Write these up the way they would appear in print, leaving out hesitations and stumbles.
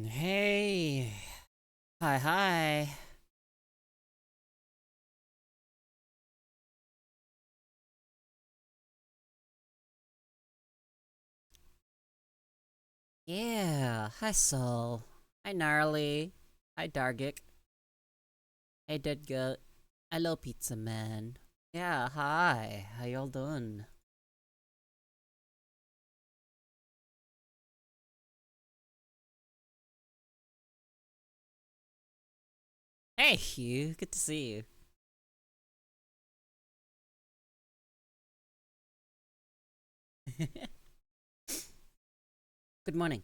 Hey. Hi, hi. Yeah. Hi, Soul. Hi, Gnarly. Hi, Dargic. Hey, Dead Goat. Hello, Pizza Man. Yeah, hi. How y'all doing? Hey, Hugh. Good to see you. Good morning.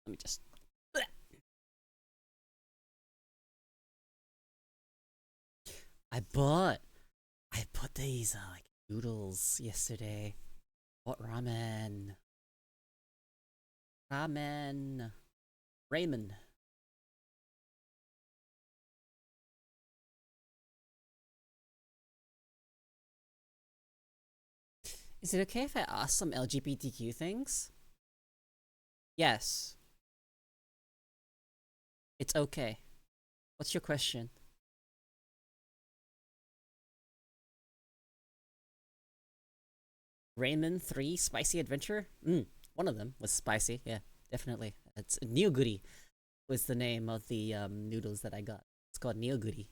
Let me just. I bought. I bought these like noodles yesterday. What ramen? Ramen. Ramen. Is it okay if I ask some LGBTQ things? Yes. It's okay. What's your question? Rayman 3 Spicy Adventure? One of them was spicy, yeah, definitely. It's Neo Goody was the name of the noodles that I got. It's called Neo Goody.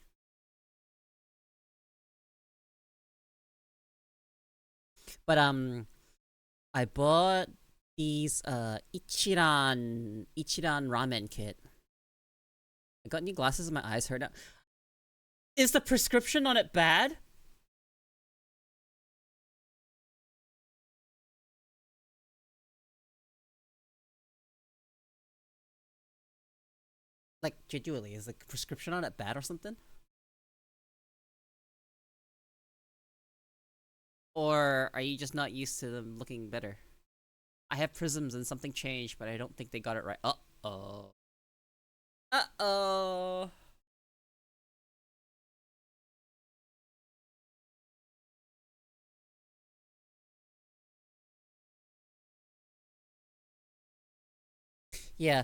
But I bought these Ichiran ramen kit. I got new glasses and my eyes hurt now. Is the prescription on it bad? Like genuinely, is the prescription on it bad or something? Or are you just not used to them looking better? I have prisms and something changed, but I don't think they got it right. Uh-oh. Uh-oh. Yeah.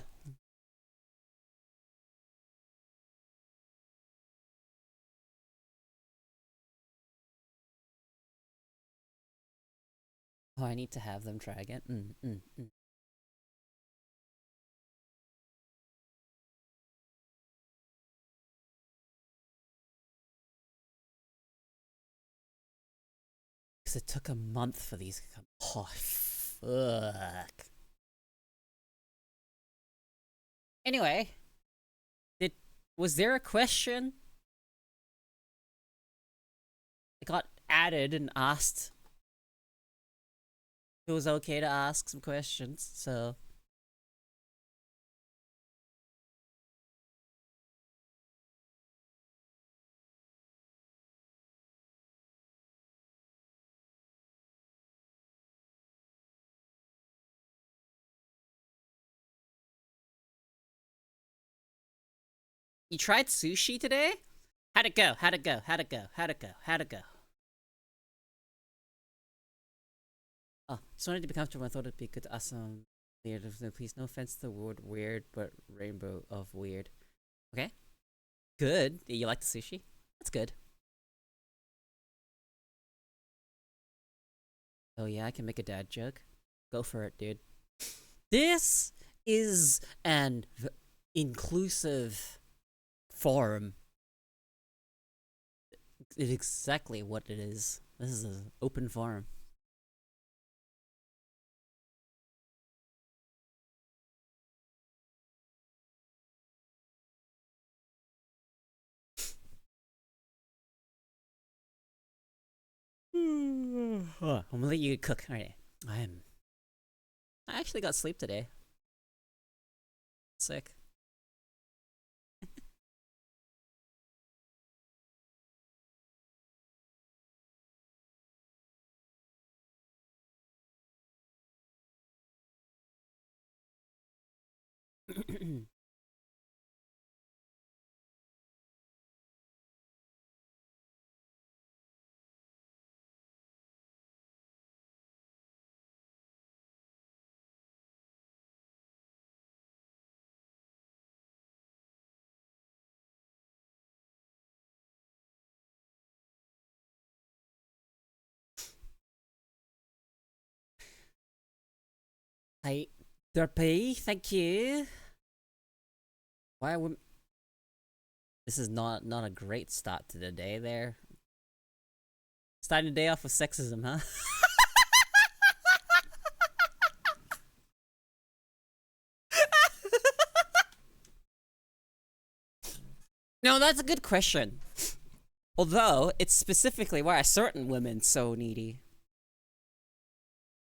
Oh, I need to have them try again. Mm. Because it took a month for these to come. Oh, fuck. Anyway, did was there a question that got added and asked? It was okay to ask some questions, so you tried sushi today? How'd it go? How'd it go? How'd it go? How'd it go? How'd it go? Oh, just wanted to be comfortable. I thought it'd be good to ask some weird. Please, no offense to the word weird, but rainbow of weird. Okay, good. You like the sushi? That's good. Oh yeah, I can make a dad joke. Go for it, dude. This is an inclusive forum. It's exactly what it is. This is an open forum. I'm gonna let you cook. All right. I'm. I actually got sleep today. Sick. Hi, Derpy, thank you. Why are women? This is not a great start to the day. There, starting the day off with sexism, huh? No, that's a good question. Although it's specifically why are certain women so needy?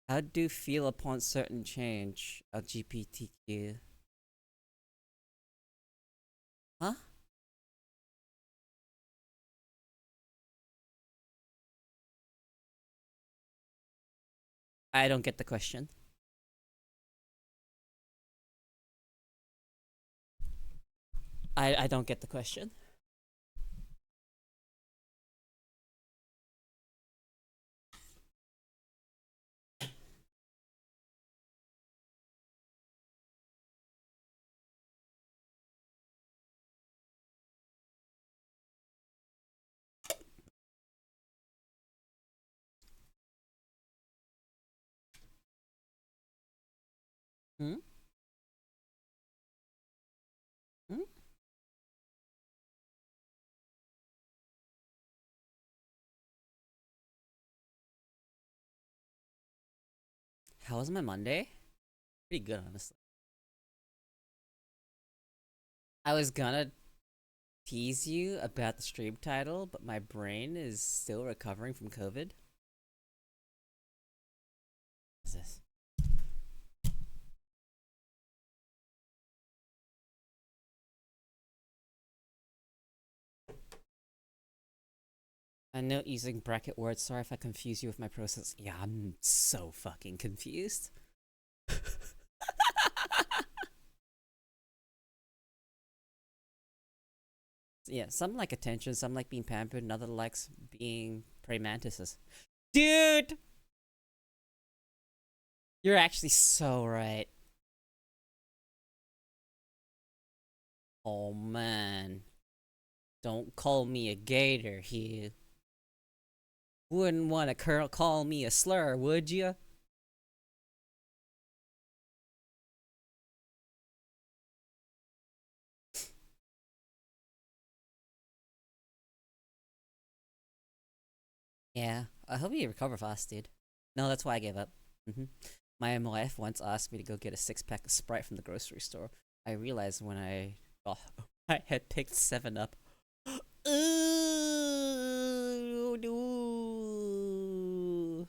How do you feel upon certain change? LGBTQ, huh? I don't get the question. I don't get the question. Hmm? Hmm? How was my Monday? Pretty good, honestly. I was gonna tease you about the stream title, but my brain is still recovering from COVID. What's this? I know using bracket words. Sorry if I confuse you with my process. Yeah, I'm so fucking confused. Yeah, some like attention, some like being pampered, another likes being praying mantises. Dude, you're actually so right. Oh man, don't call me a gator here. Wouldn't want to call me a slur, would you? Yeah, I hope you recover fast, dude. No, that's why I gave up. Hmm. My wife once asked me to go get a 6 pack of Sprite from the grocery store. I realized when I had picked 7 Up. Ooh, no.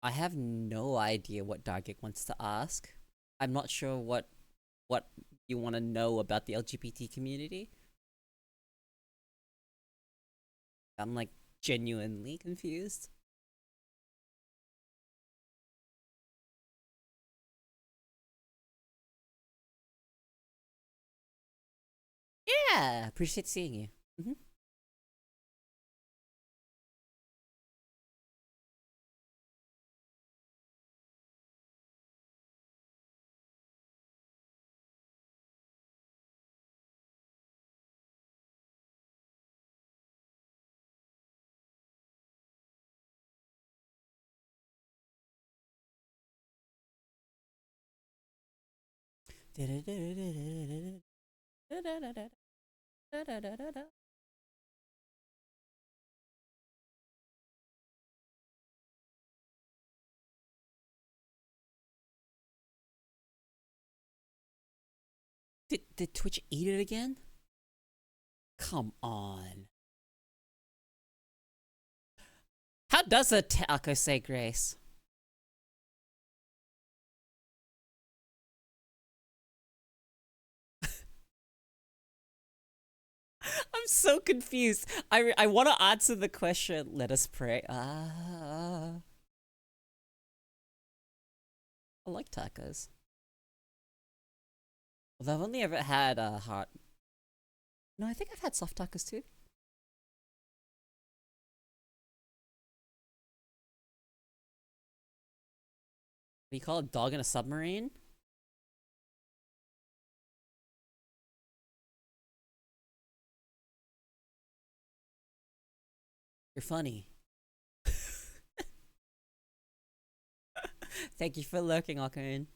I have no idea what Dargic wants to ask. I'm not sure what you want to know about the LGBT community. I'm like genuinely confused. Yeah, appreciate seeing you. Hmm. Did Twitch eat it again? Come on. How does a taco say grace? I'm so confused. I want to answer the question. Let us pray. I like tacos. Although I've only ever had hot. No, I think I've had soft tacos too. What do you call a dog in a submarine? You're funny. Thank you for lurking, Alkarin.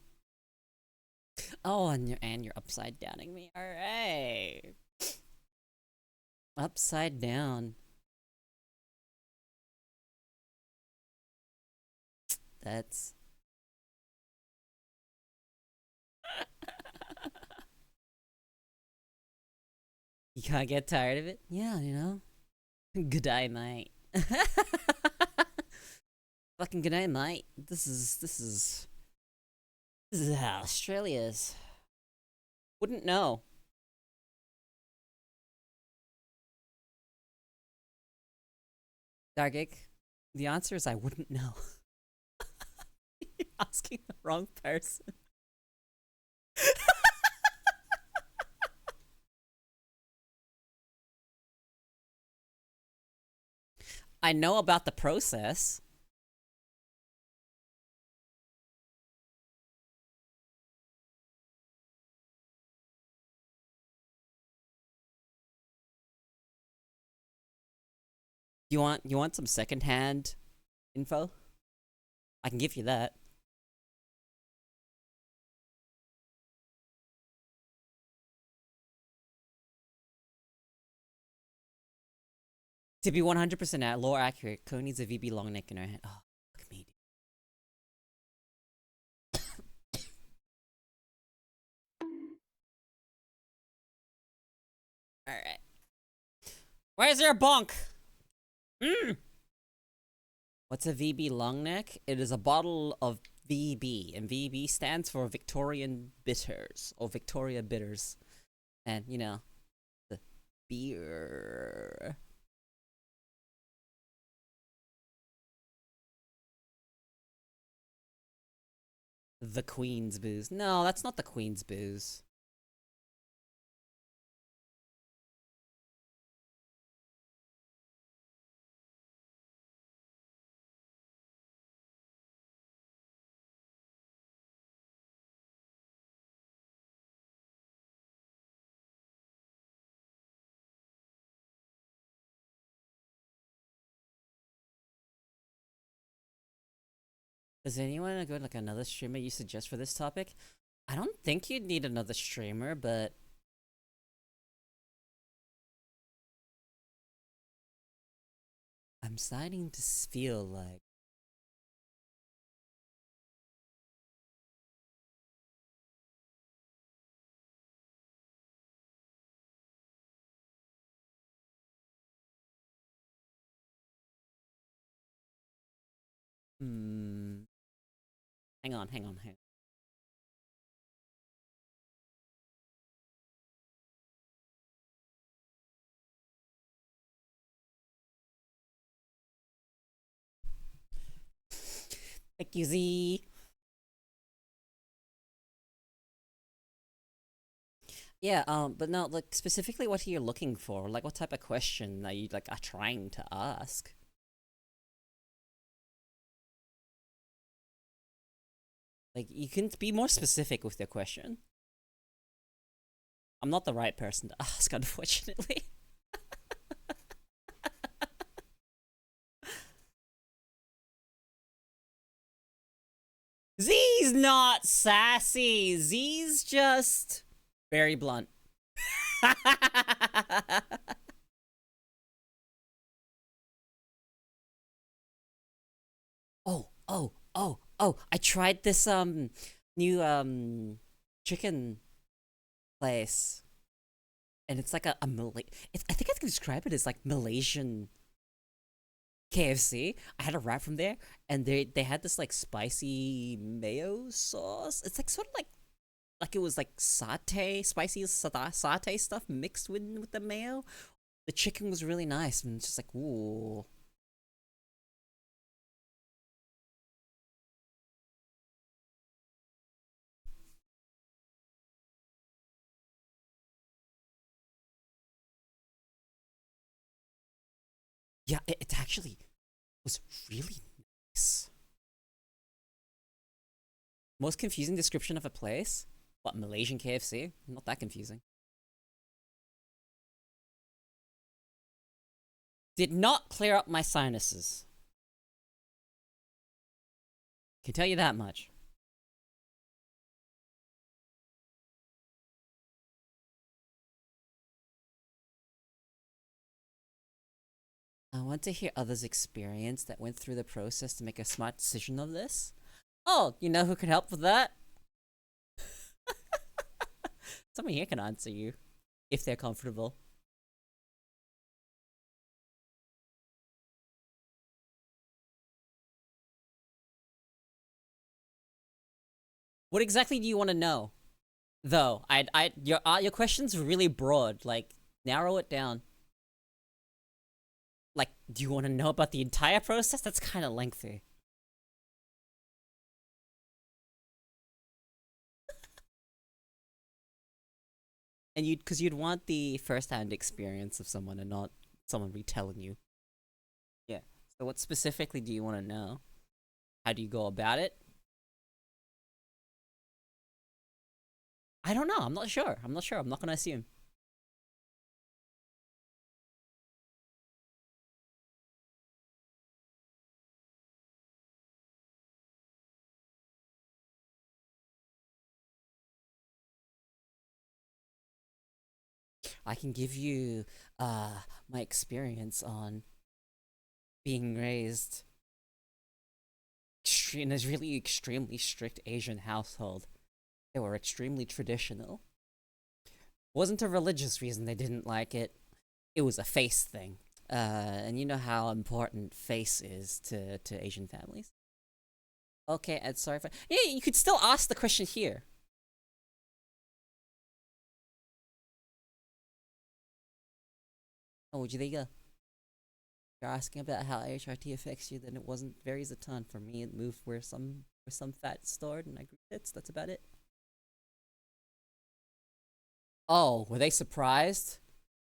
Oh, and you're upside downing me. All right, upside down. That's. You can't get tired of it? Yeah, you know? Good day, mate. Fucking good day, mate. This is how Australia is. Wouldn't know. Dargig, the answer is I wouldn't know. You're asking the wrong person. I know about the process. You want some secondhand info? I can give you that. To be 100% lore accurate, Ko needs a VB long neck in her head. Oh, fuck me. Alright. Where's your bonk? Mm. What's a VB long neck? It is a bottle of VB, and VB stands for Victorian Bitters, or Victoria Bitters. And, you know, the beer. The Queen's booze. No, that's not the Queen's booze. Does anyone go like another streamer you suggest for this topic? I don't think you'd need another streamer, but I'm starting to feel like hmm. Hang on. Thank you, Z. Yeah, but no, like specifically what are you looking for? Like what type of question are you like are trying to ask? Like you can be more specific with your question. I'm not the right person to ask, unfortunately. Z's not sassy. Z's just very blunt. Oh, I tried this new chicken place. And it's like I think I can describe it as like Malaysian KFC. I had a wrap from there, and they had this like spicy mayo sauce. It's like sort of like it was like spicy satay stuff mixed with the mayo. The chicken was really nice, and it's just like ooh. Yeah, it actually was really nice. Most confusing description of a place? What, Malaysian KFC? Not that confusing. Did not clear up my sinuses. Can tell you that much. I want to hear others' experience that went through the process to make a smart decision of this. Oh, you know who can help with that? Someone here can answer you if they're comfortable. What exactly do you want to know? Though, your question's really broad. Like, narrow it down. Like, do you want to know about the entire process? That's kind of lengthy. And because you'd want the first-hand experience of someone and not someone retelling you. Yeah. So, what specifically do you want to know? How do you go about it? I don't know. I'm not sure. I'm not sure. I'm not gonna assume. I can give you my experience on being raised in a really extremely strict Asian household. They were extremely traditional. Wasn't a religious reason they didn't like it. It was a face thing. And you know how important face is to Asian families. Okay, Ed, sorry for. Yeah, you could still ask the question here. Oh, would you there you go. You're asking about how HRT affects you, then it wasn't varies a ton. For me, it moved where some fat's stored, and I grew tits. That's about it. Oh, were they surprised?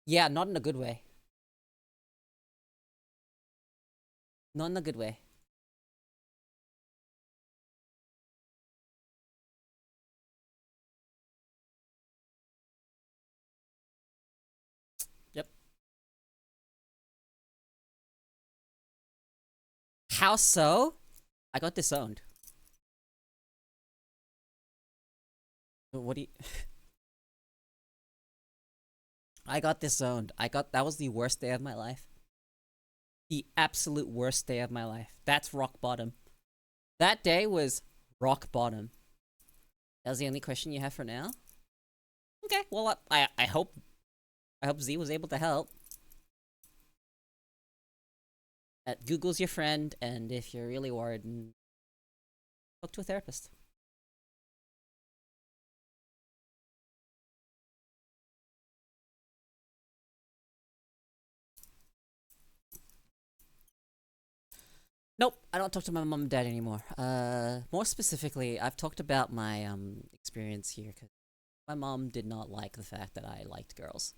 Yeah, not in a good way. Not in a good way. Yep. How so? I got disowned. What do you? I got disowned. That was the worst day of my life. The absolute worst day of my life. That's rock bottom. That day was rock bottom. That was the only question you have for now. Okay. Well, I hope Z was able to help. Google's your friend, and if you're really worried, talk to a therapist. Nope, I don't talk to my mom and dad anymore. More specifically, I've talked about my experience here because my mom did not like the fact that I liked girls.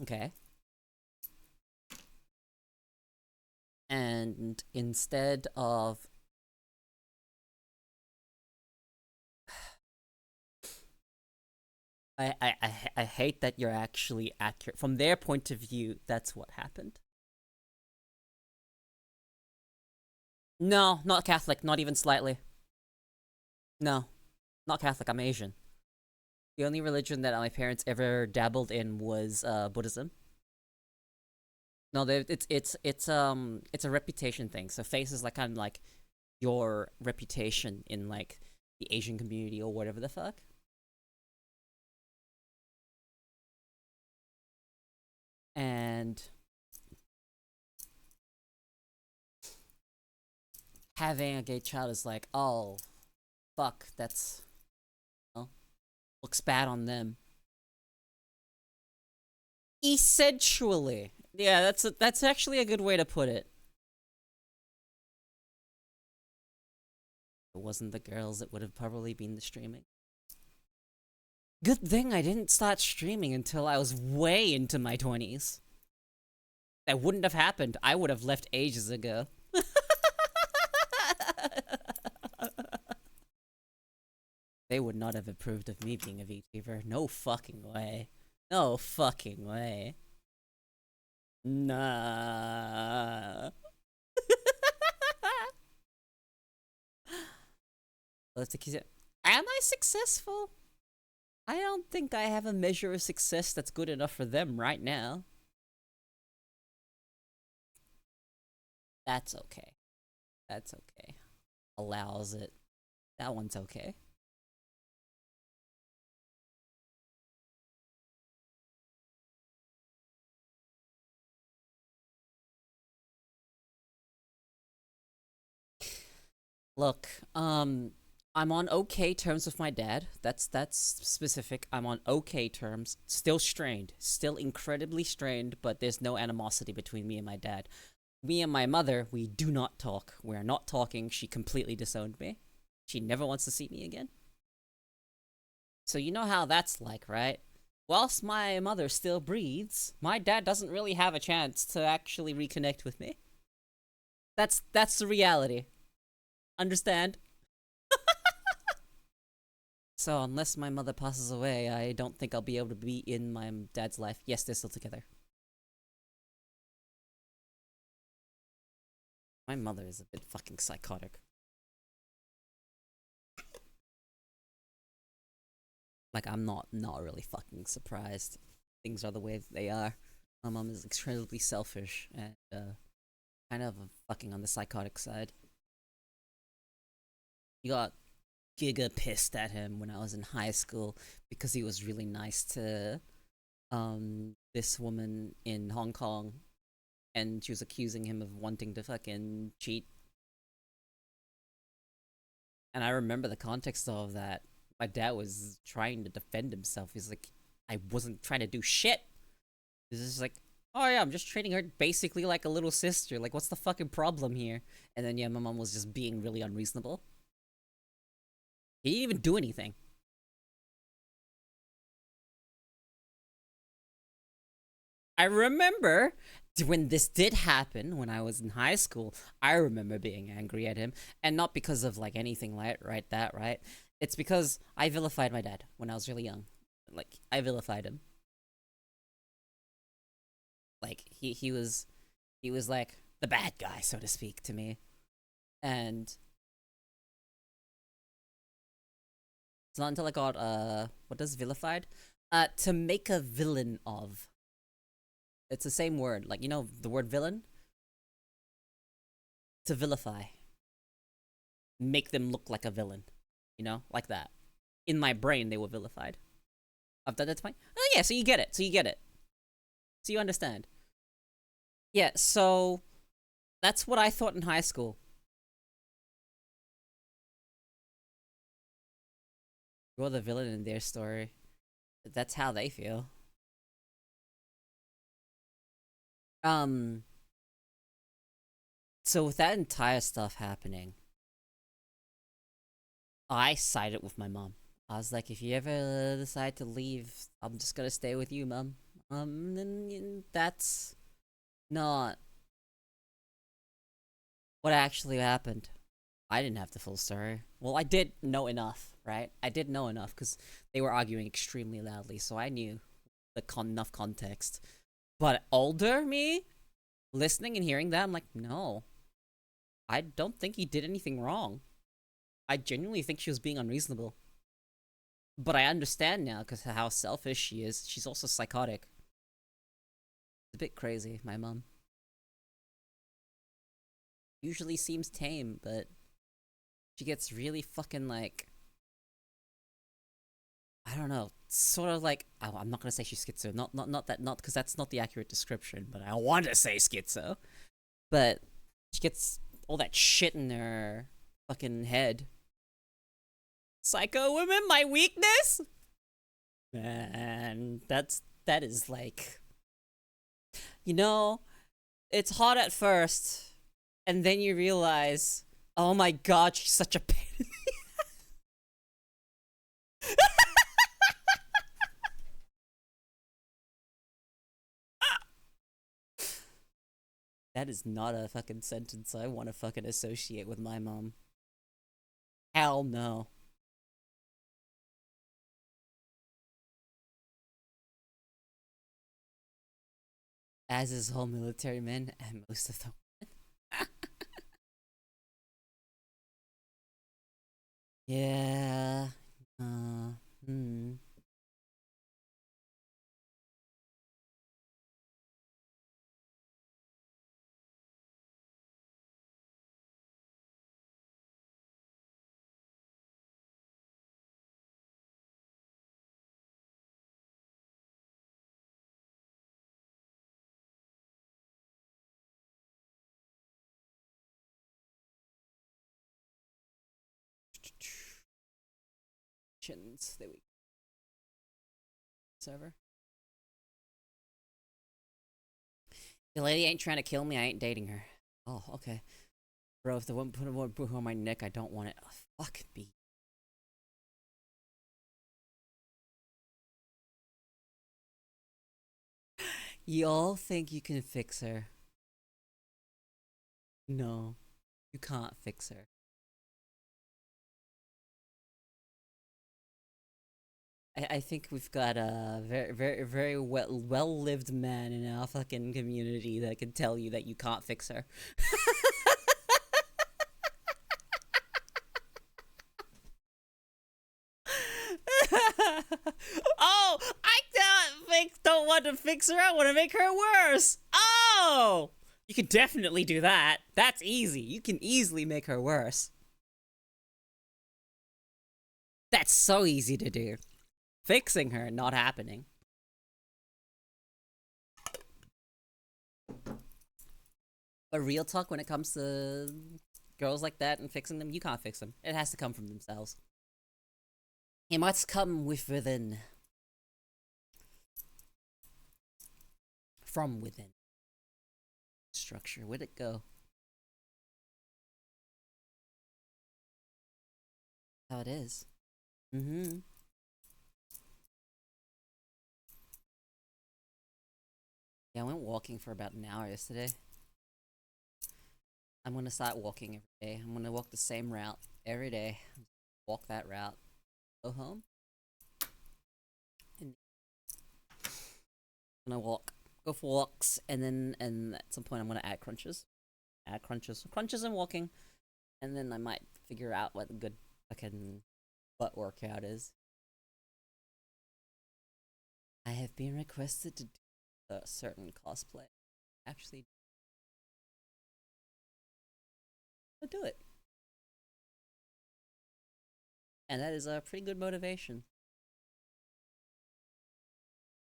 Okay, and instead of I hate that you're actually accurate from their point of view. That's what happened. No, not Catholic, not even slightly. No, not Catholic. I'm Asian. The only religion that my parents ever dabbled in was Buddhism. No, it's a reputation thing. So face is like kind of like your reputation in like the Asian community or whatever the fuck. And having a gay child is like, oh, fuck, that's you know, looks bad on them. Essentially, yeah, that's actually a good way to put it. If it wasn't the girls, it would have probably been the streaming. Good thing I didn't start streaming until I was way into my 20s. That wouldn't have happened. I would have left ages ago. They would not have approved of me being a VTuber. No fucking way. No fucking way. Nah. Let's take it. Am I successful? I don't think I have a measure of success that's good enough for them right now. That's okay. That's okay. Allows it. That one's okay. Look, I'm on okay terms with my dad. That's specific. I'm on okay terms. Still strained. Still incredibly strained, but there's no animosity between me and my dad. Me and my mother, we do not talk. We're not talking. She completely disowned me. She never wants to see me again. So you know how that's like, right? Whilst my mother still breathes, my dad doesn't really have a chance to actually reconnect with me. That's the reality. Understand? So unless my mother passes away, I don't think I'll be able to be in my dad's life. Yes, they're still together. My mother is a bit fucking psychotic. Like I'm not really fucking surprised. Things are the way that they are. My mom is incredibly selfish and kind of fucking on the psychotic side. He got giga pissed at him when I was in high school because he was really nice to this woman in Hong Kong and she was accusing him of wanting to fucking cheat. And I remember the context of that. My dad was trying to defend himself. He's like, I wasn't trying to do shit. He's just like, oh yeah, I'm just treating her basically like a little sister. Like, what's the fucking problem here? And then yeah, my mom was just being really unreasonable. He didn't even do anything. I remember when this did happen when I was in high school. I remember being angry at him, and not because of like anything like right. It's because I vilified my dad when I was really young. Like I vilified him. Like he was like the bad guy, so to speak, to me. And it's not until I got what does vilified? To make a villain of. It's the same word. Like you know the word villain? To vilify. Make them look like a villain. You know? Like that. In my brain they were vilified. I've done that to my oh yeah, so you get it. So you get it. So you understand. Yeah, so that's what I thought in high school. You're the villain in their story. That's how they feel. Um so with that entire stuff happening, I sided with my mom. I was like, if you ever decide to leave, I'm just gonna stay with you, mom. And that's not what actually happened. I didn't have the full story. Well, I did know enough, right? I did know enough because they were arguing extremely loudly, so I knew enough context. But older me, listening and hearing that, I'm like, no, I don't think he did anything wrong. I genuinely think she was being unreasonable. But I understand now because how selfish she is. She's also psychotic. It's a bit crazy, my mom. Usually seems tame, but she gets really fucking like I don't know, sort of like I'm not gonna say she's schizo, not that, not because that's not the accurate description, but I want to say schizo. But she gets all that shit in her fucking head. Psycho women, my weakness. Man, that is like, you know, it's hot at first, and then you realize, oh my god, she's such a pain. That is not a fucking sentence I want to fucking associate with my mom. Hell no. As is all military men and most of them. Yeah. Uh, hmm. Chins. There we go. Server. The lady ain't trying to kill me. I ain't dating her. Oh, okay. Bro, if the one put a on my neck, I don't want it. Oh, fuck me. Y'all think you can fix her? No, you can't fix her. I think we've got a very well lived man in our fucking community that can tell you that you can't fix her. Oh, I don't want to fix her. I want to make her worse. Oh, you can definitely do that. That's easy. You can easily make her worse. That's so easy to do. Fixing her, not happening. But real talk, when it comes to girls like that and fixing them, you can't fix them. It has to come from themselves. It must come within. From within. Structure, where'd it go? How it is. Mm-hmm. Yeah, I went walking for about an hour yesterday. I'm gonna start walking every day. I'm gonna walk the same route every day. Walk that route. Go home. And I'm gonna walk. Go for walks, and at some point I'm gonna add crunches. Add crunches. Crunches and walking. And then I might figure out what a good fucking butt workout is. I have been requested to do a certain cosplay. Actually, I'll do it. And that is a pretty good motivation.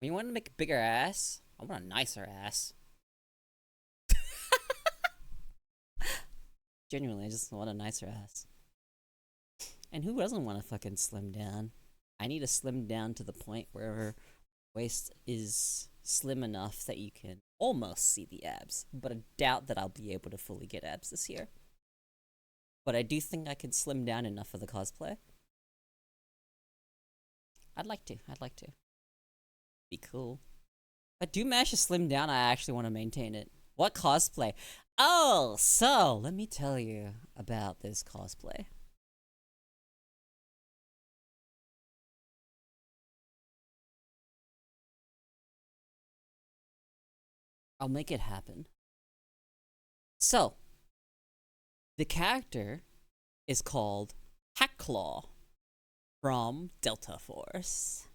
When you want to make a bigger ass, I want a nicer ass. Genuinely, I just want a nicer ass. And who doesn't want to fucking slim down? I need to slim down to the point where her waist is slim enough that you can almost see the abs. But I doubt that I'll be able to fully get abs this year. But I do think I can slim down enough for the cosplay. I'd like to. Be cool. If I do manage to slim down, I actually want to maintain it. What cosplay? Oh, so let me tell you about this cosplay. I'll make it happen. So, the character is called Hackclaw from Delta Force.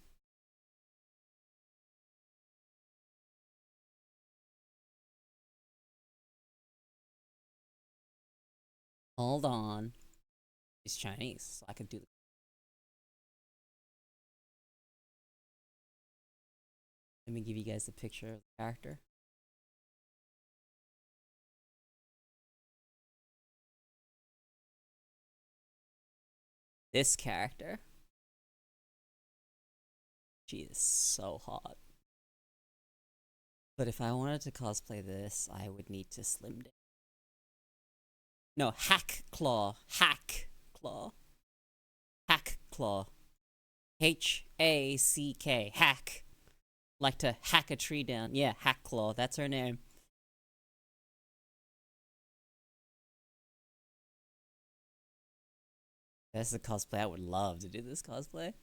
Hold on. He's Chinese, so I could do. Let me give you guys a picture of the character. This character. She is so hot. But if I wanted to cosplay this, I would need to slim down. No, Hackclaw. Hackclaw. Hackclaw. H-A-C-K. Hack. Like to hack a tree down. Yeah, Hackclaw. That's her name. That's the cosplay. I would love to do this cosplay.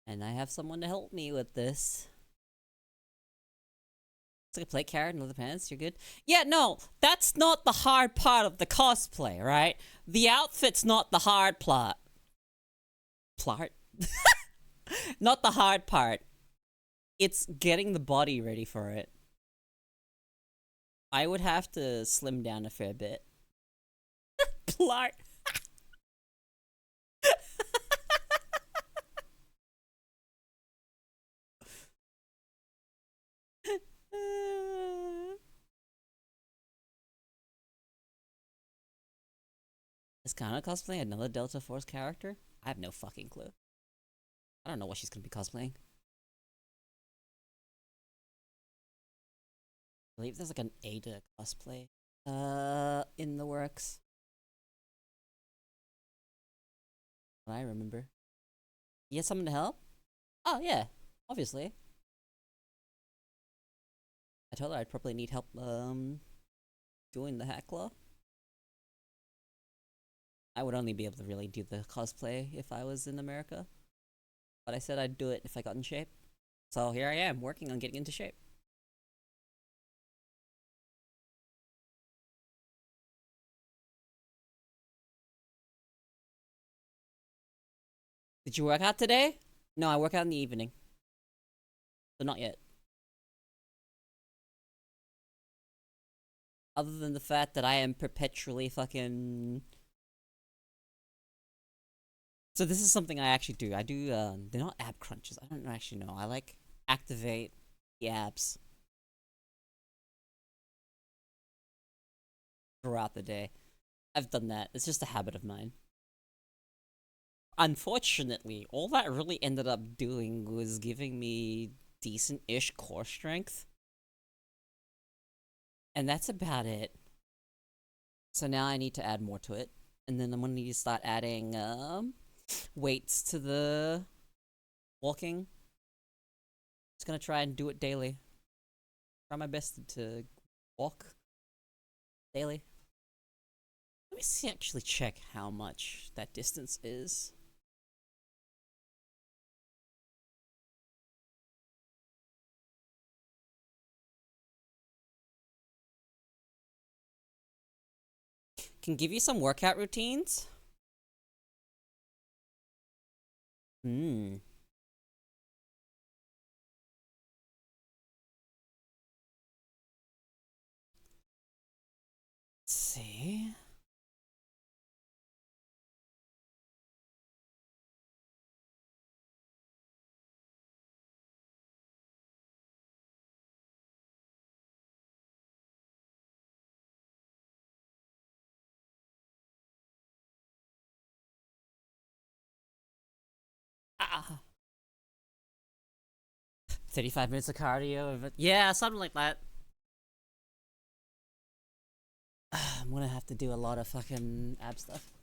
And I have someone to help me with this. It's like a plate carrot and leather pants. You're good. Yeah, no, that's not the hard part of the cosplay, right? The outfit's not the hard plot. Plot? Not the hard part. It's getting the body ready for it. I would have to slim down a fair bit. Plart. Is Kana cosplaying another Delta Force character? I have no fucking clue. I don't know what she's gonna be cosplaying. I believe there's like an Ada cosplay in the works. I remember. You had something to help? Oh yeah, obviously. I told her I'd probably need help doing the hack law. I would only be able to really do the cosplay if I was in America. But I said I'd do it if I got in shape. So here I am, working on getting into shape. Did you work out today? No, I work out in the evening. So not yet. Other than the fact that I am perpetually fucking... So this is something I actually do. I do, they're not ab crunches. I don't actually know. I like activate the abs throughout the day. I've done that. It's just a habit of mine. Unfortunately, all that really ended up doing was giving me decent-ish core strength. And that's about it. So now I need to add more to it. And then I'm gonna need to start adding, weights to the walking. Just gonna try and do it daily. Try my best to walk daily. Let me see, actually check how much that distance is. Can give you some workout routines. Hmm. Let's see. Ah. 35 minutes of cardio. Yeah, something like that. I'm gonna have to do a lot of fucking ab stuff.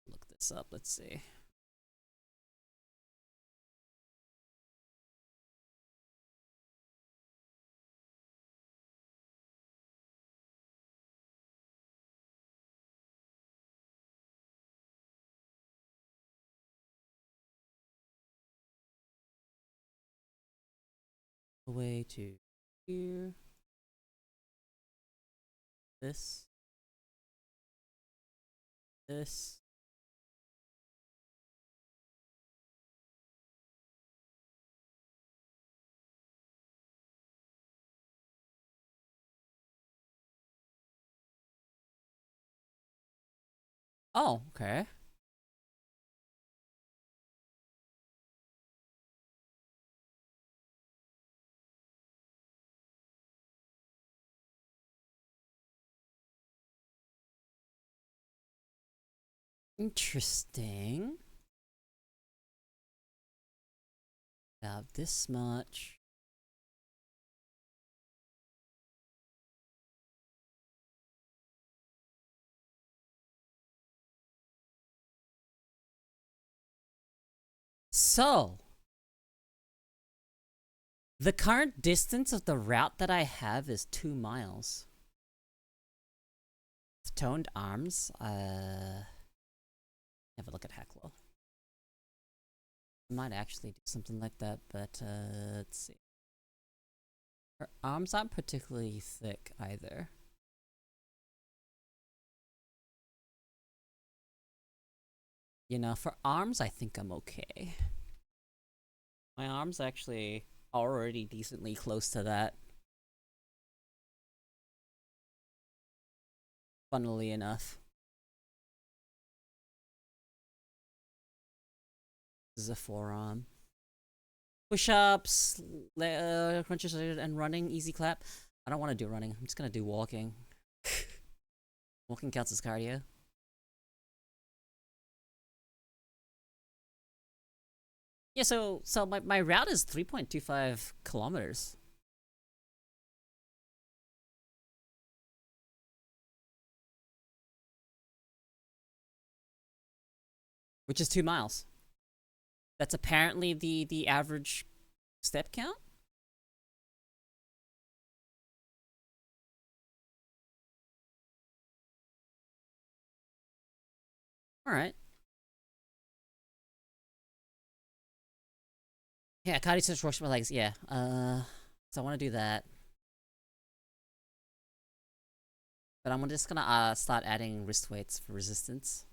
Look this up. Let's see. Way to here. This. This. Oh, okay. Interesting. About this much. So, the current distance of the route that I have is 2 miles. With toned arms, have a look at Hecklo. I might actually do something like that, but let's see. Her arms aren't particularly thick either. You know, for arms, I think I'm okay. My arms actually already decently close to that. Funnily enough. This is a forearm. Push-ups, crunches, and running, easy clap. I don't want to do running. I'm just gonna do walking. Walking counts as cardio. Yeah, so my route is 3.25 kilometers, which is 2 miles. That's apparently the average step count. All right. Yeah, cardio says wash my legs. Yeah. So I want to do that, but I'm just gonna start adding wrist weights for resistance.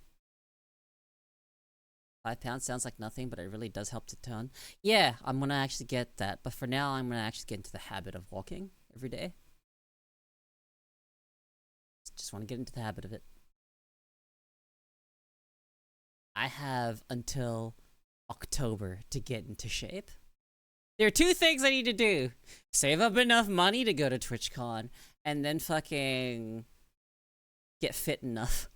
5 pounds sounds like nothing, but it really does help to tone. Yeah, I'm gonna actually get that, but for now, I'm gonna actually get into the habit of walking every day. Just want to get into the habit of it. I have until October to get into shape. There are two things I need to do: save up enough money to go to TwitchCon, and then fucking get fit enough.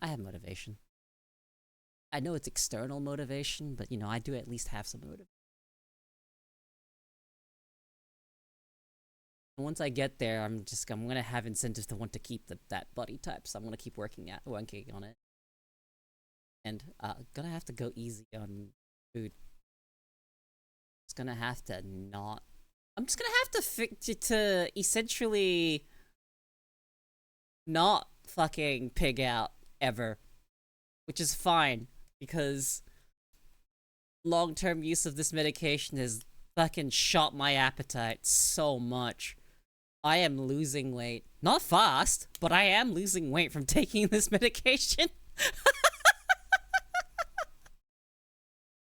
I have motivation. I know it's external motivation, but you know, I do at least have some motive. Once I get there, I'm gonna have incentives to want to keep that body type, so I'm gonna keep working on it. And gonna have to go easy on food. It's gonna have to not. I'm just gonna have to essentially not fucking pig out ever, which is fine because long-term use of this medication has fucking shot my appetite so much. I am losing weight. Not fast, but I am losing weight from taking this medication.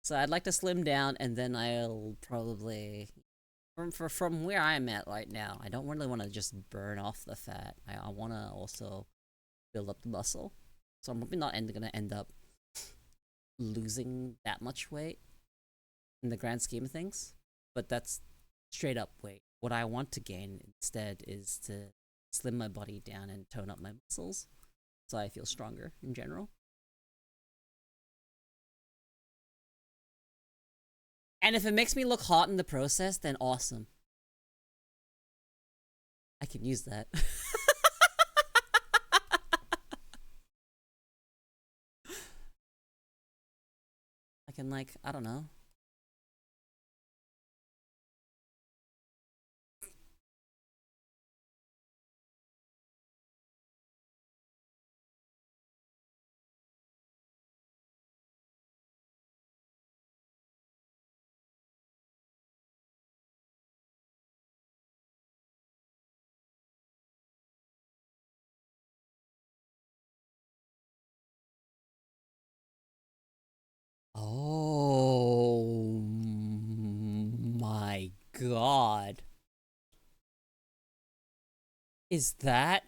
So I'd like to slim down, and then I'll probably from where I'm at right now, I don't really want to just burn off the fat. I want to also build up the muscle. So I'm probably not gonna end up losing that much weight in the grand scheme of things. But that's straight up weight. What I want to gain instead is to slim my body down and tone up my muscles, so I feel stronger in general. And if it makes me look hot in the process, then awesome. I can use that. I can, like, I don't know. Oh my god. Is that?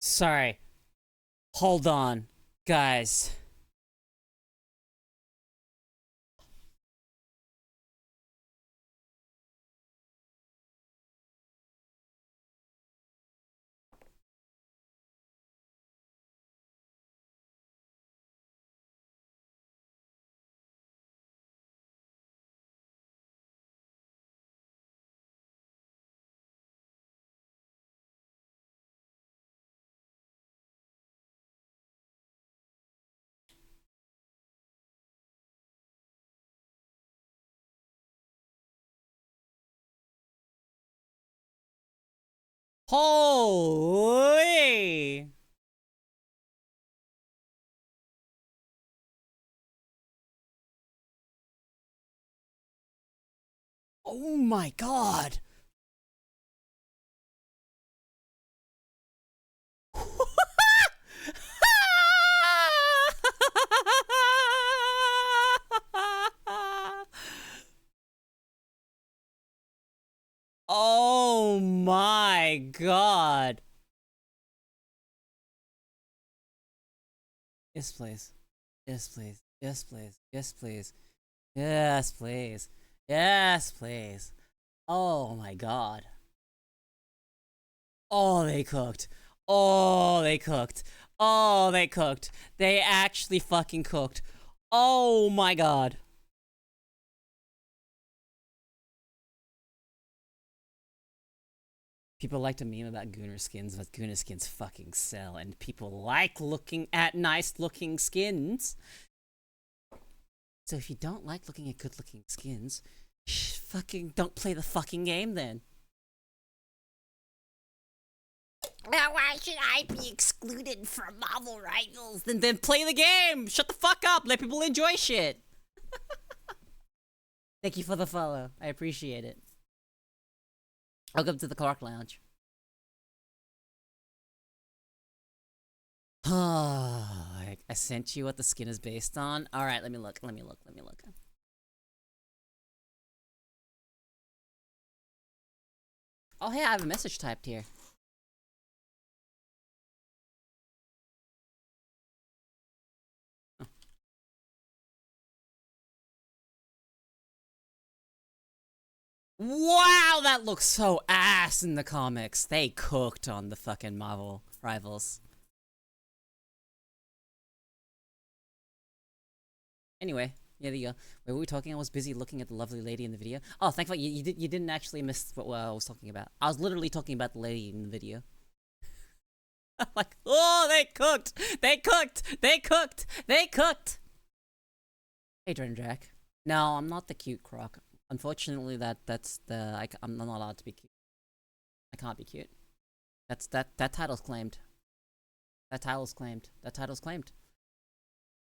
Sorry. Hold on, guys. Holy! Oh my god! Oh my god. Yes, please. Yes, please. Yes, please. Yes, please. Yes, please. Yes, please. Oh my god. Oh, they cooked. Oh, they cooked. Oh, they cooked. They actually fucking cooked. Oh my god. People like to meme about Gooner skins, but Gooner skins fucking sell, and people like looking at nice looking skins. So if you don't like looking at good looking skins, fucking don't play the fucking game then. Now why should I be excluded from Marvel Rivals? Then play the game! Shut the fuck up! Let people enjoy shit! Thank you for the follow. I appreciate it. Welcome to the Clark Lounge. I sent you what the skin is based on. Alright, let me look. Oh hey, I have a message typed here. Wow, that looks so ass in the comics. They cooked on the fucking Marvel Rivals. Anyway, yeah, there you go. Wait, what were we talking? I was busy looking at the lovely lady in the video. Oh, thankfully you didn't actually miss what I was talking about. I was literally talking about the lady in the video. I'm like, oh, they cooked! They cooked! They cooked! They cooked! Hey, Jack. No, I'm not the cute croc. Unfortunately, that's the I'm not allowed to be cute. I can't be cute. That title's claimed. That title's claimed. That title's claimed.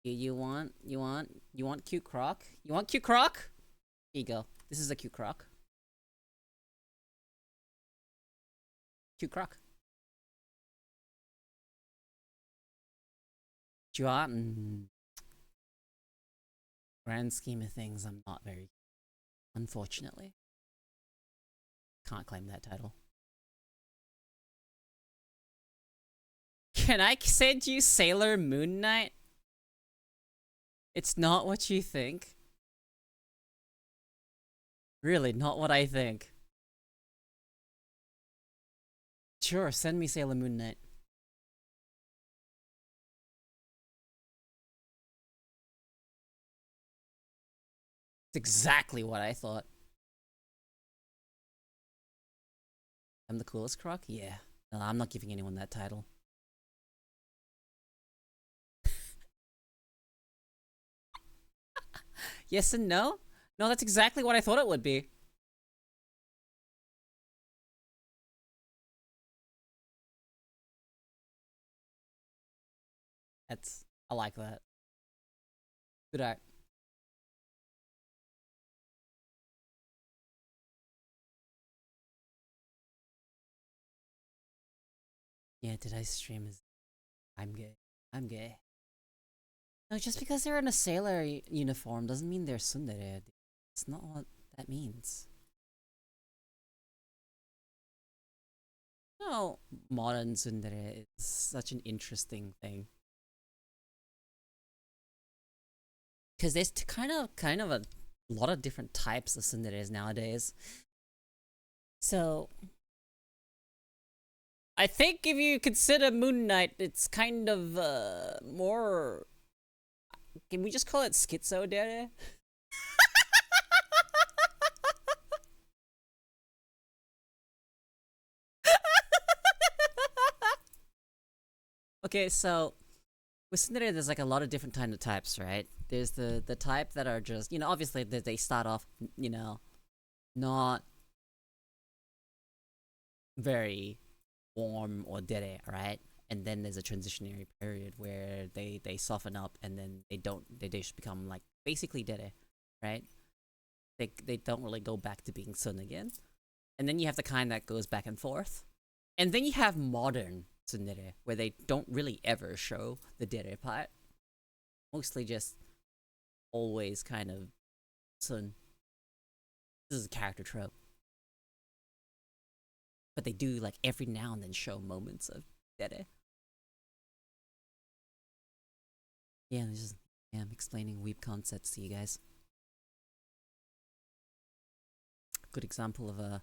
You want cute croc? You want cute croc? Here you go. This is a cute croc. Cute croc. Do you want? Grand scheme of things, I'm not very. Unfortunately, can't claim that title. Can I send you Sailor Moon Knight? It's not what you think. Really, not what I think. Sure, send me Sailor Moon Knight. It's exactly what I thought. I'm the coolest croc? Yeah. No, I'm not giving anyone that title. Yes and no? No, that's exactly what I thought it would be. I like that. Good art. Yeah, did I stream as I'm gay. I'm gay. No, just because they're in a sailor uniform doesn't mean they're tsundere. It's not what that means. No, modern tsundere is such an interesting thing. Because there's kind of a lot of different types of tsunderes nowadays. So I think if you consider Moon Knight, it's kind of more. Can we just call it schizo dere? Okay, so with tsundere, there's like a lot of different kind of types, right? There's the type that are just, obviously they start off, not very warm or dere, right? And then there's a transitionary period where they soften up, and then they just become like basically dere, right? They don't really go back to being sun again. And then you have the kind that goes back and forth. And then you have modern tsundere, where they don't really ever show the dere part. Mostly just always kind of sun. This is a character trope. but they do like every now and then show moments of Dede. Yeah, I'm explaining weeb concepts to you guys. Good example of a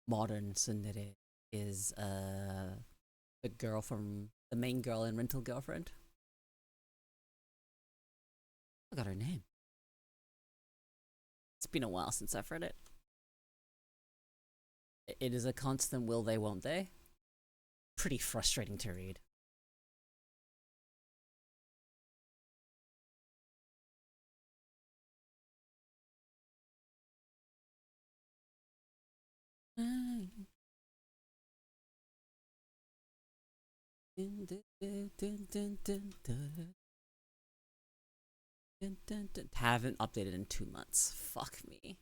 modern tsundere is the girl from the main girl in Rental Girlfriend. I forgot her name. It's been a while since I've read it. It is a constant will they, won't they. Pretty frustrating to read. Haven't updated in 2 months. Fuck me.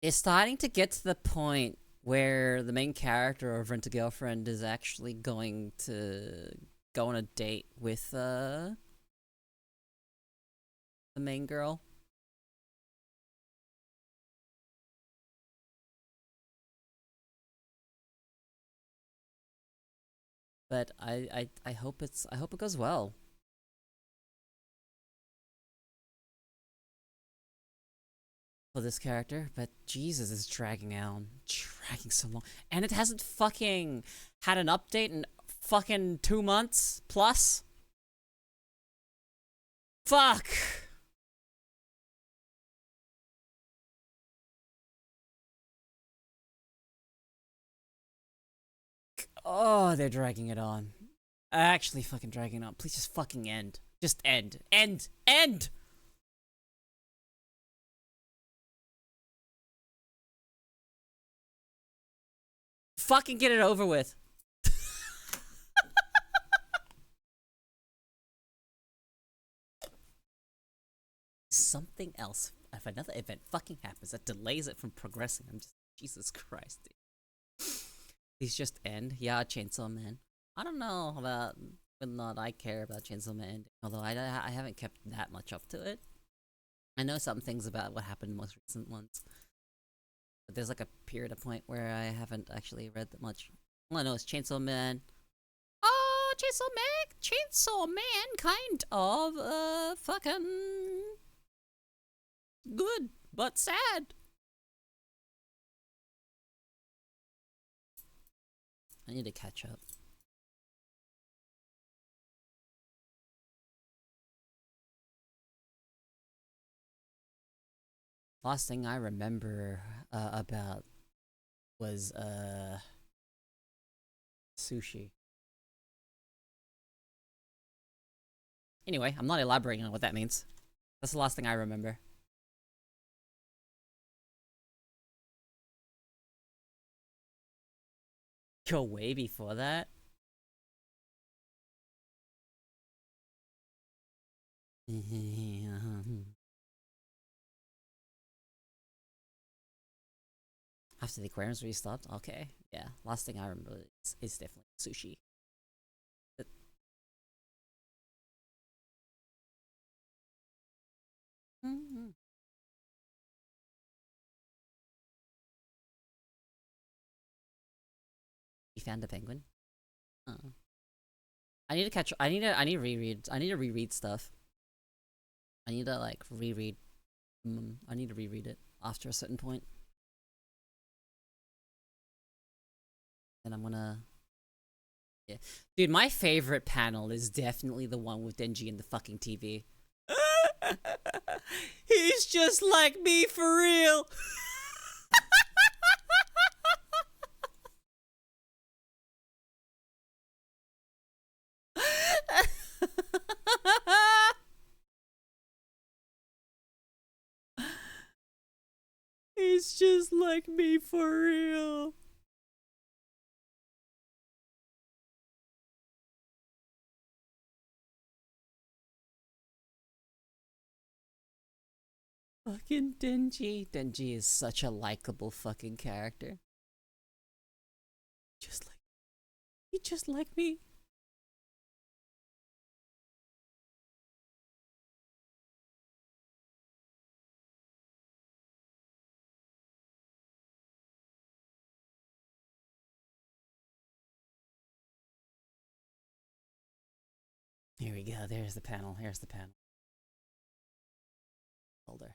It's starting to get to the point where the main character of Rent a Girlfriend is actually going to go on a date with the main girl. But I hope it goes well for this character. But Jesus, it's dragging so long, and it hasn't fucking had an update in fucking 2 months plus. Fuck. Oh, they're dragging it on. Actually, fucking dragging it on. Please just fucking end. Just end. End. End. Fucking get it over with. Something else. If another event fucking happens that delays it from progressing, I'm just Jesus Christ. Dude. Please just end. Yeah, Chainsaw Man. I don't know about whether or not I care about Chainsaw Man ending, although I haven't kept that much up to it. I know some things about what happened in the most recent ones, but there's like a period of point where I haven't actually read that much. All I know is Chainsaw Man. Oh, Chainsaw Man, kind of fucking good but sad. I need to catch up. Last thing I remember about was sushi. Anyway, I'm not elaborating on what that means. That's the last thing I remember. Go way before that. After the aquarium's restocked? Okay. Yeah, last thing I remember is definitely sushi. But you found the penguin? I need to catch. I need to reread. I need to reread stuff. I need to like reread. I need to reread it after a certain point. And I'm gonna. Yeah, dude, my favorite panel is definitely the one with Denji and the fucking TV. He's just like me for real. He's just like me for real. Fucking Denji. Denji is such a likable fucking character. He just like me. Here we go. There's the panel. Here's the panel. Folder.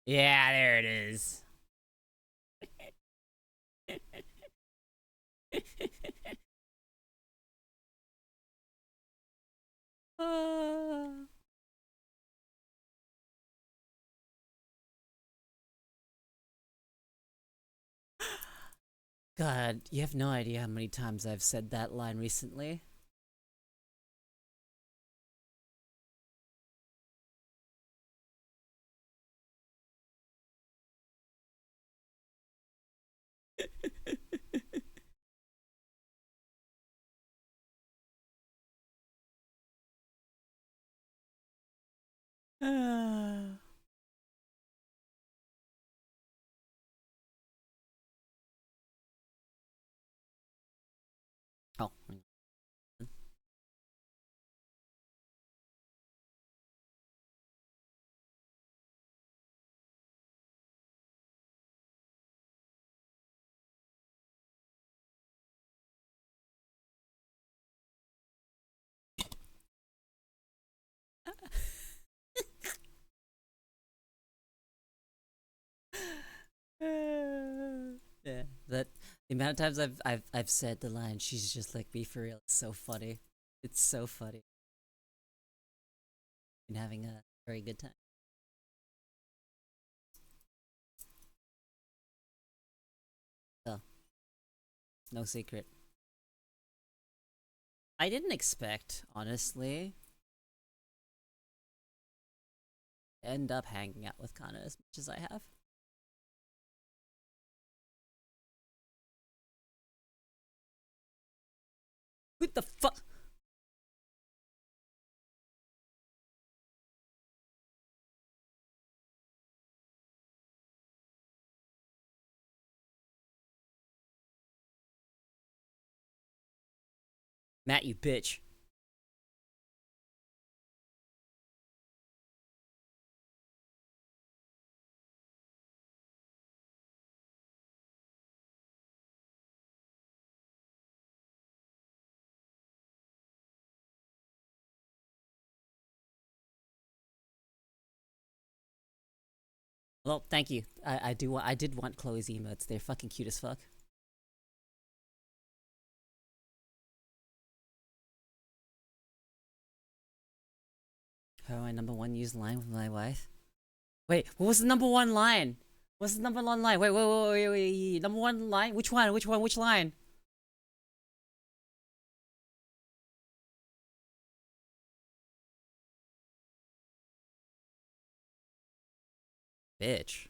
Yeah, there it is. Ah. God, you have no idea how many times I've said that line recently. Ah. Oh. Yeah, that the amount of times I've said the line, she's just like, be for real. It's so funny. It's so funny. Been having a very good time. So, no secret. I didn't expect, honestly, to end up hanging out with Kana as much as I have. What the fuck? Matt, you bitch. Well, thank you. I did want Chloe's emotes. They're fucking cute as fuck. How my number one used line with my wife? Wait, what was the number one line? What's the number one line? Wait. Number one line? Which one? Which one? Which line? Bitch.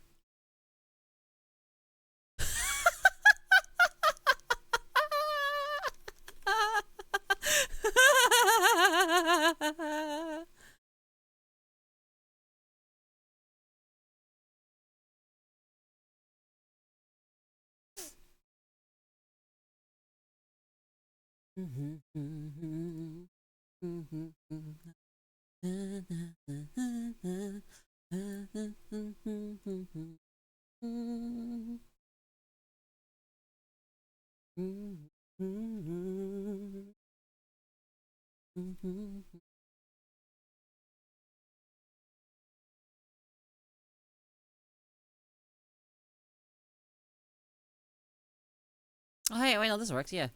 Oh, hey, wait, no, this works, yeah.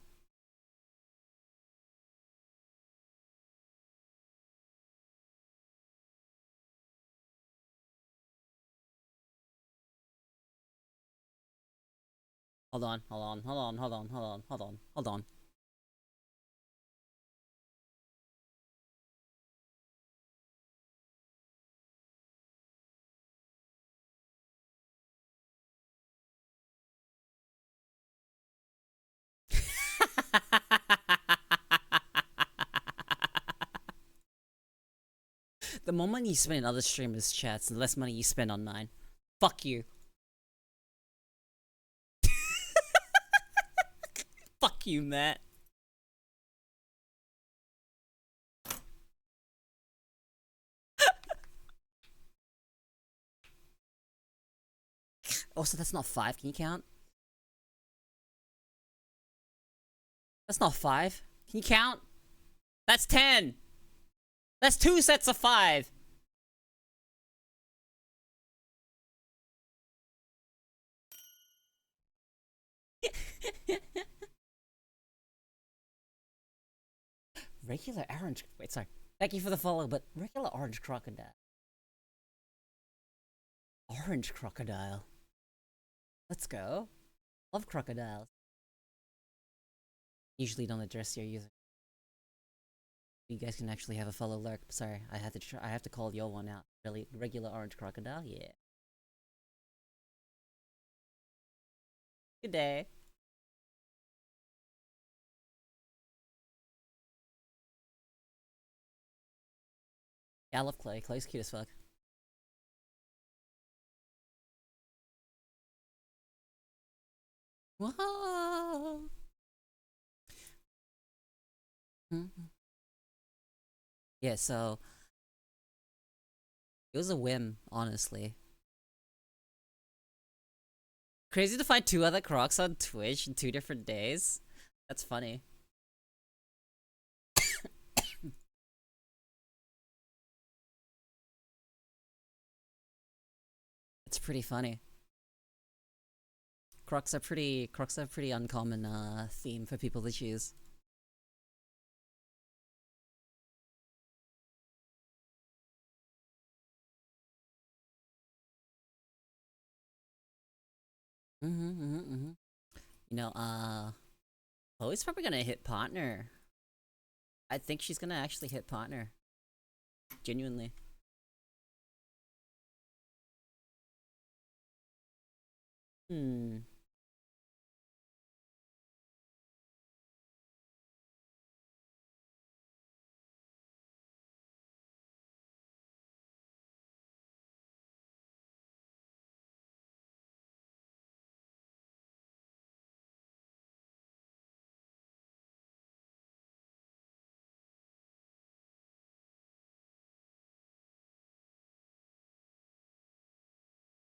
Hold on. The more money you spend in other streamers' chats, the less money you spend on mine. Fuck you. Fuck you, Matt. Also, that's not five. Can you count? That's not 5. Can you count? That's 10. That's 2 sets of 5. Regular orange. Wait, sorry. Thank you for the follow, but regular orange crocodile. Orange crocodile. Let's go. Love crocodiles. Usually don't address your user. You guys can actually have a follow lurk. Sorry, I have to call your one out. Really, regular orange crocodile. Yeah. Good day. Yeah, I love Clay. Clay's cute as fuck. Whoa. Yeah, so it was a whim, honestly. Crazy to find 2 other Crocs on Twitch in 2 different days. That's funny. It's pretty funny. Crocs are pretty uncommon theme for people to choose. You know, Chloe's probably gonna hit partner. I think she's gonna actually hit partner. Genuinely. Hmm.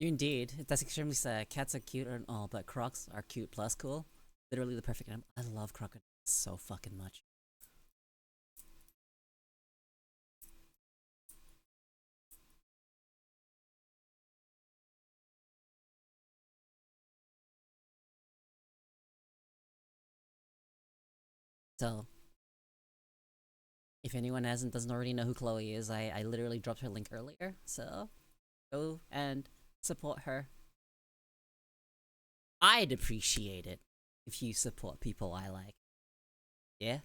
Indeed. That's extremely sad. Cats are cute and all, but Crocs are cute plus cool. Literally the perfect animal. I love crocodiles so fucking much. So, if anyone doesn't already know who Chloe is, I literally dropped her link earlier. So, go and support her. I'd appreciate it if you support people I like. Yeah?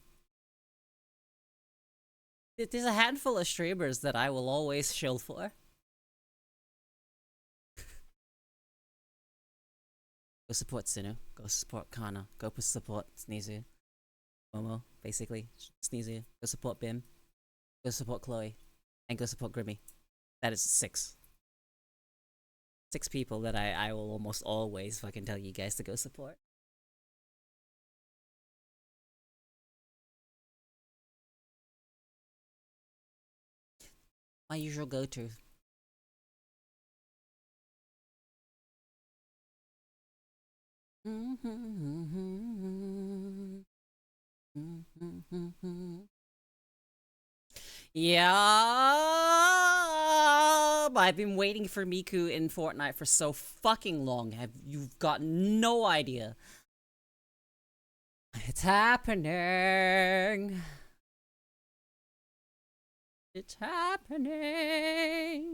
There's a handful of streamers that I will always shill for. Go support Sinu. Go support Kana. Go support Sneezu. Momo, basically. Sneezu. Go support Bim. Go support Chloe. And go support Grimmy. That is 6. 6 people that I will almost always fucking tell you guys to go support. My usual go-to. Yeah, I've been waiting for Miku in Fortnite for so fucking long. You've got no idea. It's happening. It's happening.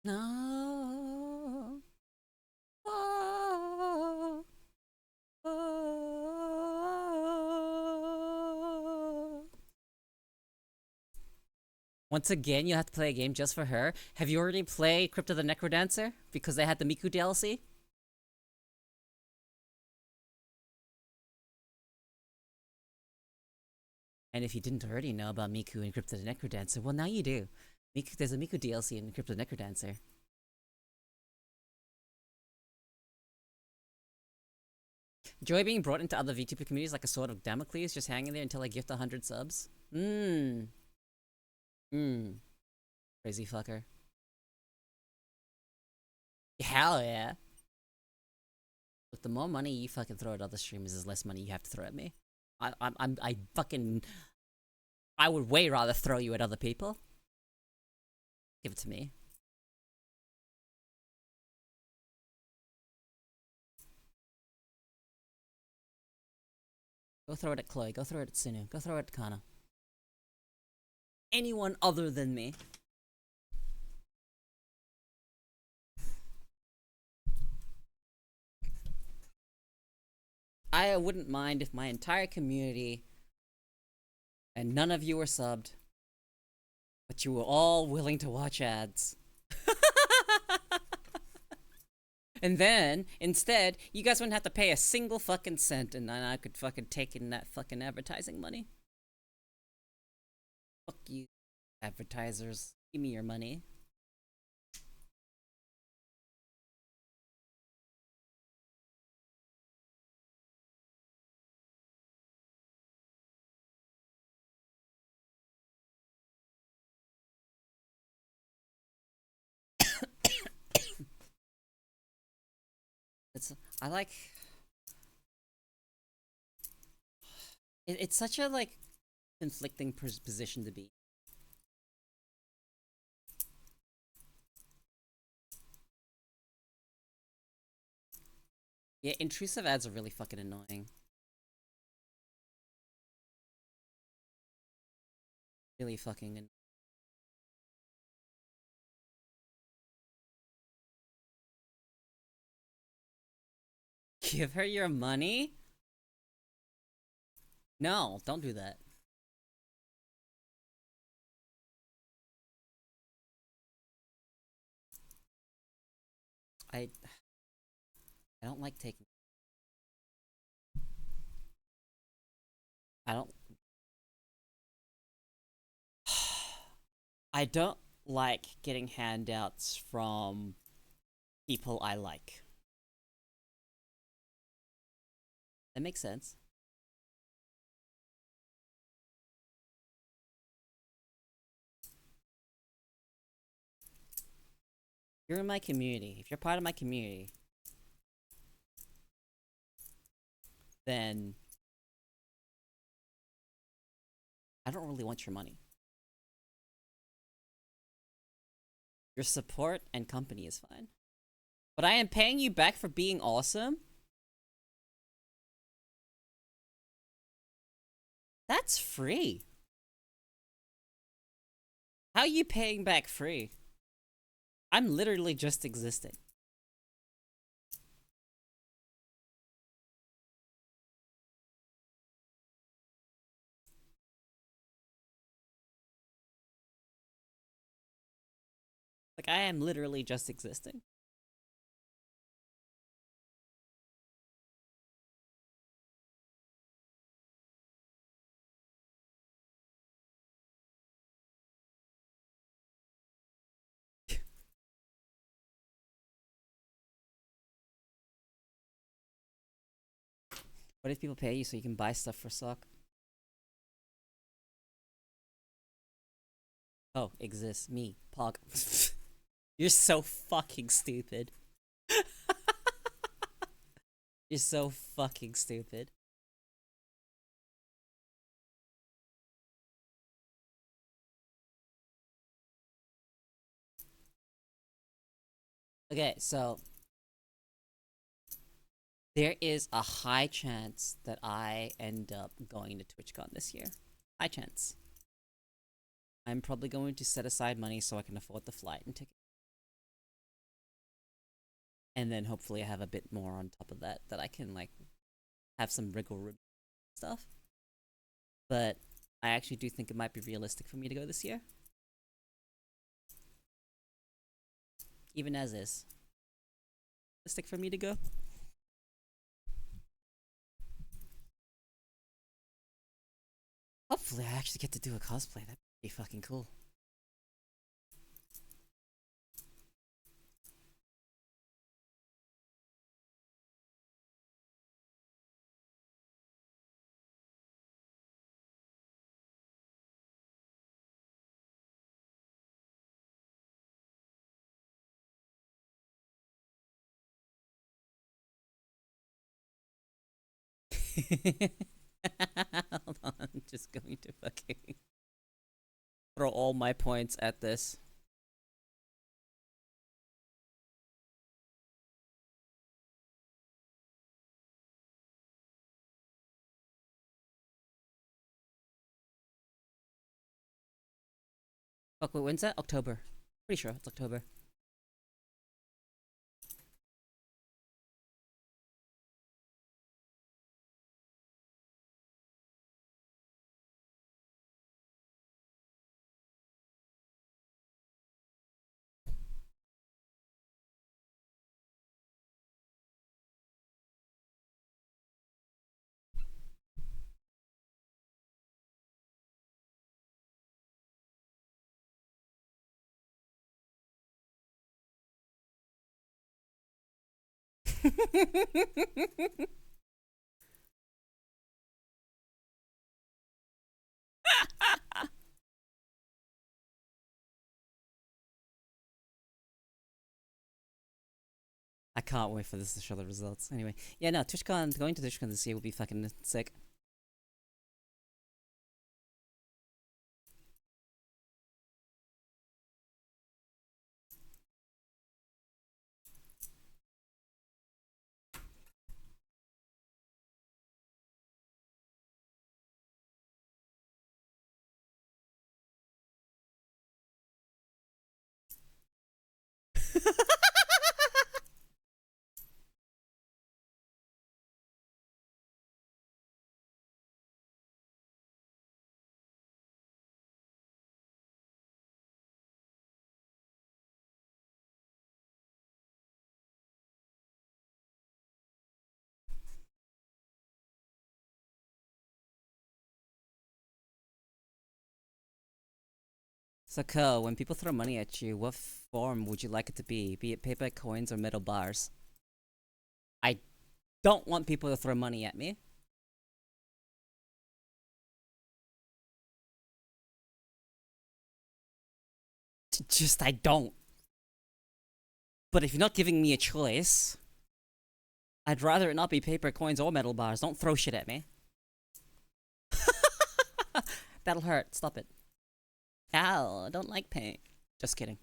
No. Oh. Oh. Once again, you have to play a game just for her. Have you already played Crypt of the Necrodancer? Because they had the Miku DLC? And if you didn't already know about Miku and Crypt of the Necrodancer, well, now you do. There's a Miku DLC in Crypt of the Necrodancer. Joy being brought into other VTuber communities like a sword of Damocles, just hanging there until I gift 100 subs. Mmm. Mmm. Crazy fucker. Hell yeah. Look, the more money you fucking throw at other streamers, is less money you have to throw at me. I fucking. I would way rather throw you at other people. Give it to me. Go throw it at Chloe. Go throw it at Sinu. Go throw it at Kana. Anyone other than me. I wouldn't mind if my entire community and none of you were subbed, but you were all willing to watch ads. And then, instead, you guys wouldn't have to pay a single fucking cent, and then I could fucking take in that fucking advertising money. Fuck you, advertisers. Give me your money. I like. It's such a, like, conflicting position to be. Yeah, intrusive ads are really fucking annoying. Really fucking annoying. Give her your money? No, don't do that. I don't like taking. I don't. I don't like getting handouts from people I like. That makes sense. You're in my community. If you're part of my community, then I don't really want your money. Your support and company is fine. But I am paying you back for being awesome? That's free. How are you paying back free? I'm literally just existing. Like, I am literally just existing. What if people pay you so you can buy stuff for sock? Oh, exists. Me. Pog. You're so fucking stupid. You're so fucking stupid. Okay, so there is a high chance that I end up going to TwitchCon this year. High chance. I'm probably going to set aside money so I can afford the flight and ticket. And then hopefully I have a bit more on top of that I can, like, have some wriggle room stuff. But I actually do think it might be realistic for me to go this year. Even as is. Realistic for me to go. Hopefully I actually get to do a cosplay. That'd be fucking cool. Hold on, I'm just going to fucking throw all my points at this. Fuck, wait, when's that? October. Pretty sure it's October. I can't wait for this to show the results. Anyway, yeah, no, TwitchCon, going to TwitchCon this year would be fucking sick. So, Ko, when people throw money at you, what form would you like it to be? Be it paper, coins, or metal bars? I don't want people to throw money at me. Just, I don't. But if you're not giving me a choice, I'd rather it not be paper, coins, or metal bars. Don't throw shit at me. That'll hurt. Stop it. Ow, I don't like pain. Just kidding.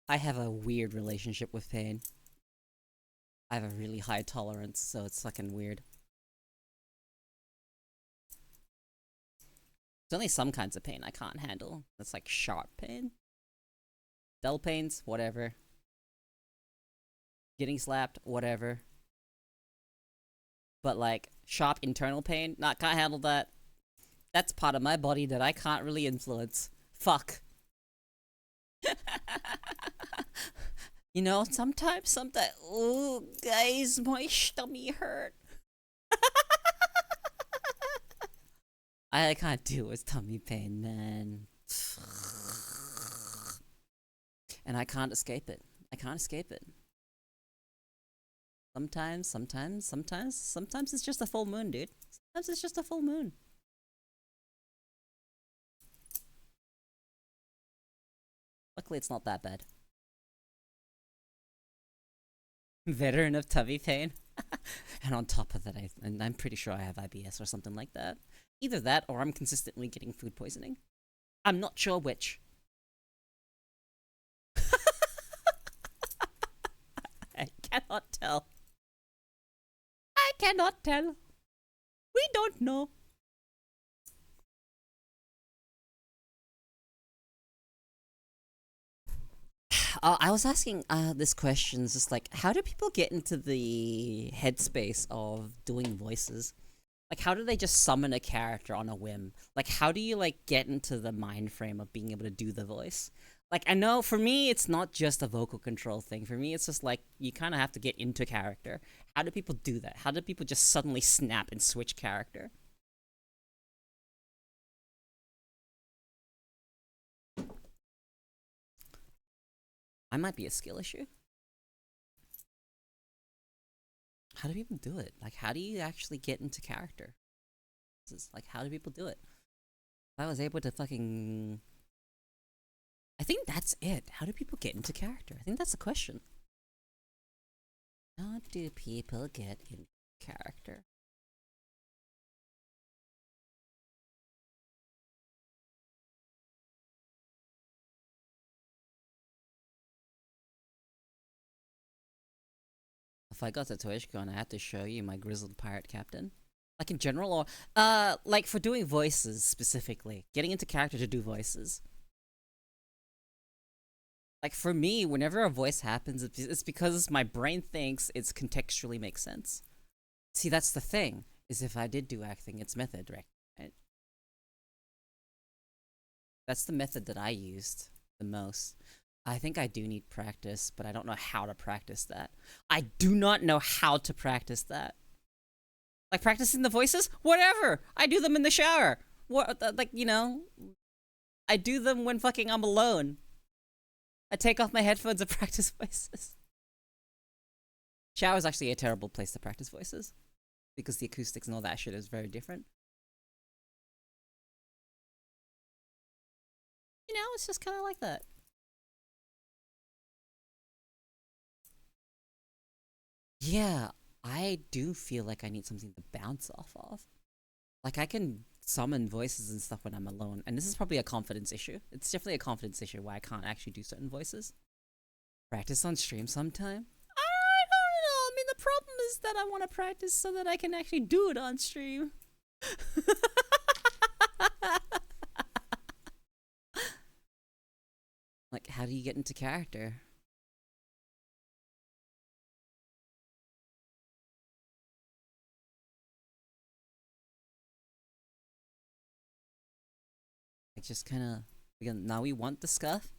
I have a weird relationship with pain. I have a really high tolerance, so it's fucking weird. There's only some kinds of pain I can't handle. That's like sharp pain. Dull pains, whatever. Getting slapped, whatever. But like sharp internal pain, not can't handle that. That's part of my body that I can't really influence. Fuck. You know, sometimes, oh, guys, my stomach hurt. I can't deal with tummy pain, man. And I can't escape it. I can't escape it. Sometimes it's just a full moon, dude. Sometimes it's just a full moon. Luckily, it's not that bad. Veteran of tummy pain. And on top of that, I'm pretty sure I have IBS or something like that. Either that or I'm consistently getting food poisoning. I'm not sure which. I cannot tell. I cannot tell. We don't know. I was asking this question, just like, how do people get into the headspace of doing voices? Like, how do they just summon a character on a whim? Like, how do you like get into the mind frame of being able to do the voice? Like, I know for me, it's not just a vocal control thing. For me, it's just like you kind of have to get into character. How do people do that? How do people just suddenly snap and switch character? I might be a skill issue. How do people do it? Like, how do you actually get into character? This is like, how do people do it? If I was able to fucking I think that's it. How do people get into character? I think that's the question. How do people get into character? If I got to TwitchCon, I had to show you my grizzled pirate captain. Like in general, or like for doing voices specifically, getting into character to do voices. Like for me, whenever a voice happens, it's because my brain thinks it's contextually makes sense. See, that's the thing. Is if I did do acting, it's method, right? That's the method that I used the most. I think I do need practice, but I don't know how to practice that. I do not know how to practice that. Like practicing the voices, whatever. I do them in the shower. What, like I do them when fucking I'm alone. I take off my headphones and practice voices. Shower is actually a terrible place to practice voices because the acoustics and all that shit is very different. It's just kind of like that. Yeah, I do feel like I need something to bounce off of. Like I can summon voices and stuff when I'm alone, and this is probably a confidence issue. It's definitely a confidence issue why I can't actually do certain voices. Practice on stream sometime. I don't know. I mean, the problem is that I want to practice so that I can actually do it on stream. Like, how do you get into character? Like, just kind of now we want the stuff.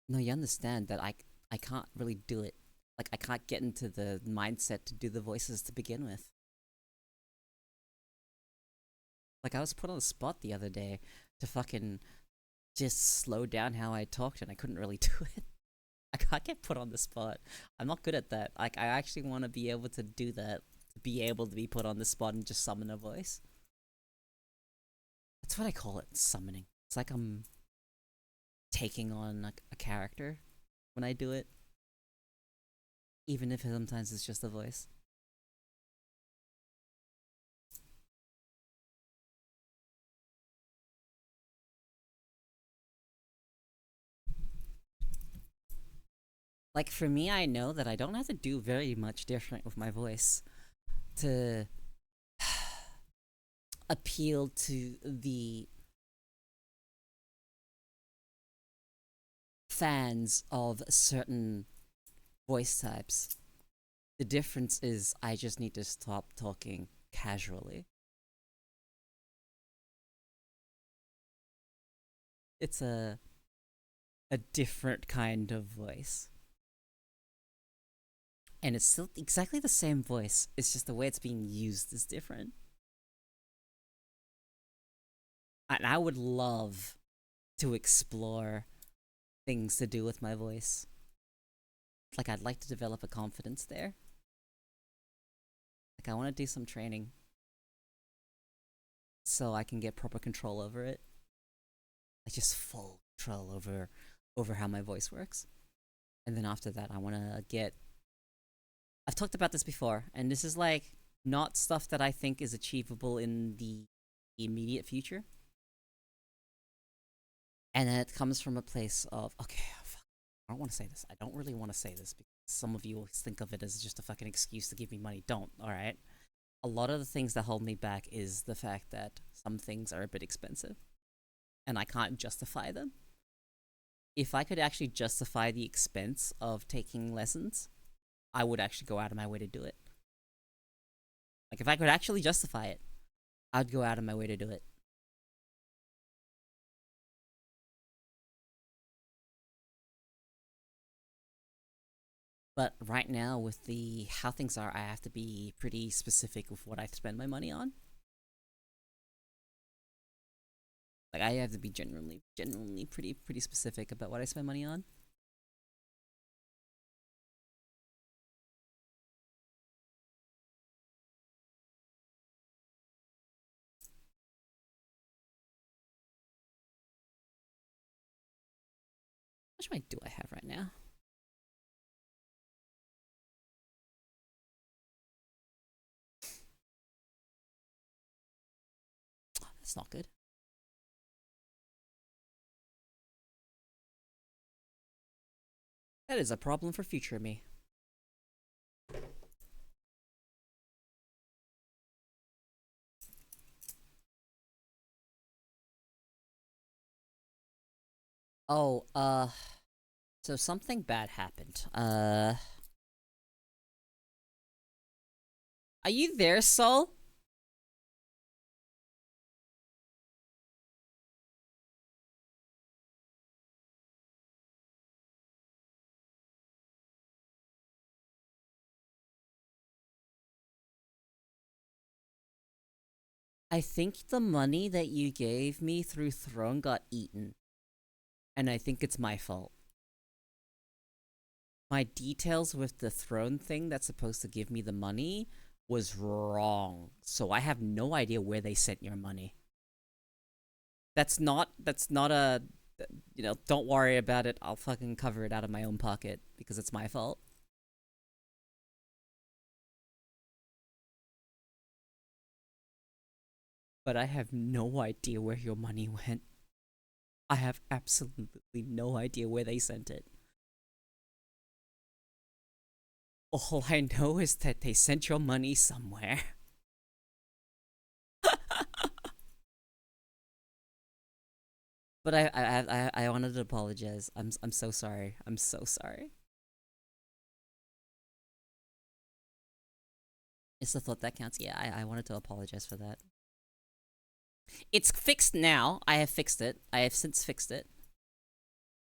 No, you understand that I can't really do it. Like, I can't get into the mindset to do the voices to begin with. Like, I was put on the spot the other day to fucking just slow down how I talked, and I couldn't really do it. I can't get put on the spot. I'm not good at that. Like, I actually want to be able to do that. To be able to be put on the spot and just summon a voice. That's what I call it, summoning. It's like I'm taking on like a character when I do it. Even if sometimes it's just a voice. Like for me, I know that I don't have to do very much different with my voice to appeal to the fans of certain voice types. The difference is I just need to stop talking casually. It's a different kind of voice. And it's still exactly the same voice. It's just the way it's being used is different. And I would love to explore things to do with my voice. Like I'd like to develop a confidence there. Like I want to do some training so I can get proper control over it. Like just full control over how my voice works. And then after that, I want to get. I've talked about this before, and this is like not stuff that I think is achievable in the immediate future. And it comes from a place of okay, fuck, I don't want to say this. I don't really want to say this because some of you will think of it as just a fucking excuse to give me money. Don't, all right? A lot of the things that hold me back is the fact that some things are a bit expensive and I can't justify them. If I could actually justify the expense of taking lessons, I would actually go out of my way to do it. Like if I could actually justify it, I'd go out of my way to do it. But right now, with the how things are, I have to be pretty specific with what I spend my money on. Like I have to be genuinely pretty specific about what I spend money on. much money do I have right now? That's not good. That is a problem for future me. Oh, so something bad happened. Are you there, Sol? I think the money that you gave me through Throne got eaten. And I think it's my fault. My details with the Throne thing that's supposed to give me the money was wrong. So I have no idea where they sent your money. That's not a, don't worry about it. I'll fucking cover it out of my own pocket because it's my fault. But I have no idea where your money went. I have absolutely no idea where they sent it. All I know is that they sent your money somewhere. But I wanted to apologize. I'm so sorry. I'm so sorry. It's the thought that counts. Yeah, I wanted to apologize for that. It's fixed now. I have fixed it. I have since fixed it.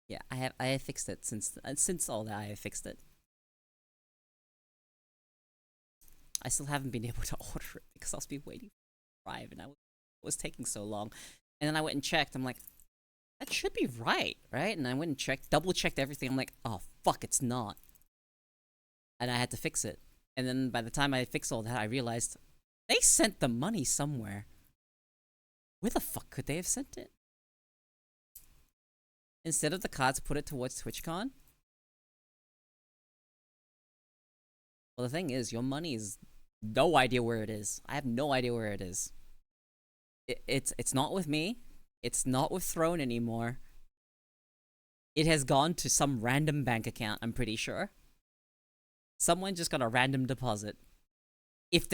Yeah, I have fixed it since all that I have fixed it. I still haven't been able to order it because I've been waiting for it to arrive and I was taking so long. And then I went and checked. I'm like, that should be right? And I went and checked, double checked everything. I'm like, oh fuck, it's not. And I had to fix it. And then by the time I fixed all that, I realized they sent the money somewhere. Where the fuck could they have sent it? Instead of the cards, put it towards TwitchCon? Well, the thing is, your money is no idea where it is. I have no idea where it is. It's not with me. It's not with Throne anymore. It has gone to some random bank account, I'm pretty sure. Someone just got a random deposit. If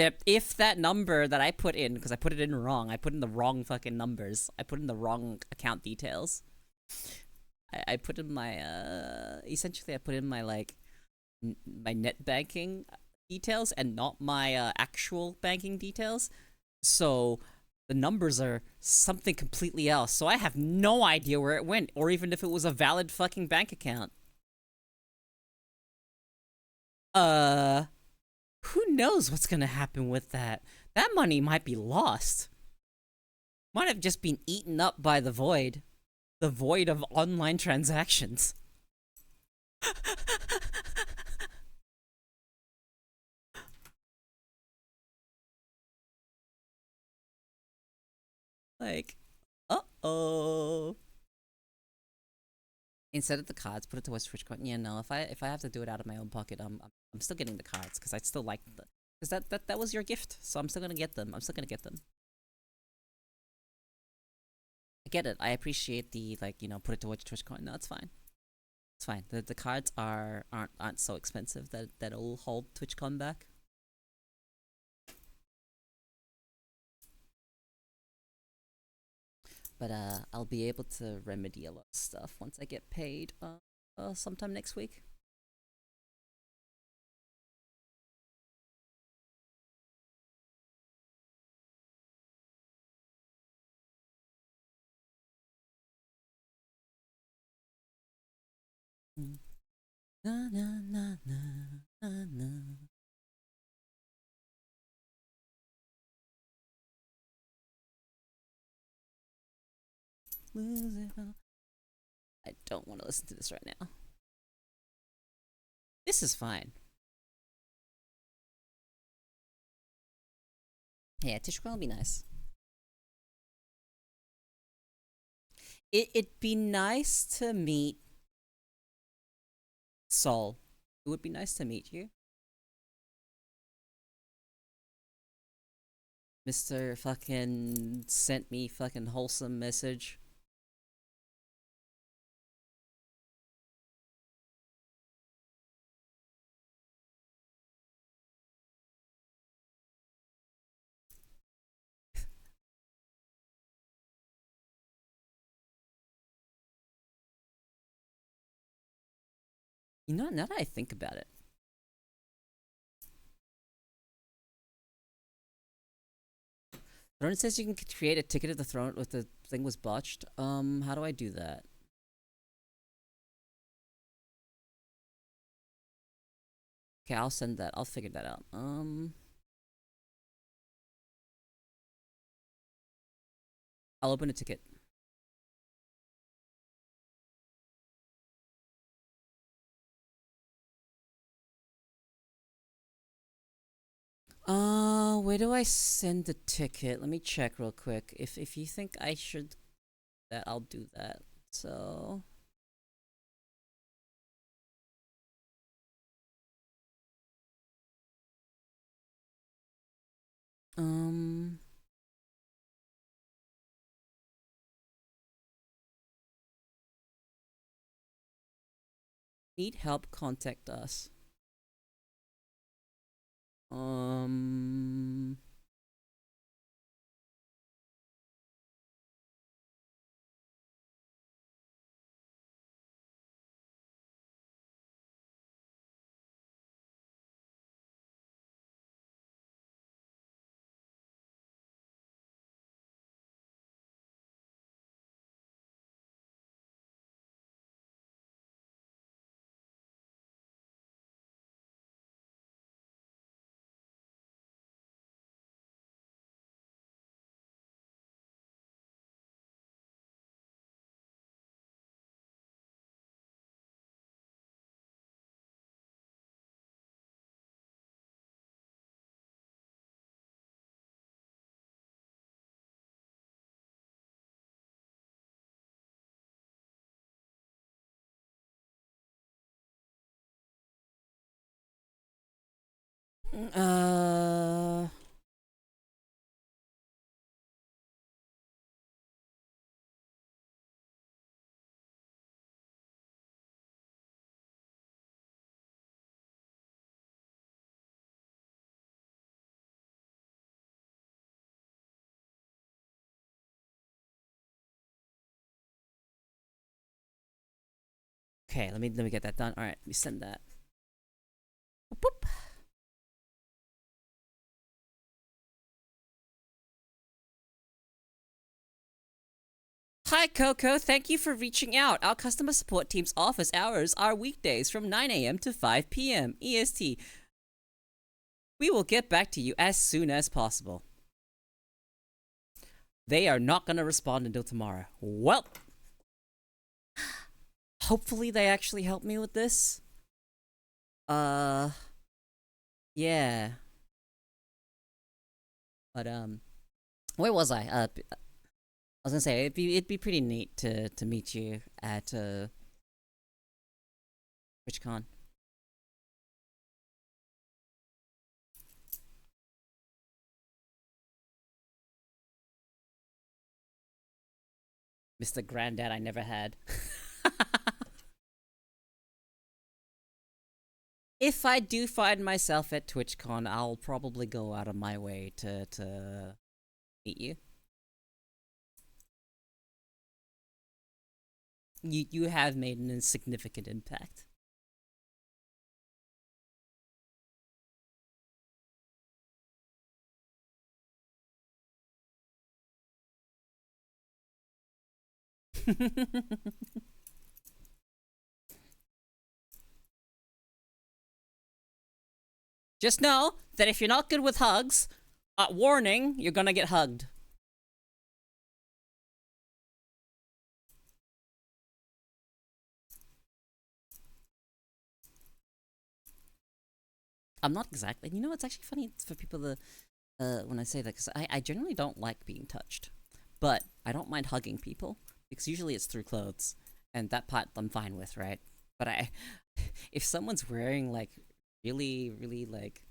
that number that I put in, because I put it in wrong, I put in the wrong fucking numbers. I put in the wrong account details. I put in my essentially I put in my like my net banking details and not my actual banking details. So the numbers are something completely else. So I have no idea where it went, or even if it was a valid fucking bank account. Who knows what's gonna happen with that? That money might be lost. Might have just been eaten up by the void. The void of online transactions. Like, uh-oh. Instead of the cards, put it towards TwitchCon. Yeah, no. If I have to do it out of my own pocket, I'm still getting the cards because I still like the because that was your gift, so I'm still gonna get them. I'm still gonna get them. I get it. I appreciate the like put it towards TwitchCon. No, it's fine. It's fine. The cards aren't so expensive that that'll hold TwitchCon back. But I'll be able to remedy a lot of stuff once I get paid. Sometime next week. Na na na na na na. Lose it all. I don't want to listen to this right now. This is fine. Yeah, TwitchCon will be nice. It'd be nice to meet Sol, it would be nice to meet you. Mr. fucking sent me fucking wholesome message. You know, now that I think about it, Throne says you can create a ticket of the throne if the thing was botched. How do I do that? Okay, I'll send that. I'll figure that out. I'll open a ticket. Where do I send the ticket? Let me check real quick. If you think I should that, I'll do that. So um need help, contact us. Um uh okay, let me get that done. Alright, let me send that. Boop, boop. Hi Coco, thank you for reaching out. Our customer support team's office hours are weekdays from 9 a.m. to 5 p.m. EST. We will get back to you as soon as possible. They are not gonna respond until tomorrow. Well, hopefully they actually help me with this. Uh, yeah. But where was I? I was gonna say it'd be pretty neat to meet you at TwitchCon. Mr. Granddad I never had. If I do find myself at TwitchCon, I'll probably go out of my way to meet you. You have made an insignificant impact. Just know that if you're not good with hugs, warning, you're gonna get hugged. I'm not exactly. You know, it's actually funny for people to when I say that, because I generally don't like being touched, but I don't mind hugging people because usually it's through clothes, and that part I'm fine with, right? But if someone's wearing like really, really like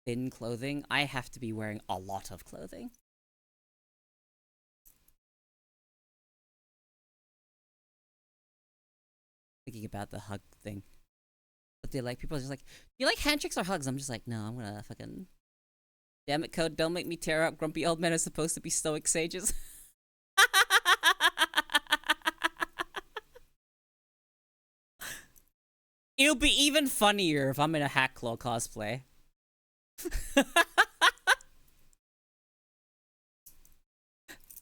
thin clothing, I have to be wearing a lot of clothing. Thinking about the hug thing. But they like, people are just like, do you like handshakes or hugs? I'm just like, no, I'm gonna fucking. Damn it, Code, don't make me tear up. Grumpy old men are supposed to be stoic sages. It'll be even funnier if I'm in a Hat Claw cosplay.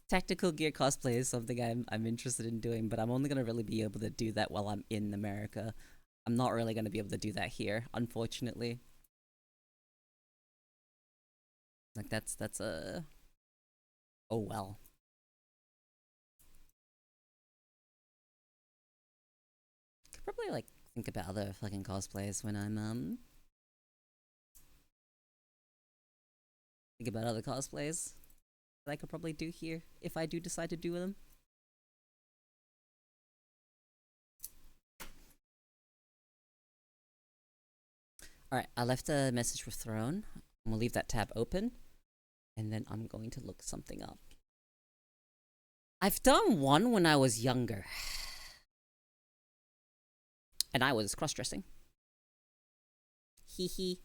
Tactical gear cosplay is something I'm interested in doing, but I'm only gonna really be able to do that while I'm in America. I'm not really gonna be able to do that here, unfortunately. Like that's a oh well. Could probably like think about other fucking cosplays when I'm think about other cosplays that I could probably do here if I do decide to do them. Alright, I left a message with Throne. I'm gonna leave that tab open, and then I'm going to look something up. I've done one when I was younger. And I was cross-dressing. Hee hee.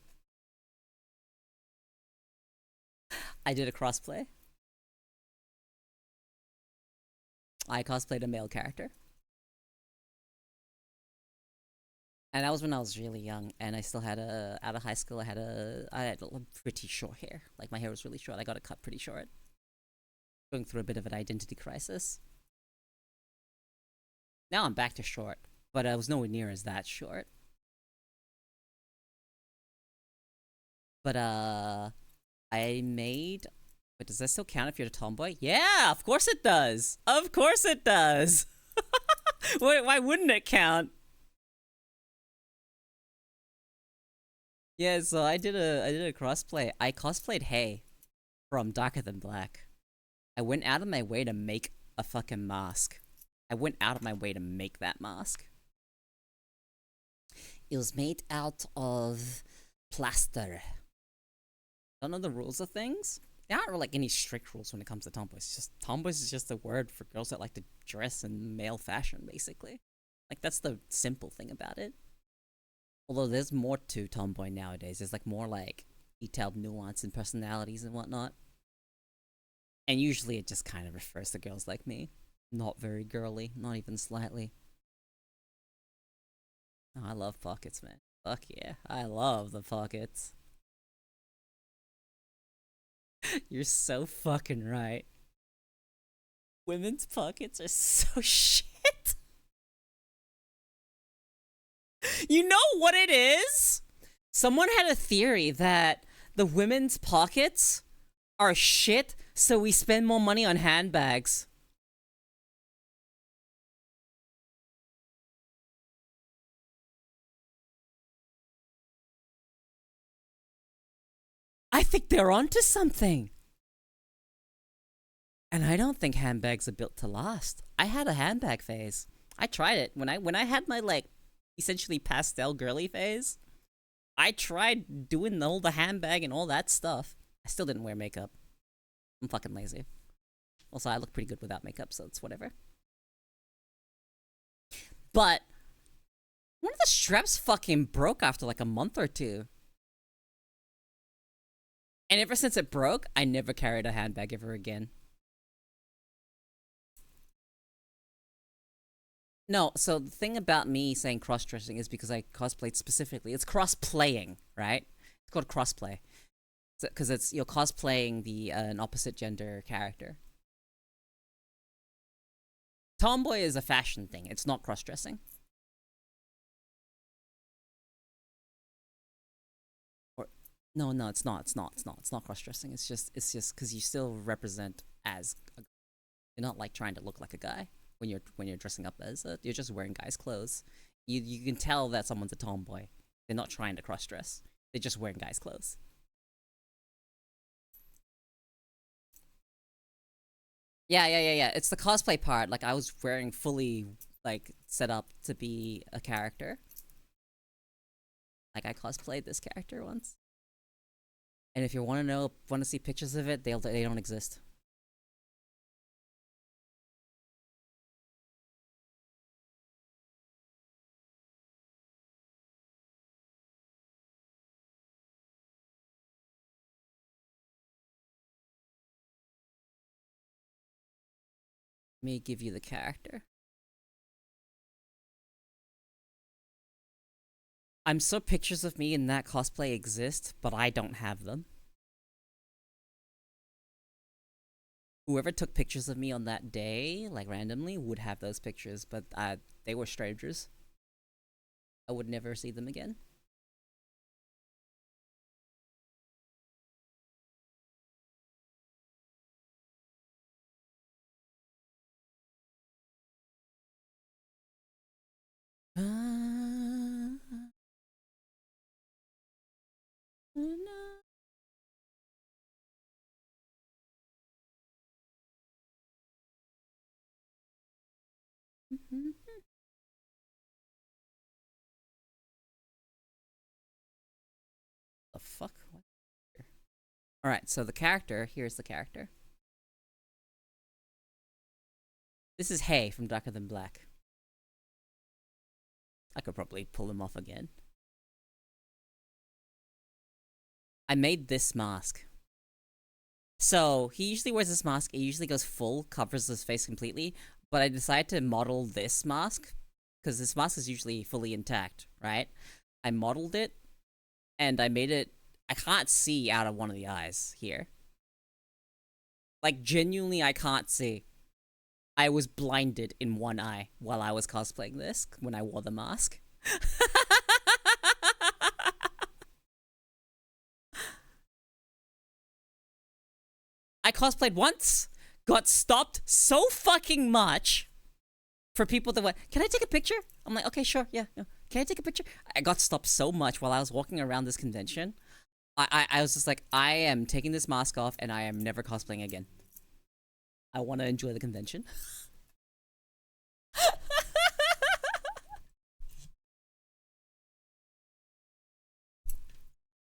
I did a crossplay. I cosplayed a male character. And that was when I was really young, and I still had out of high school, I had pretty short hair. Like, my hair was really short. I got it cut pretty short. Going through a bit of an identity crisis. Now I'm back to short, but I was nowhere near as that short. But, I made... But does that still count if you're a tomboy? Yeah, of course it does! Of course it does! Why wouldn't it count? Yeah, so I did a crossplay. I cosplayed Hay from Darker Than Black. I went out of my way to make a fucking mask. I went out of my way to make that mask. It was made out of plaster. Don't know the rules of things? There aren't like any strict rules when it comes to tomboys. It's just tomboys is just a word for girls that like to dress in male fashion, basically. Like, that's the simple thing about it. Although there's more to tomboy nowadays. There's like more like detailed nuance and personalities and whatnot. And usually it just kind of refers to girls like me. Not very girly, not even slightly. Oh, I love pockets, man. Fuck yeah, I love the pockets. You're so fucking right. Women's pockets are so shit. You know what it is? Someone had a theory that the women's pockets are shit, so we spend more money on handbags. I think they're onto something. And I don't think handbags are built to last. I had a handbag phase. I tried it when I had my like essentially pastel girly phase. I tried doing all the handbag and all that stuff. I still didn't wear makeup. I'm fucking lazy. Also, I look pretty good without makeup, so it's whatever. But one of the straps fucking broke after like a month or two. And ever since it broke, I never carried a handbag ever again. No, so the thing about me saying cross-dressing is because I cosplayed specifically. It's cross-playing, right? It's called crossplay. Because it's you're cosplaying the an opposite gender character. Tomboy is a fashion thing. It's not cross-dressing. Or no, it's not. It's not cross-dressing. It's just because you still represent as you're not like trying to look like a guy when you're dressing up as you're just wearing guys' clothes. You can tell that someone's a tomboy. They're not trying to cross-dress. They're just wearing guys' clothes. Yeah. It's the cosplay part. Like, I was wearing fully like set up to be a character. Like I cosplayed this character once. And if you want to see pictures of it, they don't exist. Let me give you the character. I'm sure pictures of me in that cosplay exist, but I don't have them. Whoever took pictures of me on that day, like randomly, would have those pictures, but they were strangers. I would never see them again. The fuck? Alright, so the character, here's the character. This is Hay from Darker Than Black. I could probably pull him off again. I made this mask. So, he usually wears this mask, it usually goes full, covers his face completely, but I decided to model this mask, because this mask is usually fully intact, right? I modeled it, and I made it, I can't see out of one of the eyes here. Like, genuinely, I can't see. I was blinded in one eye while I was cosplaying this, when I wore the mask. I cosplayed once, got stopped so fucking much for people that went, can I take a picture? I'm like, okay, sure, yeah. Can I take a picture? I got stopped so much while I was walking around this convention. I was just like, I am taking this mask off and I am never cosplaying again. I want to enjoy the convention.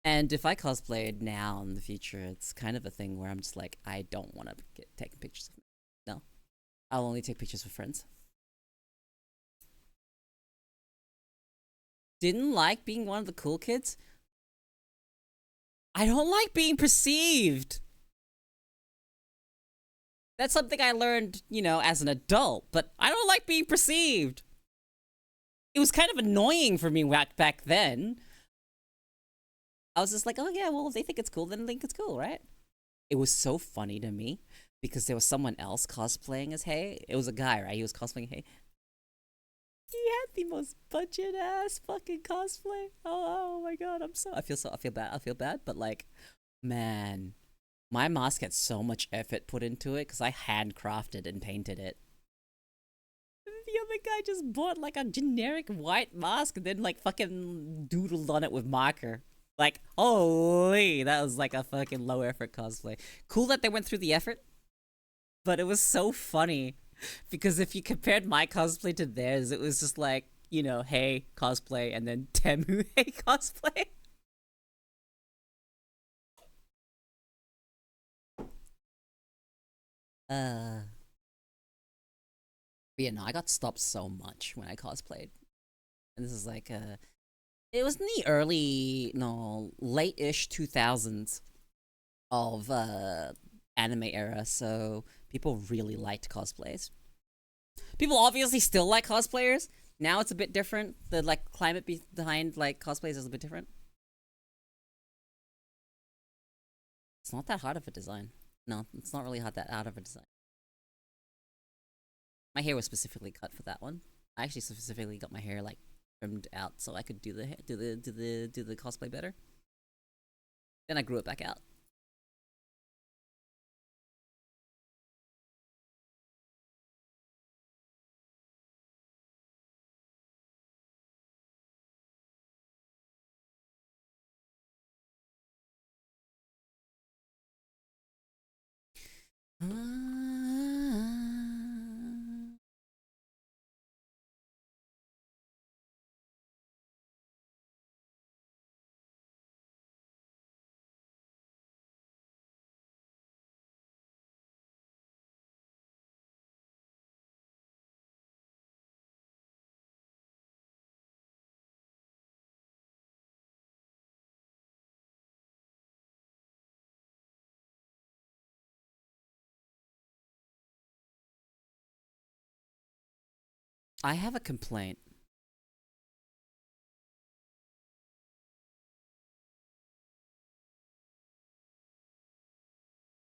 And if I cosplayed now in the future, it's kind of a thing where I'm just like, I don't want to get taking pictures of me. No. I'll only take pictures with friends. Didn't like being one of the cool kids? I don't like being perceived. That's something I learned, as an adult, but I don't like being perceived. It was kind of annoying for me back then. I was just like, oh yeah, well, if they think it's cool, then they think it's cool, right? It was so funny to me because there was someone else cosplaying as Hay. It was a guy, right? He was cosplaying Hay. He had the most budget ass fucking cosplay. Oh my god, I feel bad, but like, man, my mask had so much effort put into it because I handcrafted and painted it. The other guy just bought like a generic white mask and then like fucking doodled on it with marker. Like, holy, that was like a fucking low effort cosplay. Cool that they went through the effort, but it was so funny because if you compared my cosplay to theirs, it was just like, Hey cosplay and then Temu Hey cosplay. Uh, but yeah, no, I got stopped so much when I cosplayed, and this is like it was in the late-ish 2000s of anime era, so people really liked cosplays. People obviously still like cosplayers. Now it's a bit different. The like climate behind like cosplays is a bit different. It's not that hard of a design. No, it's not really that hard of a design. My hair was specifically cut for that one. I actually specifically got my hair like trimmed out so I could do the cosplay better. Then I grew it back out. I have a complaint.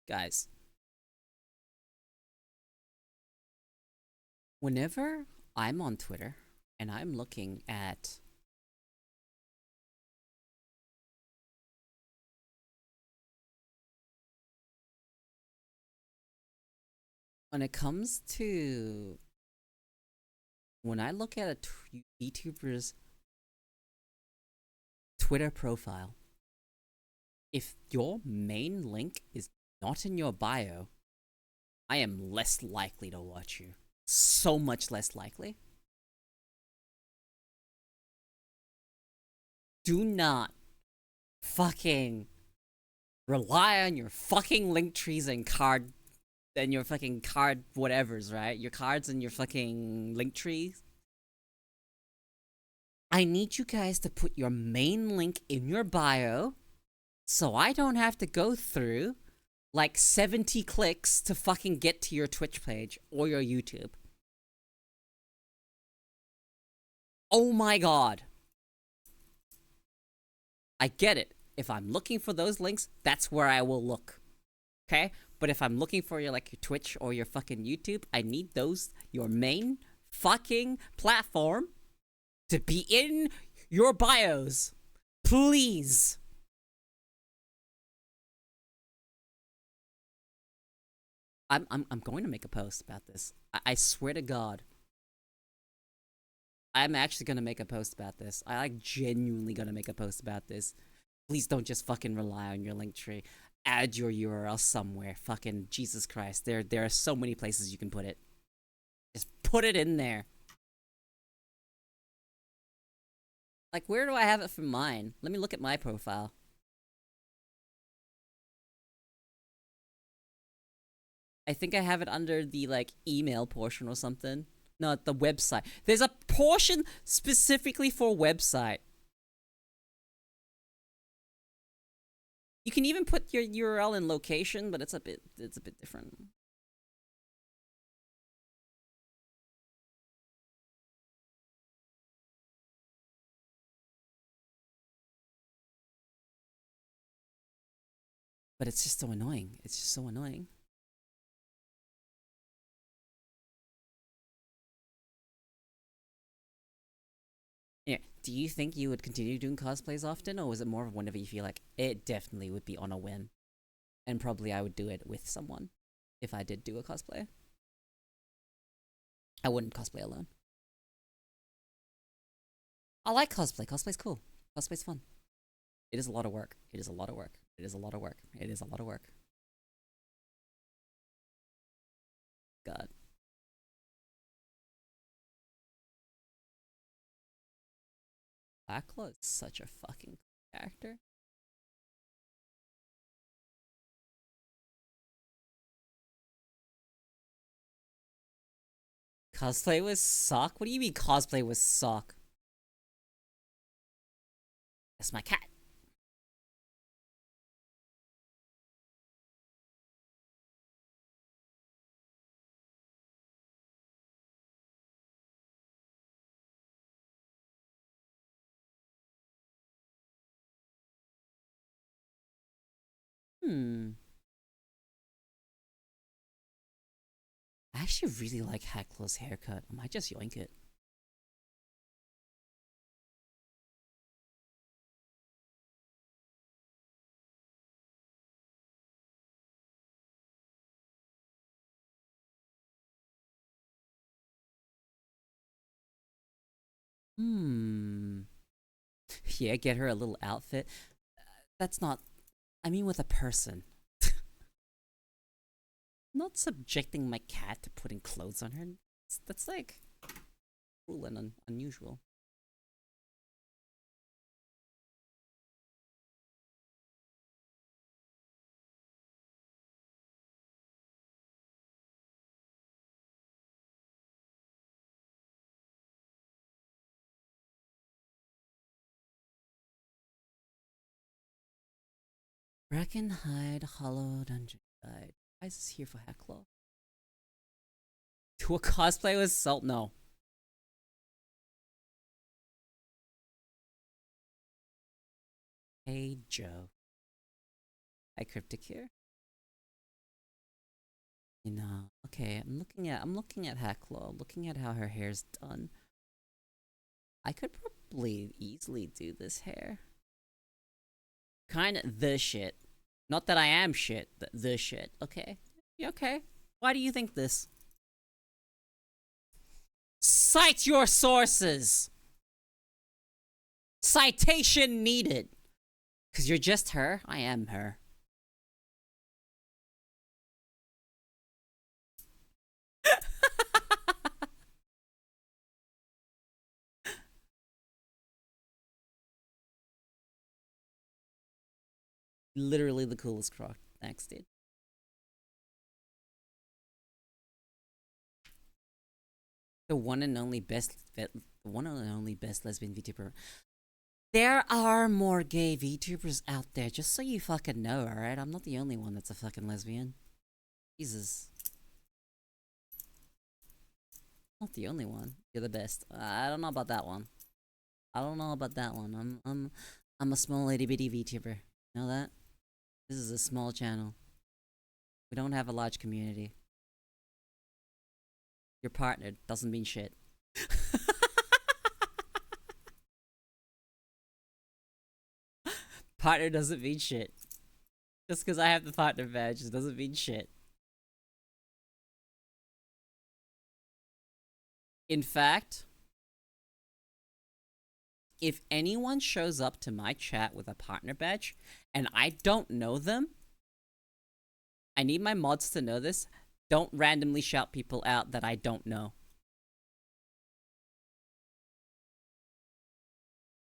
Guys, whenever I'm on Twitter and I'm looking at when it comes to when I look at a VTuber's Twitter profile, if your main link is not in your bio, I am less likely to watch you. So much less likely. Do not fucking rely on your fucking link trees and your fucking card whatevers, right? Your cards and your fucking link trees. I need you guys to put your main link in your bio so I don't have to go through like 70 clicks to fucking get to your Twitch page or your YouTube. Oh my god. I get it. If I'm looking for those links, that's where I will look. Okay? But if I'm looking for your like your Twitch or your fucking YouTube, I need those your main fucking platform to be in your bios. Please. I'm going to make a post about this. I swear to God. I'm actually gonna make a post about this. I like genuinely gonna make a post about this. Please don't just fucking rely on your link tree. Add your URL somewhere. Fucking Jesus Christ. There are so many places you can put it. Just put it in there. Like, where do I have it for mine? Let me look at my profile. I think I have it under the, like, email portion or something. No, the website. There's a portion specifically for website. You can even put your URL in location, but it's a bit different. But it's just so annoying. It's just so annoying. Yeah. Do you think you would continue doing cosplays often, or was it more of whenever you feel like it definitely would be on a whim? And probably I would do it with someone if I did do a cosplay. I wouldn't cosplay alone. I like cosplay. Cosplay's cool. Cosplay's fun. It is a lot of work. It is a lot of work. It is a lot of work. It is a lot of work. God. Blacklaw is such a fucking character. Cosplay was suck? What do you mean cosplay was suck? That's my cat. Hmm. I actually really like Hecklaw's haircut. I might just yoink it. Hmm. Yeah, get her a little outfit. That's not. I mean, with a person. Not subjecting my cat to putting clothes on her. That's like cruel and unusual. Brackenhide Hollow Dungeon Guide. Why is this here for Hecklaw? To a cosplay with Salt? No. Hey Joe. Hi Cryptic here. Okay, I'm looking at Hecla, looking at how her hair's done. I could probably easily do this hair. Kinda the shit. Not that I am shit, the shit, okay? Okay. Why do you think this? Cite your sources! Citation needed! Cause you're just her? I am her. Literally the coolest croc. Thanks, dude. The one and only best lesbian VTuber. There are more gay VTubers out there, just so you fucking know, alright? I'm not the only one that's a fucking lesbian. Jesus. Not the only one. You're the best. I don't know about that one. I don't know about that one. I'm a small itty bitty VTuber. Know that? This is a small channel. We don't have a large community. You're partnered doesn't mean shit. Partner doesn't mean shit. Just because I have the partner badge doesn't mean shit. In fact, if anyone shows up to my chat with a partner badge and I don't know them, I need my mods to know this. Don't randomly shout people out that I don't know.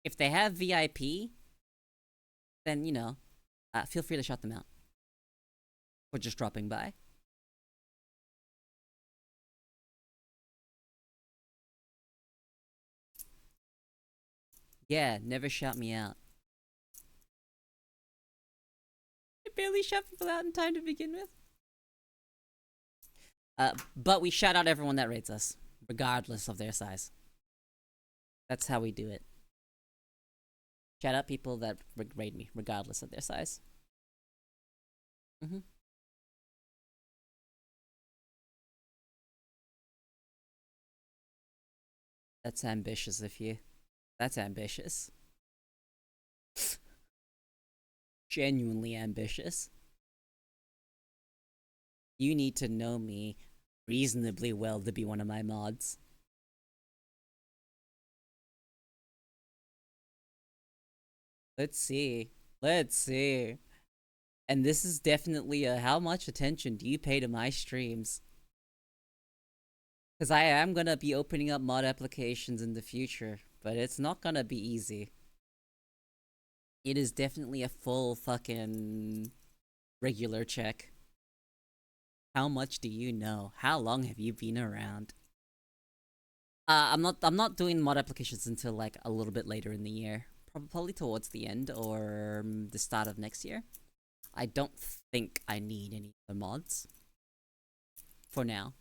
If they have VIP, then, feel free to shout them out. Or just dropping by. Yeah, never shout me out. I barely shout people out in time to begin with. But we shout out everyone that rates us, regardless of their size. That's how we do it. Shout out people that rate me, regardless of their size. That's ambitious of you. That's ambitious. Genuinely ambitious. You need to know me reasonably well to be one of my mods. Let's see. Let's see. And this is definitely a how much attention do you pay to my streams? Because I am gonna be opening up mod applications in the future, but it's not gonna be easy. It is definitely a full fucking regular check. How much do you know? How long have you been around? I'm not doing mod applications until like a little bit later in the year. Probably towards the end or the start of next year. I don't think I need any other mods. For now.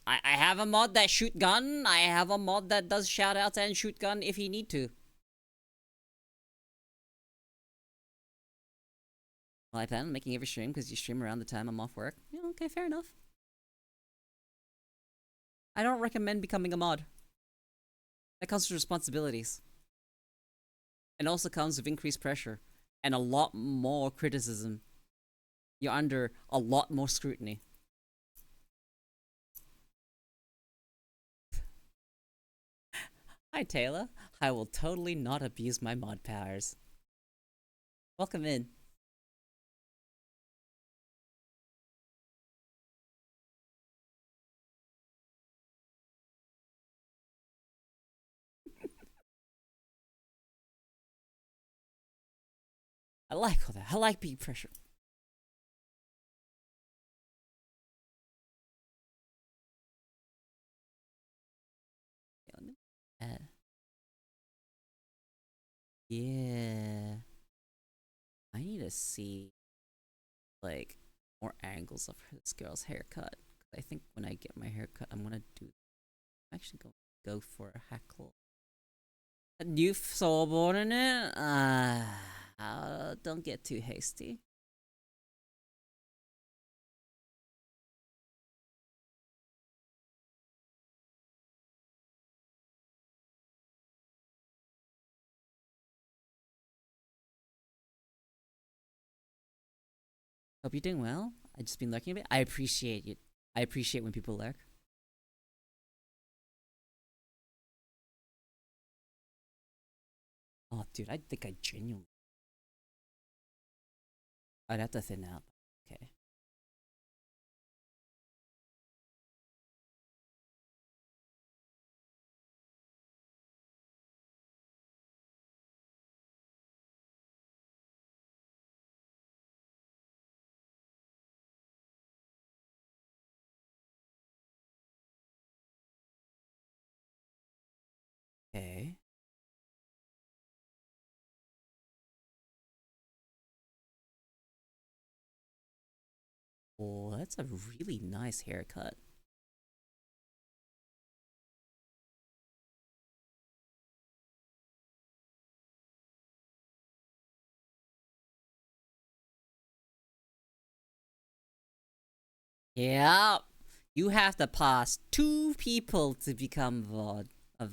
I have a mod that shoot gun. I have a mod that does shoutouts and shoot gun if you need to. Well, I plan on making every stream because you stream around the time I'm off work. Yeah, okay, fair enough. I don't recommend becoming a mod. That comes with responsibilities. And also comes with increased pressure. And a lot more criticism. You're under a lot more scrutiny. Hi, Taylor. I will totally not abuse my mod powers. Welcome in. I like all that. I like being pressured. Yeah. I need to see, like, more angles of this girl's haircut. I think when I get my haircut, I'm actually going to go for a heckle. A new soulborn in it? Don't get too hasty. Hope you're doing well. I just been lurking a bit. I appreciate it. I appreciate when people lurk. Oh, dude, I think I genuinely. I'd have to thin out. Okay. Okay. Oh, that's a really nice haircut. Yeah. You have to pass two people to become VOD. A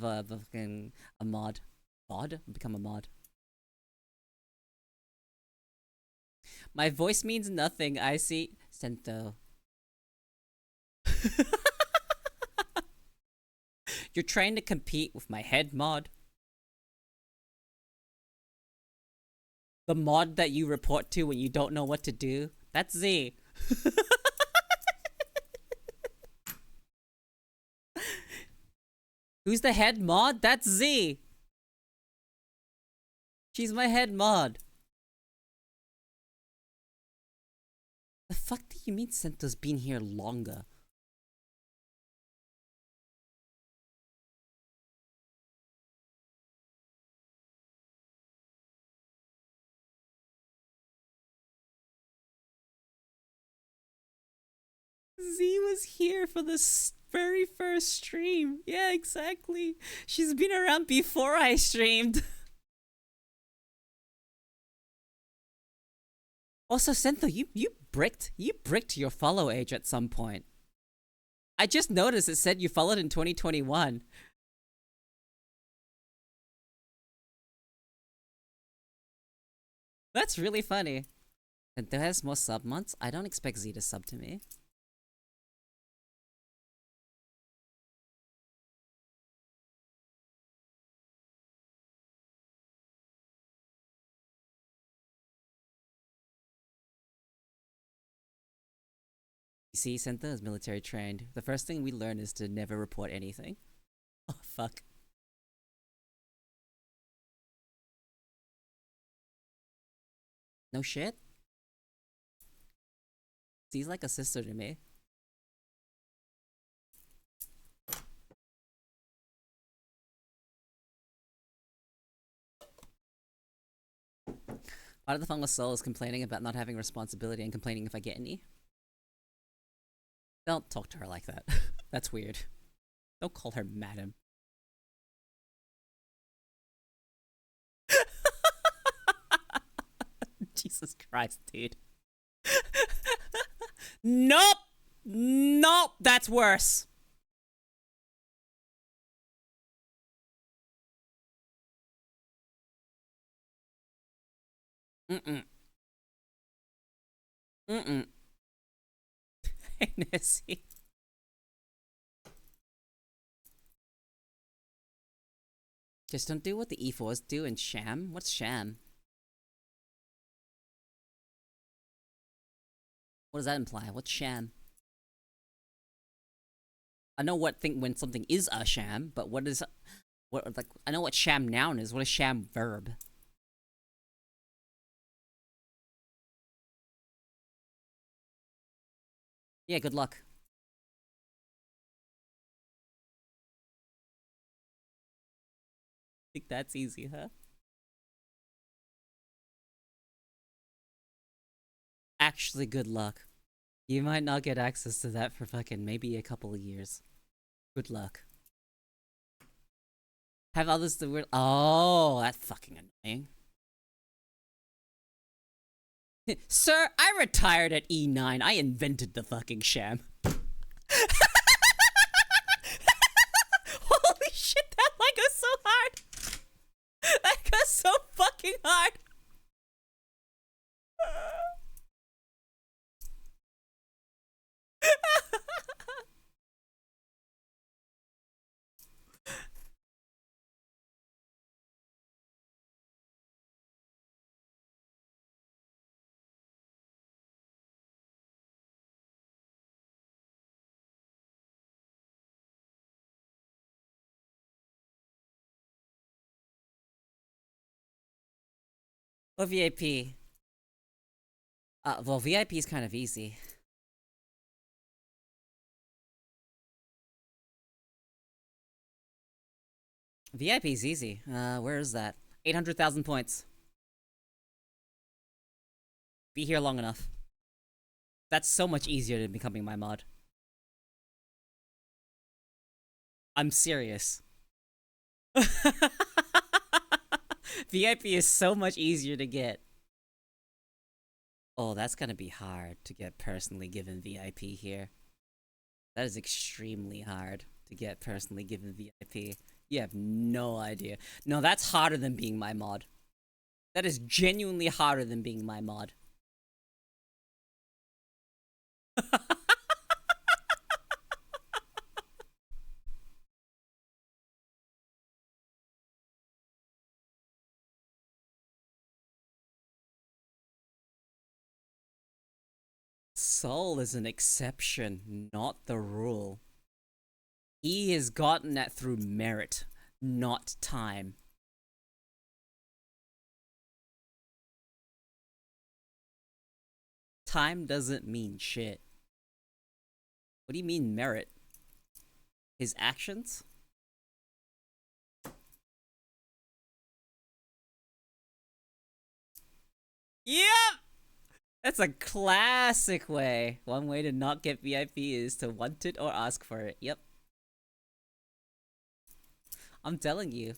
mod. VOD? Become a mod. My voice means nothing, I see. Sento. You're trying to compete with my head mod. The mod that you report to when you don't know what to do. That's Z. Who's the head mod? That's Z. She's my head mod. The fuck do you mean Sento's been here longer? Z was here for the very first stream. Yeah, exactly. She's been around before I streamed. Also, Sento, you bricked your follow age at some point. I just noticed it said you followed in 2021. That's really funny. Sento has more sub months. I don't expect Z to sub to me. You see, Sento is military trained. The first thing we learn is to never report anything. Oh, fuck. No shit? Z's like a sister to me. Part of the fun with Soul is complaining about not having responsibility and complaining if I get any. Don't talk to her like that. That's weird. Don't call her madam. Jesus Christ, dude. Nope! Nope! That's worse. Mm-mm. Mm-mm. Hey, Nessie. Just don't do what the E4s do and sham. What's sham? What does that imply? What's sham? I know what thing when something is a sham, but what is what like I know what sham noun is. What is sham verb? Yeah, good luck. Think that's easy, huh? Actually, good luck. You might not get access to that for fucking maybe a couple of years. Good luck. Have others the word. Oh, that's fucking annoying. Sir, I retired at E9. I invented the fucking sham. Holy shit, that line goes so hard. That goes so fucking hard. What VIP? Well, VIP is kind of easy. VIP is easy. Where is that? 800,000 points. Be here long enough. That's so much easier than becoming my mod. I'm serious. VIP is so much easier to get. Oh, that's gonna be hard to get personally given VIP here. That is extremely hard to get personally given VIP. You have no idea. No, that's harder than being my mod. That is genuinely harder than being my mod. Soul is an exception, not the rule. He has gotten that through merit, not time. Time doesn't mean shit. What do you mean merit? His actions? Yep! That's a classic way. One way to not get VIP is to want it or ask for it. Yep. I'm telling you.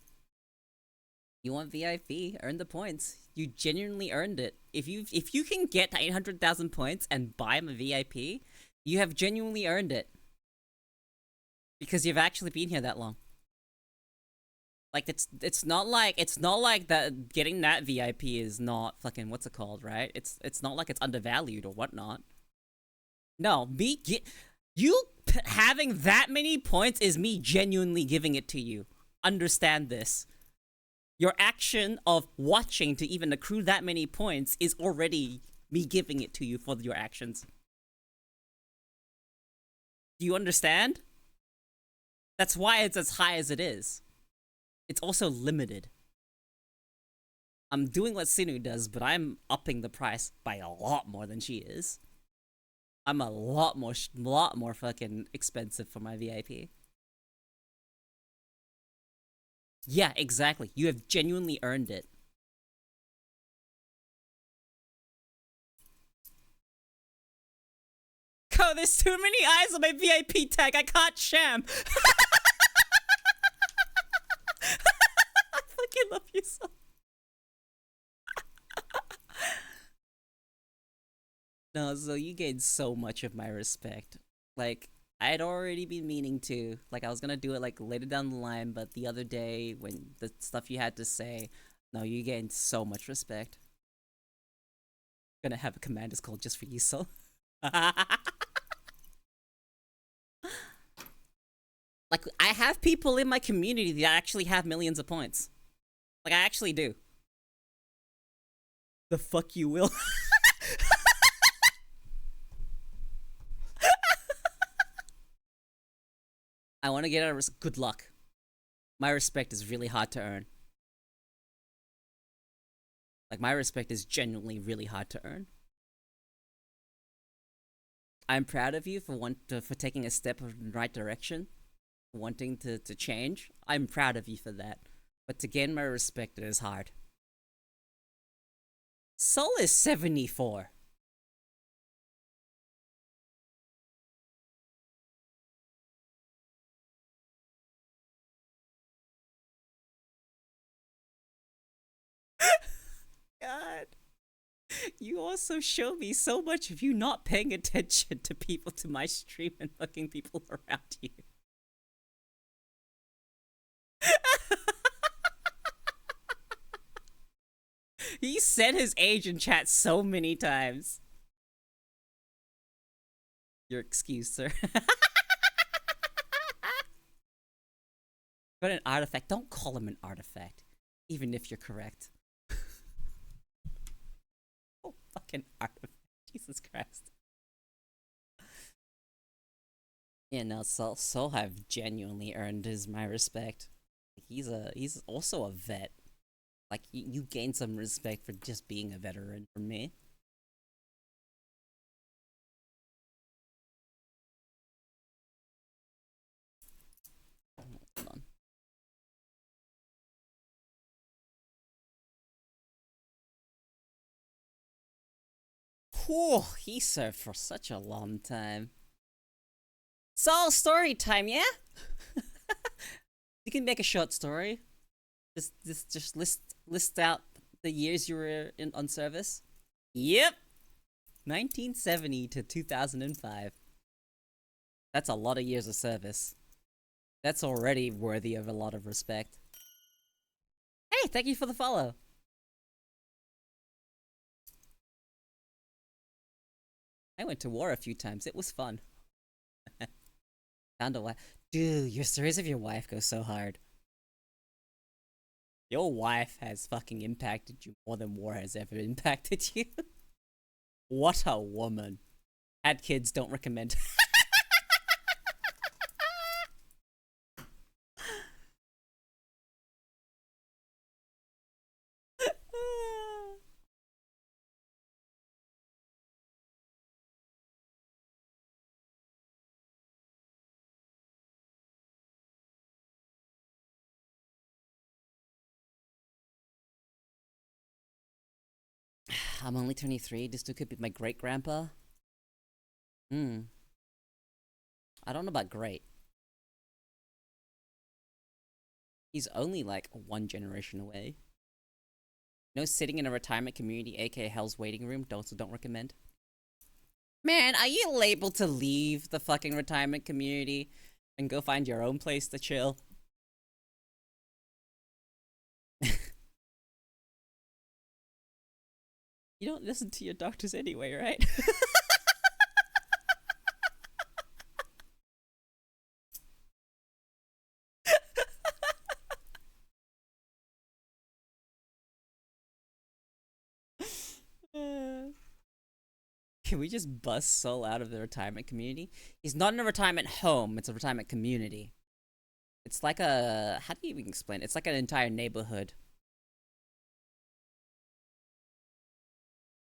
You want VIP, earn the points. You genuinely earned it. If you can get 800,000 points and buy him a VIP, you have genuinely earned it. Because you've actually been here that long. Like it's not like that getting that VIP is not fucking what's it called, right? It's not like it's undervalued or whatnot. No, you having that many points is me genuinely giving it to you. Understand this. Your action of watching to even accrue that many points is already me giving it to you for your actions. Do you understand? That's why it's as high as it is. It's also limited. I'm doing what Sinu does, but I'm upping the price by a lot more than she is. I'm a lot more fucking expensive for my VIP. Yeah, exactly. You have genuinely earned it. Oh, there's too many eyes on my VIP tag. I can't sham. I fucking love you so. No, so you gained so much of my respect. Like, I had already been meaning to. Like, I was gonna do it like later down the line, but the other day when the stuff you had to say, no, you gained so much respect. Gonna have a commanders call just for you, so. Like, I have people in my community that actually have millions of points. Like, I actually do. The fuck you will. I want to get out of good luck. My respect is really hard to earn. Like, my respect is genuinely really hard to earn. I'm proud of you for taking a step in the right direction, wanting to change. I'm proud of you for that. But to gain my respect, it is hard. Soul is 74. You also show me so much of you not paying attention to people, to my stream, and fucking people around you. He said his age in chat so many times. Your excuse, sir. But an artifact, don't call him an artifact, even if you're correct. Oh, fucking artifact. Jesus Christ. Yeah, no, Sol have genuinely earned my respect. He's also a vet. Like you gain some respect for just being a veteran from me. Hold on. Whew, he served for such a long time. Sol, story time, yeah? You can make a short story. Just list out the years you were on service. Yep. 1970 to 2005. That's a lot of years of service. That's already worthy of a lot of respect. Hey, thank you for the follow. I went to war a few times. It was fun. Found a wife. Dude, your stories of your wife go so hard. Your wife has fucking impacted you more than war has ever impacted you. What a woman. Had kids, don't recommend. I'm only 23. This dude could be my great grandpa. Hmm. I don't know about great. He's only like one generation away. No sitting in a retirement community, aka Hell's Waiting Room. Don't recommend. Man, are you able to leave the fucking retirement community and go find your own place to chill? You don't listen to your doctors anyway, right? Can we just bust Soul out of the retirement community? He's not in a retirement home, it's a retirement community. It's like a... How do you even explain it? It's like an entire neighborhood.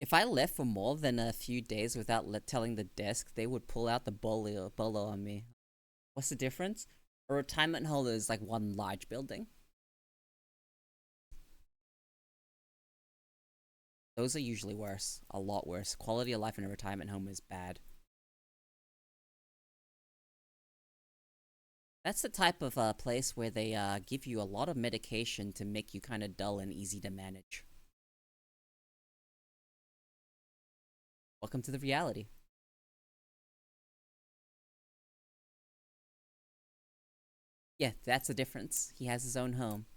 If I left for more than a few days without telling the desk, they would pull out the bolo on me. What's the difference? A retirement home is like one large building. Those are usually worse. A lot worse. Quality of life in a retirement home is bad. That's the type of place where they give you a lot of medication to make you kind of dull and easy to manage. Welcome to the reality. Yeah, that's the difference. He has his own home.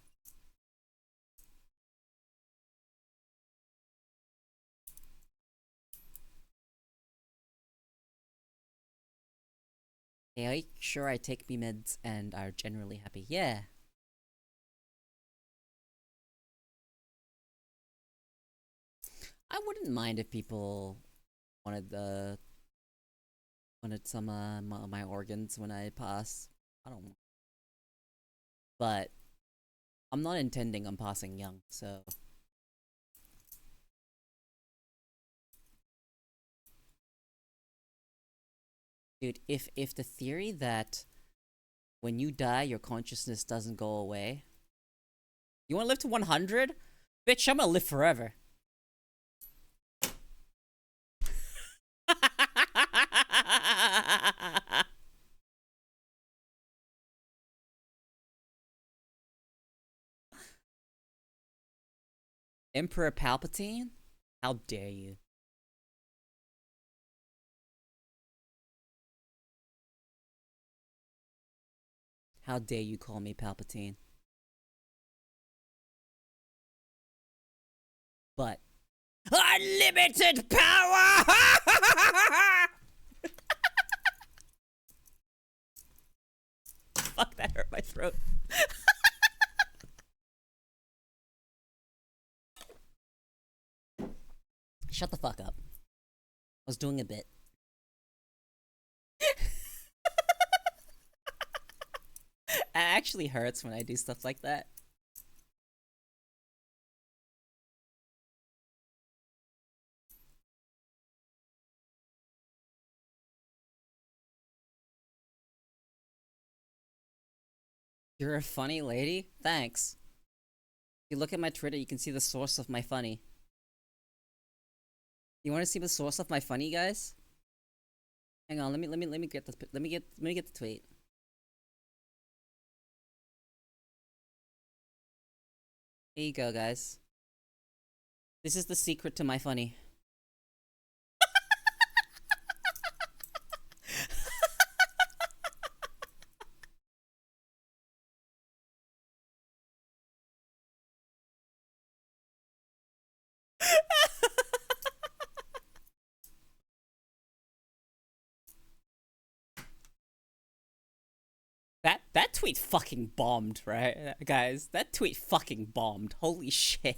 They make sure I take me meds and are generally happy. Yeah. I wouldn't mind if people wanted some my organs when I pass. I don't. But I'm not intending on passing young, so. Dude, if the theory that when you die your consciousness doesn't go away, you want to live to 100? Bitch, I'm gonna live forever. Emperor Palpatine? How dare you? How dare you call me Palpatine? But unlimited power! Fuck, that hurt my throat. Shut the fuck up. I was doing a bit. It actually hurts when I do stuff like that. You're a funny lady? Thanks. If you look at my Twitter, you can see the source of my funny. You want to see the source of my funny, guys? Hang on, let me get this. Let me get the tweet. Here you go, guys. This is the secret to my funny. That tweet fucking bombed, right? Guys, that tweet fucking bombed. Holy shit.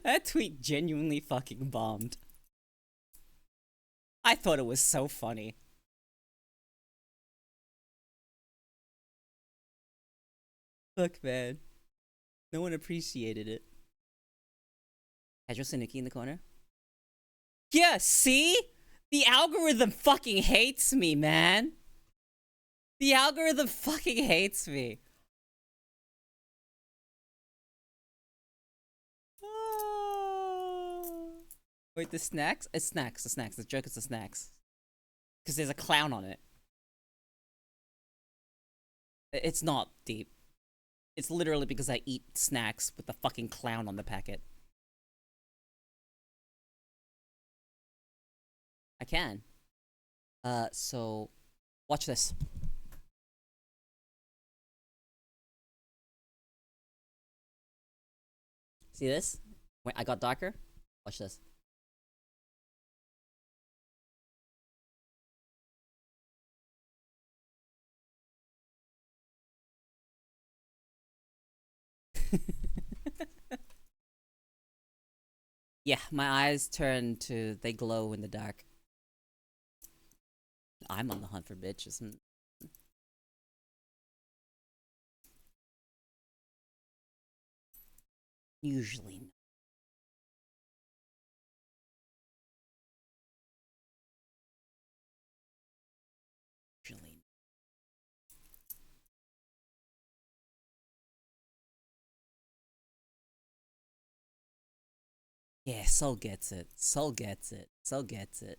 That tweet genuinely fucking bombed. I thought it was so funny. Look, man. No one appreciated it. Hedro Sanuki in the corner? Yeah, see? The algorithm fucking hates me, man. The algorithm fucking hates me. Wait, the snacks? It's snacks, the snacks. The joke is the snacks. Because there's a clown on it. It's not deep. It's literally because I eat snacks with the fucking clown on the packet. I can. So watch this. See this? Wait, I got darker. Watch this. Yeah, my eyes turn to, they glow in the dark. I'm on the hunt for bitches. Usually not. Usually. Yeah, Soul gets it. Soul gets it. Soul gets it.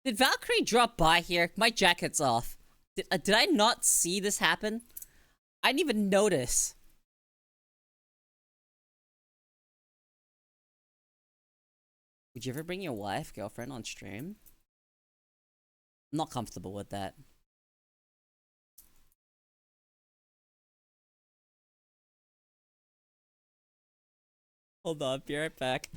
Did Valkyrie drop by here? My jacket's off. Did I not see this happen? I didn't even notice. Would you ever bring your wife, girlfriend on stream? I'm not comfortable with that. Hold on, be right back.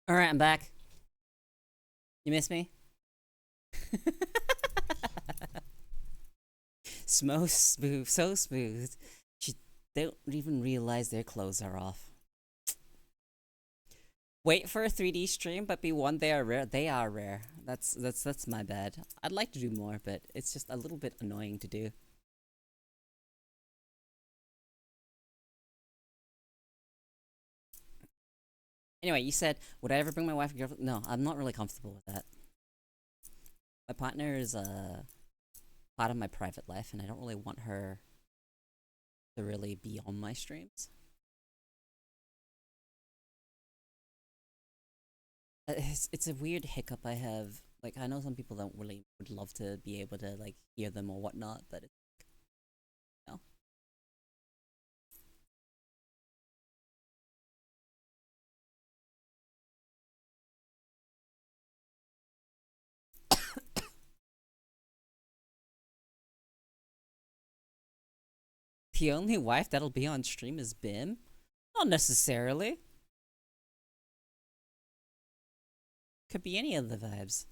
Alright, I'm back. You miss me? Smooth, so smooth. You don't even realize their clothes are off. Wait for a 3D stream, but be one they are rare. They are rare. That's my bad. I'd like to do more, but it's just a little bit annoying to do. Anyway, you said, would I ever bring my wife and girlfriend? No, I'm not really comfortable with that. My partner is part of my private life, and I don't really want her to really be on my streams. It's a weird hiccup I have. Like, I know some people don't really would love to be able to like hear them or whatnot, but it's, you know. The only wife that'll be on stream is Bim? Not necessarily. Could be any of the vibes.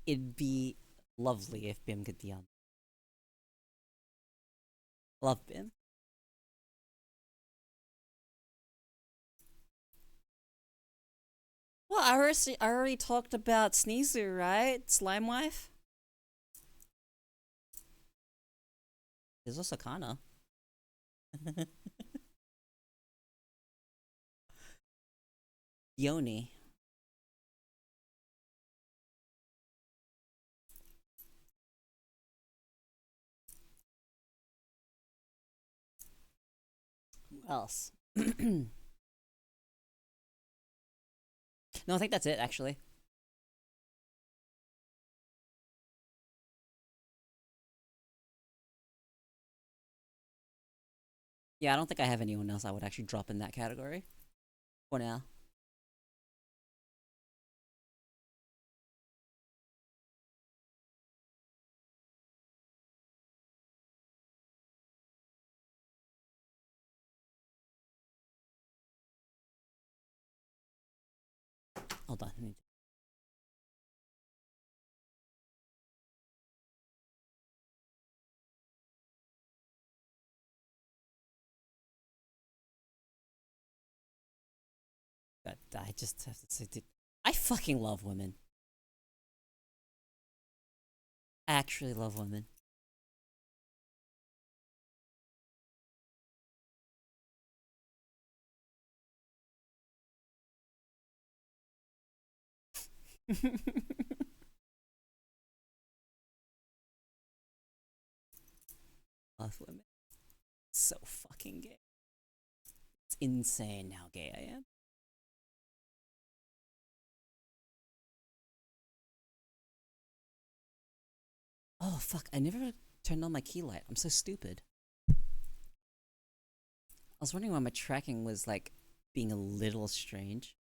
It'd be lovely if Bim could be on. Love Bim. Well, I already talked about Sneezer, right? Slime wife. There's also Kana. Yoni. Who else? No, I think that's it actually. Yeah, I don't think I have anyone else I would actually drop in that category for now. Hold on. I just have to say, I fucking love women. I actually love women. Love women. So fucking gay. It's insane how gay I am. Oh fuck! I never turned on my key light. I'm so stupid. I was wondering why my tracking was like being a little strange.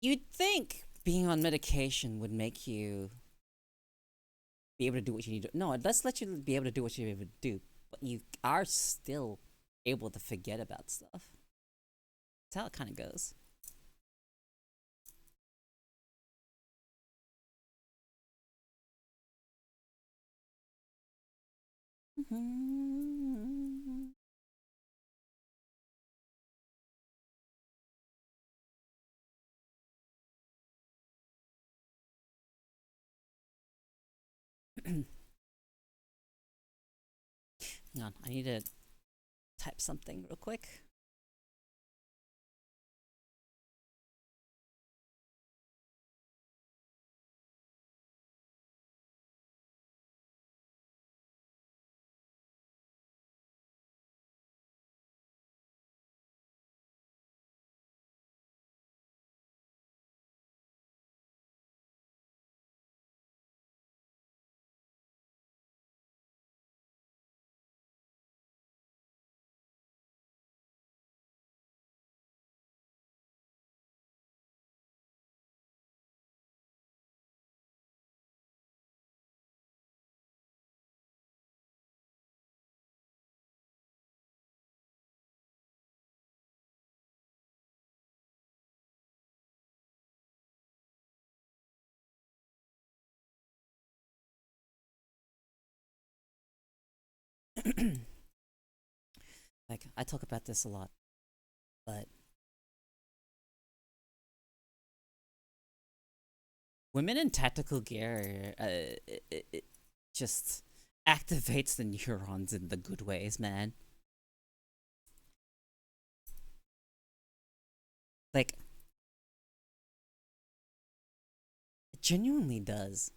You'd think being on medication would make you be able to do what you need to. No, it does let you be able to do what you're able to do, but you are still able to forget about stuff. That's how it kind of goes. Hang on, I need to type something real quick. Like, I talk about this a lot, but women in tactical gear, it just activates the neurons in the good ways, man. Like, it genuinely does.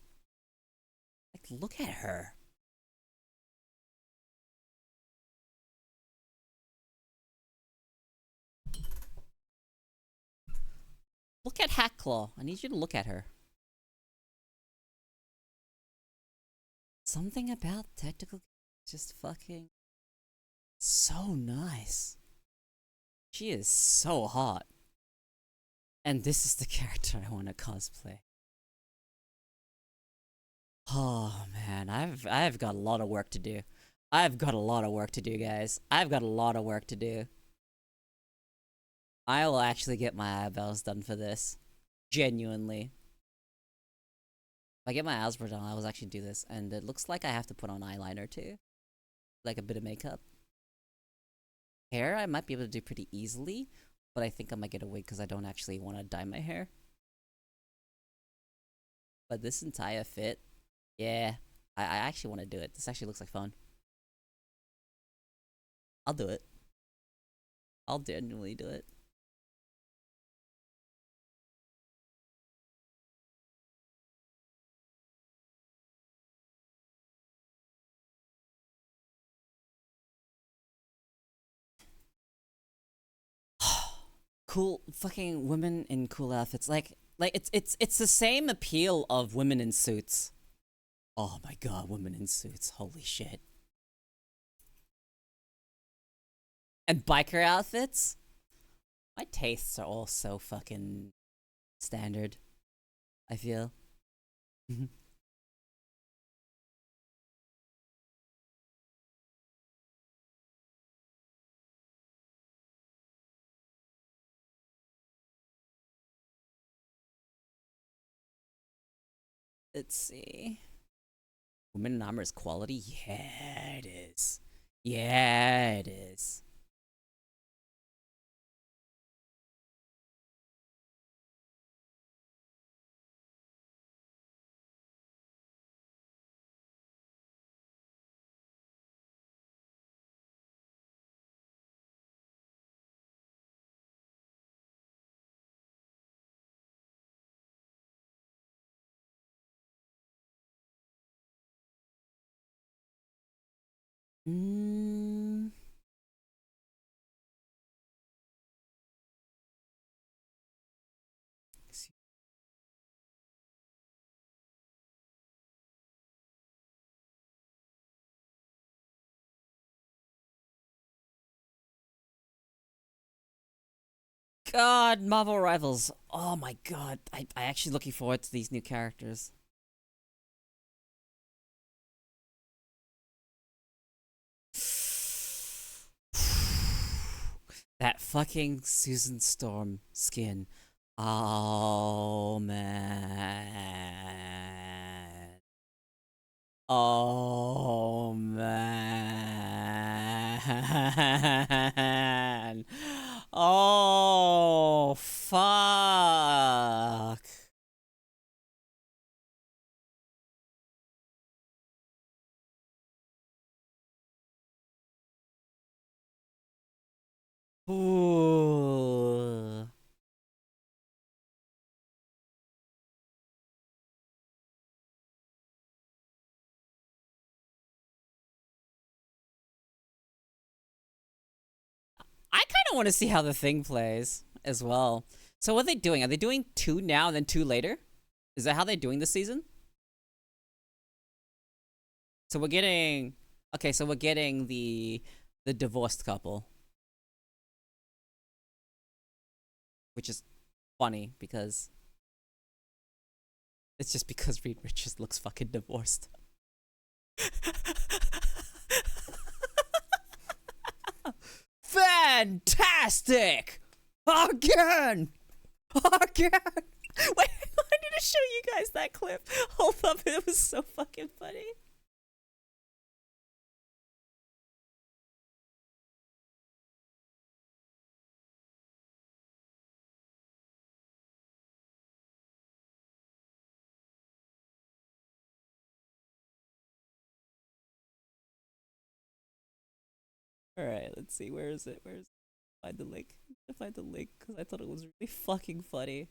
Like, look at her. Look at Hackclaw. I need you to look at her. Something about tactical is just fucking so nice. She is so hot. And this is the character I want to cosplay. Oh man, I've got a lot of work to do. I've got a lot of work to do, guys. I've got a lot of work to do. I will actually get my eyebrows done for this. Genuinely. If I get my eyebrows done, I will actually do this. And it looks like I have to put on eyeliner too. Like a bit of makeup. Hair, I might be able to do pretty easily. But I think I might get a wig because I don't actually want to dye my hair. But this entire fit, yeah. I actually want to do it. This actually looks like fun. I'll do it. I'll genuinely do it. Cool fucking women in cool outfits. Like it's the same appeal of women in suits. Oh my god, women in suits. Holy shit. And biker outfits? My tastes are all so fucking standard, I feel. Let's see. Women in armor is quality? Yeah, it is. Yeah, it is. Mm. God, Marvel Rivals. Oh my god. I actually looking forward to these new characters. That fucking Susan Storm skin. Oh man. Oh man. Oh fuck. Ooh. I kind of want to see how the thing plays as well. So what are they doing? Are they doing two now and then two later? Is that how they're doing this season? So we're getting okay. So we're getting the divorced couple, which is funny because it's just because Reed Richards looks fucking divorced. Fantastic! Again! Again! Wait, I need to show you guys that clip. Hold up, it was so fucking funny. All right, let's see. Where is it? Where is it? Find the link. Find the link because I thought it was really fucking funny.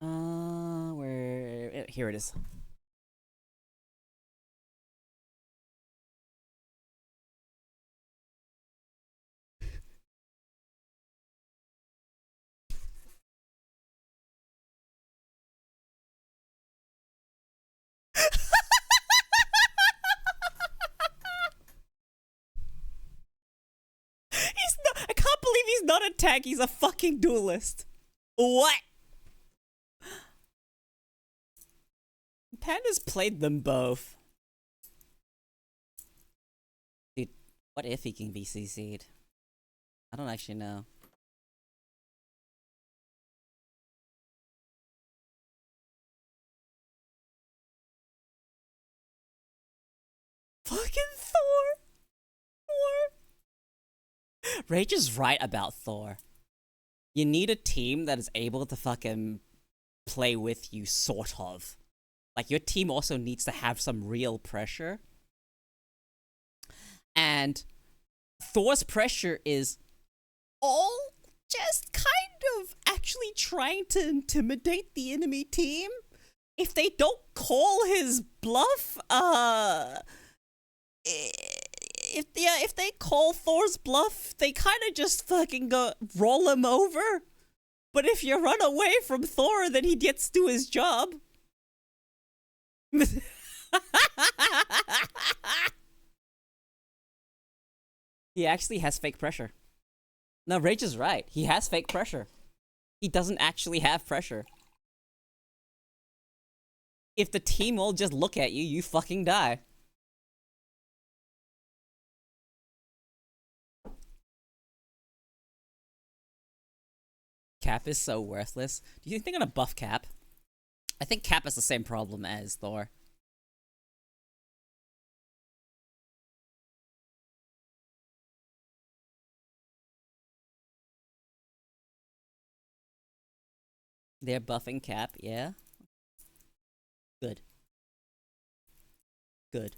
Where? Here it is. He's not. I can't believe he's not a tank. He's a fucking duelist. What? Panda's played them both. Dude, what if he can be CC'd? I don't actually know. Fucking Thor! Thor! Rage is right about Thor. You need a team that is able to fucking play with you, sort of. Like, your team also needs to have some real pressure. And Thor's pressure is all just kind of actually trying to intimidate the enemy team. If they don't call his bluff, if they call Thor's bluff, they kind of just fucking go roll him over. But if you run away from Thor, then he gets to his job. He actually has fake pressure. No, Rage is right. He has fake pressure. He doesn't actually have pressure. If the team all just look at you, you fucking die. Cap is so worthless. Do you think they're gonna buff Cap? I think Cap has the same problem as Thor. They're buffing Cap, yeah? Good. Good.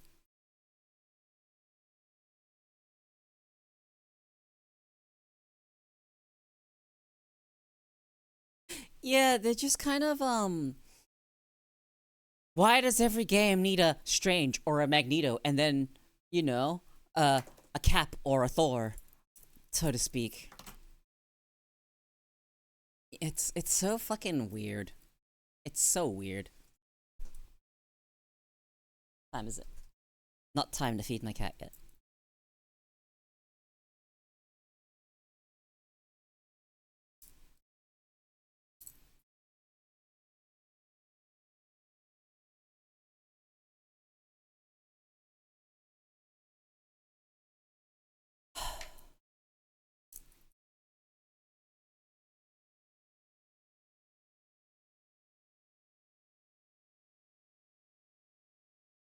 Yeah, they're just kind of, why does every game need a Strange or a Magneto and then, you know, a Cap or a Thor, so to speak? It's so fucking weird. It's so weird. What time is it? Not time to feed my cat yet.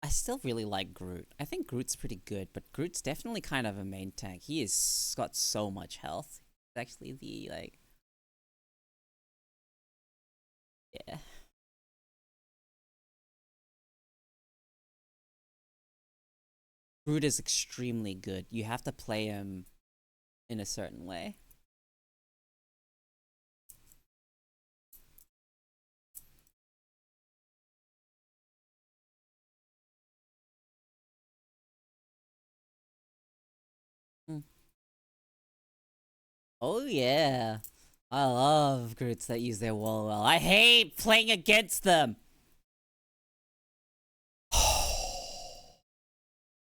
I still really like Groot. I think Groot's pretty good, but Groot's definitely kind of a main tank. He has got so much health. It's actually the, like... Yeah. Groot is extremely good. You have to play him in a certain way. Mm. Oh yeah. I love Groots that use their wall well. I hate playing against them!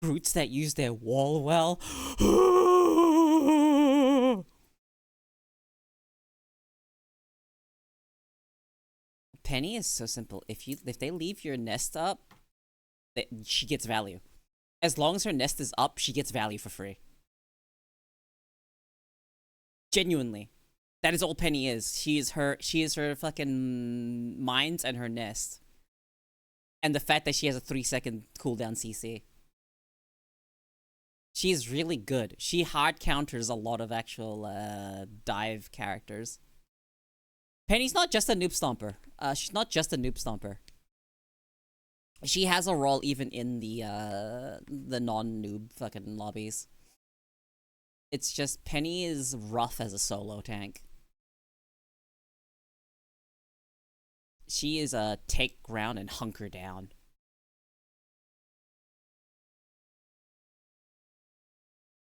Groots that use their wall well? Penny is so simple. If they leave your nest up, she gets value. As long as her nest is up, she gets value for free. Genuinely. That is all Penny is. She is her fucking mines and her nest. And the fact that she has a 3-second cooldown CC. She is really good. She hard counters a lot of actual dive characters. Penny's not just a noob stomper. She's not just a noob stomper. She has a role even in the non-noob fucking lobbies. It's just Penny is rough as a solo tank. She is a take ground and hunker down.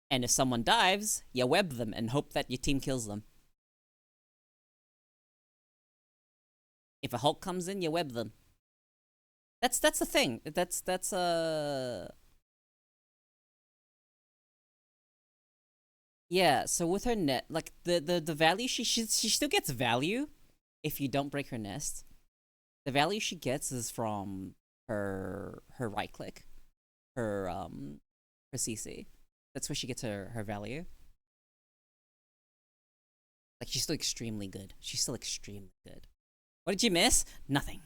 And if someone dives, you web them and hope that your team kills them. If a Hulk comes in, you web them. That's the thing. That's yeah. So with her net, like the value she still gets value if you don't break her nest. The value she gets is from her right click, her CC. That's where she gets her value. Like she's still extremely good. She's still extremely good. What did you miss? Nothing.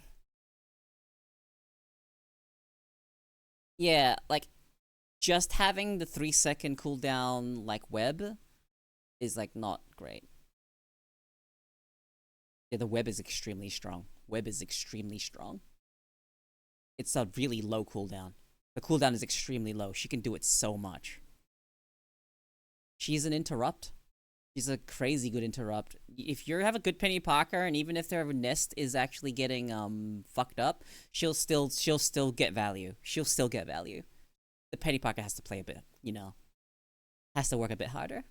Yeah, like just having the 3-second cooldown like web is like not great. Yeah, the web is extremely strong. Web is extremely strong. It's a really low cooldown. The cooldown is extremely low. She can do it so much. She's an interrupt. She's a crazy good interrupt. If you have a good Penny Parker, and even if their nest is actually getting fucked up, she'll still get value. She'll still get value. The Penny Parker has to play a bit, has to work a bit harder.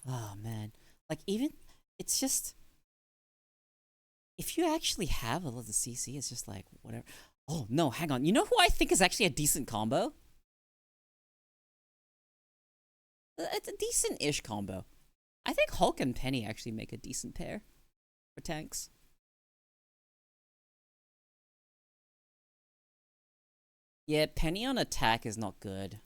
Oh man, like even it's just if you actually have a lot of the CC, it's just like whatever. Oh no, hang on. You know who I think is actually a decent combo? It's a decent-ish combo. I think Hulk and Penny actually make a decent pair for tanks. Yeah, Penny on attack is not good.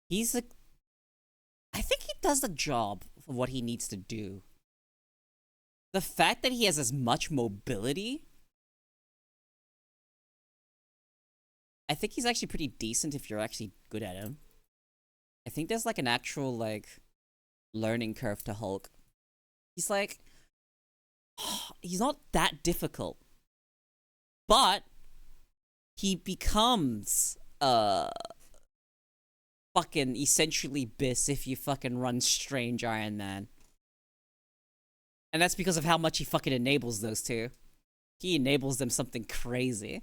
He's a. I think he does the job of what he needs to do. The fact that he has as much mobility, I think he's actually pretty decent if you're actually good at him. I think there's like an actual like learning curve to Hulk. He's like he's not that difficult. But he becomes fucking essentially Biss if you fucking run Strange Iron Man. And that's because of how much he fucking enables those two. He enables them something crazy.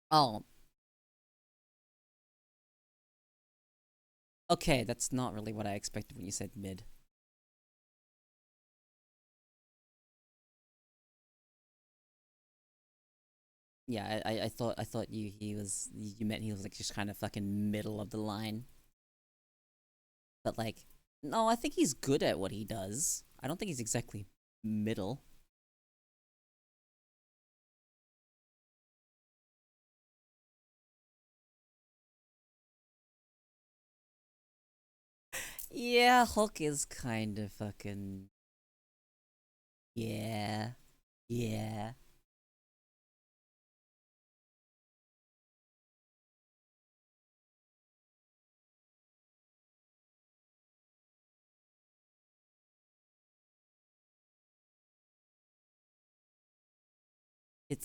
Oh. Okay, that's not really what I expected when you said mid. Yeah, I thought you meant he was like just kind of fucking middle of the line. But like, no, I think he's good at what he does. I don't think he's exactly middle. Yeah, Hulk is kind of fucking. Yeah. Yeah.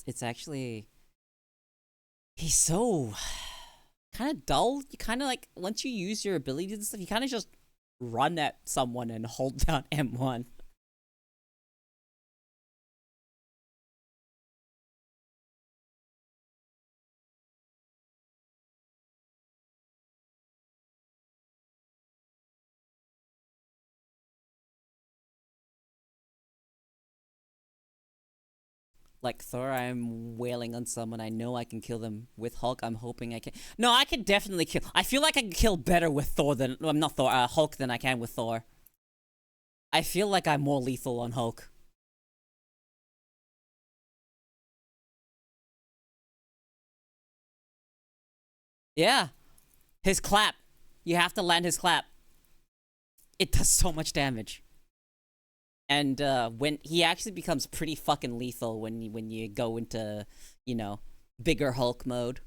It's actually he's so kind of dull. You kind of like once you use your abilities and stuff, you kind of just run at someone and hold down M1. Like Thor, I'm wailing on someone. I know I can kill them. With Hulk, I'm hoping I can. No, I can definitely kill. I feel like I can kill better with Thor than I'm not Thor. Hulk than I can with Thor. I feel like I'm more lethal on Hulk. Yeah, his clap. You have to land his clap. It does so much damage. And when he actually becomes pretty fucking lethal when you go into, you know, bigger Hulk mode.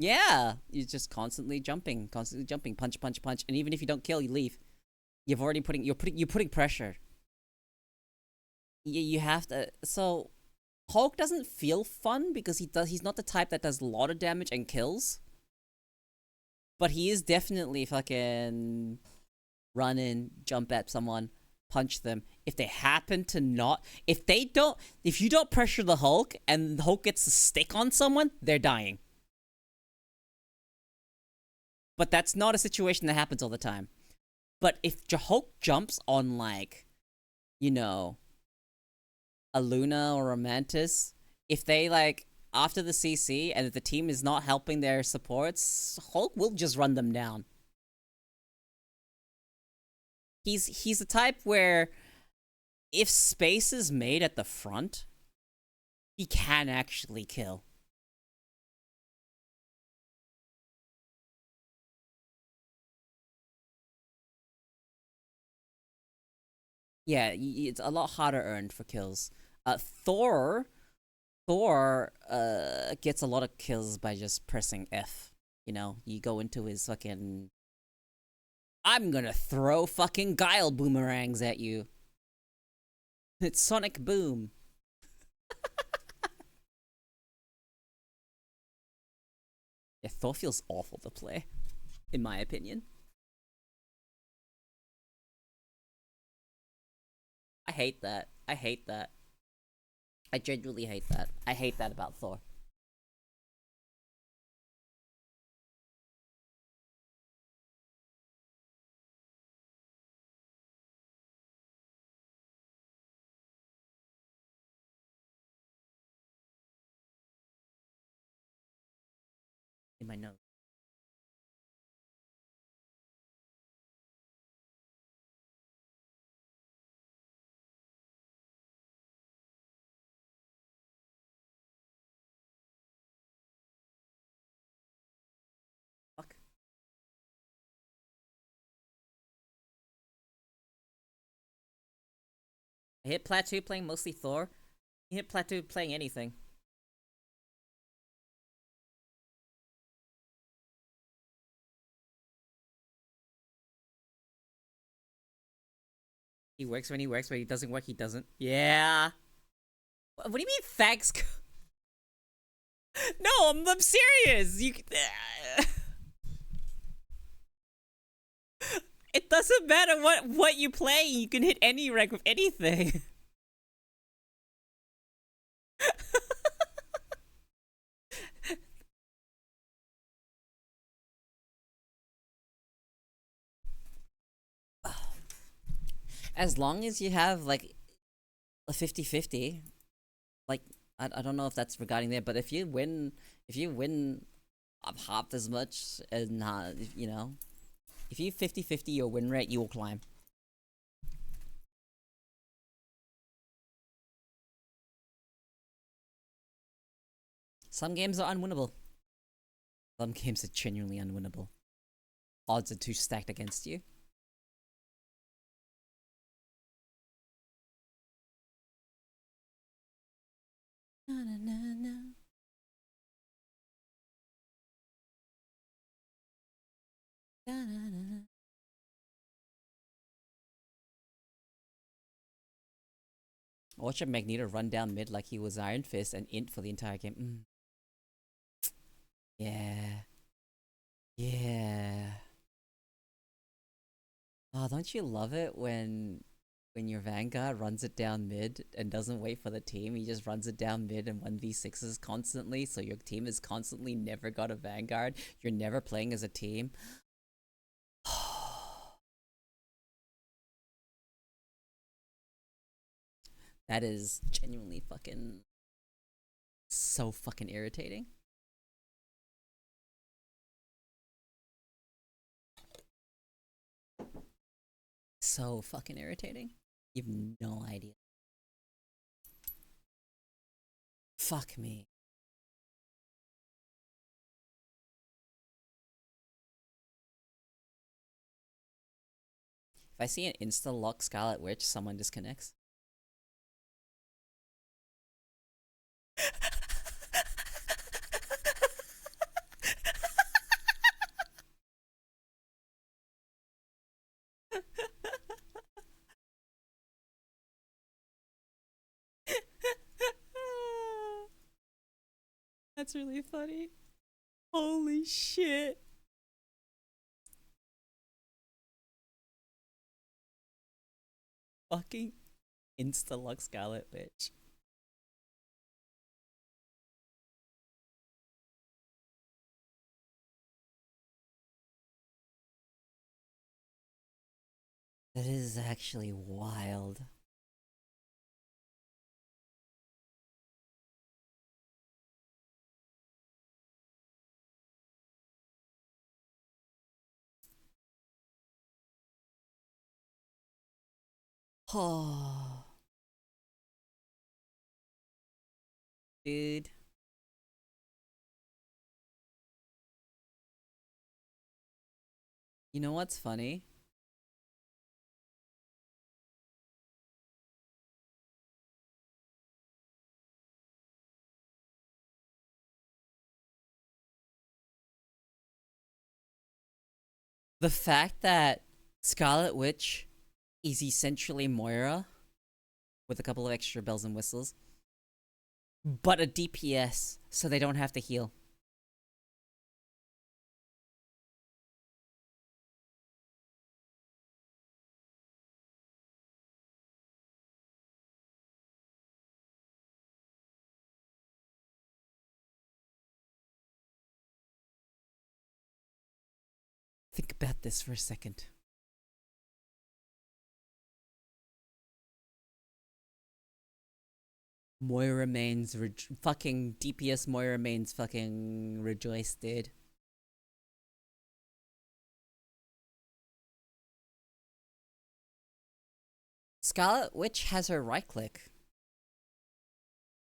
Yeah, you're just constantly jumping, punch, punch, punch, and even if you don't kill, you leave. You're putting pressure. You have to. So Hulk doesn't feel fun because he's not the type that does a lot of damage and kills, but he is definitely fucking run in, jump at someone, punch them. If they happen to not, if you don't pressure the Hulk and the Hulk gets a stick on someone, they're dying. But that's not a situation that happens all the time. But if Hulk jumps on, like, you know, a Luna or a Mantis, if they, like, after the CC and if the team is not helping their supports, Hulk will just run them down. He's the type where if space is made at the front, he can actually kill. Yeah, it's a lot harder earned for kills. Thor, gets a lot of kills by just pressing F. You know, you go into his fucking. I'm gonna throw fucking guile boomerangs at you. It's Sonic Boom. Yeah, Thor feels awful to play, in my opinion. I hate that. I hate that. I genuinely hate that. I hate that about Thor. In my notes. Fuck. I hit Plateau playing mostly Thor. I hit Plateau playing anything. He works when he works, when he doesn't work, he doesn't. Yeah. What do you mean, thanks? No, I'm serious. It doesn't matter what you play. You can hit any rank with anything. As long as you have like a 50-50, like I don't know if that's regarding there, but if you win half as much and you know, if you 50-50 your win rate, you will climb. Some games are unwinnable. Some games are genuinely unwinnable. Odds are too stacked against you. Na, na, na, na. Na, na, na. Watch a Magneto run down mid like he was Iron Fist and int for the entire game. Yeah. Yeah. Oh, don't you love it when your Vanguard runs it down mid and doesn't wait for the team? He just runs it down mid and 1v6s constantly, so your team is constantly never got a Vanguard. You're never playing as a team. That is genuinely fucking so fucking irritating. So fucking irritating. You have no idea. Fuck me. If I see an insta lock Scarlet Witch, someone disconnects. That's really funny. Holy shit. Fucking insta lock Scarlet Witch. That is actually wild. Oh, dude. You know what's funny? The fact that Scarlet Witch is essentially Moira with a couple of extra bells and whistles, but a DPS, so they don't have to heal. Think about this for a second. Moira mains fucking DPS Moira mains fucking rejoice, dude. Scarlet Witch has her right click.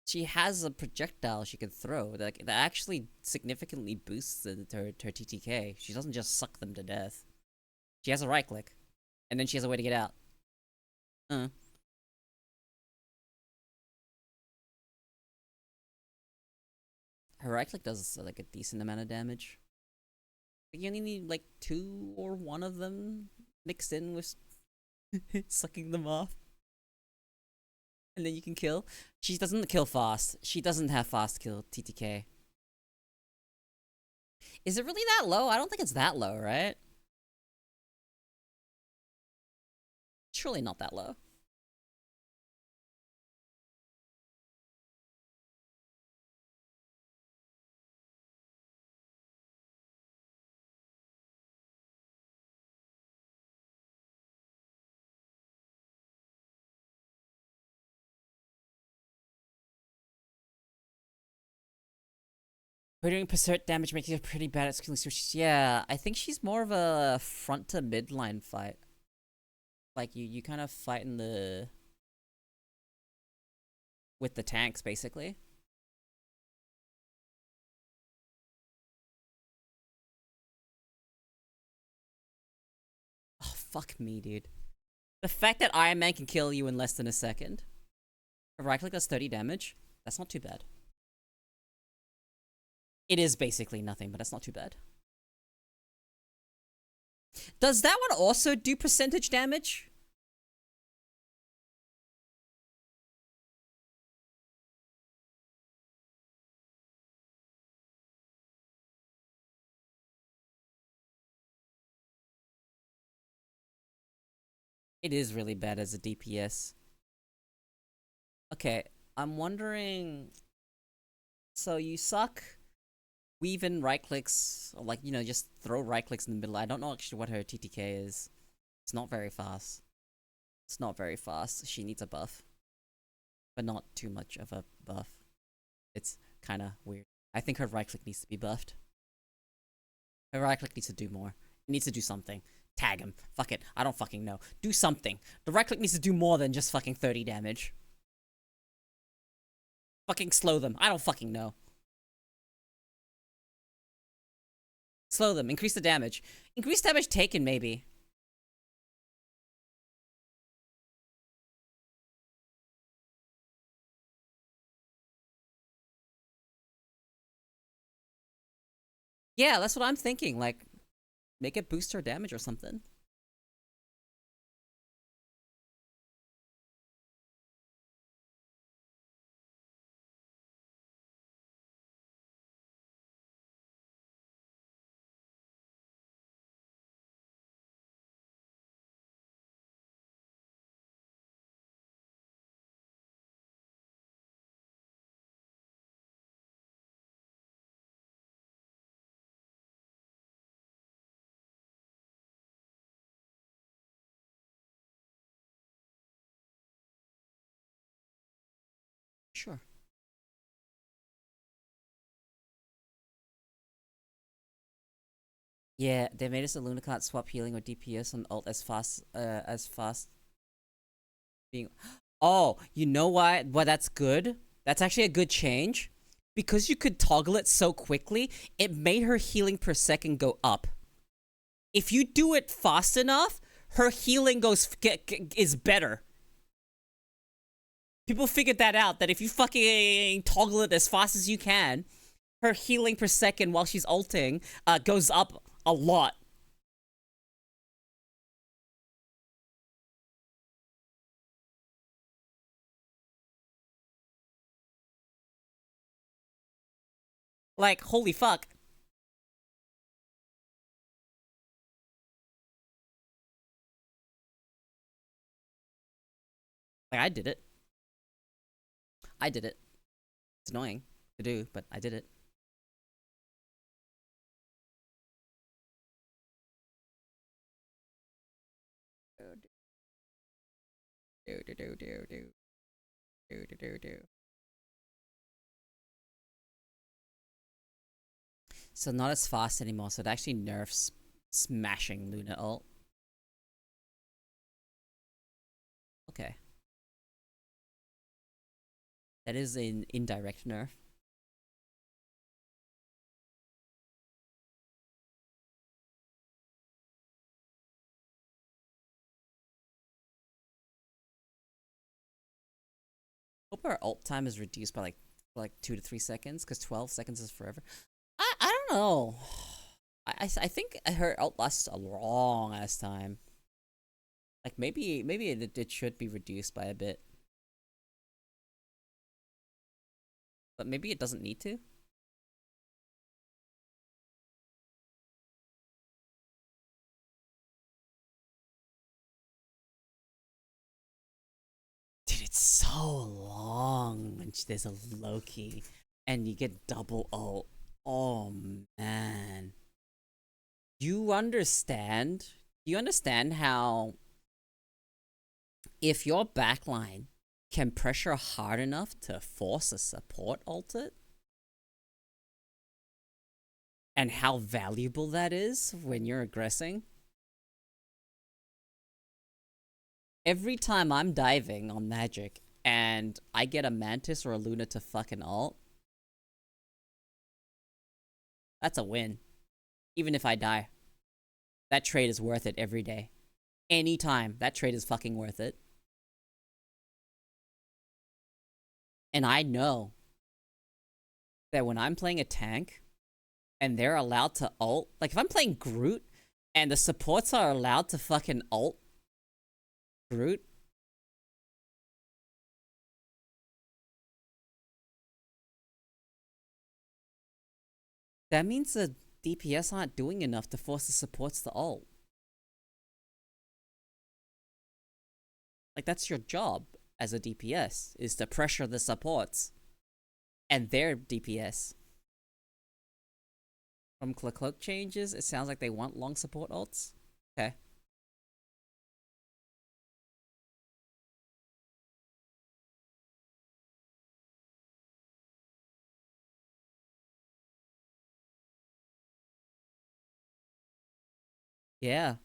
She has a projectile she can throw that actually significantly boosts her TTK. She doesn't just suck them to death. She has a right click, and then she has a way to get out. Uh. Her right click does like a decent amount of damage. You only need like 2 or 1 of them mixed in with sucking them off. And then you can kill. She doesn't kill fast. She doesn't have fast kill TTK. Is it really that low? I don't think it's that low, right? Surely not that low. Her doing berserk damage makes her pretty bad at skilling switches. Yeah, I think she's more of a front to midline fight. Like you kind of fight in the with the tanks basically. Oh fuck me, dude. The fact that Iron Man can kill you in less than a second. A right click does 30 damage. That's not too bad. It is basically nothing, but that's not too bad. Does that one also do percentage damage? It is really bad as a DPS. Okay, I'm wondering. So you suck, weave in right clicks, or like, just throw right clicks in the middle. I don't know actually what her TTK is. It's not very fast. It's not very fast. She needs a buff. but not too much of a buff. It's kind of weird. I think her right click needs to be buffed. Her right click needs to do more. It needs to do something. Tag him. Fuck it. I don't fucking know. Do something. The right click needs to do more than just fucking 30 damage. Fucking slow them. I don't fucking know. Slow them. Increase the damage. Increase damage taken, maybe. Yeah, that's what I'm thinking. Like, make it boost her damage or something. Sure. Yeah, they made us a Luna can't swap healing or DPS on ult as fast being. Oh, you know why? Why that's good? That's actually a good change. Because you could toggle it so quickly, it made her healing per second go up. If you do it fast enough, her healing is better. People figured that out, that if you fucking toggle it as fast as you can, her healing per second while she's ulting goes up a lot. Like, holy fuck. Like, I did it. I did it. It's annoying to do, but I did it. Do do do do do do do do do. So not as fast anymore, so it actually nerfs smashing Luna ult. Okay. That is an indirect nerf. Hope our ult time is reduced by like 2 to 3 seconds, because 12 seconds is forever. I don't know. I think her ult lasts a long ass time. Like maybe it should be reduced by a bit. But maybe it doesn't need to. Dude, it's so long when there's a Loki and you get double ult. Oh man. You understand? You understand how if your backline can pressure hard enough to force a support ult it, and how valuable that is when you're aggressing? Every time I'm diving on Magic and I get a Mantis or a Luna to fucking ult, that's a win. Even if I die. That trade is worth it every day. Anytime, that trade is fucking worth it. And I know that when I'm playing a tank and they're allowed to ult, like if I'm playing Groot and the supports are allowed to fucking ult Groot, that means the DPS aren't doing enough to force the supports to ult. Like, that's your job as a DPS, is to pressure the supports and their DPS. From Cloak changes, it sounds like they want long support ults. Okay. Yeah.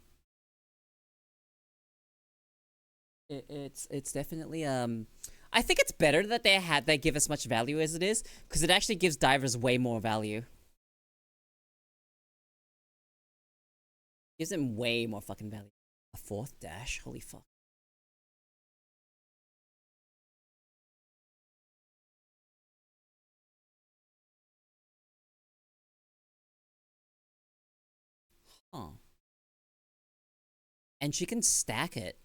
It's definitely I think it's better that they give as much value as it is, because it actually gives divers way more value. Gives them way more fucking value. A fourth dash? Holy fuck. Huh. And she can stack it.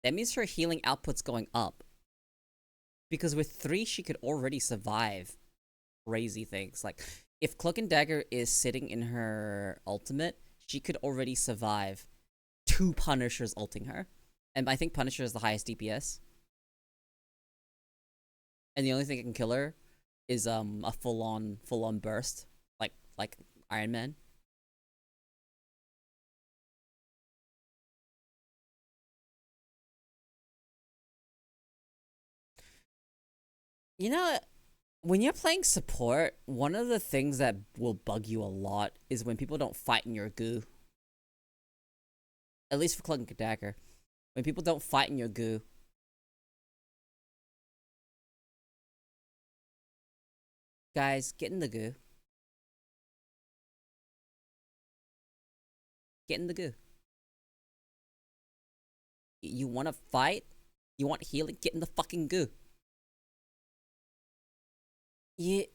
That means her healing output's going up. Because with 3, she could already survive crazy things. Like, if Cloak and Dagger is sitting in her ultimate, she could already survive 2 Punishers ulting her. And I think Punisher is the highest DPS. And the only thing that can kill her is a full on burst. Like Iron Man. You know, when you're playing support, one of the things that will bug you a lot is when people don't fight in your goo. At least for Cloak and Dagger. When people don't fight in your goo. Guys, get in the goo. Get in the goo. You want to fight? You want healing? Get in the fucking goo. Yeah,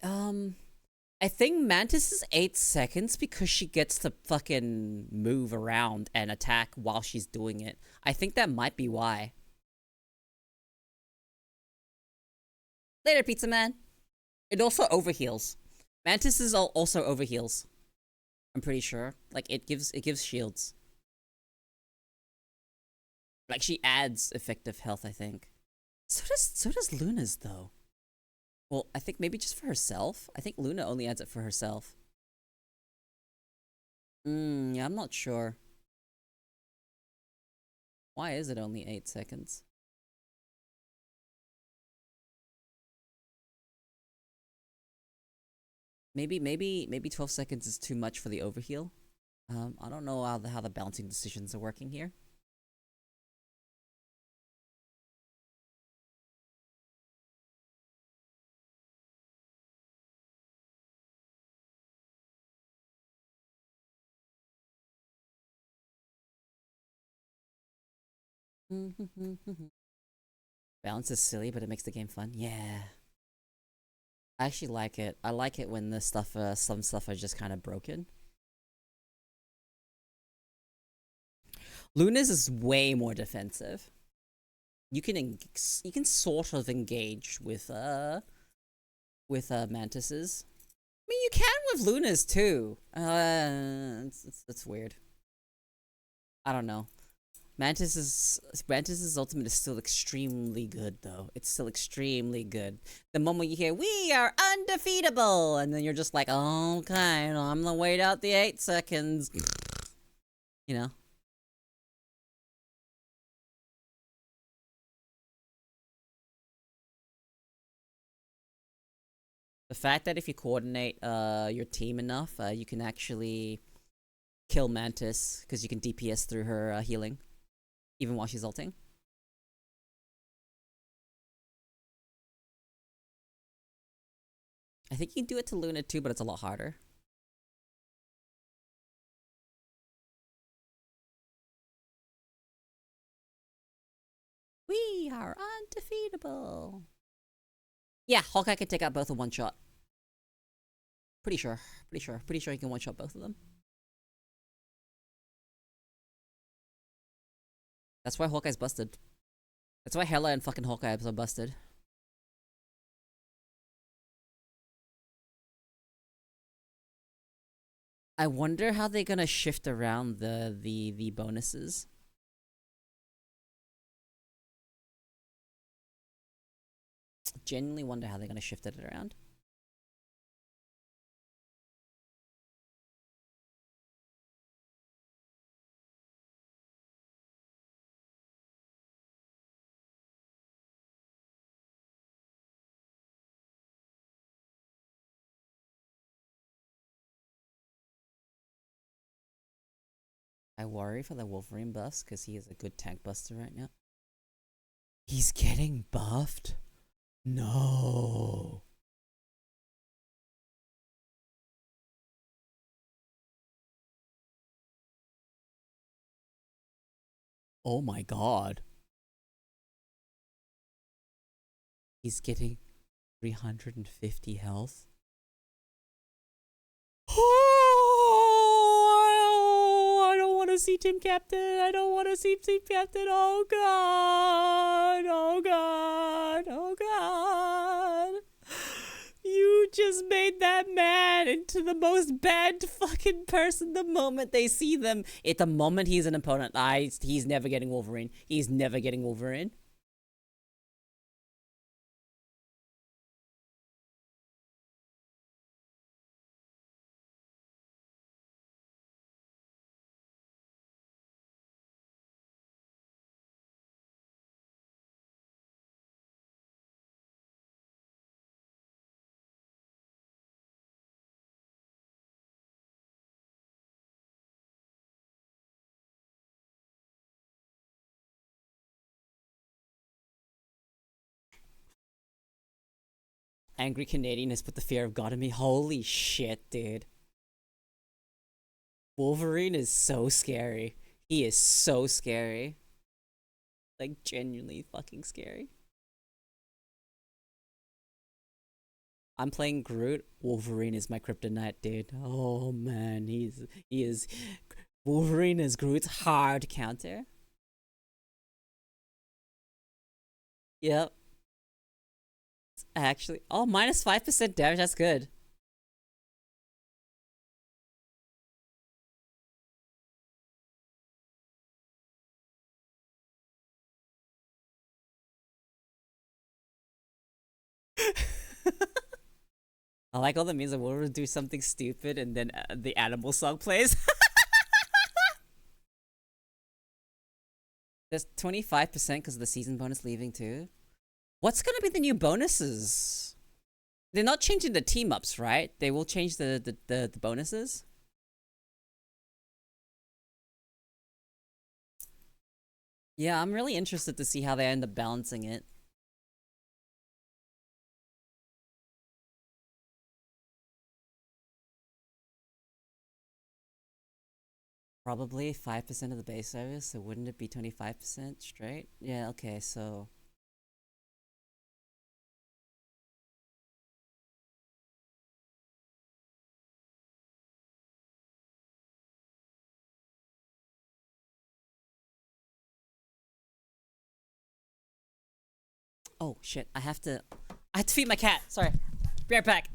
I think Mantis is 8 seconds because she gets to fucking move around and attack while she's doing it. I think that might be why. Later, Pizza Man. It also overheals. Mantis is also overheals. I'm pretty sure. Like, it gives shields. Like, she adds effective health, I think. So does Luna's though. Well, I think maybe just for herself. I think Luna only adds it for herself. Yeah, I'm not sure. Why is it only 8 seconds? Maybe 12 seconds is too much for the overheal. I don't know how the balancing decisions are working here. Balance is silly, but it makes the game fun. Yeah. I actually like it. I like it when the stuff, some stuff are just kind of broken. Luna's is way more defensive. You can sort of engage with Mantises. I mean, you can with Luna's too. It's weird. I don't know. Mantis's ultimate is still extremely good though. It's still extremely good. The moment you hear "We are undefeatable," and then you're just like, "Okay, I'm gonna wait out the 8 seconds." You know. The fact that if you coordinate your team enough, you can actually kill Mantis because you can DPS through her healing, even while she's ulting. I think you can do it to Luna too, but it's a lot harder. We are undefeatable. Yeah, Hawkeye can take out both in one shot. Pretty sure. Pretty sure he can one shot both of them. That's why Hawkeye's busted. That's why Hela and fucking Hawkeye are busted. I wonder how they're gonna shift around the bonuses. Genuinely wonder how they're gonna shift it around. I worry for the Wolverine buffs because he is a good tank buster right now. He's getting buffed? No. Oh my god. He's getting 350 health. Oh, I don't want to see Team Captain. I don't want to see Team Captain. Oh god. Oh god. Oh god. You just made that man into the most banned fucking person the moment they see them. At the moment he's an opponent, he's never getting Wolverine. He's never getting Wolverine. Angry Canadian has put the fear of God in me. Holy shit, dude. Wolverine is so scary. He is so scary. Like, genuinely fucking scary. I'm playing Groot. Wolverine is my kryptonite, dude. Oh man, he is Wolverine is Groot's hard counter. Yep. Actually, oh, minus 5% damage. That's good. I like all the memes that we'll do something stupid and then the animal song plays. There's 25% because of the season bonus leaving too. What's gonna be the new bonuses? They're not changing the team ups, right? They will change the bonuses. Yeah, I'm really interested to see how they end up balancing it. Probably 5% of the base service, so wouldn't it be 25% straight? Yeah, okay, so oh shit, I have to feed my cat. Sorry. Be right back.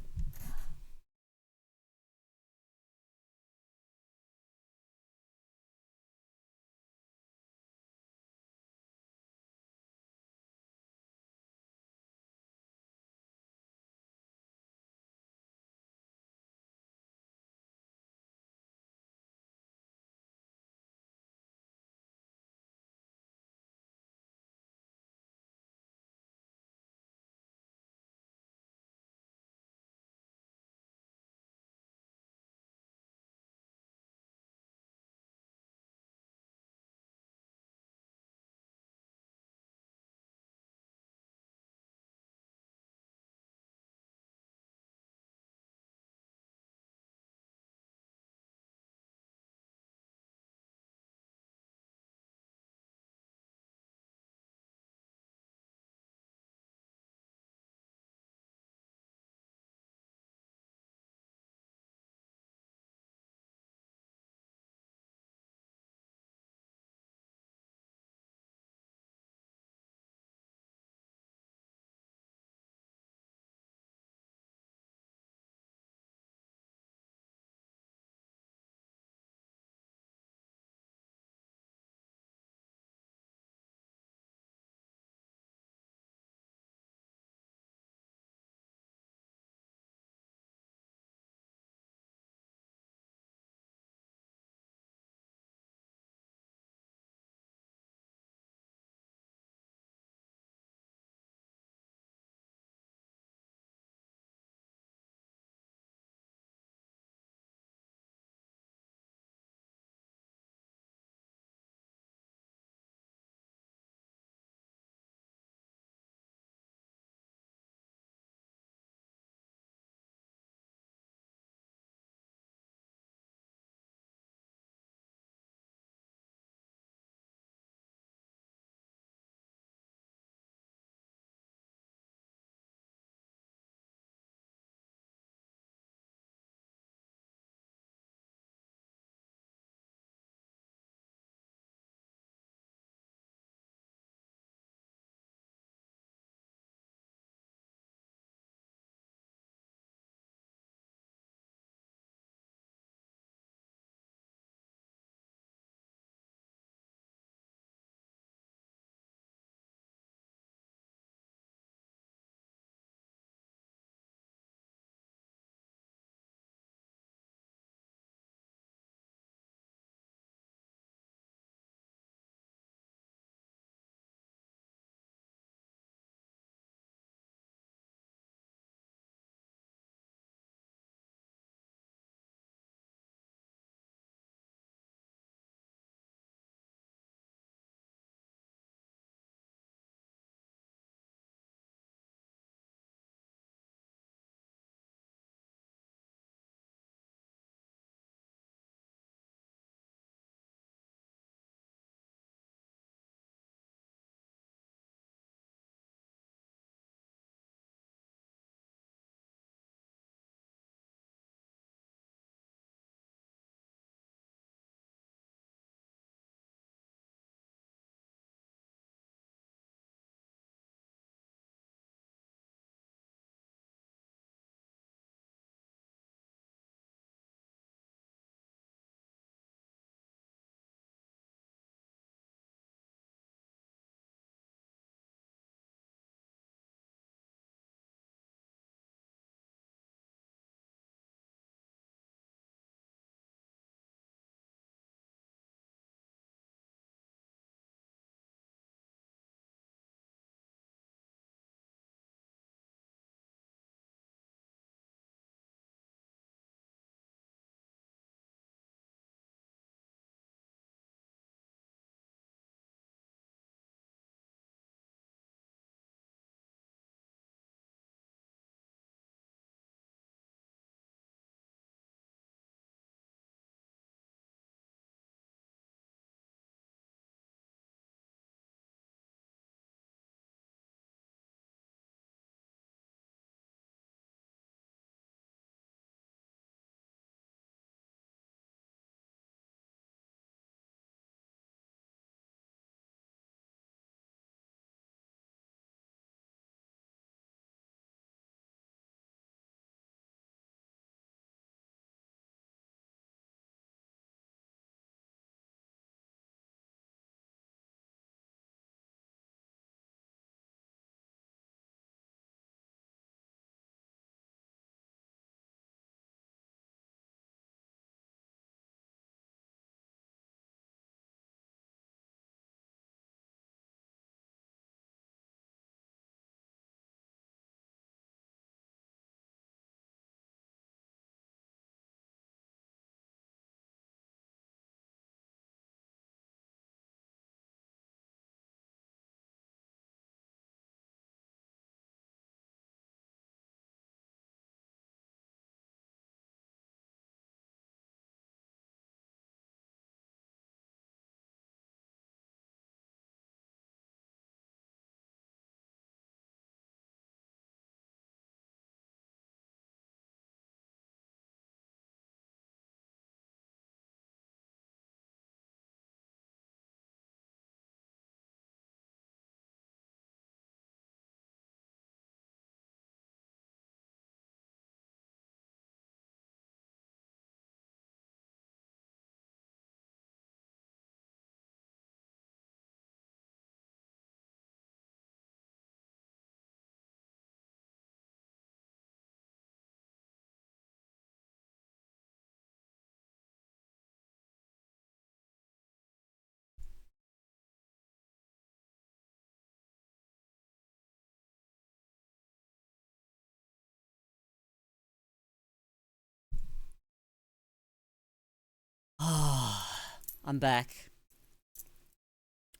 I'm back.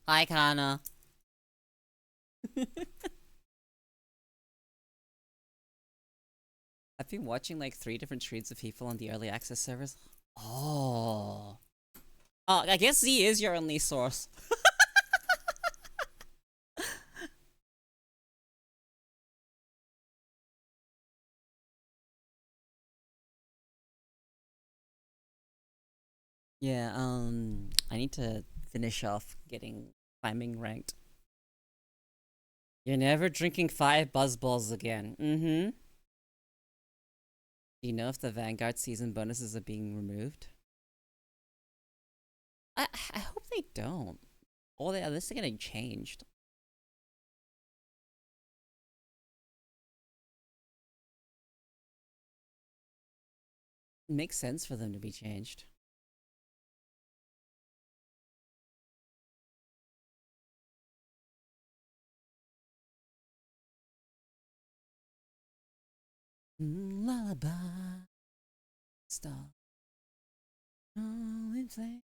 Hi, Kana. I've been watching like 3 different streams of people on the early access servers. Oh. Oh, I guess Z is your only source. Yeah, I need to finish off getting climbing ranked. You're never drinking 5 buzzballs again. Mm-hmm. Do you know if the Vanguard season bonuses are being removed? I hope they don't. Or they, unless they're getting changed. It makes sense for them to be changed. Lullaby. Stop. Oh, in flame.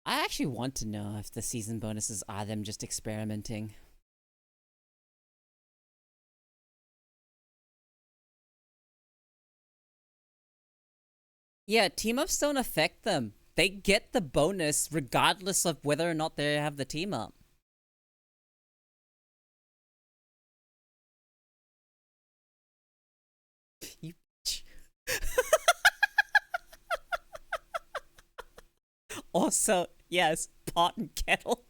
I actually want to know if the season bonuses are them just experimenting. Yeah, team ups don't affect them. They get the bonus regardless of whether or not they have the team up. You bitch. Also, yes, pot and kettle.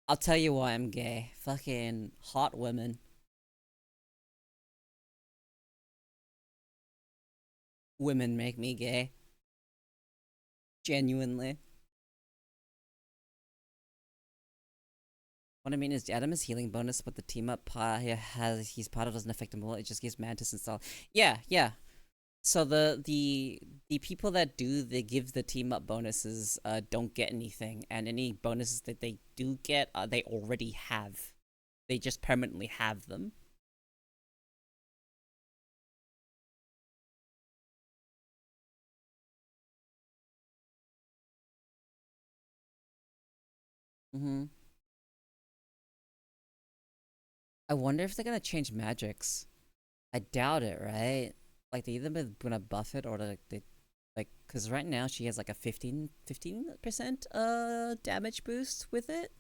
I'll tell you why I'm gay. Fucking hot women. Women make me gay. Genuinely. What I mean is, Adam is healing bonus, but the team up he's part of doesn't affect him a lot. It just gives Mantis and stuff. Yeah, yeah. So the people that do they give the team up bonuses don't get anything, and any bonuses that they do get they already have. They just permanently have them. Hmm. I wonder if they're gonna change magics. I doubt it, right? Like they either been gonna buff it or they like because right now she has like a 15% damage boost with it.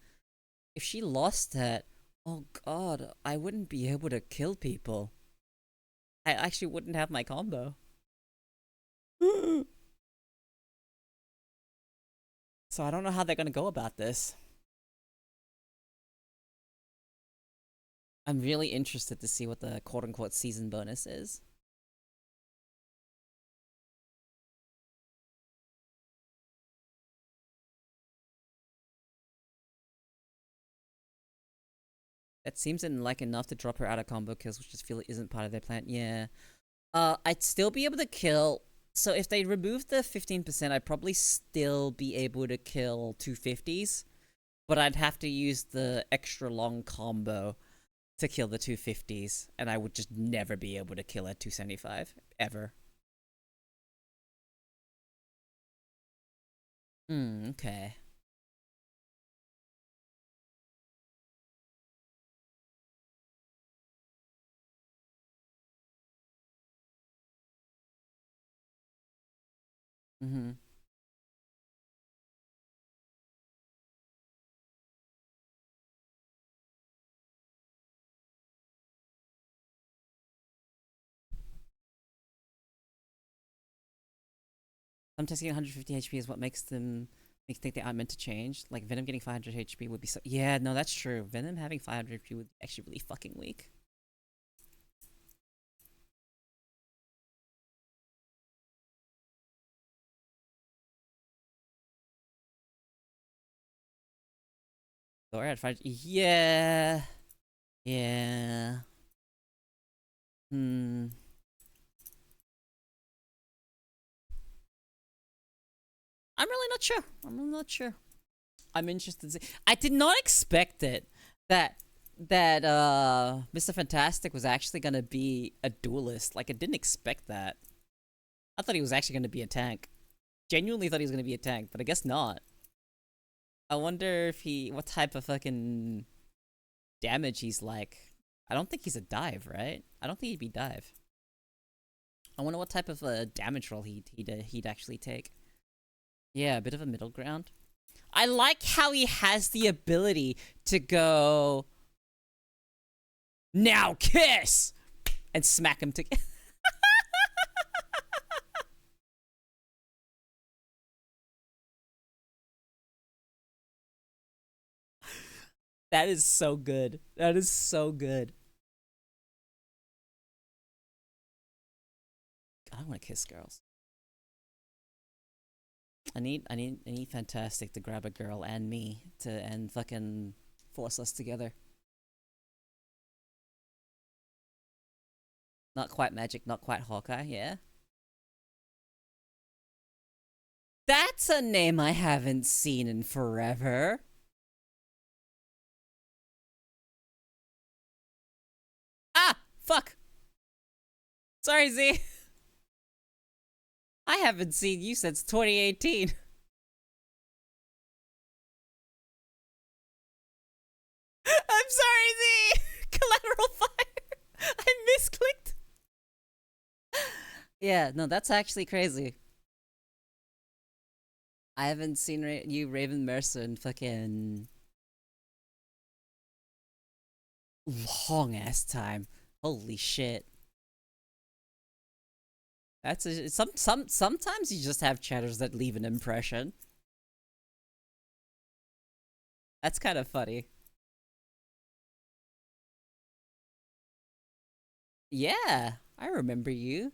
If she lost that, oh god, I wouldn't be able to kill people. I actually wouldn't have my combo. So I don't know how they're gonna go about this. I'm really interested to see what the quote unquote season bonus is. That seems like enough to drop her out of combo kills, which just feel it isn't part of their plan. Yeah. I'd still be able to kill. So if they remove the 15%, I'd probably still be able to kill 250s, but I'd have to use the extra long combo to kill the 250s, and I would just never be able to kill a 275 ever. Okay. Mm-hmm. Sometimes getting 150 HP is what makes them think they aren't meant to change. Like Venom getting 500 HP would be so. Yeah, no, that's true. Venom having 500 HP would be actually really fucking weak. Thor at 5. Yeah. Yeah. Hmm. I'm really not sure. I'm really not sure. I'm interested. I did not expect it that Mr. Fantastic was actually gonna be a duelist. Like I didn't expect that. I thought he was actually gonna be a tank. Genuinely thought he was gonna be a tank, but I guess not. I wonder if what type of fucking damage he's like. I don't think he's a dive, right? I don't think he'd be dive. I wonder what type of damage roll he'd actually take. Yeah, a bit of a middle ground. I like how he has the ability to go now kiss and smack him together. That is so good. That is so good. I want to kiss girls. I need Fantastic to grab a girl and me to and fucking force us together. Not quite magic, not quite Hawkeye, yeah. That's a name I haven't seen in forever. Ah, fuck. Sorry, Z. I haven't seen you since 2018. I'm sorry, Z. Collateral fire. I misclicked. Yeah, no, that's actually crazy. I haven't seen you, Raven Mercer, in fucking long ass time. Holy shit. Sometimes you just have chatters that leave an impression. That's kind of funny. Yeah, I remember you.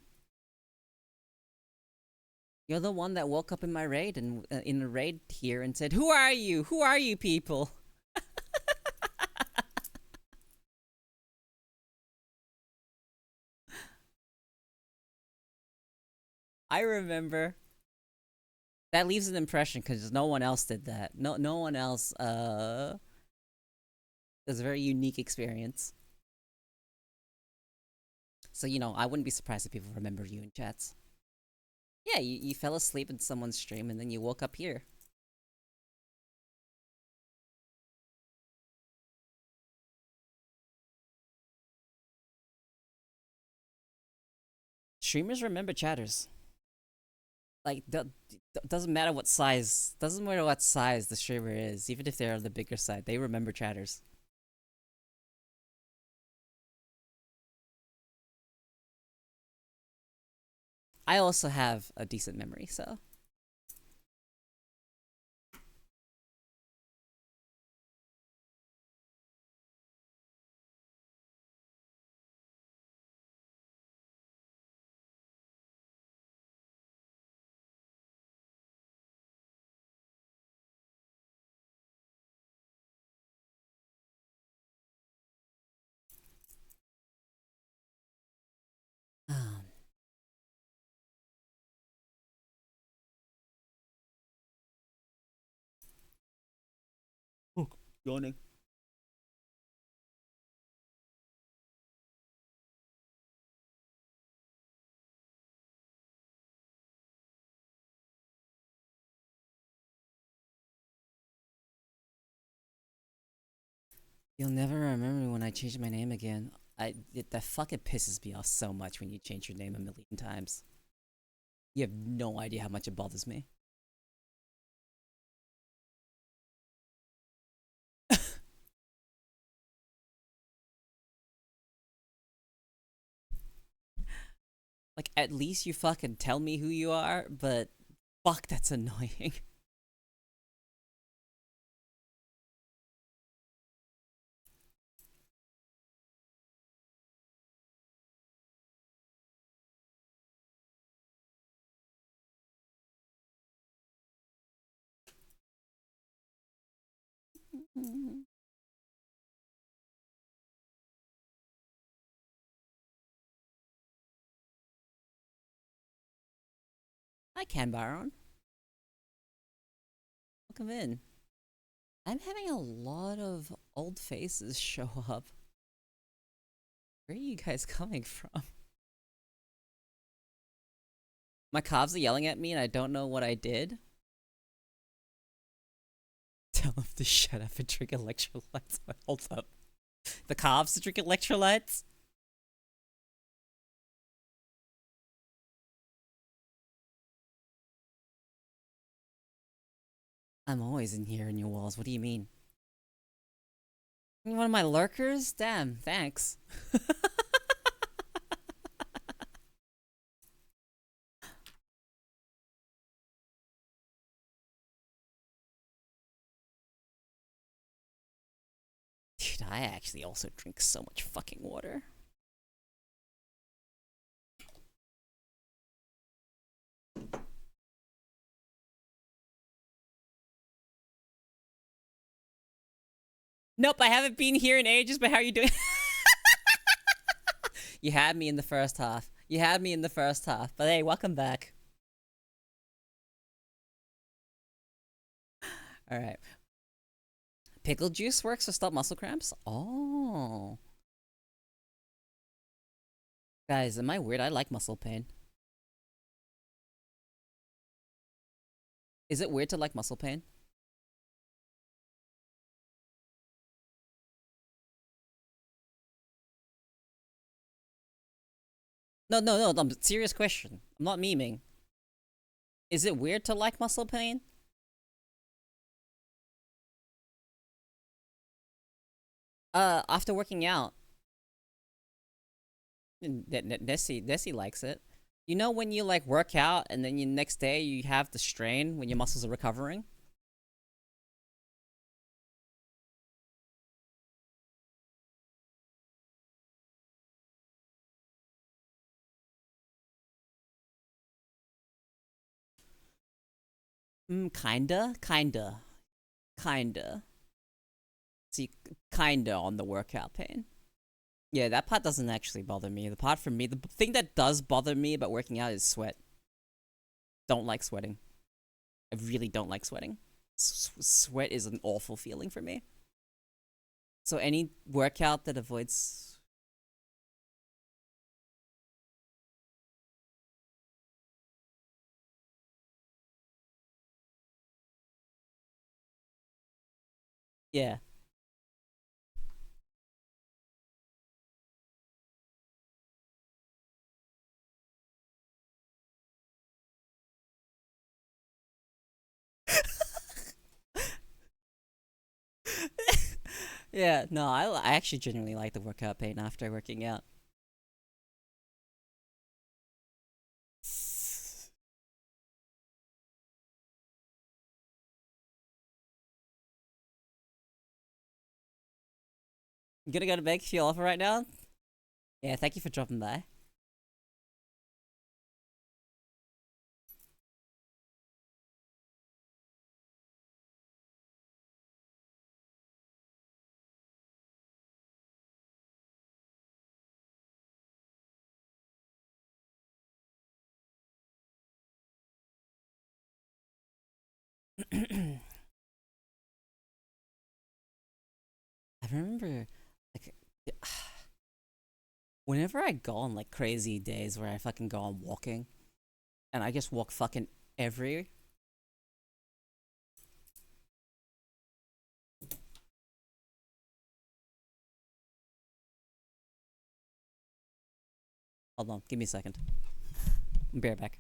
You're the one that woke up in my raid and in the raid here and said, "Who are you? Who are you people?" I remember. That leaves an impression because no one else did that. No one else. It was a very unique experience. So I wouldn't be surprised if people remember you in chats. Yeah, you fell asleep in someone's stream and then you woke up here. Streamers remember chatters. Like doesn't matter what size. Doesn't matter what size the streamer is. Even if they're on the bigger side, they remember chatters. I also have a decent memory, so um, oh, yawning. You'll never remember when I changed my name again. That fucking pisses me off so much when you change your name a million times. You have no idea how much it bothers me. Like, at least you fucking tell me who you are, but fuck, that's annoying. Hi, Ken Baron. Welcome in. I'm having a lot of old faces show up. Where are you guys coming from? My cobs are yelling at me and I don't know what I did. Tell them to shut up and drink electrolytes. Hold up. The cobs to drink electrolytes? I'm always in here in your walls. What do you mean? You one of my lurkers? Damn, thanks. Dude, I actually also drink so much fucking water. Nope, I haven't been here in ages, but how are you doing? You had me in the first half. You had me in the first half. But hey, welcome back. Alright. Pickle juice works to stop muscle cramps? Oh. Guys, am I weird? I like muscle pain. Is it weird to like muscle pain? No, serious question. I'm not memeing. Is it weird to like muscle pain? After working out. Nessie likes it. You know when you like work out and then the next day you have the strain when your muscles are recovering? Kinda. See, kinda on the workout pain. Yeah, that part doesn't actually bother me. The part for me, the thing that does bother me about working out is sweat. Don't like sweating. I really don't like sweating. Sweat is an awful feeling for me. So any workout that avoids... Yeah. Yeah, no, I actually genuinely like the workout pain after working out. You gonna go to bed, feel off right now? Yeah, thank you for dropping by. I remember, like, whenever I go on like crazy days where I fucking go on walking, and I just walk fucking every... Hold on, give me a second. I'll be right back.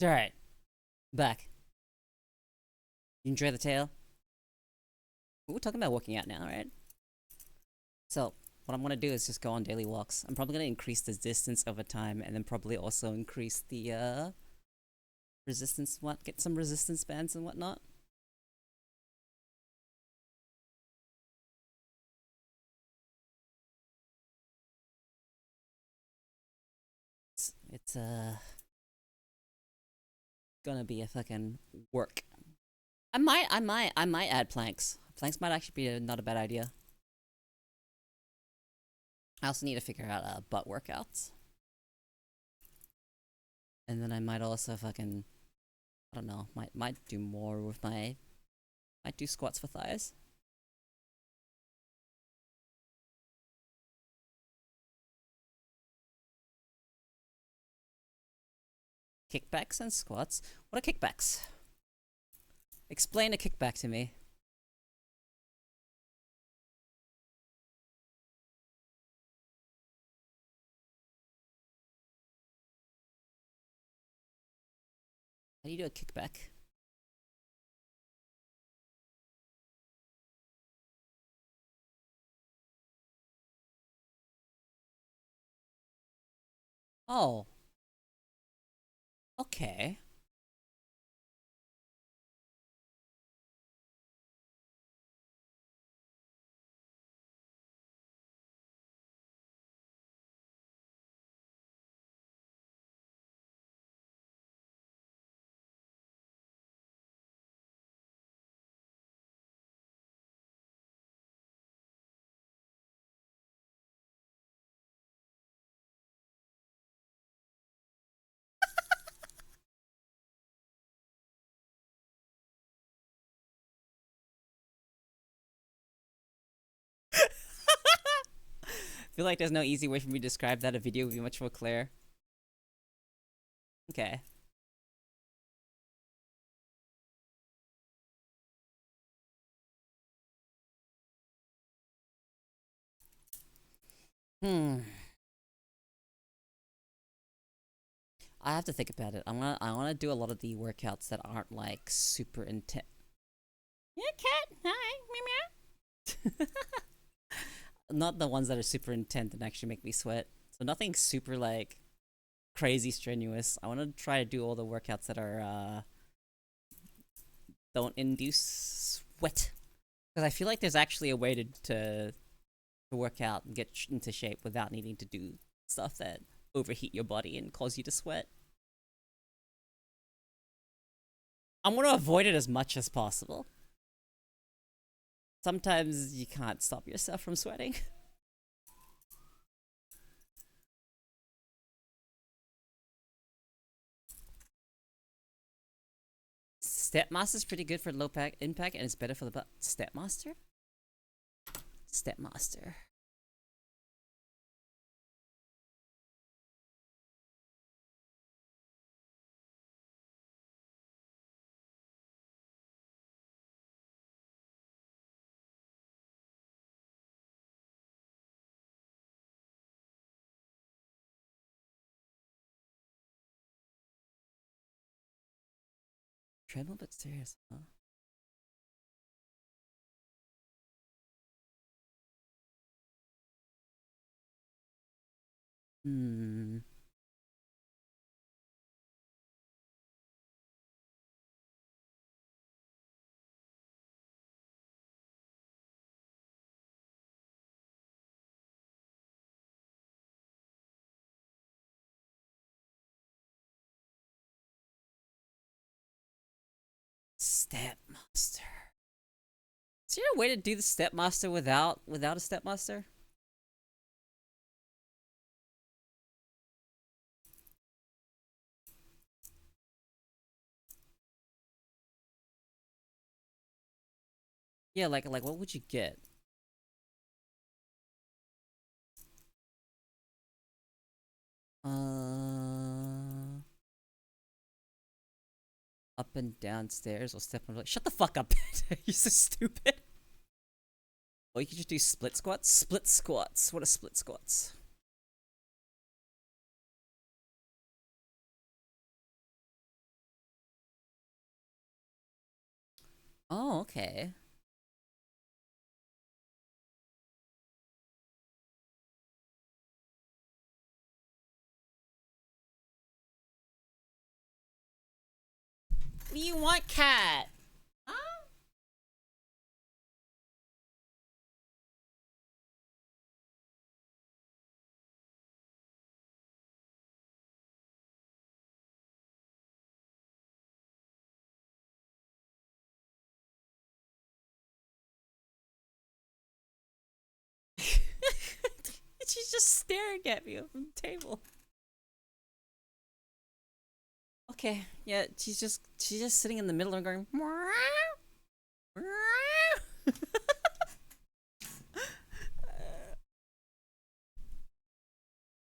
Alright, back. You enjoy the tale? We're talking about working out now, right? So, what I'm gonna do is just go on daily walks. I'm probably gonna increase the distance over time and then probably also increase the, resistance, get some resistance bands and whatnot. It's gonna be a fucking work. I might add planks. Planks might actually be not a bad idea. I also need to figure out butt workouts, and then I might also fucking I don't know might do more with might do squats for thighs. Kickbacks and squats. What are kickbacks? Explain a kickback to me. How do you do a kickback? Oh, okay. I feel like there's no easy way for me to describe that. A video would be much more clear. Okay. Hmm. I have to think about it. I wanna do a lot of the workouts that aren't like super intense. Yeah, cat. Hi. Meow meow. Not the ones that are super intense and actually make me sweat. So nothing super like crazy strenuous. I want to try to do all the workouts that are don't induce sweat because I feel like there's actually a way to work out and get into shape without needing to do stuff that overheat your body and cause you to sweat. I'm going to avoid it as much as possible. Sometimes you can't stop yourself from sweating. Stepmaster's pretty good for low pack impact and it's better for the butt. Stepmaster? Stepmaster. Treadmill but stairs, huh? Hmm. Stepmaster. Is there a way to do the Stepmaster without a Stepmaster? Yeah, like what would you get? Uh, up and down stairs or step on. Like, shut the fuck up! You're so stupid. Or you could just do split squats. Split squats. What are split squats? Oh, okay. What do you want, cat? Huh? She's just staring at me from the table. Okay, yeah, she's just sitting in the middle and going.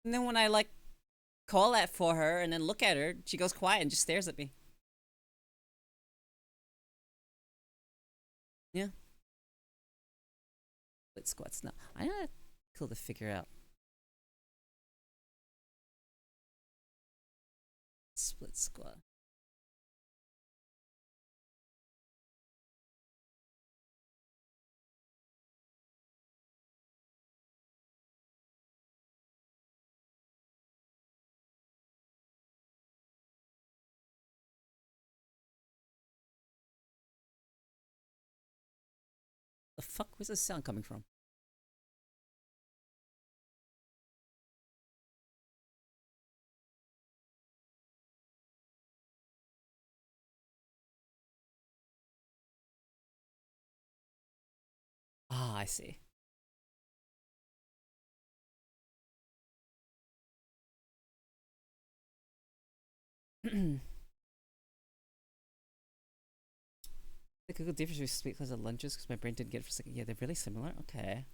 And then when I like call that for her and then look at her, she goes quiet and just stares at me. Yeah, split squats. No, I know cool to figure out. Split squat. The fuck was this sound coming from? Ah, I see. The Google difference between split class and lunges because my brain didn't get it for a second. Yeah, they're really similar. Okay.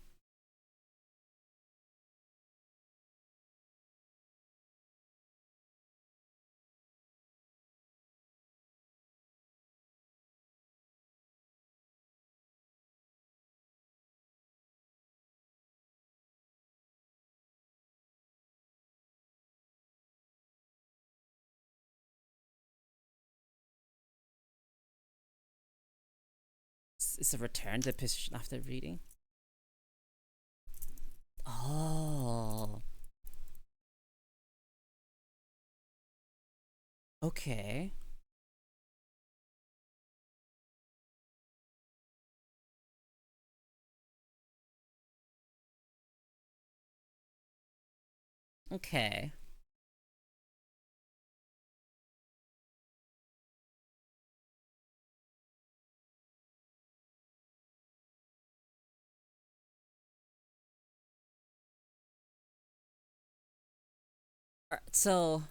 It's a return to position after reading. Oh. Okay. Okay. Alright, so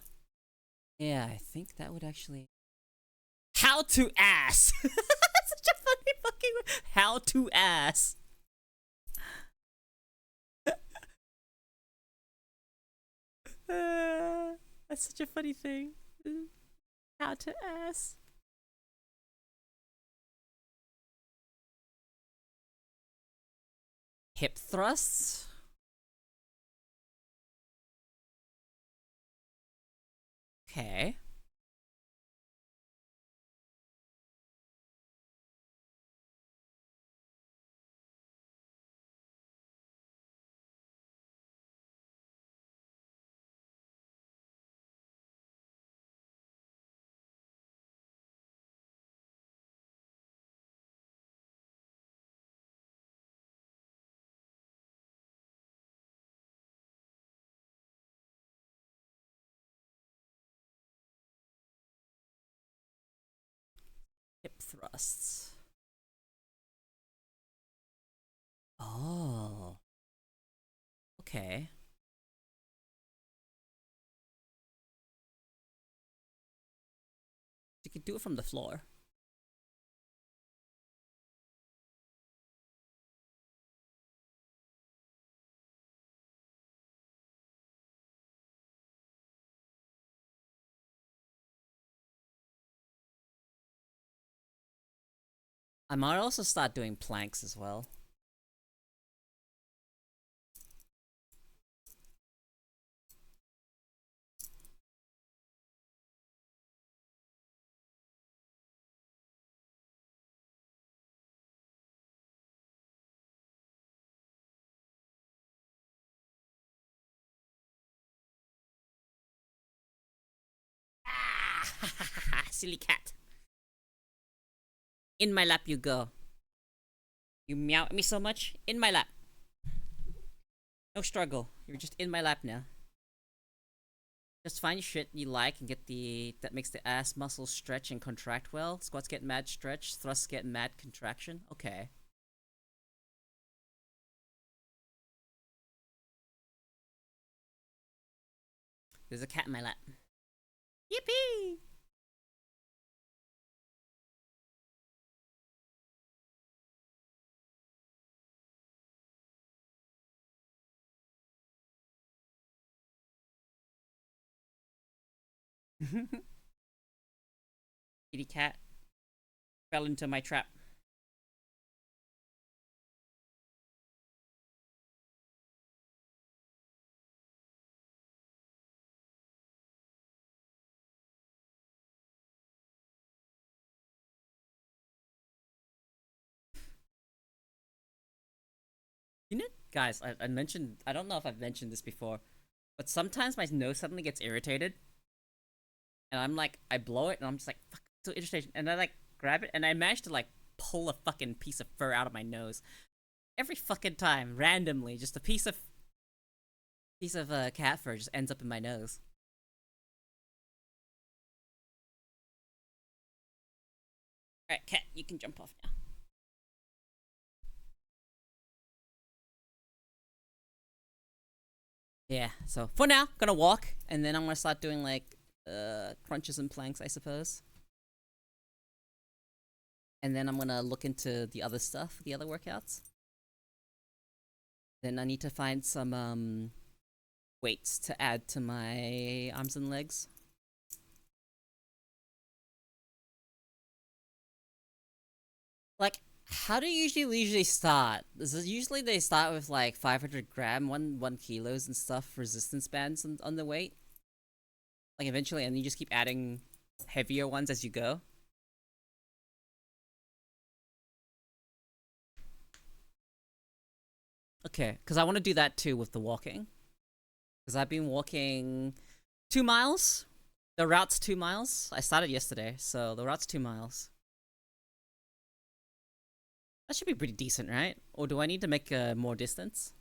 yeah, I think that would actually how to ass. Such a funny fucking word. How to ass. That's such a funny thing. How to ass. Hip thrusts. Okay. Hip thrusts. Oh. Okay. You could do it from the floor. I might also start doing planks as well. Silly cat. In my lap you go. You meow at me so much. In my lap. No struggle. You're just in my lap now. Just find shit you like and get the that makes the ass muscles stretch and contract well. Squats get mad stretch, thrusts get mad contraction. Okay. There's a cat in my lap. Yippee! Kitty cat fell into my trap. You know, guys, I mentioned. I don't know if I've mentioned this before, but sometimes my nose suddenly gets irritated, and I'm like, I blow it, and I'm just like, fuck, so irritated, and I like grab it, and I manage to like pull a fucking piece of fur out of my nose every fucking time, randomly. Just a piece of cat fur just ends up in my nose. All right, cat, you can jump off now. Yeah. So for now, gonna walk, and then I'm gonna start doing like crunches and planks, I suppose. And then I'm gonna look into the other stuff, the other workouts. Then I need to find some weights to add to my arms and legs. Like, how do you usually start? Is it usually they start with like 500 gram, 1 kilos and stuff resistance bands on the weight? Like eventually, and you just keep adding heavier ones as you go. Okay, because I want to do that too with the walking. Because I've been walking 2 miles. The route's 2 miles. I started yesterday, so the route's 2 miles. That should be pretty decent, right? Or do I need to make more distance?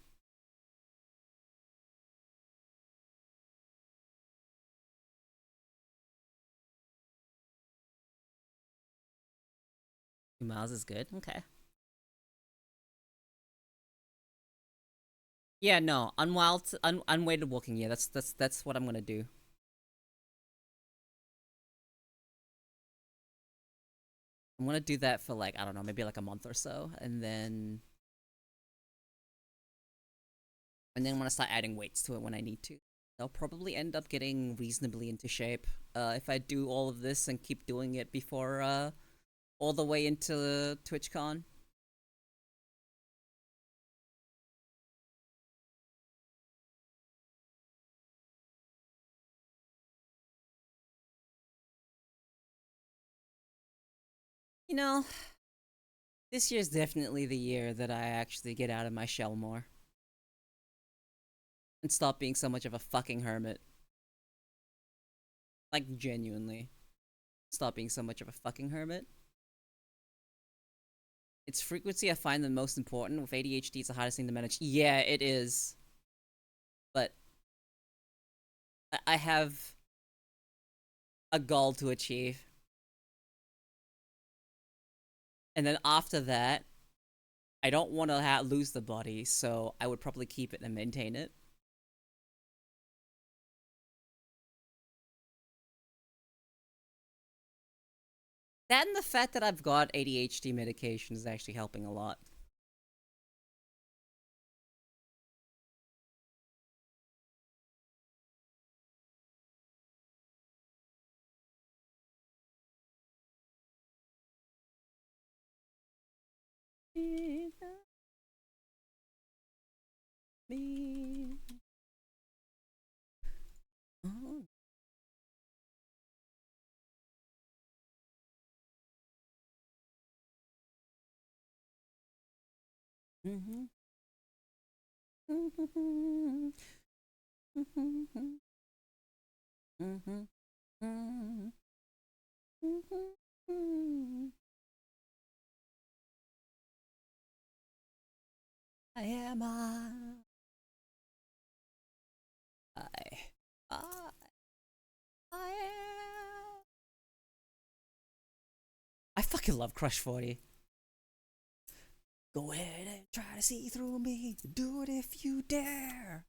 2 miles is good. Okay. Yeah, no, unweighted walking. Yeah, that's what I'm gonna do. I'm gonna do that for like I don't know, maybe like a month or so, and then I'm gonna start adding weights to it when I need to. I'll probably end up getting reasonably into shape if I do all of this and keep doing it before all the way into TwitchCon. You know, this year's definitely the year that I actually get out of my shell more and stop being so much of a fucking hermit. Like genuinely, stop being so much of a fucking hermit. It's frequency I find the most important. With ADHD, it's the hardest thing to manage. Yeah, it is. But I have a goal to achieve. And then after that, I don't want to lose the body, so I would probably keep it and maintain it. That and the fact that I've got ADHD medication is actually helping a lot. Oh. Mm-hmm. Mm-hmm. Mm-hmm. Mm-hmm. I am I. I. I am. I fucking love Crush 40. Go ahead and try to see through me. Do it if you dare.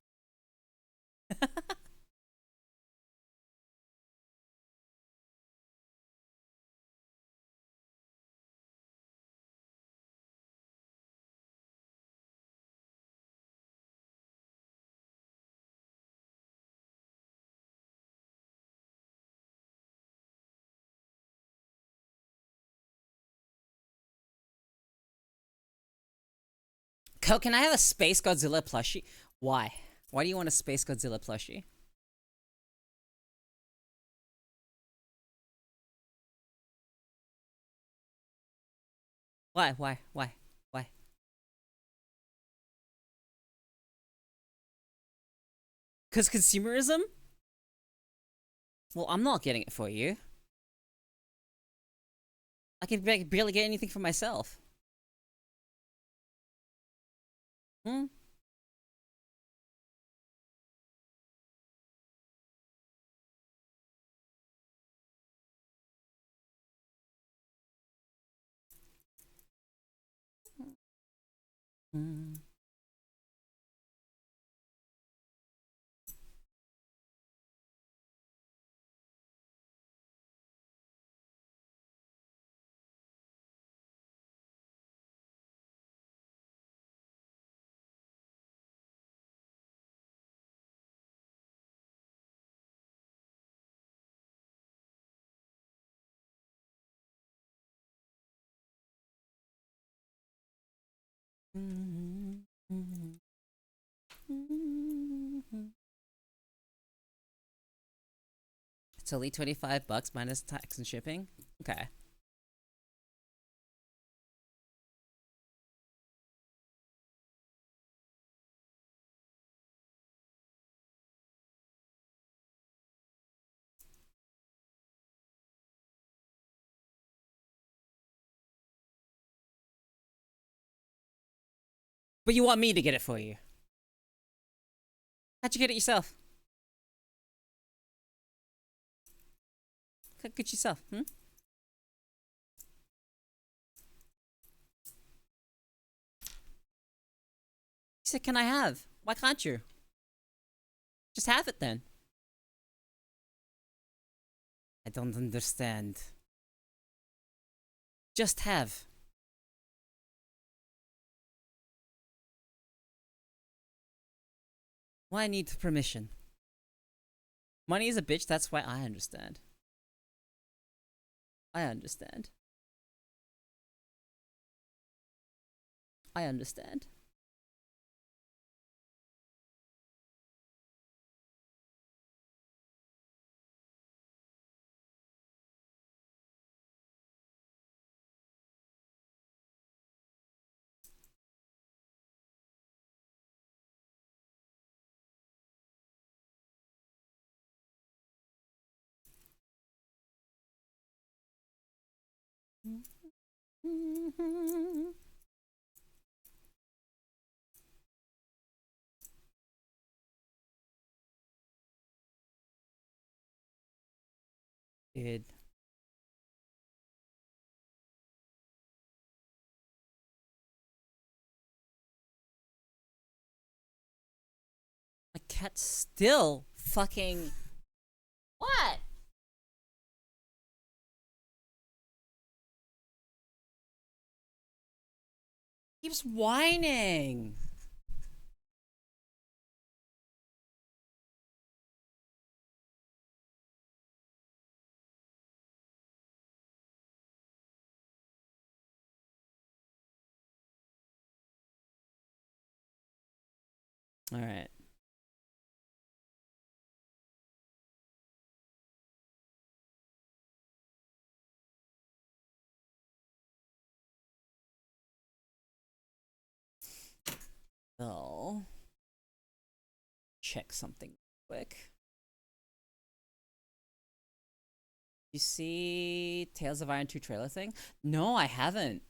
Can I have a Space Godzilla plushie? Why? Why do you want a Space Godzilla plushie? Why? Why? Why? Why? Because consumerism? Well, I'm not getting it for you. I can barely get anything for myself. Hmm? Hmm. It's only $25 minus tax and shipping? Okay. But you want me to get it for you. How'd you get it yourself? Get it yourself, hmm? He said, can I have? Why can't you? Just have it then. I don't understand. Just have. Why need permission? Money is a bitch, that's why I understand. I understand. I understand. Dude. My cat's still fucking. What? Keeps whining. Alright. So. Check something quick. You see Tales of Iron 2 trailer thing? No, I haven't.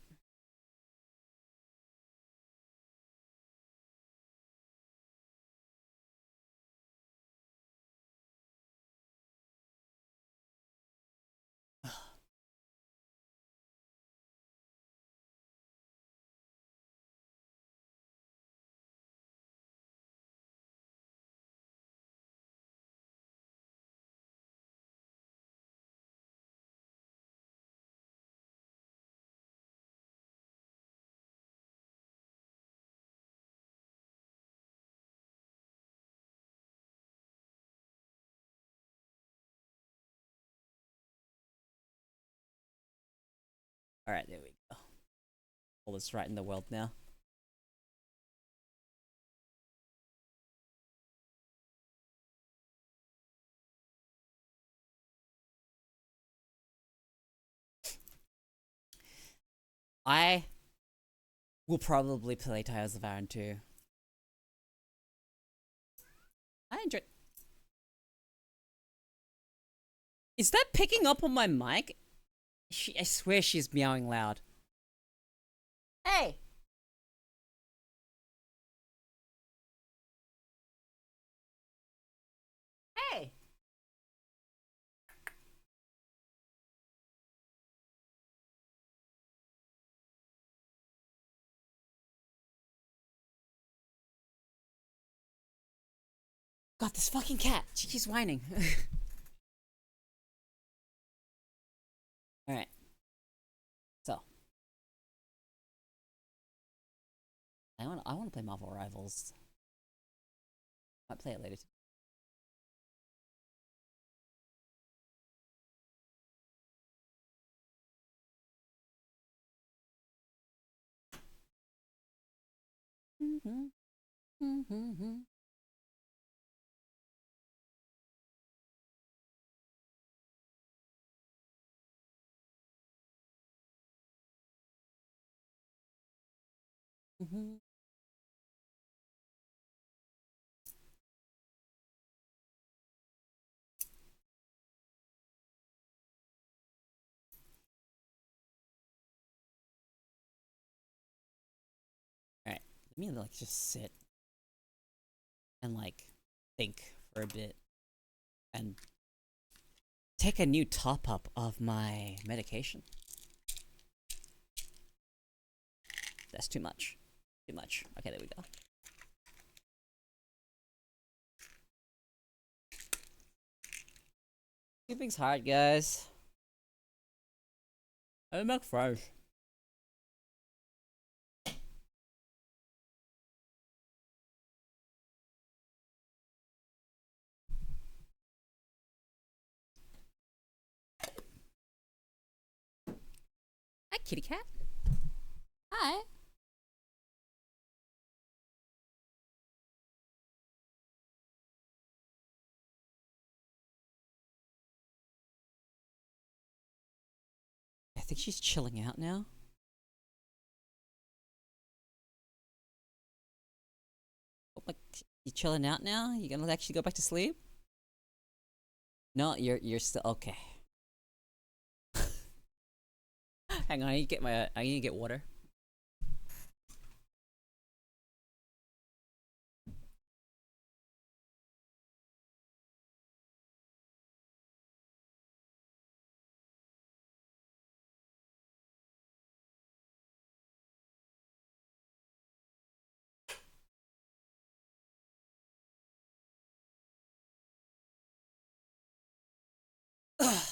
Alright, there we go. All this right in the world now. I will probably play Tales of Iron 2. I enjoy. Is that picking up on my mic? I swear she's meowing loud. Hey! Hey! God, this fucking cat. She keeps whining. Alright. So. I wanna play Marvel Rivals. Might play it later. Mm-hmm. Mm-hmm. Mm-hmm. Alright. Let me like just sit and like think for a bit and take a new top up of my medication. That's too much. Too much. Okay, there we go. Keeping's hard, guys. I make fries. Hi, kitty cat. Hi. I think she's chilling out now. Oh, like, you chilling out now? You gonna actually go back to sleep? No, you're still okay. Hang on, I need to get water.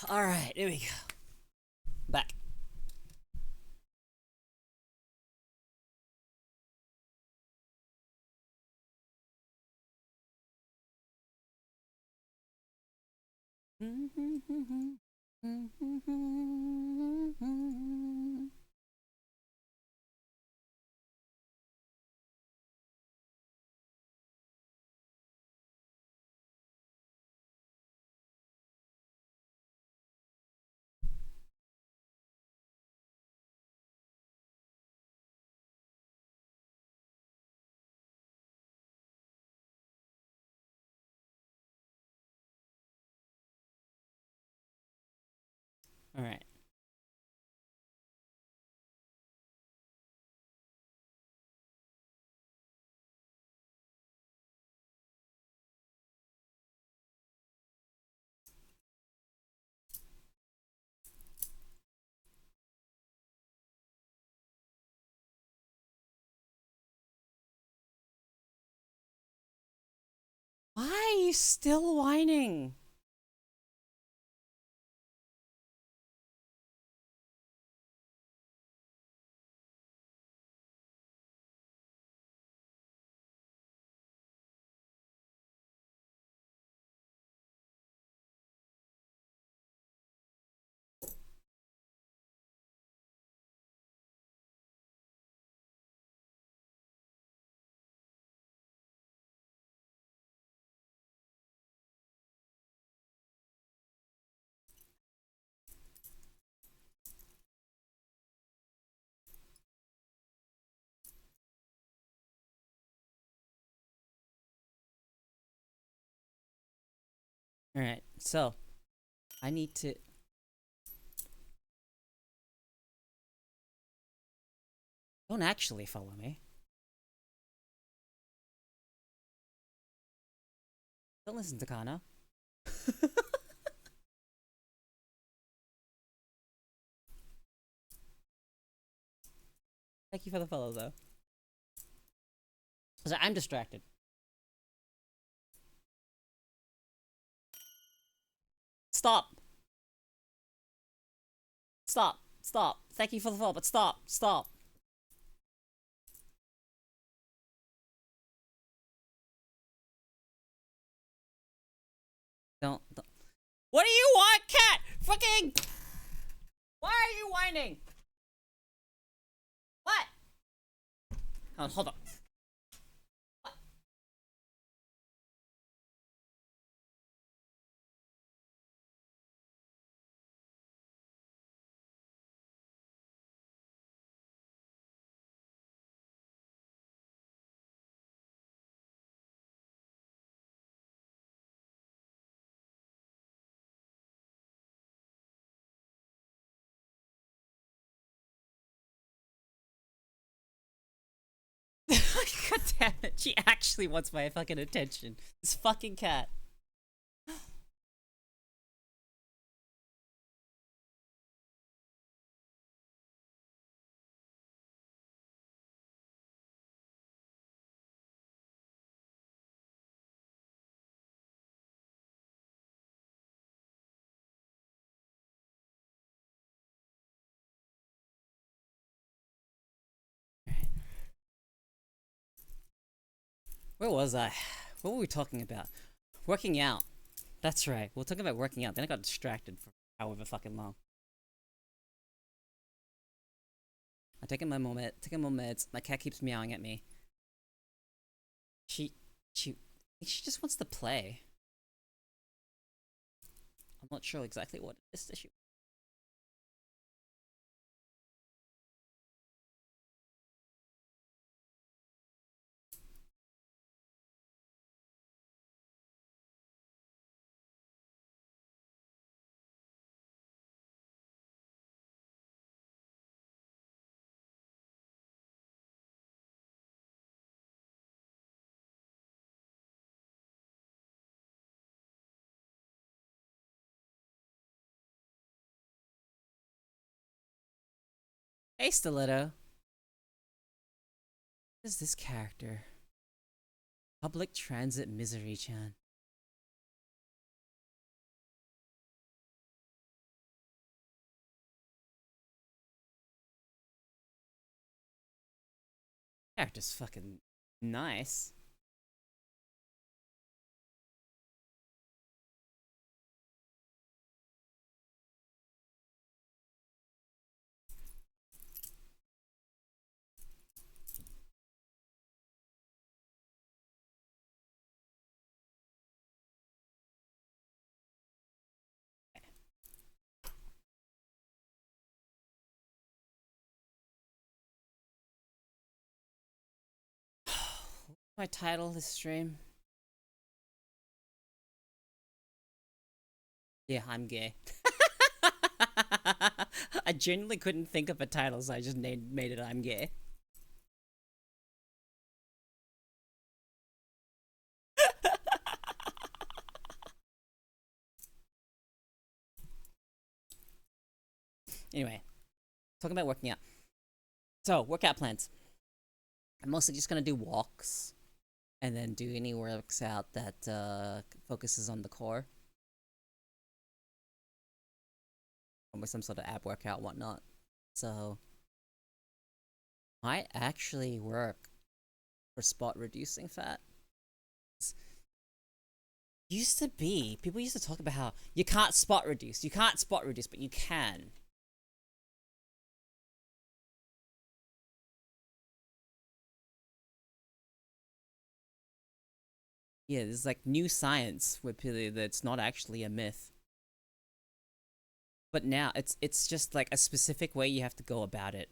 All right, here we go. Back. Alright. Why are you still whining? Alright, so I need to. Don't actually follow me. Don't listen to Kana. Thank you for the follow, though. So I'm distracted. Stop! Stop! Stop! Thank you for the follow, but stop! Stop! Don't. What do you want, cat? Fucking. Why are you whining? What? Oh, hold on. What? God damn it. She actually wants my fucking attention. This fucking cat. Where was I? What were we talking about? Working out. That's right. We were talking about working out. Then I got distracted for however fucking long. I'm taking more meds. My cat keeps meowing at me. She, she, she just wants to play. I'm not sure exactly what it is that she. Hey, Stiletto. What is this character? Public Transit Misery Chan. Character's fucking nice. My title this stream? Yeah, I'm gay. I genuinely couldn't think of a title, so I just made it I'm gay. Anyway, talking about working out. So, workout plans. I'm mostly just gonna do walks and then do any works out that focuses on the core, or with some sort of ab workout, whatnot. So, might actually work for spot reducing fat. Used to be, people used to talk about how you can't spot reduce, but you can. Yeah, there's like new science with people that's not actually a myth. But now it's just like a specific way you have to go about it.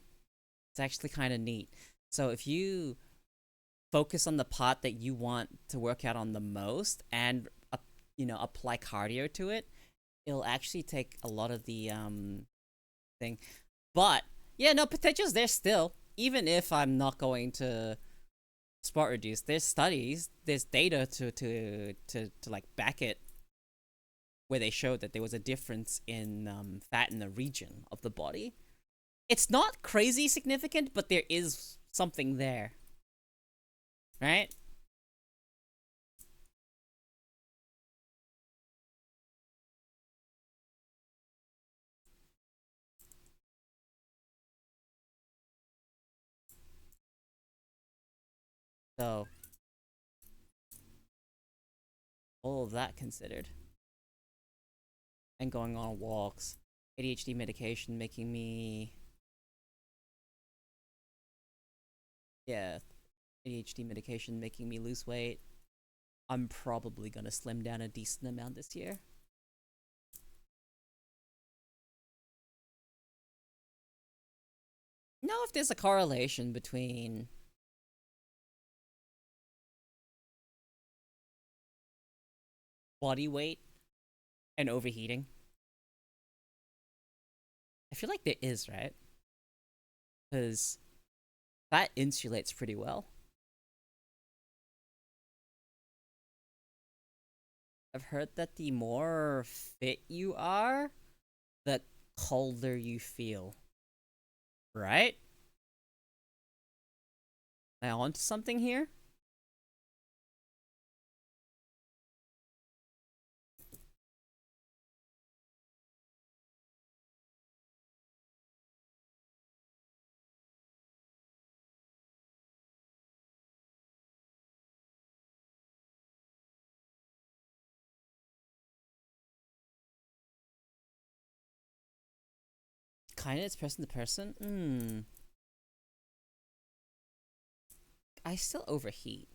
It's actually kind of neat. So if you focus on the part that you want to work out on the most and apply cardio to it, it'll actually take a lot of the thing. But yeah, no, potential's there still. Even if I'm not going to spot reduce, there's studies, there's data to like back it, where they showed that there was a difference in fat in the region of the body. It's not crazy significant, but there is something there, right? So all of that considered, and going on walks, ADHD medication making me, yeah, ADHD medication making me lose weight. I'm probably gonna slim down a decent amount this year. Know if there's a correlation between body weight and overheating. I feel like there is, right? Because that insulates pretty well. I've heard that the more fit you are, the colder you feel. Right? Am I onto something here? Kinda, it's person to person. I still overheat.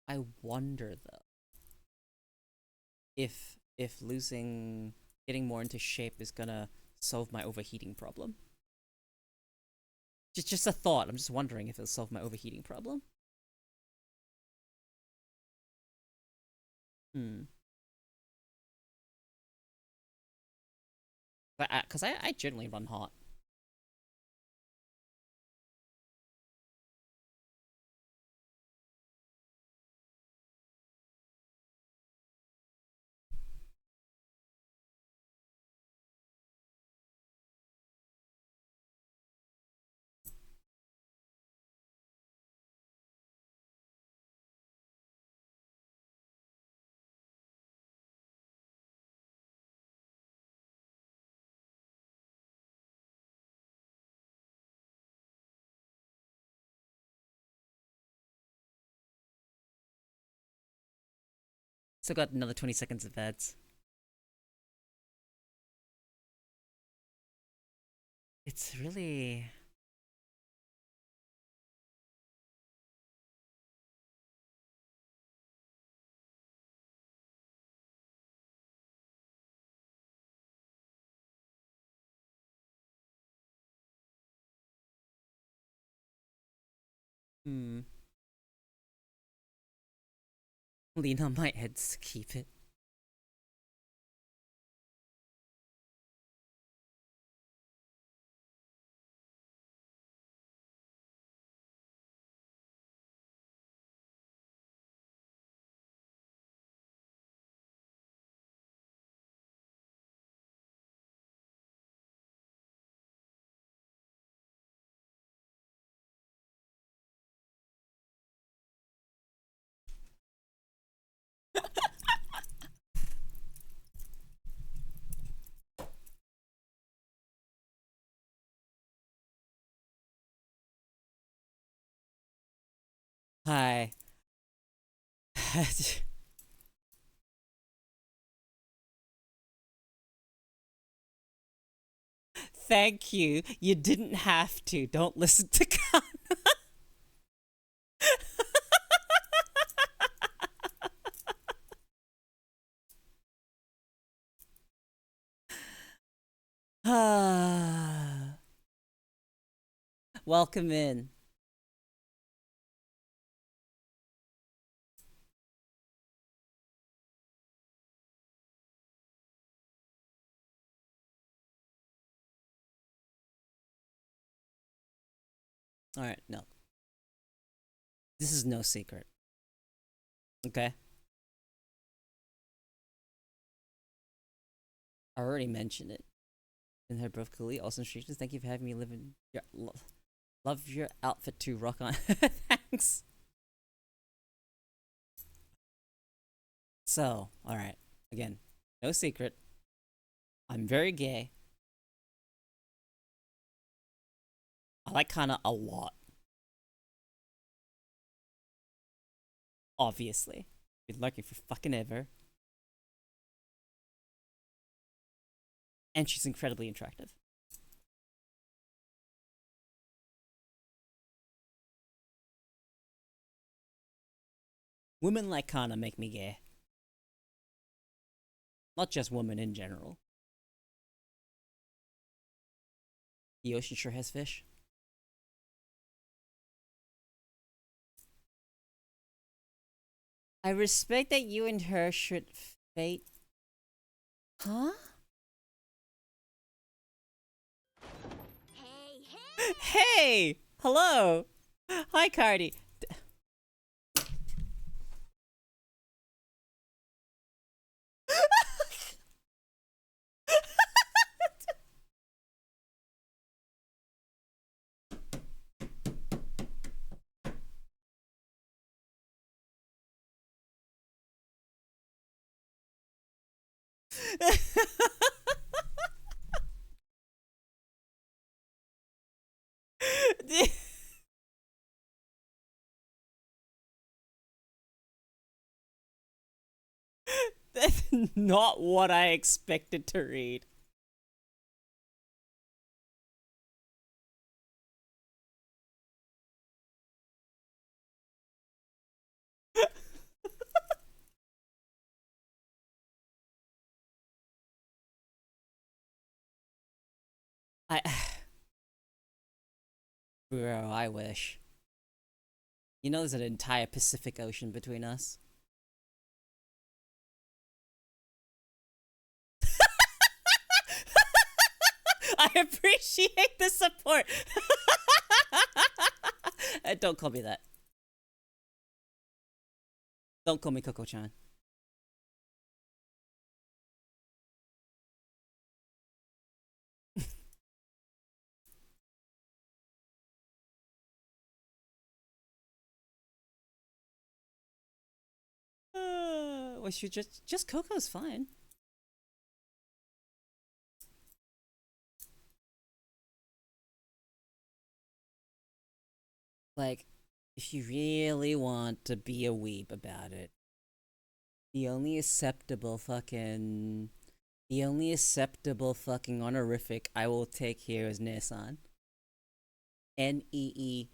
I wonder though if losing, getting more into shape is gonna solve my overheating problem. Just a thought. I'm just wondering if it'll solve my overheating problem. Hmm. But because I generally run hot. Still got another 20 seconds of ads. It's really. Hmm. Lean on my head to keep it. Hi. Thank you. You didn't have to. Don't listen to Khan. Welcome in. Alright, no. This is no secret. Okay? I already mentioned it. In her birth Kuli, also instructions. Thank you for having me live in your love your outfit too, rock on. Thanks. So, alright. Again, no secret. I'm very gay. I like Kana a lot. Obviously. Been lurking for fucking ever. And she's incredibly attractive. Women like Kana make me gay. Not just women in general. The ocean sure has fish. I respect that you and her should fate. Huh? Hey! Hello! Hi, Cardi. That's not what I expected to read. I. Bro, I wish. You know, there's an entire Pacific Ocean between us. I appreciate the support. Don't call me that. Don't call me Coco-chan. Well, she just Coco's fine. Like, if you really want to be a weeb about it, the only acceptable fucking honorific I will take here is Nissan. NEE-SAN.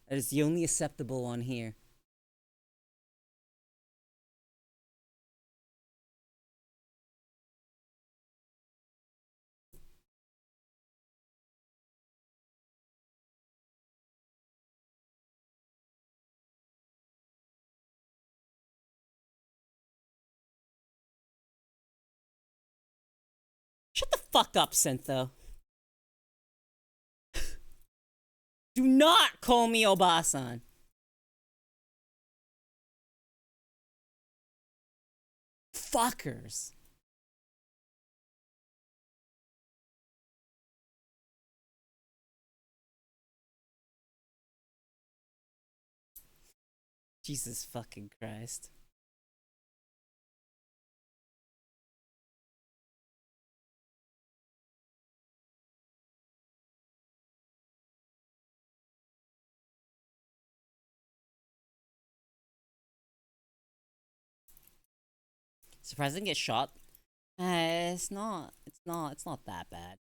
That is the only acceptable one here. fuck up, Syntho. Do not call me Obasan. Fuckers. Jesus fucking Christ. Surprising get shot? It's not. It's not that bad.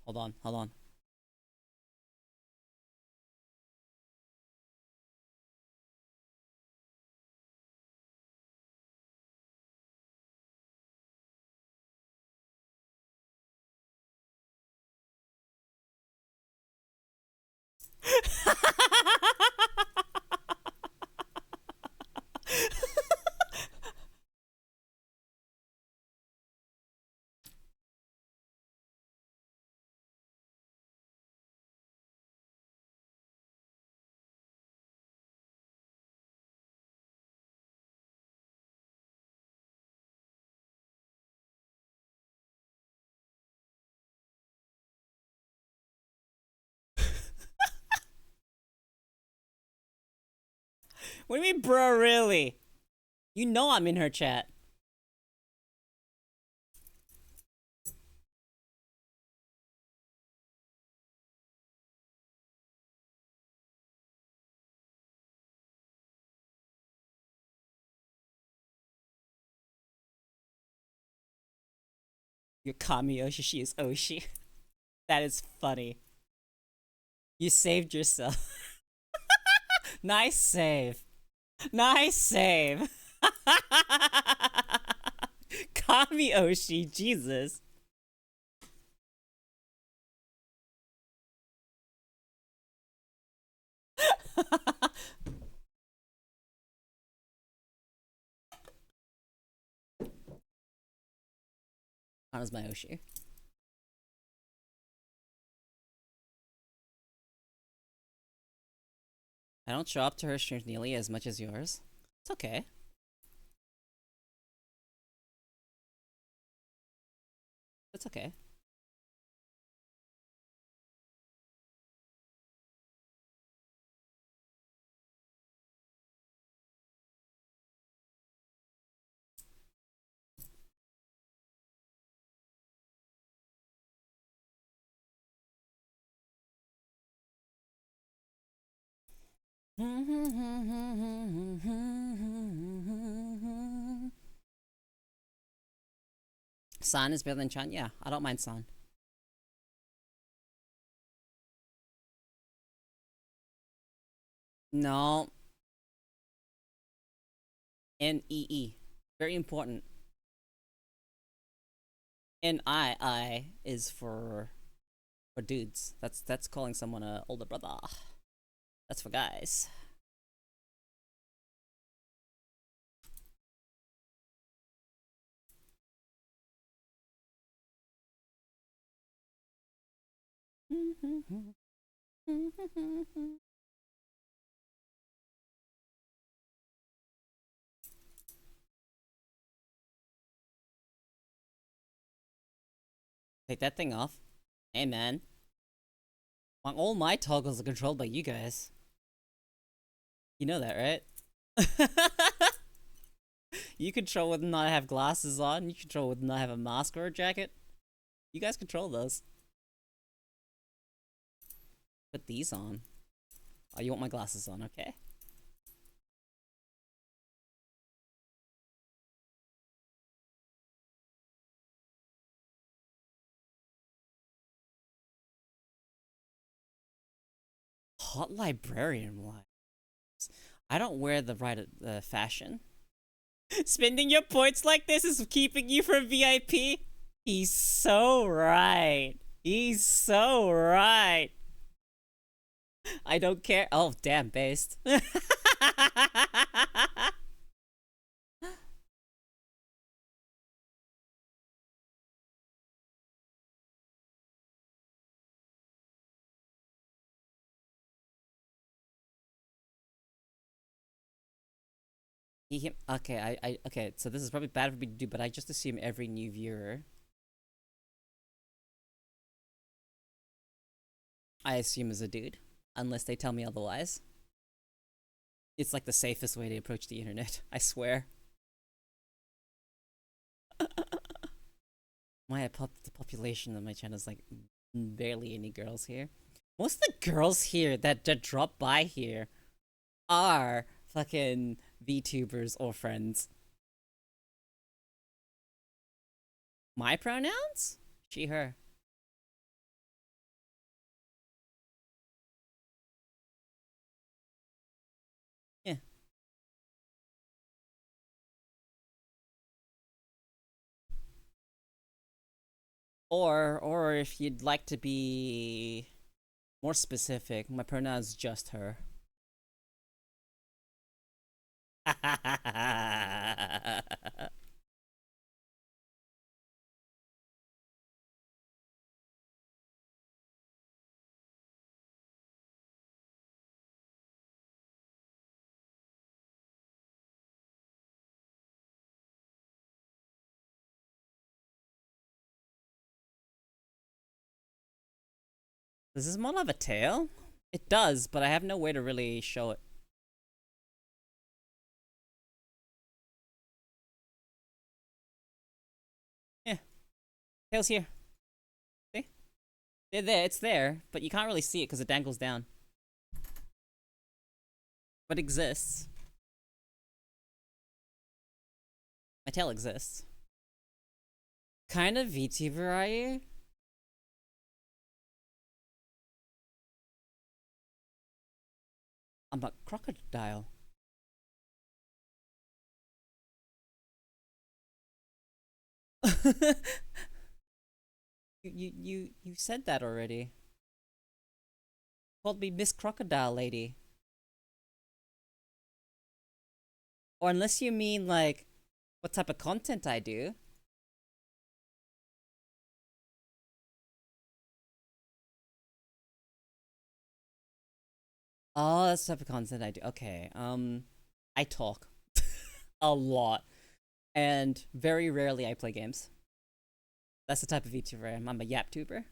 Hold on, hold on. What do you mean, bro, really? You know I'm in her chat. Your Kami Oshi is Oshi. That is funny. You saved yourself. Nice save. Nice save. Kami Oshi, Jesus. How's my Oshi? I don't show up to her streams nearly as much as yours. It's okay. It's okay. San is better than Chan? Yeah, I don't mind San. No. N-E-E. Very important. N-I-I is for dudes. That's calling someone a older brother. That's for guys. Take that thing off. Hey man. All my toggles are controlled by you guys. You know that, right? You control whether or not I have glasses on. You control whether or not I have a mask or a jacket. You guys control those. Put these on. Oh, you want my glasses on, okay. Hot librarian lives. I don't wear the right fashion. Spending your points like this is keeping you from VIP? He's so right. He's so right. I don't care. Oh, damn, based. He, him. Okay, okay. So this is probably bad for me to do, but I just assume every new viewer, I assume is a dude, unless they tell me otherwise. It's like the safest way to approach the internet. I swear. The population of my channel is like barely any girls here. Most of the girls here that drop by here are fucking VTubers or friends. My pronouns? She, her. Yeah. Or if you'd like to be more specific, my pronoun's just her. Does this model have a tail? It does, but I have no way to really show it. Yeah, tail's here. See? They're there, it's there, but you can't really see it because it dangles down. But exists. My tail exists. Kind of VTuber are you? I'm a crocodile. You said that already. Called me Miss Crocodile Lady. Or unless you mean like what type of content I do. Oh, that's the type of content I do. Okay. I talk a lot. And very rarely I play games. That's the type of VTuber I am. I'm a yap tuber.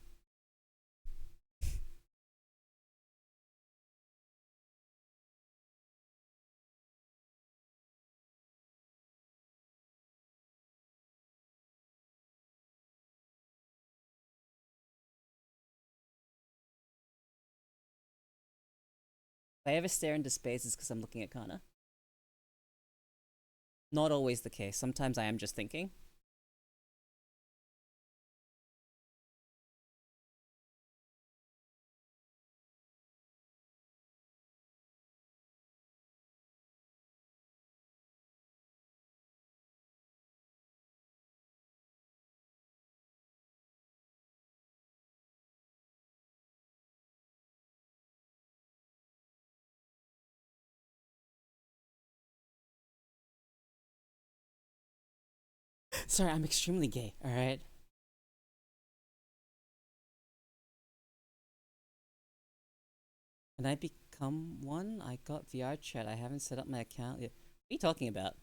If I ever stare into space, it's because I'm looking at Kana. Not always the case. Sometimes I am just thinking. Sorry, I'm extremely gay, alright? Can I become one? I got VR chat. I haven't set up my account yet. What are you talking about?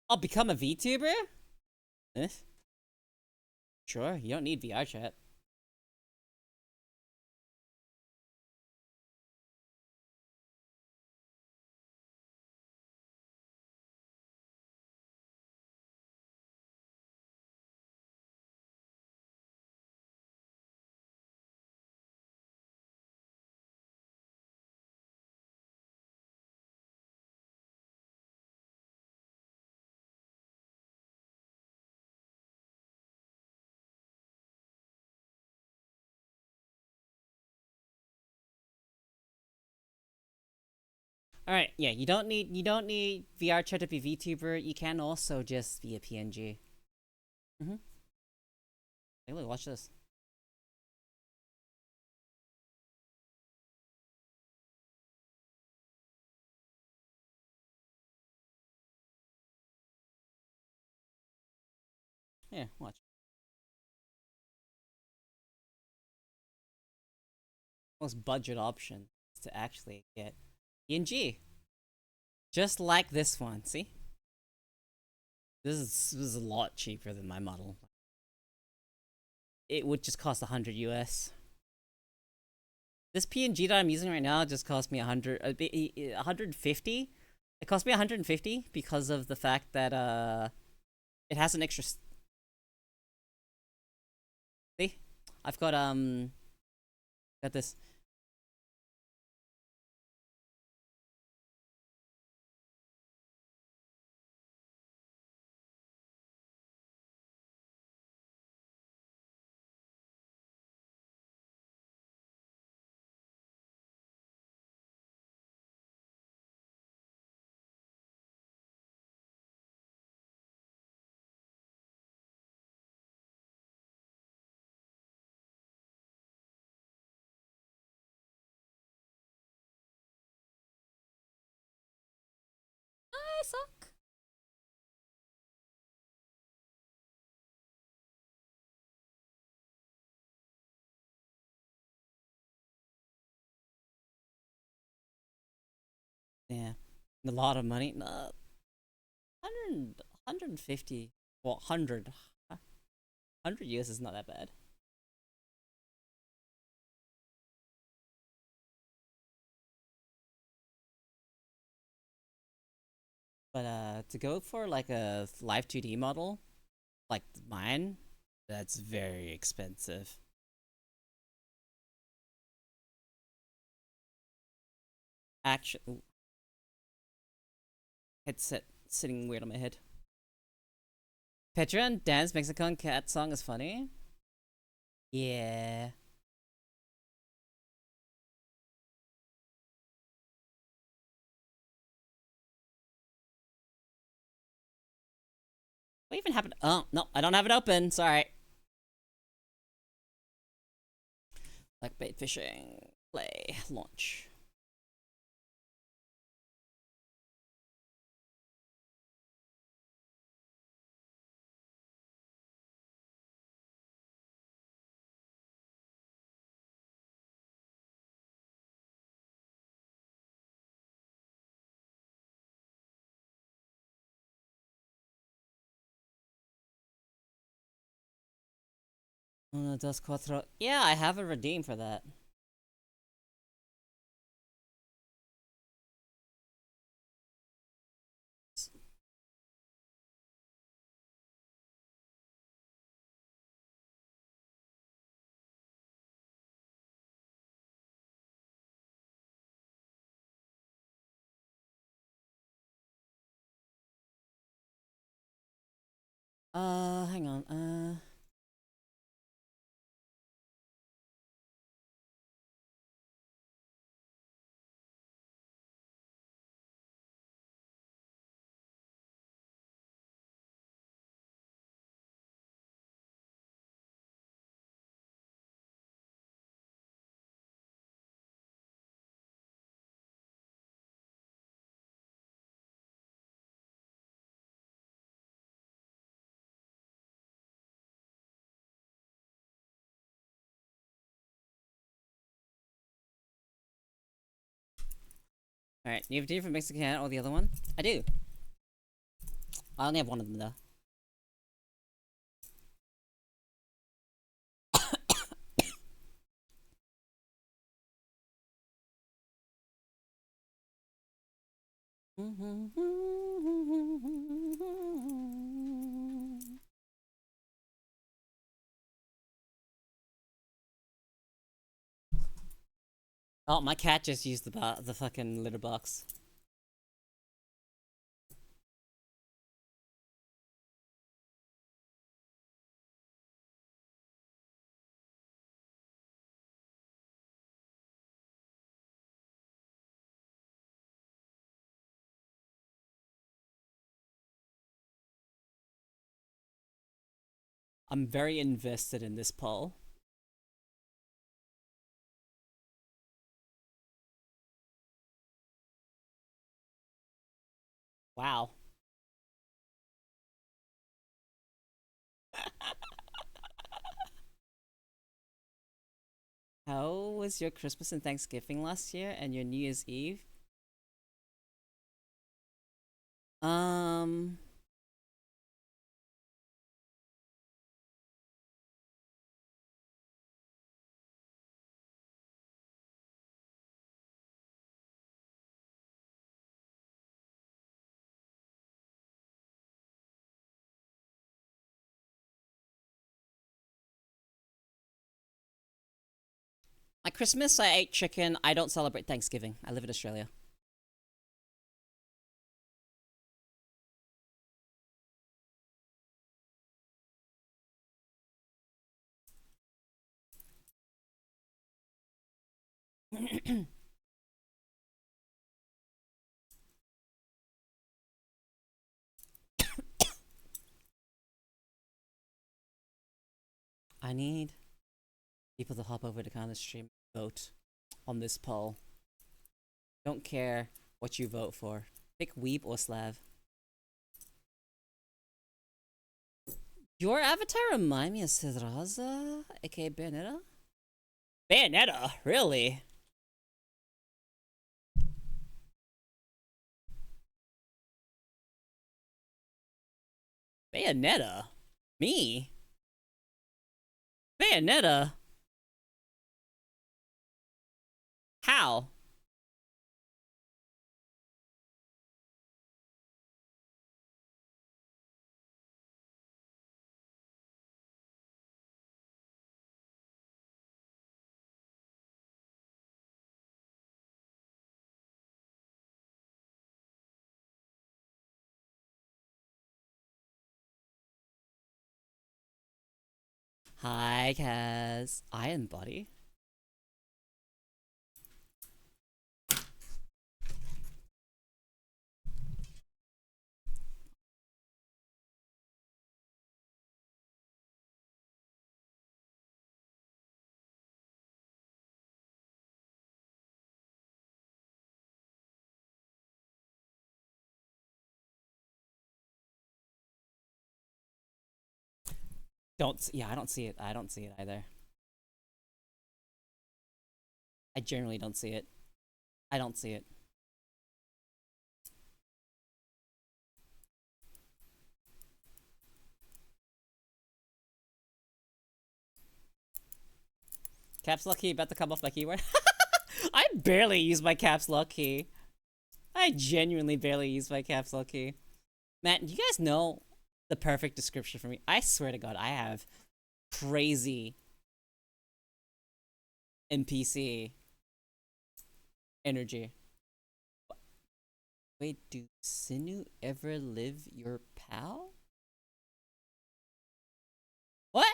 I'll become a VTuber? Eh? Sure, you don't need VR chat. Alright, yeah, you don't need VR chat to be VTuber. You can also just be a PNG. Mm-hmm. Hey, look, watch this. Yeah, watch. most budget option to actually get PNG. Just like this one, see? This is a lot cheaper than my model. It would just cost 100 US. This PNG that I'm using right now just cost me 150. It cost me 150 because of the fact that it has an extra. See, I've got this. I suck. Yeah, a lot of money. No, 150. Well, 100 US is not that bad. But to go for like a live 2D model like mine, that's very expensive. Actually, headset sitting weird on my head. Petra and Dan's Mexican cat song is funny. Yeah. What even happened? Oh, no, I don't have it open. Sorry. Like bait fishing. Play. Launch. Uno, dos, cuatro. Yeah, I have a redeem for that. Hang on. Alright, you have a redeem for Mexican cat or the other one? I do. I only have one of them though. Oh, my cat just used the fucking litter box. I'm very invested in this poll. Wow. How was your Christmas and Thanksgiving last year and your New Year's Eve? Um, my Christmas, I ate chicken. I don't celebrate Thanksgiving. I live in Australia. I need people to hop over to kind of stream vote on this poll. Don't care what you vote for. Pick Weeb or Slav. Your avatar remind me of Cedraza, aka Bayonetta? Bayonetta? Really? Bayonetta? Me? Bayonetta? How? Hi, Kaz. I am Buddy. Yeah, I don't see it. I don't see it either. I generally don't see it. I don't see it. Caps lock key about to come off my keyboard. I barely use my caps lock key. I genuinely barely use my caps lock key. Matt, you guys know the perfect description for me? I swear to God, I have crazy NPC energy. Wait, do Sinu ever live your pal? What?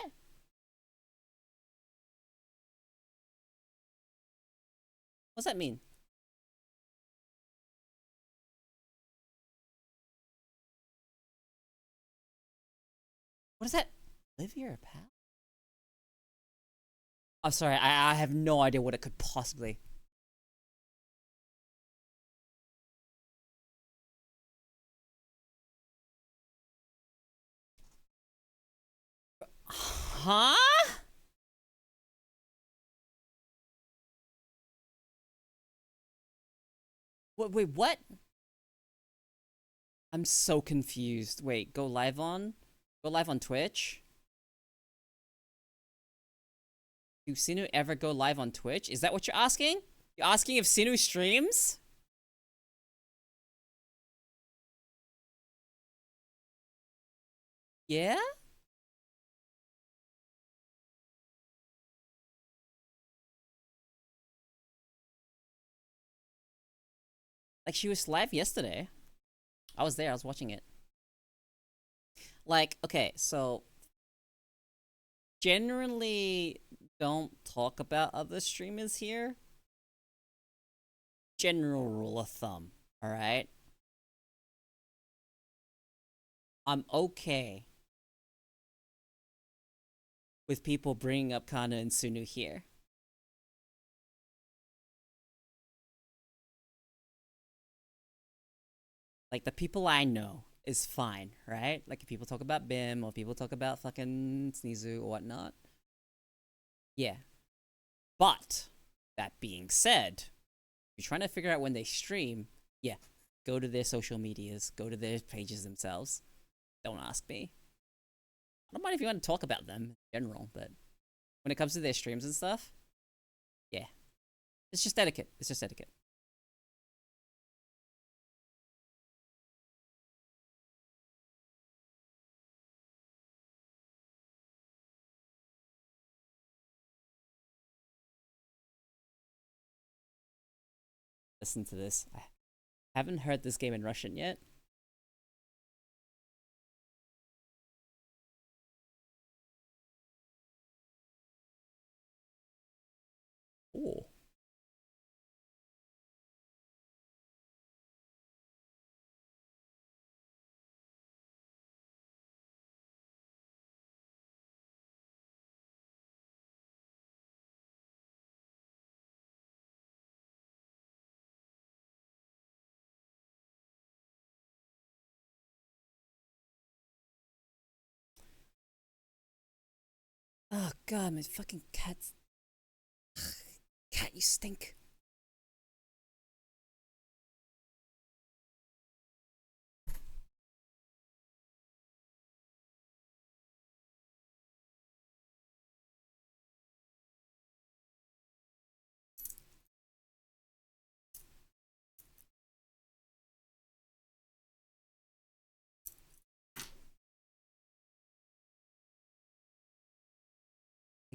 What's that mean? What does that? Live your pal? I'm sorry, I have no idea what it could possibly. Huh? Wait, what? I'm so confused. Wait, go live on? Go live on Twitch? Do Sinu ever go live on Twitch? Is that what you're asking? You're asking if Sinu streams? Yeah? Like, she was live yesterday. I was there, I was watching it. Like, okay, so generally don't talk about other streamers here. General rule of thumb, alright? I'm okay with people bringing up Kana and Sunu here. Like, the people I know is fine, right? Like, if people talk about Bim or people talk about fucking Sneezu or whatnot. Yeah. But That being said, if you're trying to figure out when they stream, yeah, go to their social medias, go to their pages themselves. Don't ask me. I don't mind if you want to talk about them in general, but when it comes to their streams and stuff, yeah, it's just etiquette. It's just etiquette. Listen to this. I haven't heard this game in Russian yet. Oh. Oh god, my fucking cat's. Cat, you stink.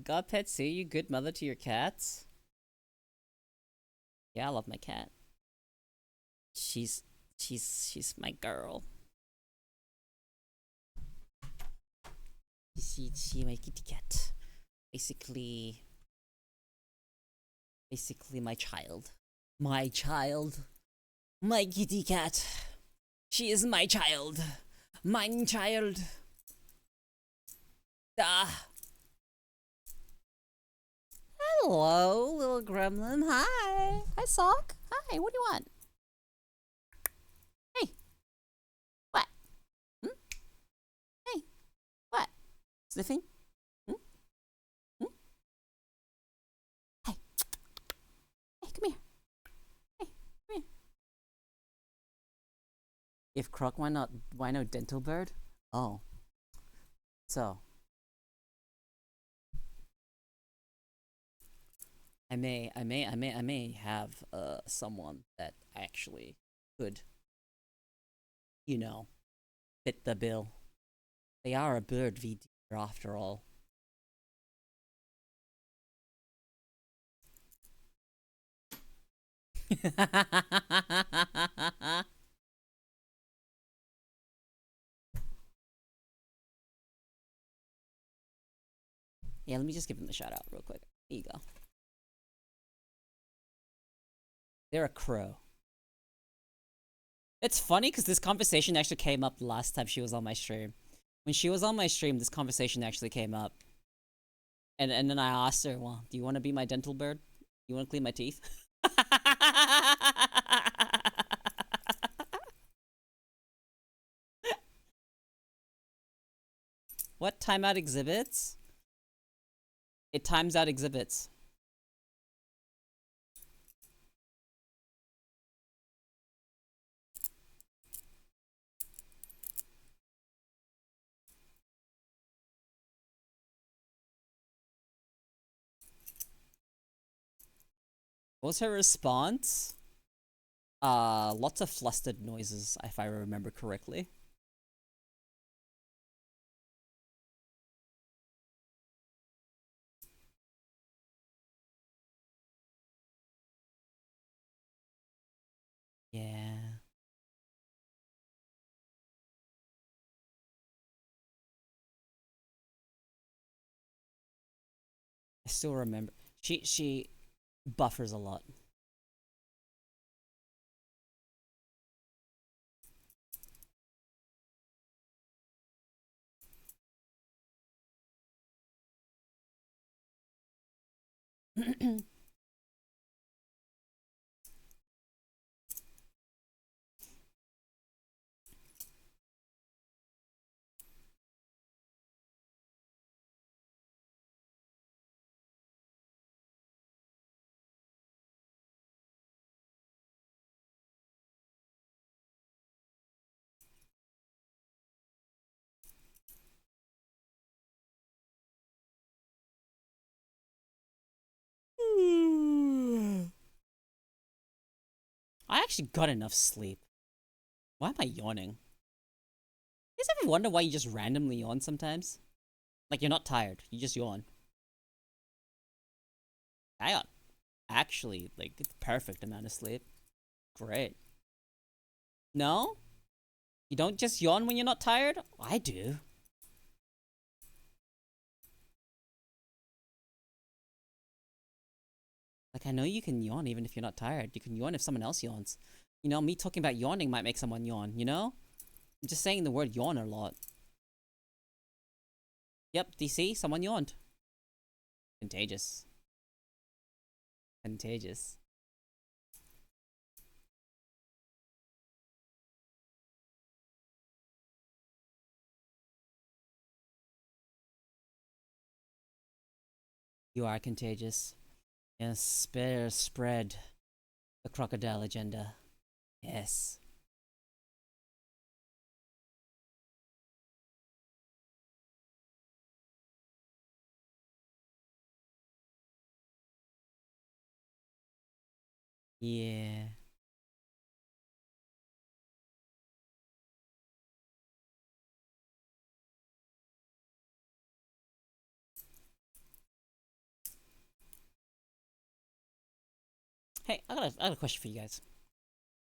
God, pet, see you good mother to your cats. Yeah, I love my cat. She's she's my girl. She my kitty cat. Basically my child. My child. My kitty cat. She is my child. Mine child. Ah. Hello, little gremlin. Hi. Hi, Sock. Hi, what do you want? Hey. What? Hmm? Hey. What? Sniffing? Hmm? Hmm? Hey. Hey, come here. Hey, come here. If Croc, why no dental bird? Oh. So, I may have someone that actually could, you know, fit the bill. They are a bird VTuber after all. Yeah, let me just give them a shout out real quick. Here you go. They're a crow. It's funny because this conversation actually came up the last time she was on my stream. When she was on my stream, this conversation actually came up. And then I asked her, well, do you want to be my dental bird? You want to clean my teeth? What timeout exhibits? It times out exhibits. What was her response? Lots of flustered noises, if I remember correctly. Yeah. I still remember. She buffers a lot. actually got enough sleep. Why am I yawning? You guys ever wonder why you just randomly yawn sometimes? Like you're not tired, you just yawn. I got actually like the perfect amount of sleep. Great. No? You don't just yawn when you're not tired? I do. Like, I know you can yawn even if you're not tired. You can yawn if someone else yawns. You know, me talking about yawning might make someone yawn, you know? I'm just saying the word yawn a lot. Yep, DC, someone yawned. Contagious. Contagious. You are contagious. Yes, spread the crocodile agenda. Yes. Yeah. Hey, I got a question for you guys.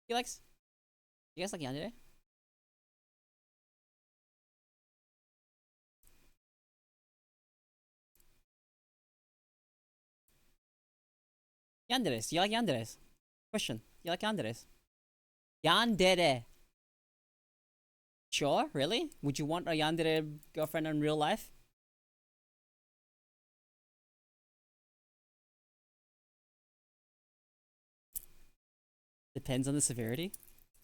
You likes you guys like yandere? Yanderes. You like yanderes? Question. You like yanderes? Yandere. Sure, really? Would you want a yandere girlfriend in real life? Depends on the severity.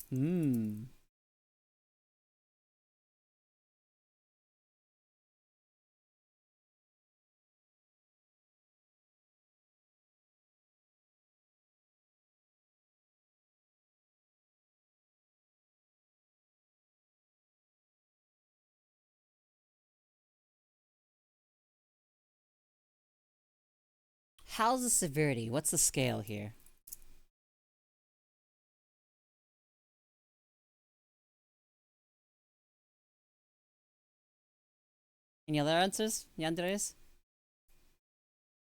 Hmm. How's the severity? What's the scale here? Any other answers? Yanderes?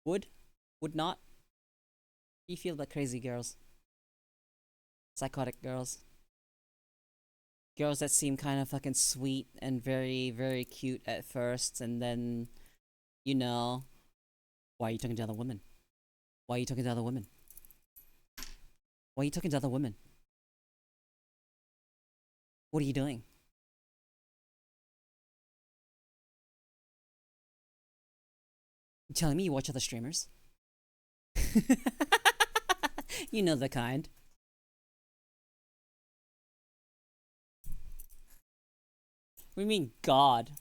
Would? Would not? How do you feel about crazy girls? Psychotic girls? Girls that seem kind of fucking sweet and very, very cute at first, and then, you know, why are you talking to other women? Why are you talking to other women? Why are you talking to other women? What are you doing? You telling me you watch other streamers? You know the kind. What do you mean, God?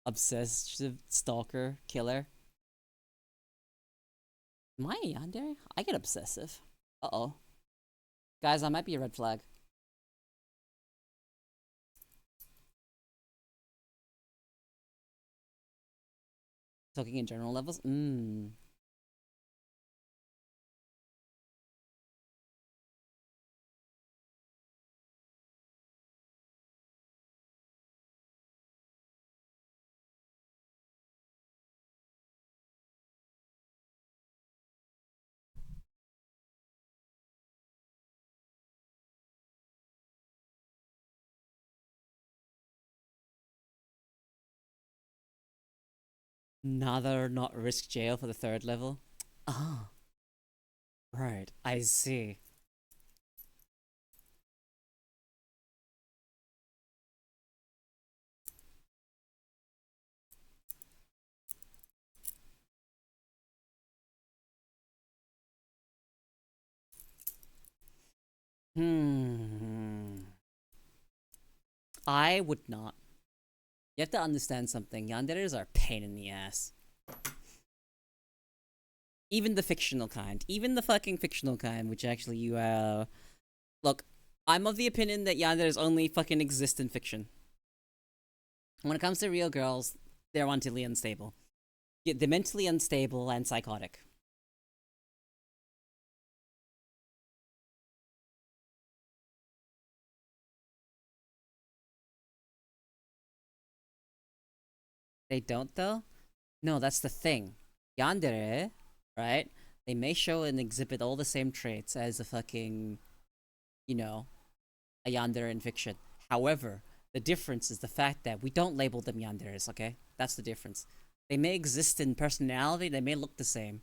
Obsessive stalker killer? Am I a yandere? I get obsessive. Uh-oh. Guys, I might be a red flag. Talking in general levels? Mmm. Rather not risk jail for the third level? Ah, right. I see. Hmm. I would not. You have to understand something. Yanderes are a pain in the ass. Even the fictional kind. Even the fucking fictional kind, which actually you, Look, I'm of the opinion that yanderes only fucking exist in fiction. When it comes to real girls, they're mentally unstable. Yeah, they're mentally unstable and psychotic. They don't though? No, that's the thing. Yandere, right? They may show and exhibit all the same traits as a fucking, you know, a yandere in fiction. However, the difference is the fact that we don't label them yanderes, okay? That's the difference. They may exist in personality, they may look the same.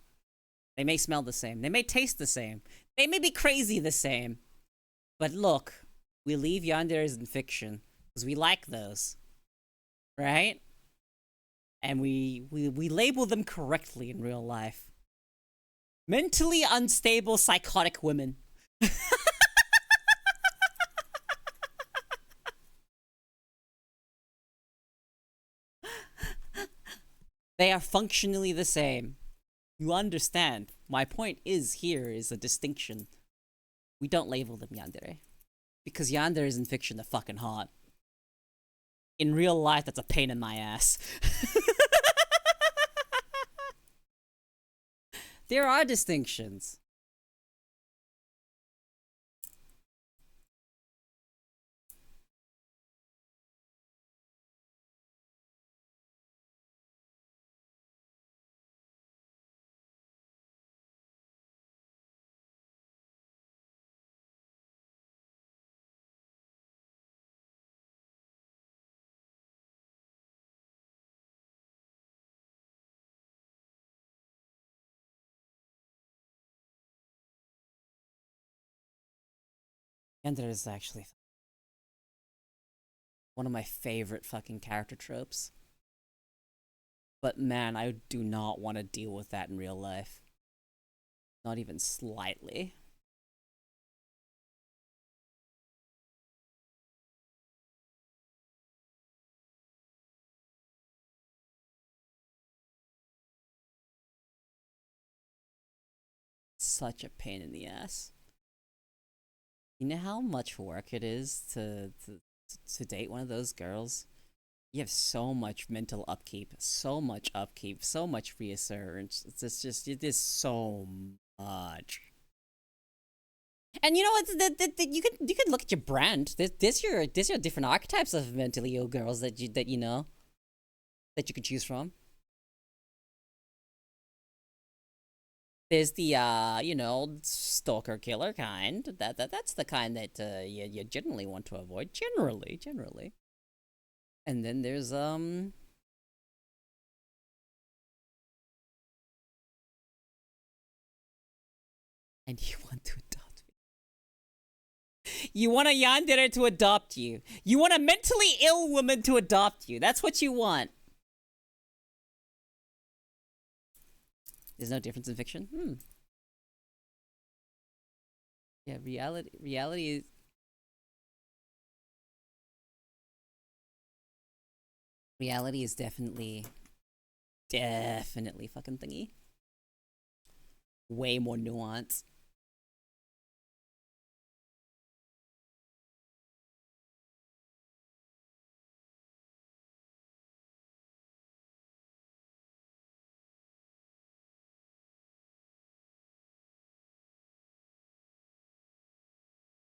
They may smell the same. They may taste the same. They may be crazy the same. But look, we leave yanderes in fiction because we like those, right? And we label them correctly in real life. Mentally unstable psychotic women. They are functionally the same. You understand. My point is here is a distinction. We don't label them yandere. Because yanderes in fiction are fucking hot. In real life, that's a pain in my ass. There are distinctions. Yandere is actually one of my favorite fucking character tropes. But man, I do not want to deal with that in real life. Not even slightly. Such a pain in the ass. You know how much work it is to date one of those girls? You have so much mental upkeep, so much reassurance. It's just it is so much. And you know what? You can look at your brand. There's your different archetypes of mentally ill girls that you know that you could choose from. There's the stalker killer kind. That's the kind that you generally want to avoid. Generally. And then there's and you want to adopt me. You want a yandere to adopt you. You want a mentally ill woman to adopt you. That's what you want. There's no difference in fiction. Yeah, reality is definitely fucking thingy. Way more nuance.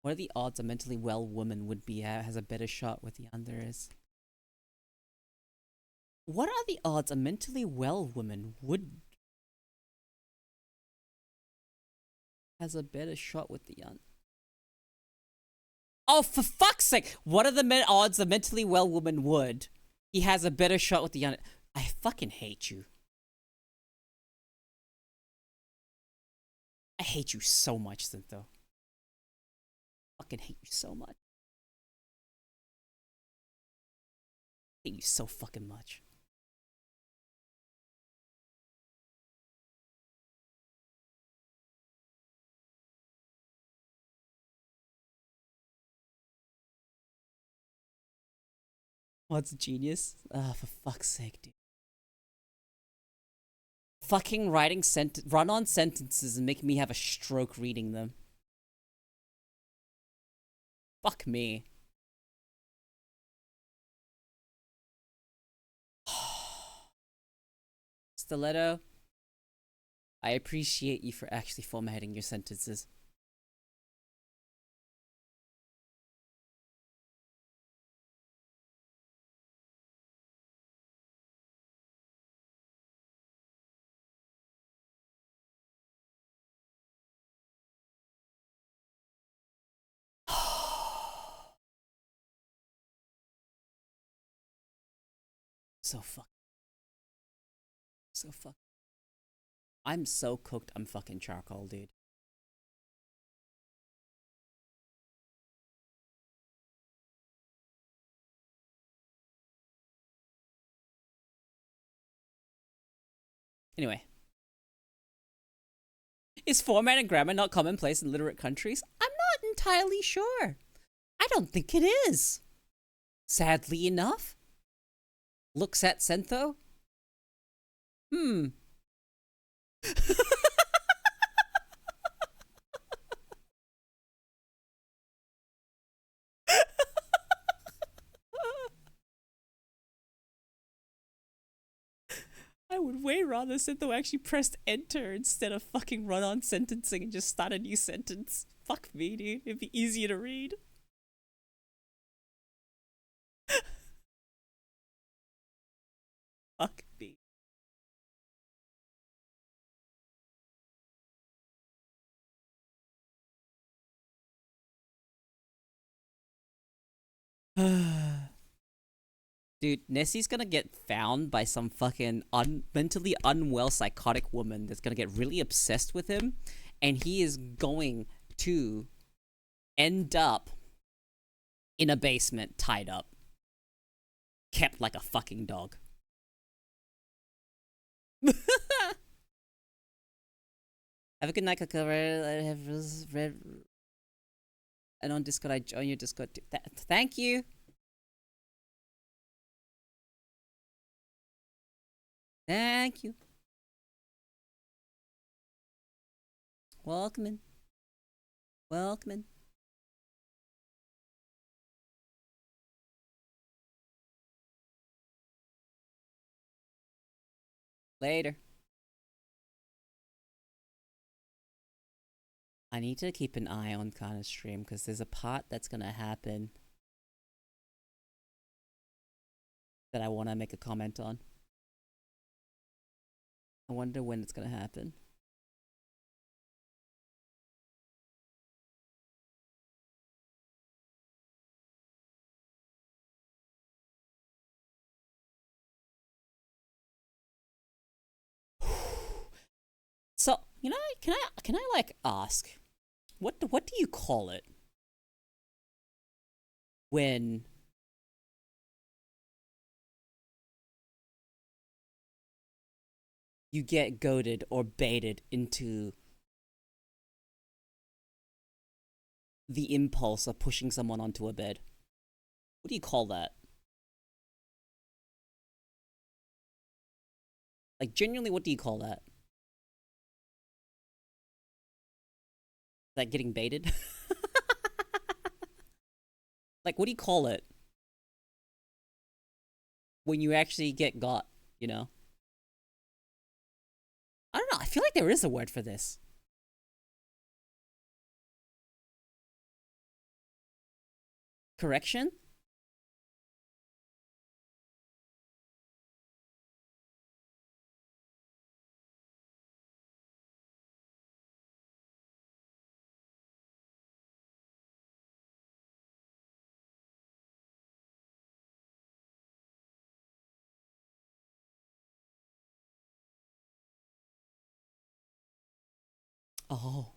What are the odds a mentally well woman would be has a better shot with the unders? What are the odds a mentally well woman would has a better shot with the young? Oh, for fuck's sake! What are the odds a mentally well woman would? He has a better shot with the young. I fucking hate you. I hate you so much, Zinto. Fucking hate you so much. I hate you so fucking much. What's genius? Ah, for fuck's sake, dude. Fucking writing run-on sentences and making me have a stroke reading them. Fuck me. Stiletto, I appreciate you for actually formatting your sentences. So fuck. So fuck. I'm so cooked. I'm fucking charcoal, dude. Anyway, is format and grammar not commonplace in literate countries? I'm not entirely sure. I don't think it is. Sadly enough. Looks at Sentho? Hmm. I would way rather Sentho actually pressed enter instead of fucking run on sentencing and just start a new sentence. Fuck me, dude. It'd be easier to read. Fuck me. Dude, Nessie's gonna get found by some fucking mentally unwell psychotic woman that's gonna get really obsessed with him, and he is going to end up in a basement, tied up, kept like a fucking dog. Have a good night, Coco. I have read. And on Discord, I join your Discord too. Thank you. Thank you. Welcome in. Welcome in. Later. I need to keep an eye on kind of stream because there's a part that's gonna happen that I want to make a comment on. I wonder when it's gonna happen. So, you know, can I like ask what do you call it when you get goaded or baited into the impulse of pushing someone onto a bed? What do you call that? Like, genuinely, what do you call that? Like getting baited? Like, what do you call it when you actually get got, you know? I don't know. I feel like there is a word for this. Correction? Oh.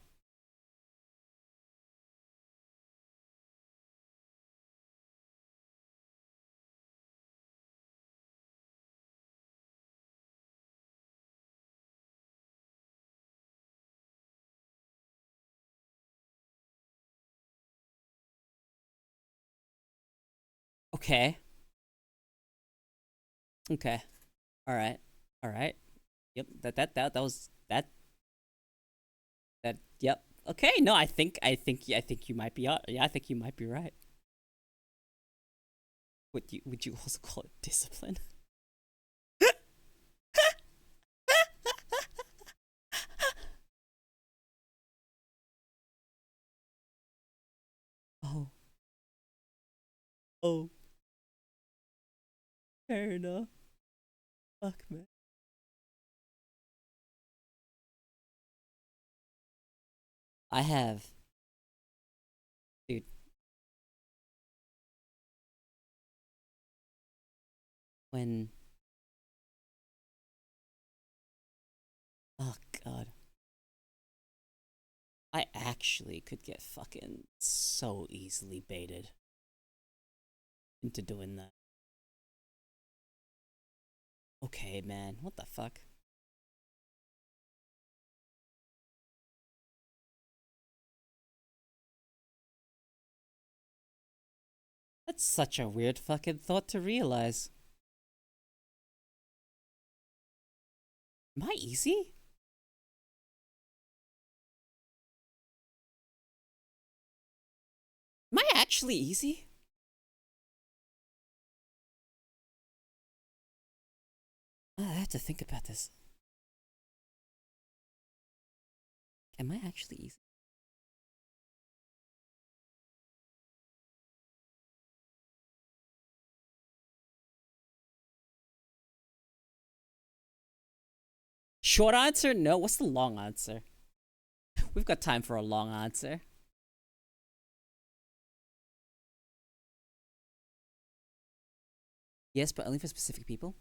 Okay. Okay. All right. All right. Yep. That was that. Yep. Okay. No, I think you might be. Yeah, I think you might be right. Would you also call it discipline? Oh. Oh. Fair enough. Fuck man. I have, dude. When Oh god. I actually could get fucking so easily baited into doing that. Okay, man. What the fuck? That's such a weird fucking thought to realize. Am I easy? Am I actually easy? I have to think about this. Am I actually easy? Short answer? No. What's the long answer? We've got time for a long answer. Yes, but only for specific people?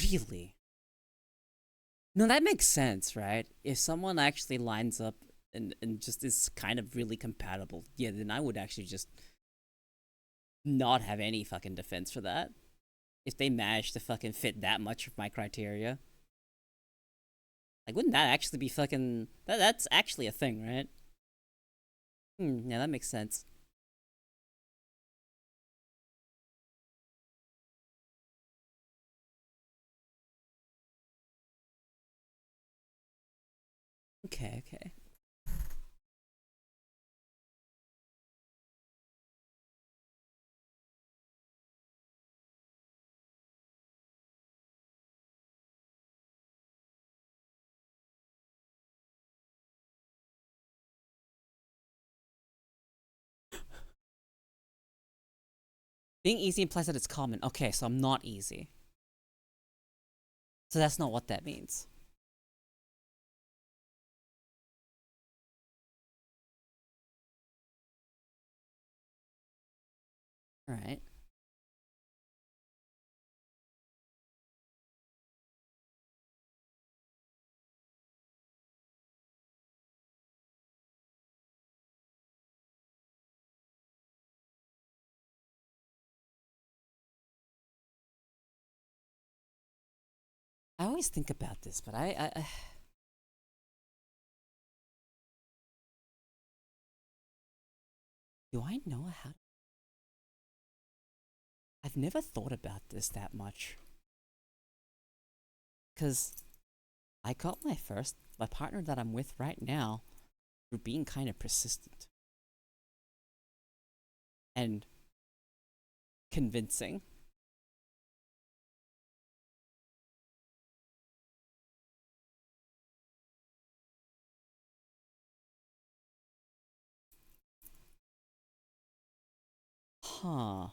Really? No, that makes sense, right? If someone actually lines up and just is kind of really compatible, yeah, then I would actually just not have any fucking defense for that. If they manage to fucking fit that much of my criteria. Like, wouldn't that actually be fucking. That's actually a thing, right? Yeah, that makes sense. Okay, okay. Being easy implies that it's common. Okay, so I'm not easy. So that's not what that means. Alright. I always think about this, but do I know how? I've never thought about this that much. Because I got my partner that I'm with right now, through being kind of persistent and convincing. Huh.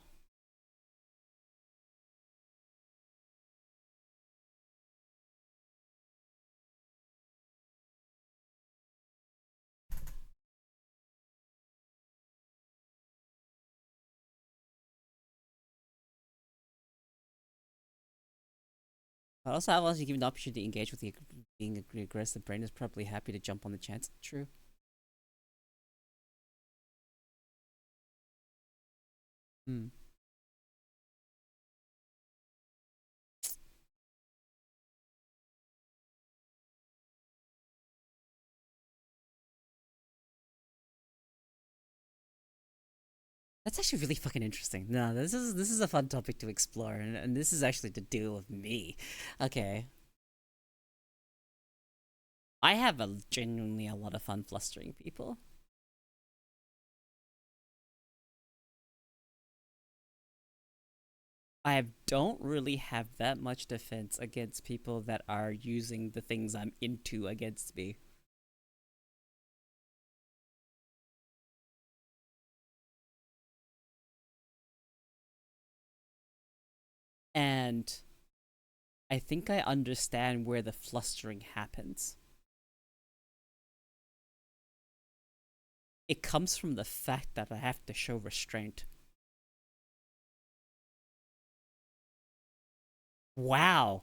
But also, how else you given the opportunity to engage with the being aggressive brain is probably happy to jump on the chance. True. Hmm. That's actually really fucking interesting. No, this is a fun topic to explore, and this is actually to do with me. Okay, I have a genuinely a lot of fun flustering people. I don't really have that much defense against people that are using the things I'm into against me. And I think I understand where the flustering happens. It comes from the fact that I have to show restraint. Wow.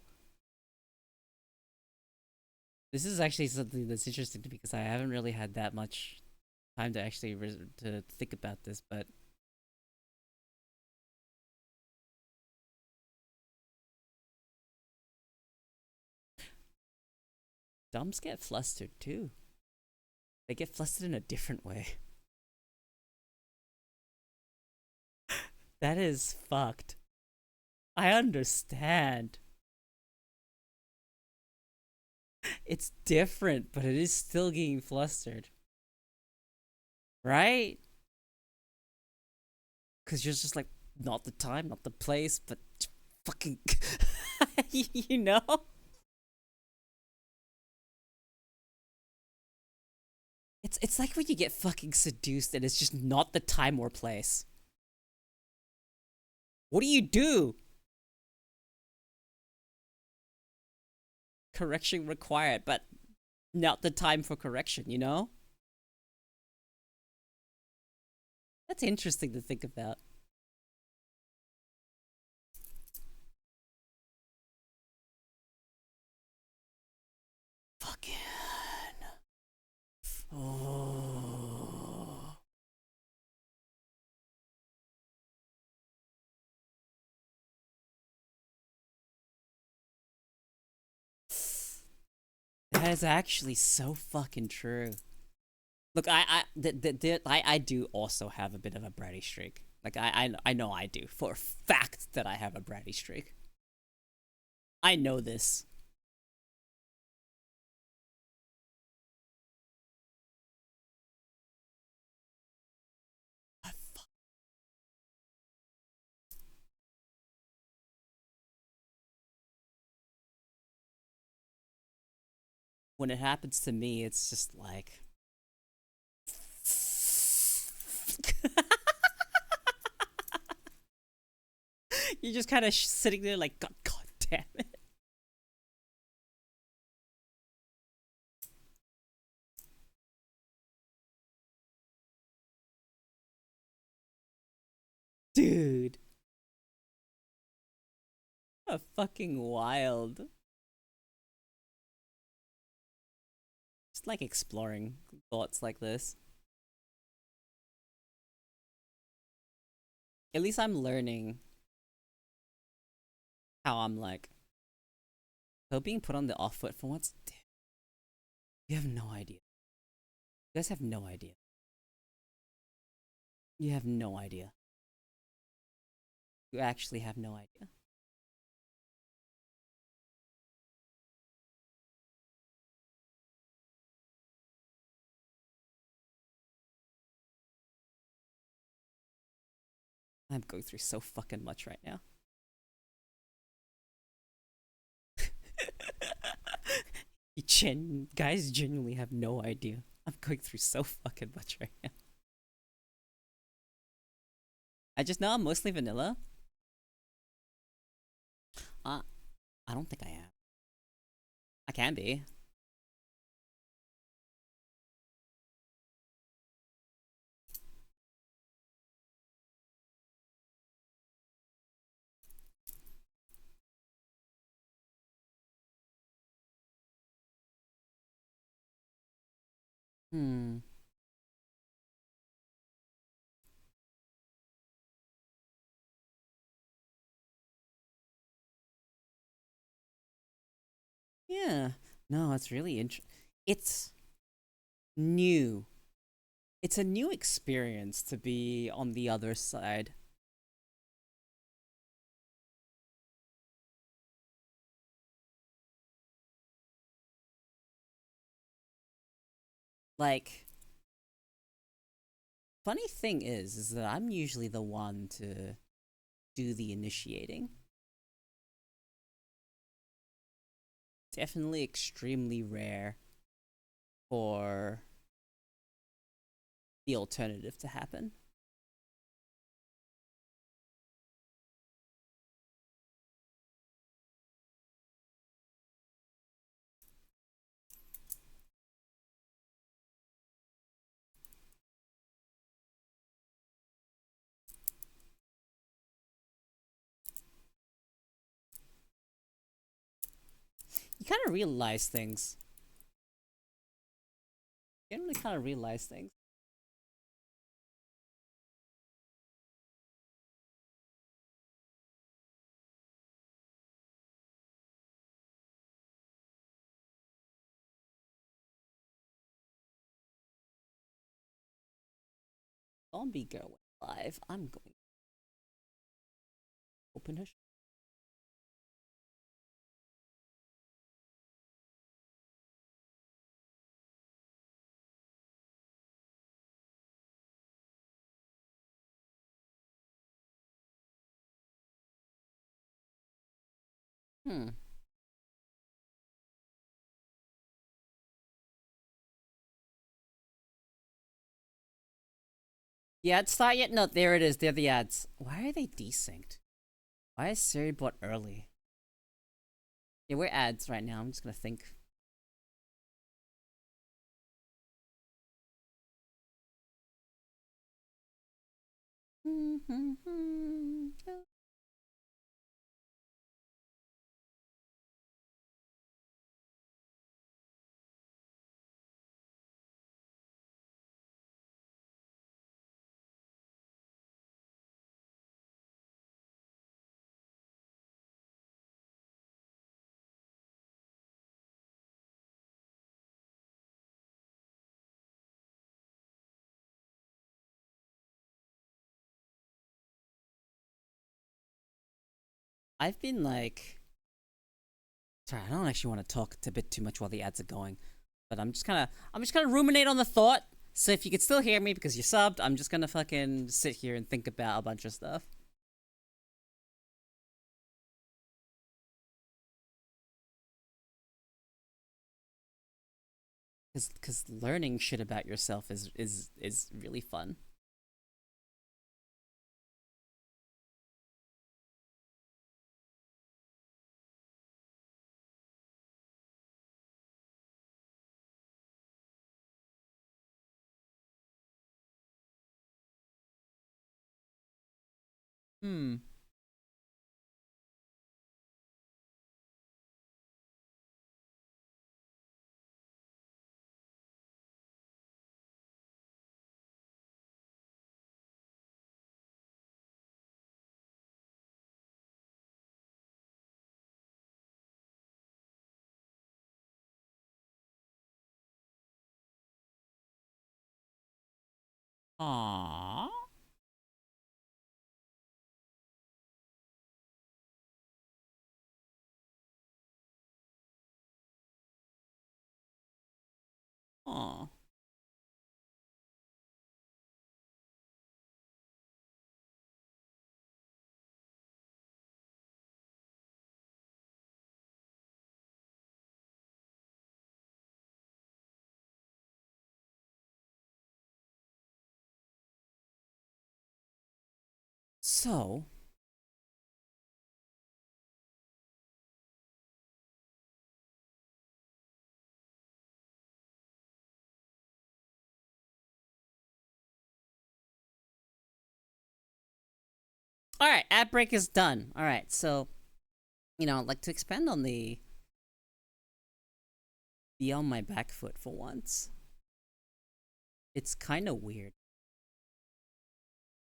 This is actually something that's interesting to me because I haven't really had that much time to actually to think about this, but dumbs get flustered too. They get flustered in a different way. That is fucked. I understand. It's different, but it is still getting flustered. Right? Because you're just like, not the time, not the place, but fucking. You know? It's like when you get fucking seduced and it's just not the time or place. What do you do? Correction required, but not the time for correction, you know? That's interesting to think about. Fucking. Oh. That is actually so fucking true. Look, I do also have a bit of a bratty streak. Like I know I do for a fact that I have a bratty streak. I know this. When it happens to me, it's just like you're just kind of sitting there like, God damn it, dude. A fucking wild. Just like exploring thoughts like this. At least I'm learning how I'm like, so being put on the off foot for once. Damn, you have no idea. You guys have no idea. You have no idea. You actually have no idea. I'm going through so fucking much right now. Guys genuinely have no idea. I'm going through so fucking much right now. I just know I'm mostly vanilla. Uh, I don't think I am. I can be. Hmm. Yeah. No, it's really it's new. It's a new experience to be on the other side. Like, funny thing is that I'm usually the one to do the initiating. Definitely extremely rare for the alternative to happen. You kind of realize things. Generally kind of realize things. Zombie girl went live. I'm going to open her. Hmm. The ads start yet? No, there it is. They're the ads. Why are they desynced? Why is Siri bought early? Yeah, we're ads right now. I'm just gonna think. I've been like, sorry, I don't actually want to talk a bit too much while the ads are going, but I'm just gonna ruminate on the thought. So if you could still hear me because you're subbed, I'm just gonna fucking sit here and think about a bunch of stuff. Cause learning shit about yourself is really fun. Hmm. Aww. Aww. So, all right, ad break is done. All right, so like to expand on the be on my back foot for once. It's kind of weird,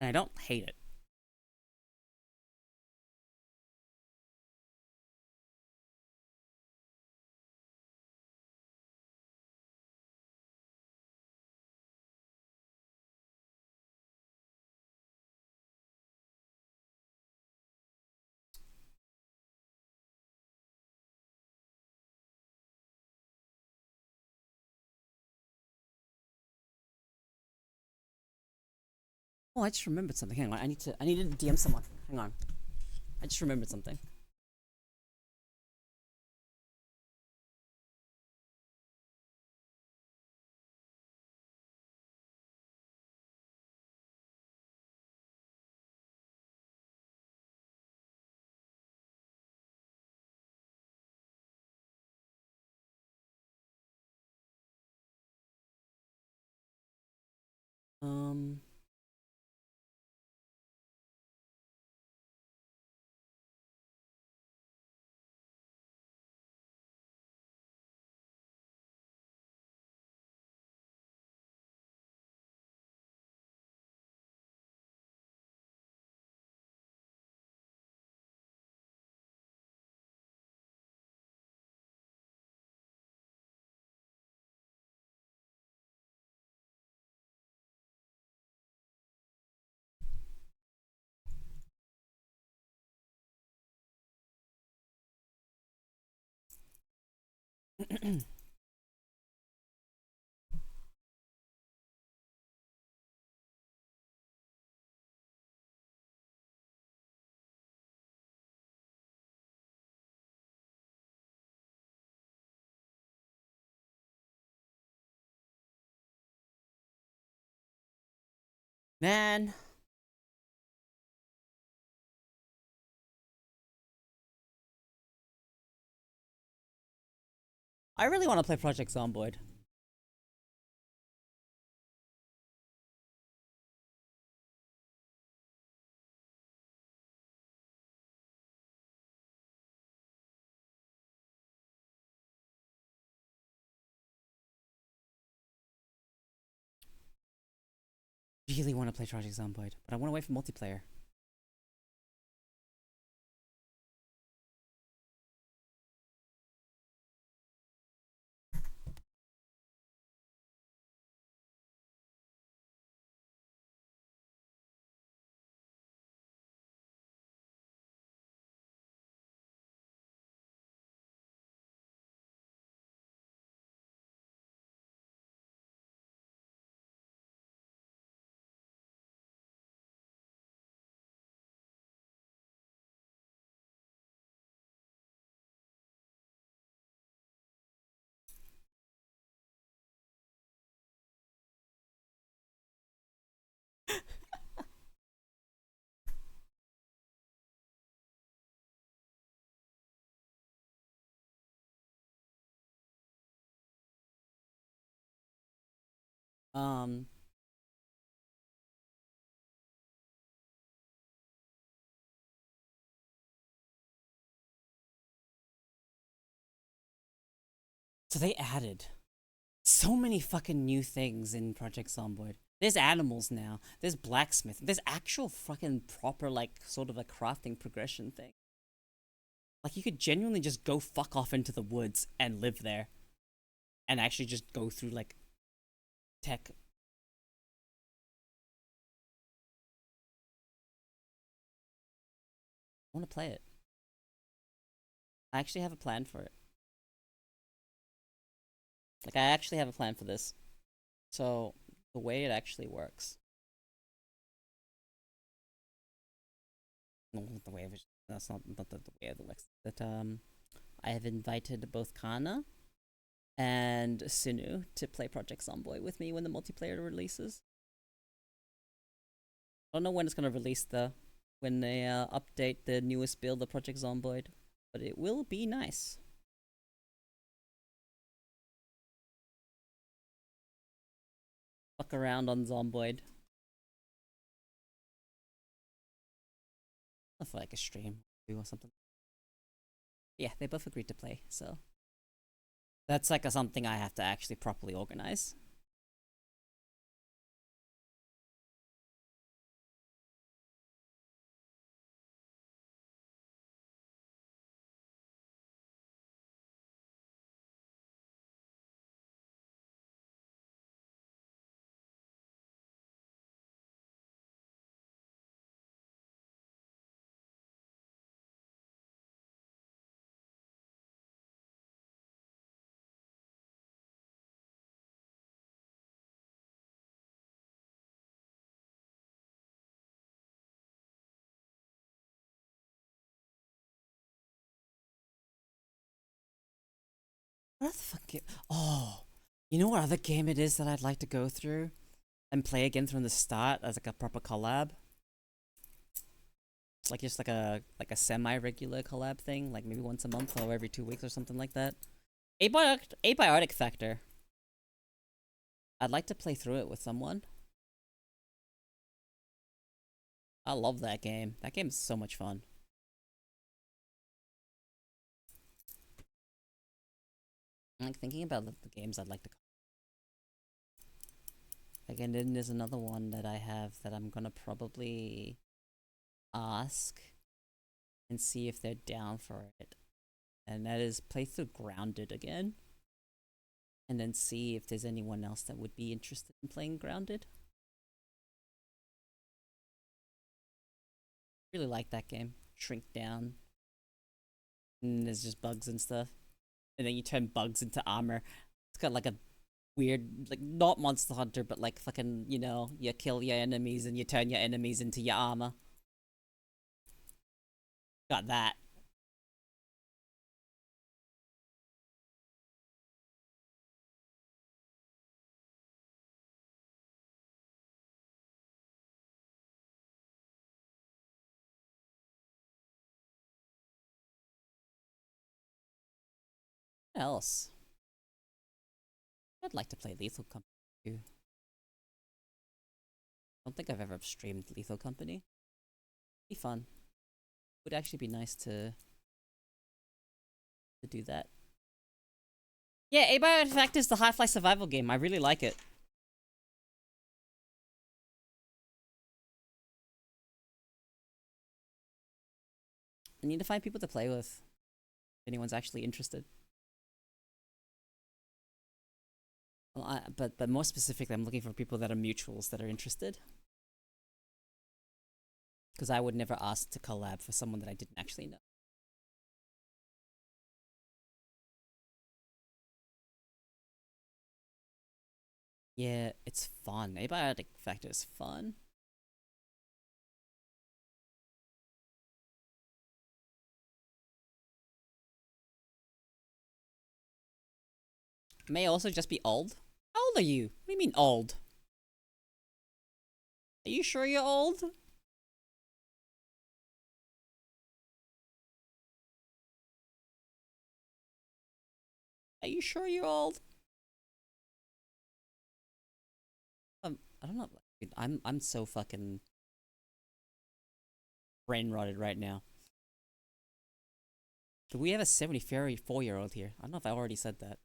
and I don't hate it. Oh, I just remembered something. Hang on, I need to DM someone. Hang on, I just remembered something. Um, Man, I really want to play Project Zomboid. Really want to play Project Zomboid, but I want to wait for multiplayer. Um, so they added so many fucking new things in Project Zomboid. There's animals now. There's blacksmith. There's actual fucking proper like sort of a crafting progression thing. Like you could genuinely just go fuck off into the woods and live there, and actually just go through like tech. I want to play it. I actually have a plan for it. Like I actually have a plan for this. So the way it actually works. No, not the way of it. That's not the way of it works. That I have invited both Kana and Sinu to play Project Zomboid with me when the multiplayer releases. I don't know when it's gonna release though. When they update the newest build of Project Zomboid, but it will be nice. Fuck around on Zomboid. I feel like a stream or something. Yeah, they both agreed to play, so that's like something I have to actually properly organize. What the fuck? Oh, you know what other game it is that I'd like to go through and play again from the start as like a proper collab? Like just like a semi-regular collab thing, like maybe once a month or every 2 weeks or something like that. Abiotic Factor. I'd like to play through it with someone. I love that game. That game is so much fun. I'm like thinking about the games I'd like to. Again, then there's another one that I have that I'm gonna probably ask and see if they're down for it. And that is play through Grounded again. And then see if there's anyone else that would be interested in playing Grounded. Really like that game. Shrink down. And there's just bugs and stuff. and then you turn bugs into armor. It's got like a weird, like not Monster Hunter, but like fucking, you kill your enemies and you turn your enemies into your armor. Got that. What else? I'd like to play Lethal Company too. I don't think I've ever streamed Lethal Company. Be fun. Would actually be nice to do that. Yeah, A-Bio is the Half-Life survival game. I really like it. I need to find people to play with. If anyone's actually interested. Well, but more specifically, I'm looking for people that are mutuals that are interested. Because I would never ask to collab for someone that I didn't actually know. Yeah, it's fun. Abiotic Factor is fun. May also just be old. How old are you? What do you mean old? Are you sure you're old? Are you sure you're old? I don't know. Dude, I'm so fucking brain rotted right now. Do we have a 74-year-old here? I don't know if I already said that.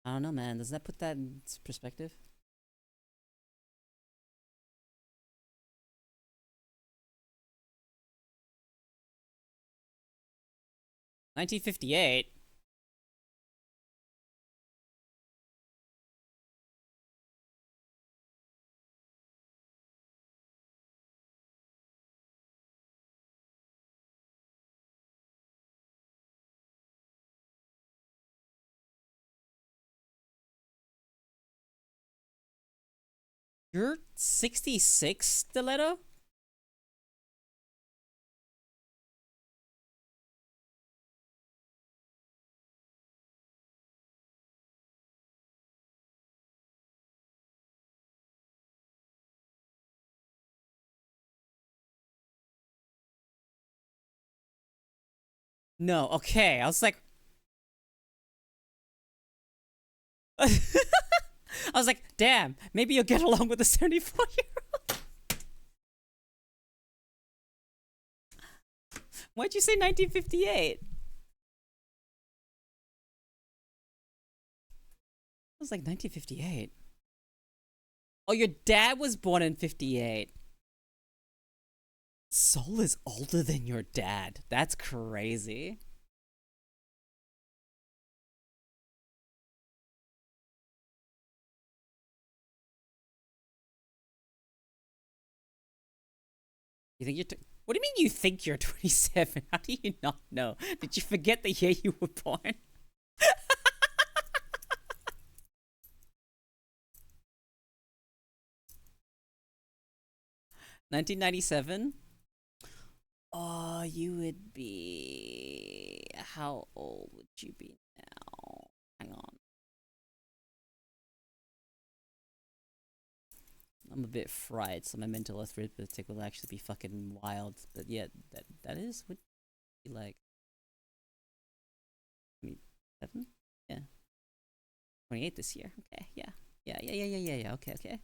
I don't know, man. Does that put that in perspective? $1958. You're 66, Stiletto? No, okay. I was like, I was like, damn, maybe you'll get along with a 74-year-old. Why'd you say 1958? I was like, 1958. Oh, your dad was born in 58. Soul is older than your dad. That's crazy. You think you're. What do you mean you think you're 27? How do you not know? Did you forget the year you were born? 1997? Oh, you would be. How old would you be now? Hang on. I'm a bit fried, so my mental arithmetic will actually be fucking wild. But yeah, that is would be like 27? Yeah. 28 this year. Okay, yeah. Yeah. Okay.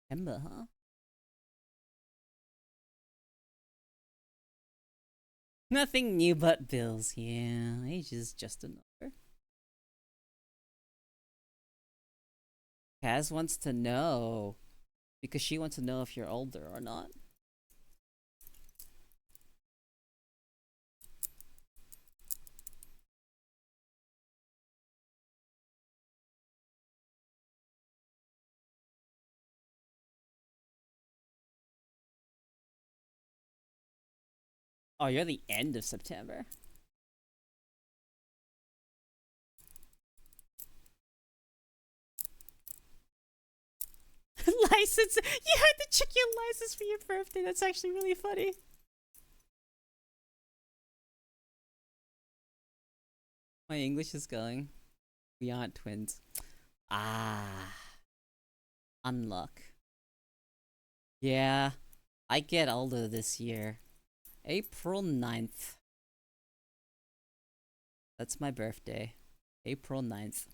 September, huh? Nothing new but bills. Yeah, age is just a number. Kaz wants to know. Because she wants to know if you're older or not. Oh, you're the end of September. License? You had to check your license for your birthday. That's actually really funny. My English is going. We aren't twins. Ah, unluck. Yeah, I get older this year. April 9th. That's my birthday. April 9th.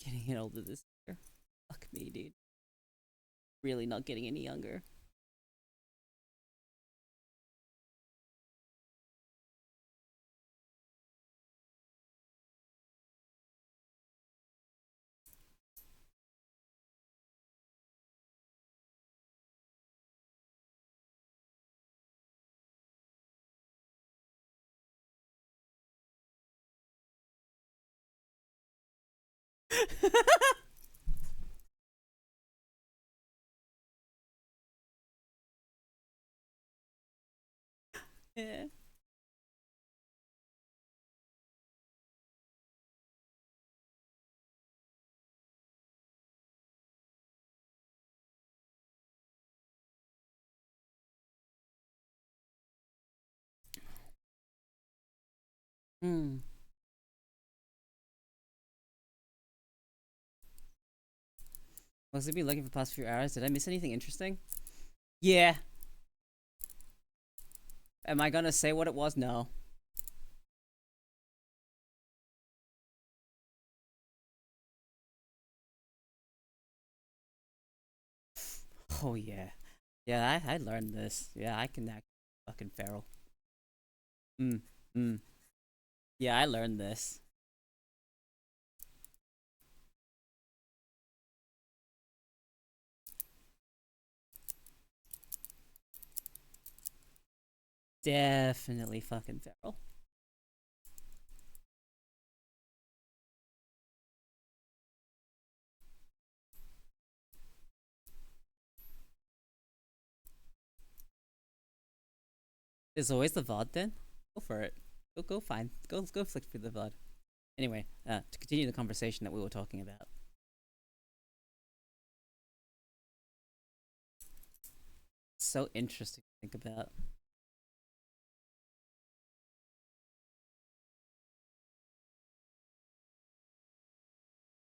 Getting older this year. Fuck me, dude. Really not getting any younger. Yeah. Hmm. Was it been looking for the past few hours? Did I miss anything interesting? Yeah. Am I gonna say what it was? No. Oh yeah. Yeah, I learned this. Yeah, I can act fucking feral. Mm. Mm. Yeah, I learned this. Definitely fucking feral. There's always the VOD then? Go for it. Go find. Go flick through the VOD. Anyway, to continue the conversation that we were talking about. So interesting to think about.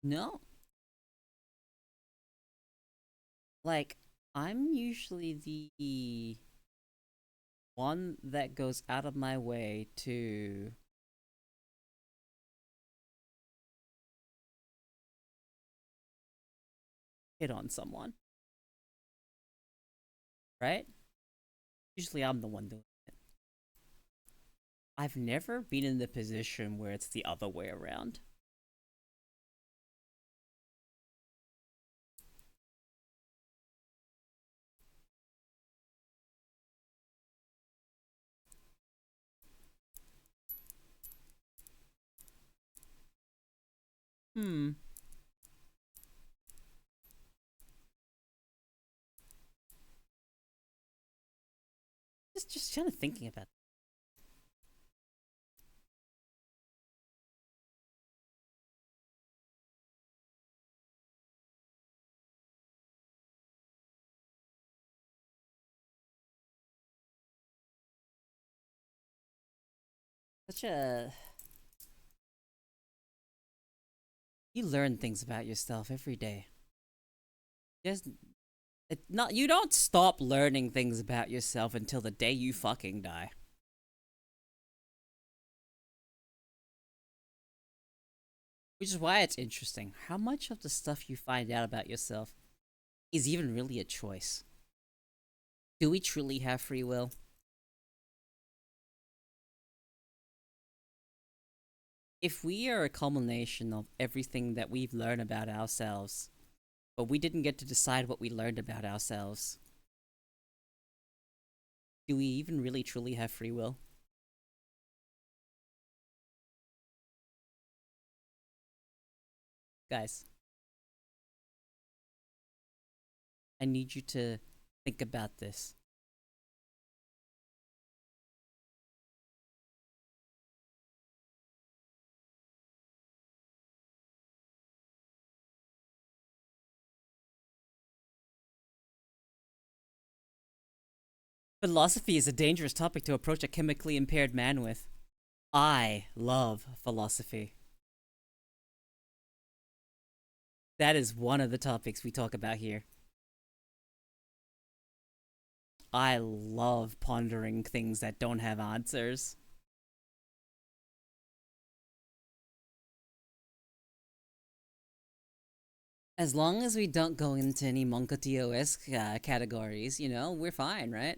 No. Like, I'm usually the one that goes out of my way to hit on someone, right? Usually I'm the one doing it. I've never been in the position where it's the other way around. Hmm. Just kind of thinking about Such a you learn things about yourself every day. There's not you don't stop learning things about yourself until the day you fucking die. Which is why it's interesting. How much of the stuff you find out about yourself is even really a choice? Do we truly have free will? If we are a culmination of everything that we've learned about ourselves, but we didn't get to decide what we learned about ourselves, do we even really truly have free will? Guys, I need you to think about this. Philosophy is a dangerous topic to approach a chemically impaired man with. I love philosophy. That is one of the topics we talk about here. I love pondering things that don't have answers. As long as we don't go into any Monkotio-esque categories, you know, we're fine, right?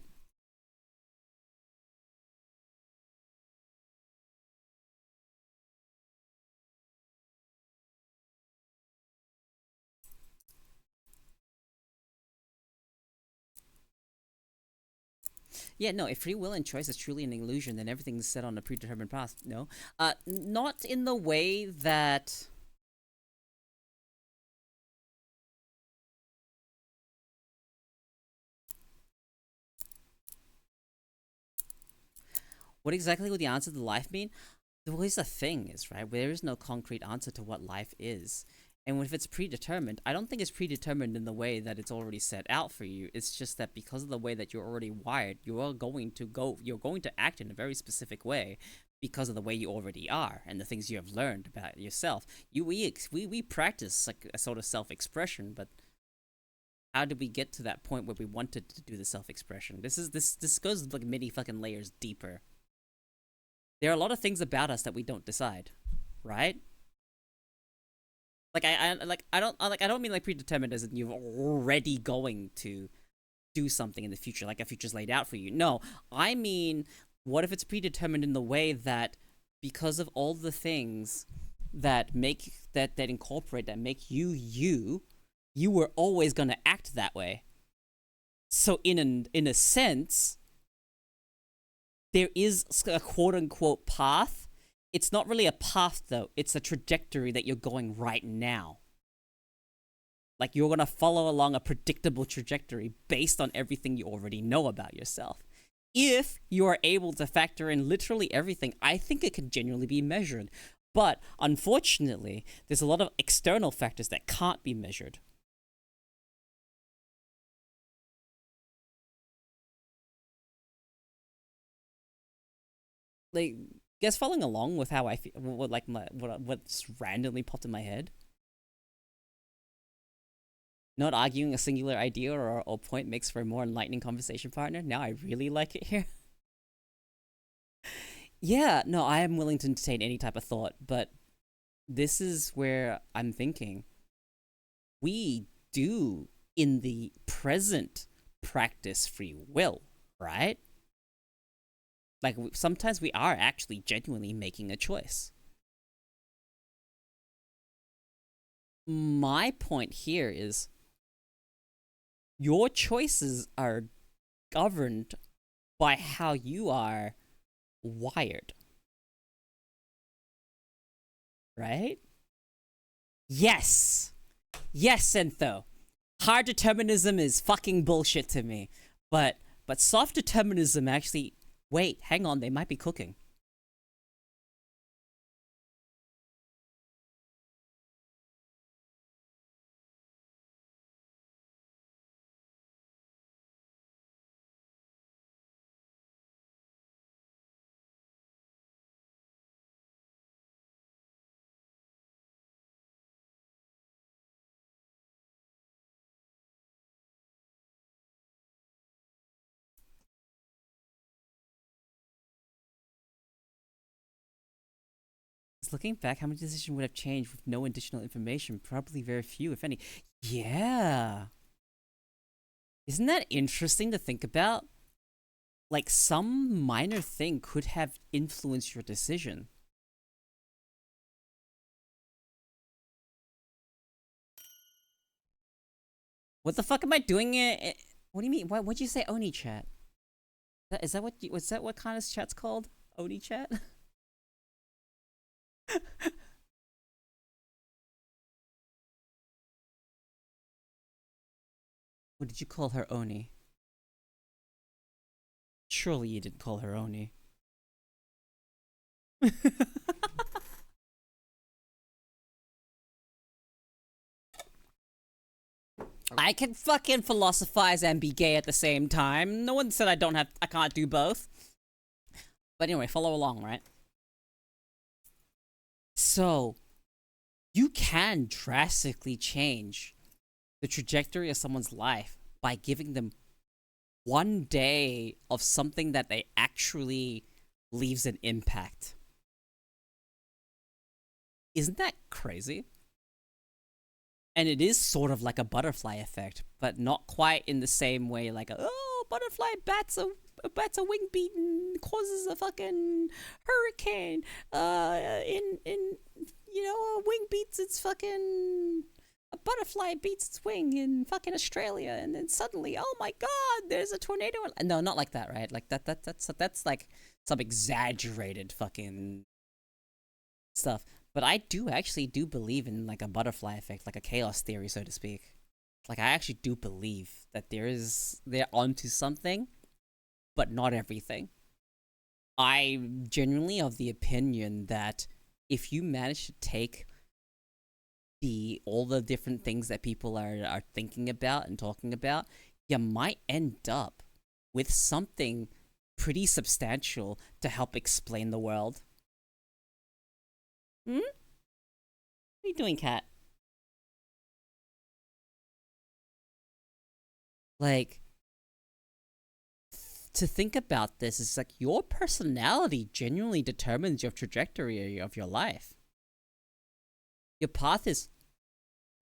Yeah, no, if free will and choice is truly an illusion, then everything's set on a predetermined path. No. Not in the way that. What exactly would the answer to life mean? Well, here's the thing is, right, there is no concrete answer to what life is. And if it's predetermined, I don't think it's predetermined in the way that it's already set out for you. It's just that because of the way that you're already wired, you're going to act in a very specific way because of the way you already are and the things you have learned about yourself. We practice like a sort of self-expression, but how did we get to that point where we wanted to do the self-expression? This goes like many fucking layers deeper. There are a lot of things about us that we don't decide, right? Like I don't mean like predetermined as in you're already going to do something in the future, like a future's laid out for you. No, I mean, what if it's predetermined in the way that because of all the things that make that incorporate that make you were always gonna act that way. So in a sense, there is a quote unquote path. It's not really a path though, it's a trajectory that you're going right now. Like you're gonna follow along a predictable trajectory based on everything you already know about yourself. If you are able to factor in literally everything, I think it can genuinely be measured. But unfortunately, there's a lot of external factors that can't be measured. Like, guess following along with how I feel, what like what's randomly popped in my head. Not arguing a singular idea or point makes for a more enlightening conversation partner. Now I really like it here. Yeah, no, I am willing to entertain any type of thought, but this is where I'm thinking we do in the present practice free will, right? Like sometimes we are actually genuinely making a choice. My point here is your choices are governed by how you are wired, right? Yes. Yes, Syntho. Hard determinism is fucking bullshit to me. But soft determinism actually wait, hang on, they might be cooking. Looking back, how many decisions would have changed with no additional information? Probably very few, if any. Yeah. Isn't that interesting to think about? Like, some minor thing could have influenced your decision. What the fuck am I doing? What do you mean? What'd you say, Oni chat? Is that what? Was that what kind of chat's called? Oni chat? What did you call her, Oni? Surely you didn't call her Oni. I can fucking philosophize and be gay at the same time. No one said I can't do both. But anyway, follow along, right? So, you can drastically change the trajectory of someone's life by giving them one day of something that they actually leaves an impact. Isn't that crazy? And it is sort of like a butterfly effect, but not quite in the same way. Like, oh, butterfly bats a wing beaten causes a fucking hurricane. In a wing beats its fucking a butterfly beats its wing in fucking Australia, and then suddenly, oh my god, there's a tornado. No, not like that, right? Like that's like some exaggerated fucking stuff. But I do actually do believe in like a butterfly effect, like a chaos theory, so to speak. Like I actually do believe that they're onto something, but not everything. I'm genuinely of the opinion that if you manage to take the all the different things that people are thinking about and talking about, you might end up with something pretty substantial to help explain the world. Hmm? What are you doing, cat? Like, to think about this is like your personality genuinely determines your trajectory of your life. Your path is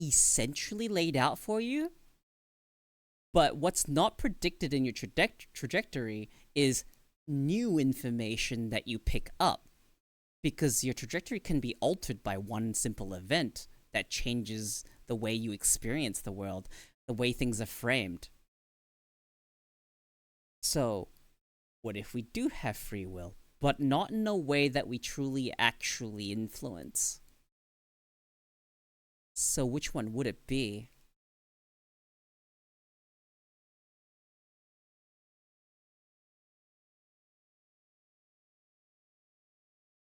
essentially laid out for you, but what's not predicted in your trajectory is new information that you pick up, because your trajectory can be altered by one simple event that changes the way you experience the world, the way things are framed. So, what if we do have free will, but not in a way that we truly actually influence? So, which one would it be?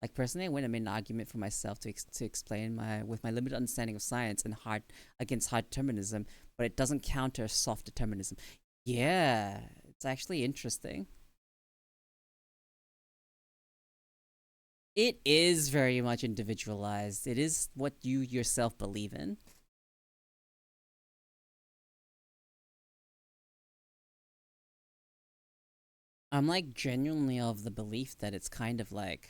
Like personally, I wouldn't have made an argument for myself to explain with my limited understanding of science and hard against hard determinism, but it doesn't counter soft determinism. Yeah, it's actually interesting. It is very much individualized. It is what you yourself believe in. I'm like genuinely of the belief that it's kind of like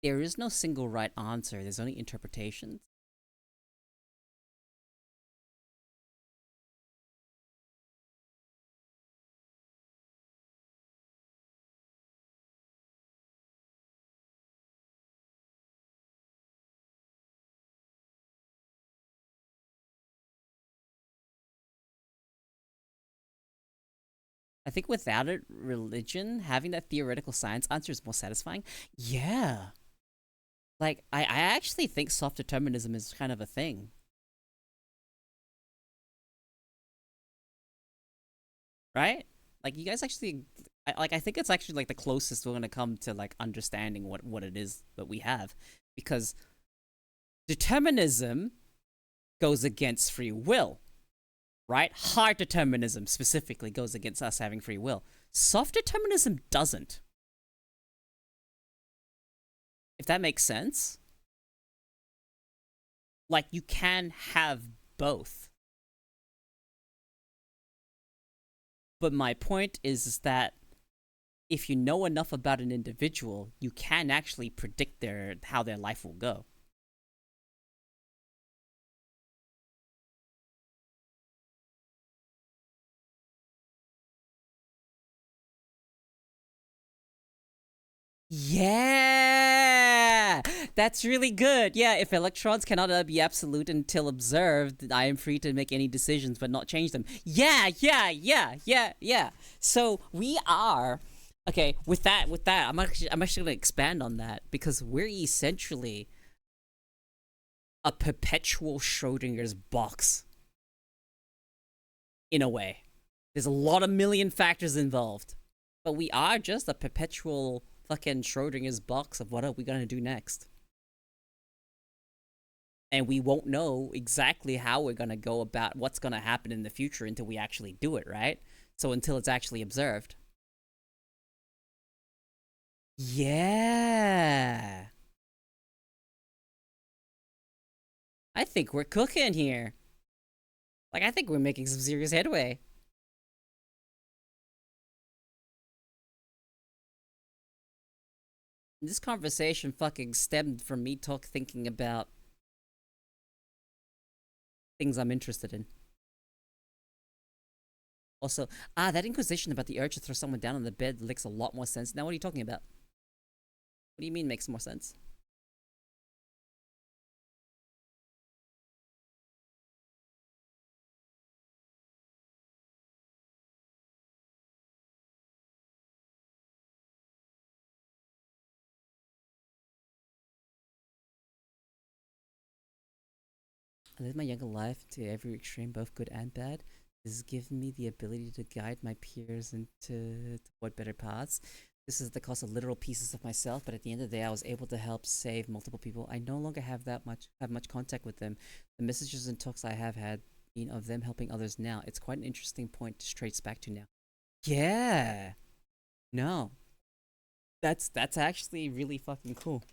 there is no single right answer. There's only interpretations. I think without it, religion, having that theoretical science answer is more satisfying. Yeah. Like, I actually think soft determinism is kind of a thing, right? Like, you guys actually, I think it's actually like the closest we're gonna come to like understanding what it is that we have, because determinism goes against free will, right? Hard determinism specifically goes against us having free will. Soft determinism doesn't. If that makes sense. Like, you can have both. But my point is that if you know enough about an individual, you can actually predict how their life will go. Yeah, that's really good. Yeah, if electrons cannot be absolute until observed, I am free to make any decisions but not change them. Yeah, yeah, yeah, yeah, yeah. So we are okay with that. I'm actually gonna expand on that because we're essentially a perpetual Schrodinger's box in a way. There's a lot of million factors involved, but we are just a perpetual fucking Schrodinger's box of what are we gonna do next. And we won't know exactly how we're gonna go about what's gonna happen in the future until we actually do it, right? So until it's actually observed. Yeah. I think we're cooking here. Like, I think we're making some serious headway. This conversation fucking stemmed from me thinking about things I'm interested in. Also, that inquisition about the urge to throw someone down on the bed makes a lot more sense. Now, what are you talking about? What do you mean makes more sense? I live my younger life to every extreme, both good and bad. This has given me the ability to guide my peers into toward better paths. This is at the cost of literal pieces of myself, but at the end of the day, I was able to help save multiple people. I no longer have much contact with them. The messages and talks I have had of them helping others now. It's quite an interesting point to trace back to now. Yeah. No. That's actually really fucking cool.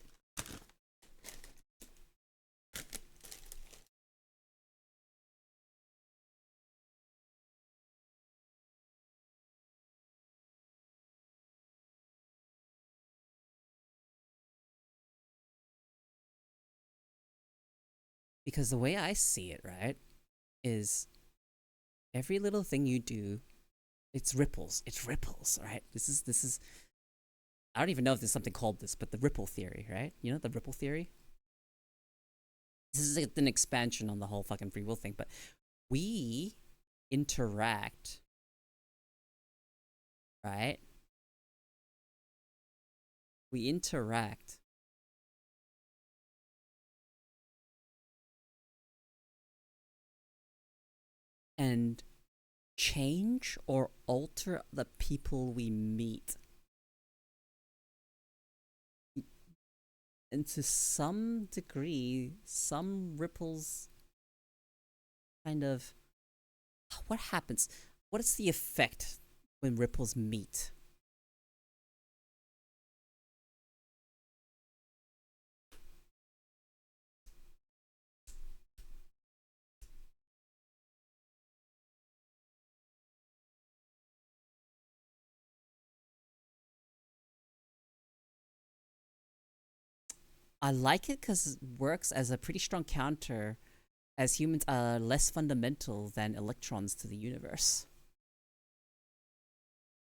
Because the way I see it, right, is every little thing you do, it's ripples. It's ripples, right? This is I don't even know if there's something called this, but the ripple theory, right? You know the ripple theory? This is like an expansion on the whole fucking free will thing, but we interact, right? We interact and change or alter the people we meet. And to some degree, some ripples kind of. What happens? What is the effect when ripples meet? I like it because it works as a pretty strong counter as humans are less fundamental than electrons to the universe.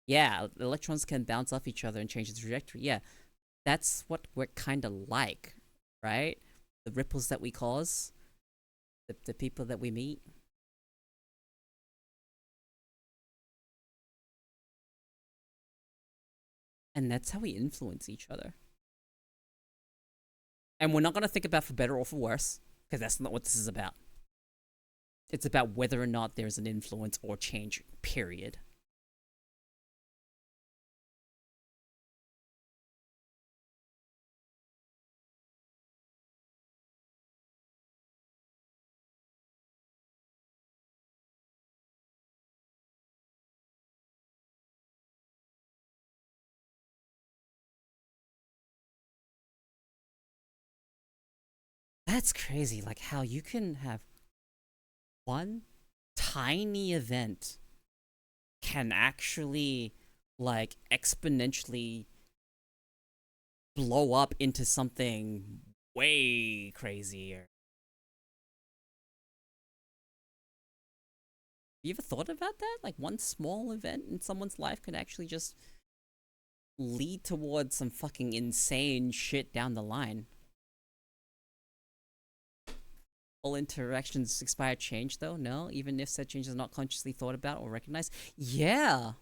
Yeah, electrons can bounce off each other and change the trajectory. Yeah, that's what we're kind of like, right? The ripples that we cause, the people that we meet. And that's how we influence each other. And we're not going to think about for better or for worse, because that's not what this is about. It's about whether or not there's an influence or change, period. That's crazy. Like how you can have one tiny event can actually like exponentially blow up into something way crazier. You ever thought about that? Like one small event in someone's life could actually just lead towards some fucking insane shit down the line. All interactions expire change though? No? Even if said change is not consciously thought about or recognized? Yeah.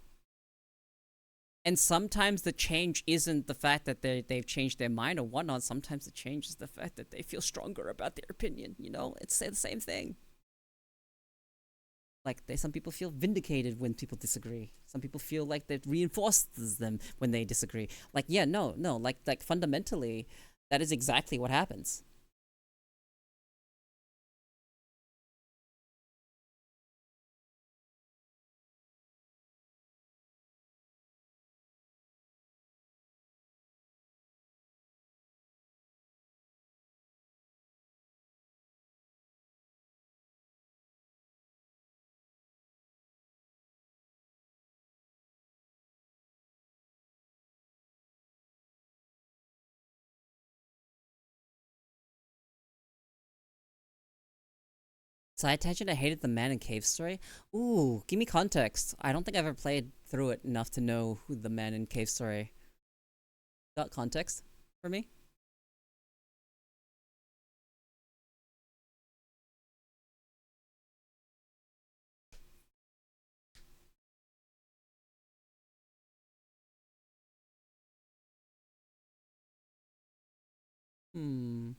And sometimes the change isn't the fact that they've changed their mind or whatnot. Sometimes the change is the fact that they feel stronger about their opinion. You know, it's the same thing. Like some people feel vindicated when people disagree. Some people feel like that reinforces them when they disagree. Like yeah, no, like fundamentally, that is exactly what happens. Side tangent, I hated the man in cave story. Ooh, give me context. I don't think I've ever played through it enough to know who the man in cave story. Got context for me? Hmm.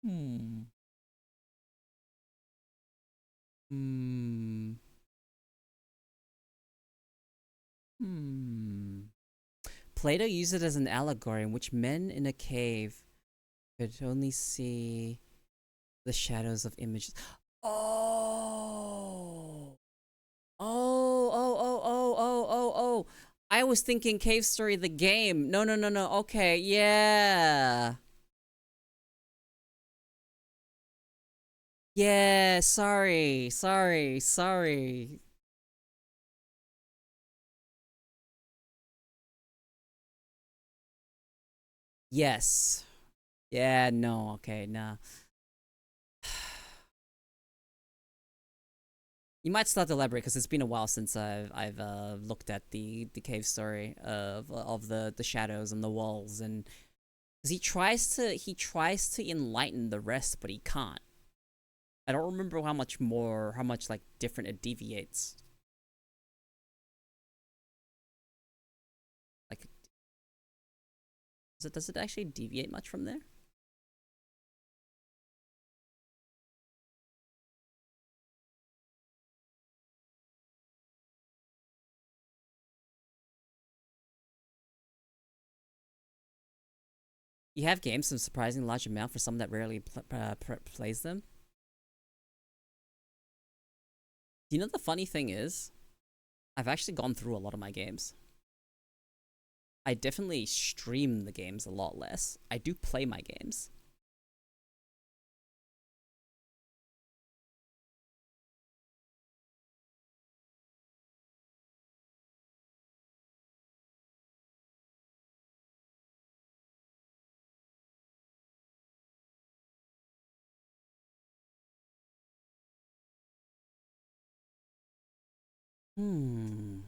Hmm. Hmm. Hmm. Plato used it as an allegory in which men in a cave could only see the shadows of images. Oh. Oh. I was thinking Cave Story the game. No. Okay, yeah. Yeah, sorry. Yes. Yeah, no, okay, nah. You might start to elaborate because it's been a while since I've looked at the cave story of the shadows and the walls and because he tries to enlighten the rest but he can't. I don't remember how much like different it deviates. Like does it actually deviate much from there? You have games of surprisingly large amount for someone that rarely plays them. You know the funny thing is, I've actually gone through a lot of my games. I definitely stream the games a lot less. I do play my games. Hmm.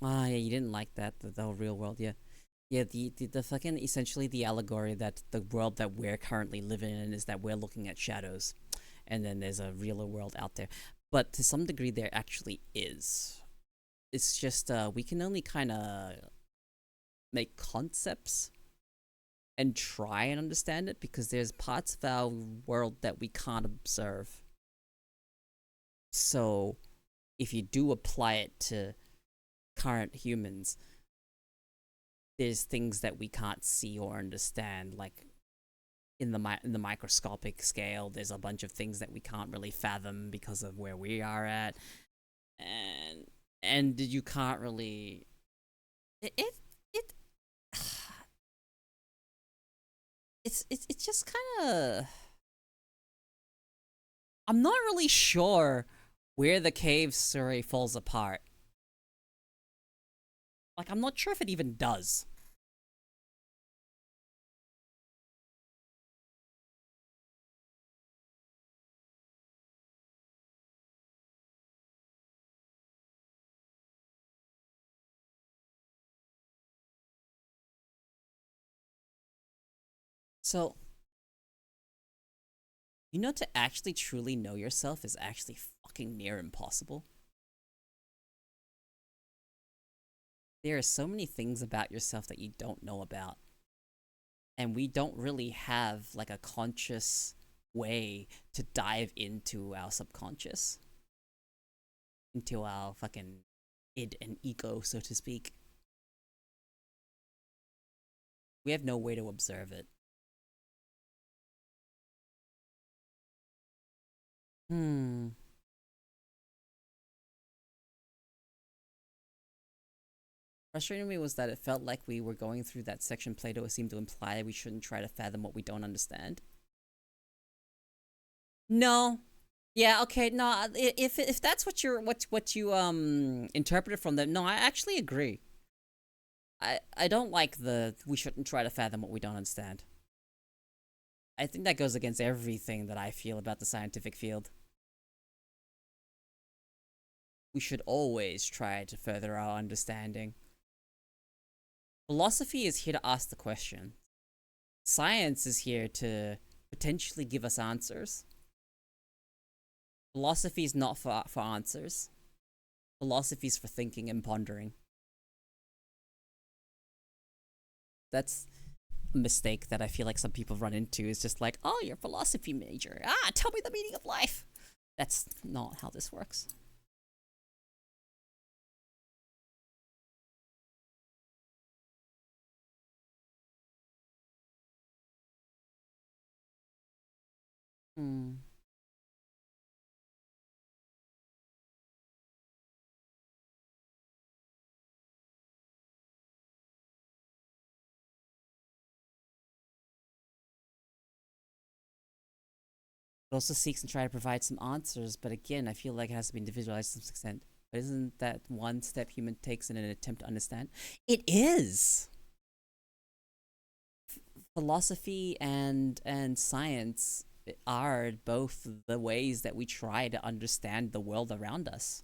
Ah, yeah, you didn't like that the whole real world, yeah. Yeah, the fucking essentially the allegory that the world that we're currently living in is that we're looking at shadows, and then there's a realer world out there. But to some degree, there actually is. It's just we can only kind of make concepts and try and understand it because there's parts of our world that we can't observe. So if you do apply it to current humans, there's things that we can't see or understand, like in the microscopic scale. There's a bunch of things that we can't really fathom because of where we are at, and you can't really it it's just kind of I'm not really sure where the cave story falls apart. Like, I'm not sure if it even does. So, to actually truly know yourself is actually fucking near impossible. There are so many things about yourself that you don't know about. And we don't really have like a conscious way to dive into our subconscious, into our fucking id and ego, so to speak. We have no way to observe it. Hmm. Frustrating me was that it felt like we were going through that section Plato seemed to imply we shouldn't try to fathom what we don't understand. No. Yeah, okay, no, if that's what you interpreted from them, no, I actually agree. I don't like the we shouldn't try to fathom what we don't understand. I think that goes against everything that I feel about the scientific field. We should always try to further our understanding. Philosophy is here to ask the question. Science is here to potentially give us answers. Philosophy is not for answers. Philosophy is for thinking and pondering. That's a mistake that I feel like some people run into is just like, oh, you're a philosophy major. Ah, tell me the meaning of life. That's not how this works. Hmm. It also seeks and try to provide some answers, but again, I feel like it has to be individualized to some extent. But isn't that one step human takes in an attempt to understand? It is. Philosophy and science are both the ways that we try to understand the world around us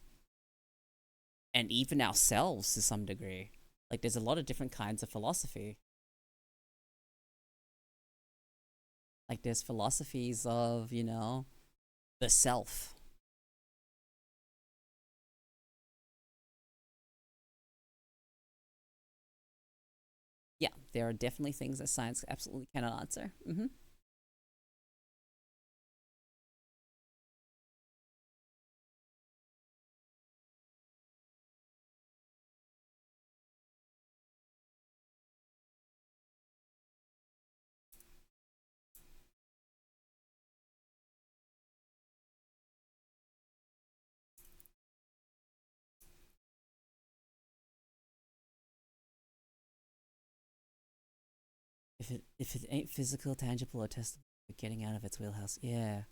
and even ourselves to some degree. Like there's a lot of different kinds of philosophy. Like there's philosophies of, the self. Yeah, there are definitely things that science absolutely cannot answer. If it ain't physical, tangible, or testable, getting out of its wheelhouse. Yeah.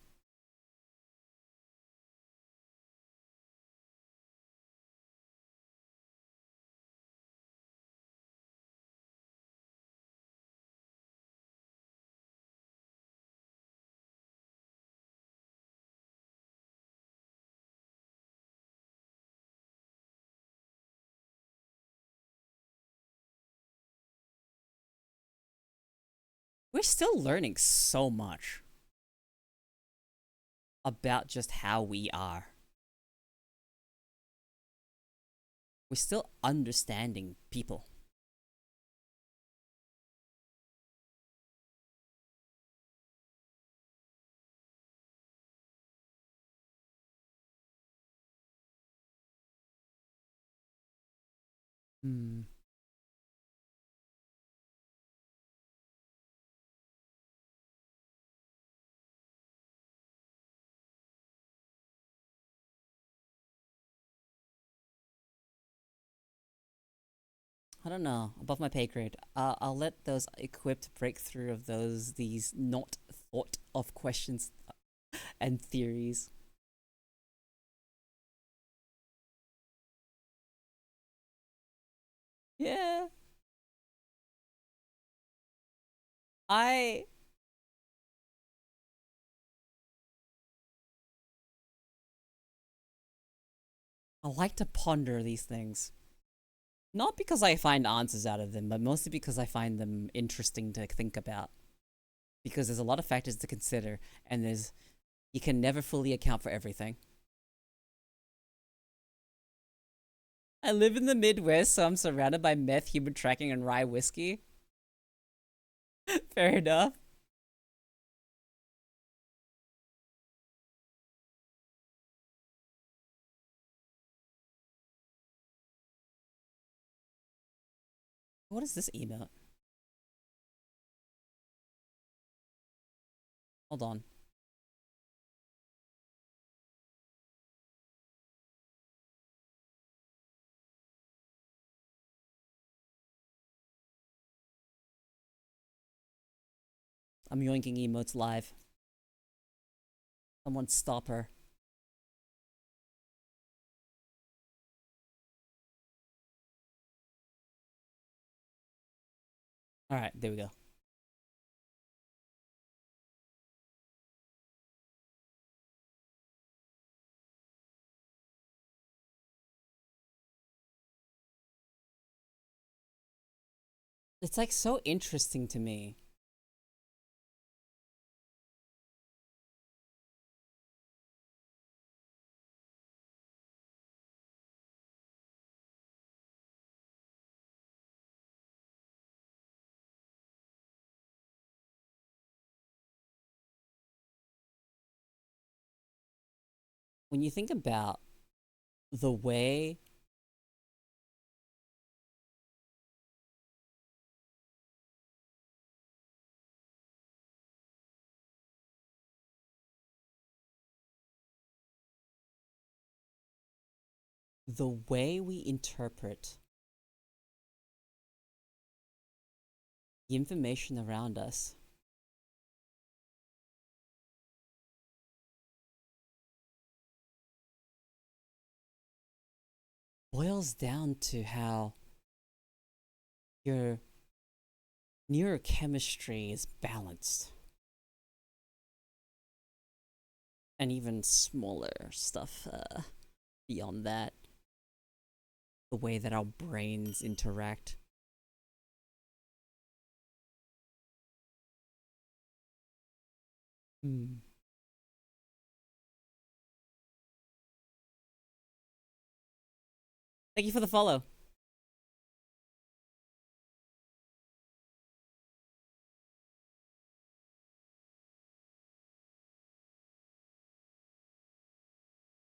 We're still learning so much about just how we are. We're still understanding people. Hmm. I don't know. Above my pay grade. I'll let those equipped break through of these not thought of questions and theories. Yeah. I I like to ponder these things. Not because I find answers out of them, but mostly because I find them interesting to think about. Because there's a lot of factors to consider, and you can never fully account for everything. I live in the Midwest, so I'm surrounded by meth, human tracking, and rye whiskey. Fair enough. What is this email? Hold on. I'm yoinking emotes live. Someone stop her. Alright, there we go. It's like so interesting to me. When you think about the way we interpret the information around us boils down to how your neurochemistry is balanced. And even smaller stuff beyond that. The way that our brains interact. Hmm. Thank you for the follow.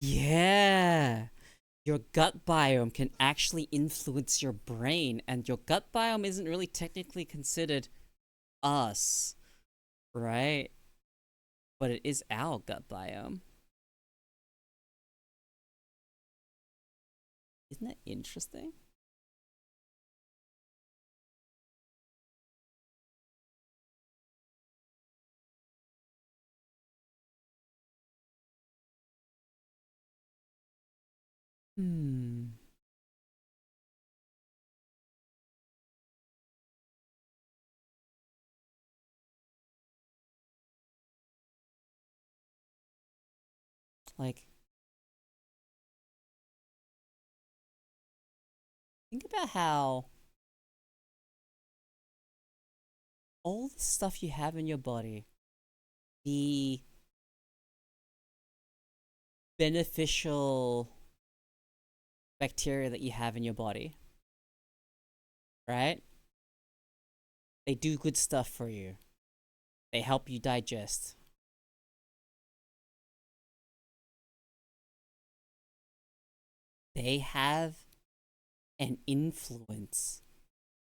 Yeah. Your gut biome can actually influence your brain, and your gut biome isn't really technically considered us, right? But it is our gut biome. Isn't that interesting? Hmm. Like, think about how all the stuff you have in your body, the beneficial bacteria that you have in your body, right? They do good stuff for you. They help you digest. They have an influence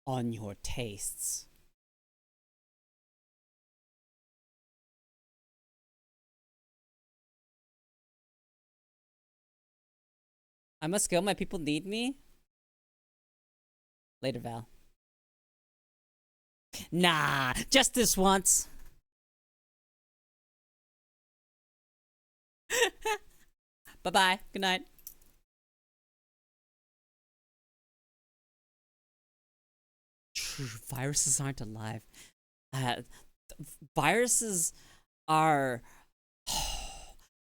on your tastes. I must go. My people need me. Later, Val. Nah, just this once. Bye bye. Good night. Viruses aren't alive. Uh, Viruses are.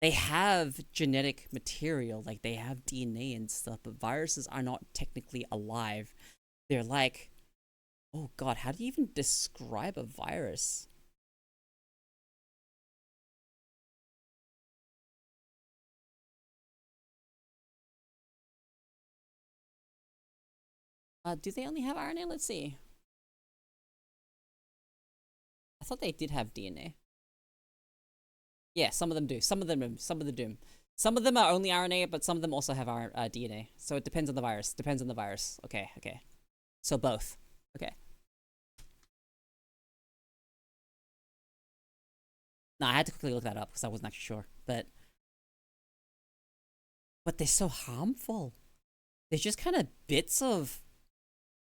They have genetic material, like they have DNA and stuff, but viruses are not technically alive. They're like, oh god, how do you even describe a virus? Do they only have RNA? Let's see. I thought they did have DNA. Yeah, some of them do. Some of them do. Some of them are only RNA, but some of them also have DNA. So it depends on the virus. Depends on the virus. Okay, okay. So both. Okay. No, I had to quickly look that up because I wasn't actually sure. But they're so harmful. They're just kind of bits of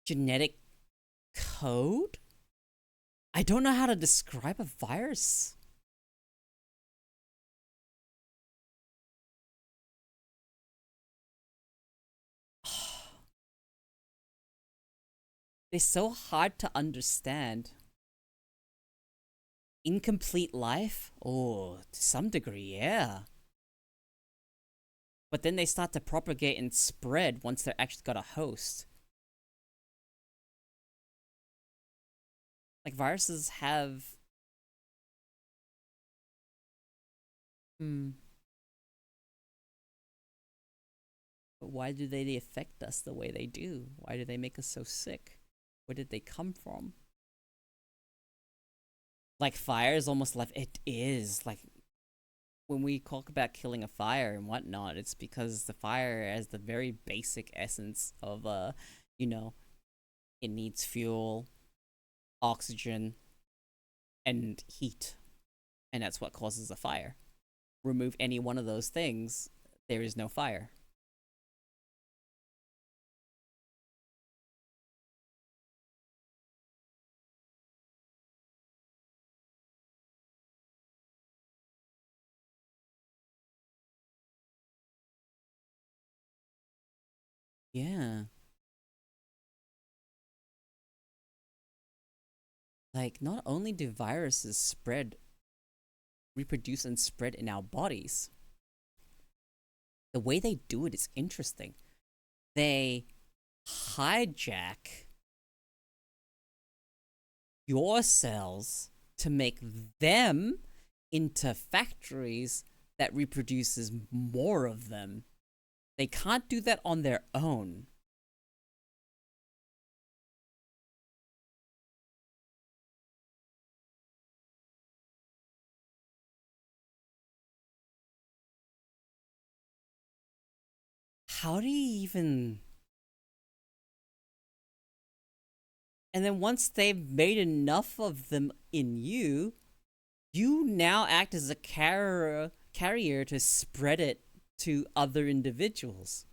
genetic code. I don't know how to describe a virus. They're so hard to understand. Incomplete life? Oh, to some degree, yeah. But then they start to propagate and spread once they're actually got a host. Like viruses have. Hmm. But why do they affect us the way they do? Why do they make us so sick? Where did they come from? Like fire is almost like it is like when we talk about killing a fire and whatnot, it's because the fire has the very basic essence of you know, it needs fuel, oxygen, and heat, and that's what causes a fire. Remove any one of those things, there is no fire. Yeah. Like, not only do viruses reproduce and spread in our bodies, the way they do it is interesting. They hijack your cells to make them into factories that reproduces more of them. They can't do that on their own. How do you even. And then once they've made enough of them in you, you now act as a carrier to spread it to other individuals.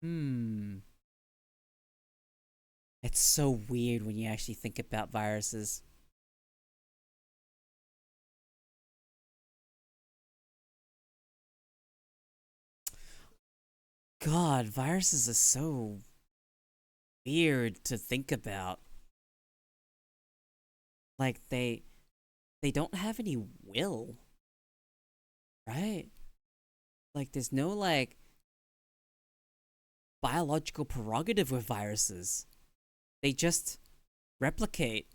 Hmm. It's so weird when you actually think about viruses. God, viruses are so weird to think about. Like they don't have any will, right? Like there's no like biological prerogative with viruses. They just replicate,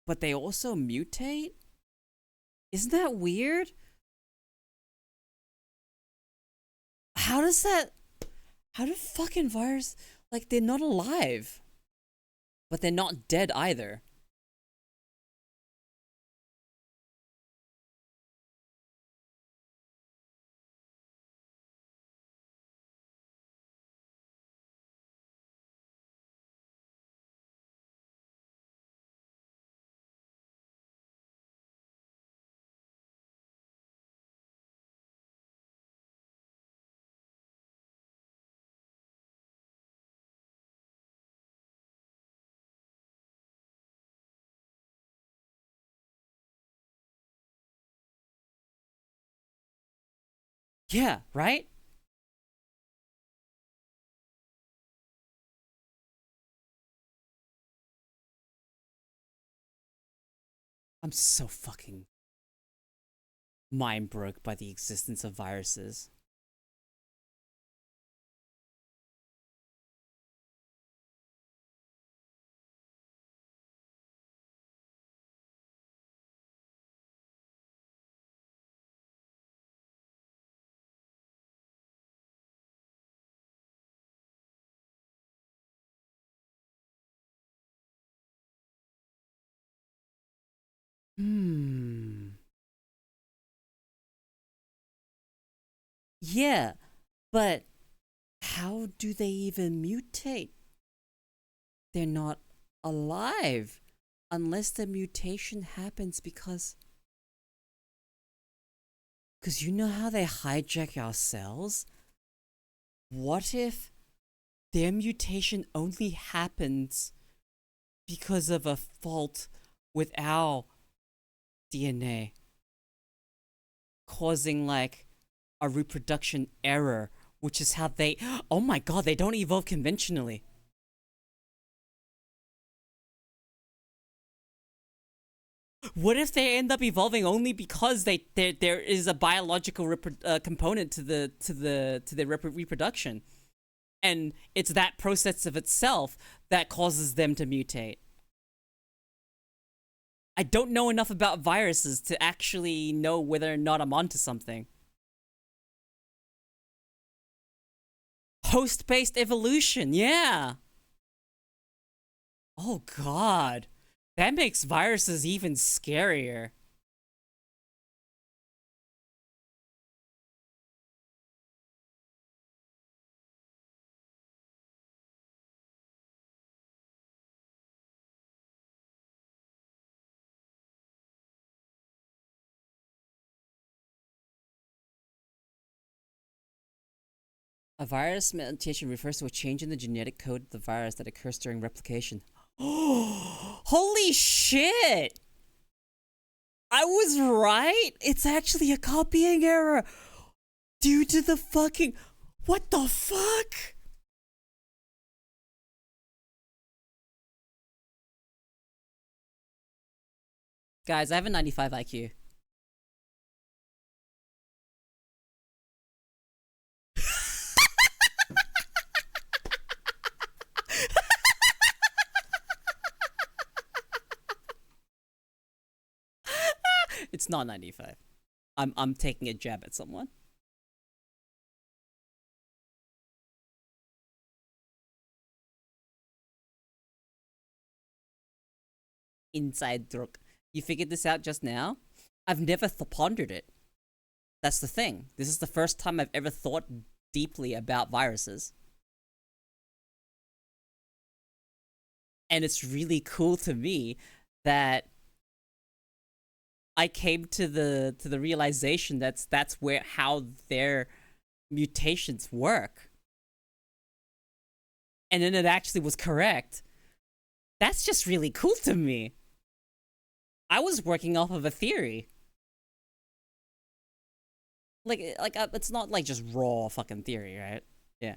but they also mutate. Isn't that weird? How does that How do fucking viruses, like, they're not alive, but they're not dead either. Yeah, right? I'm so fucking mind broke by the existence of viruses. Hmm. Yeah, but how do they even mutate? They're not alive unless the mutation happens because you know how they hijack our cells? What if their mutation only happens because of a fault with our DNA, causing like a reproduction error, which is how they. Oh my god, they don't evolve conventionally. What if they end up evolving only because there is a biological component to their reproduction, and it's that process of itself that causes them to mutate? I don't know enough about viruses to actually know whether or not I'm onto something. Host-based evolution, yeah. Oh god. That makes viruses even scarier. A virus mutation refers to a change in the genetic code of the virus that occurs during replication. Holy shit! I was right! It's actually a copying error due to the fucking. What the fuck? Guys, I have a 95 IQ. It's not 95. I'm taking a jab at someone. Inside joke. You figured this out just now? I've never pondered it. That's the thing. This is the first time I've ever thought deeply about viruses. And it's really cool to me that I came to the realization that's where how their mutations work. And then it actually was correct. That's just really cool to me. I was working off of a theory. It's not like just raw fucking theory, right? Yeah.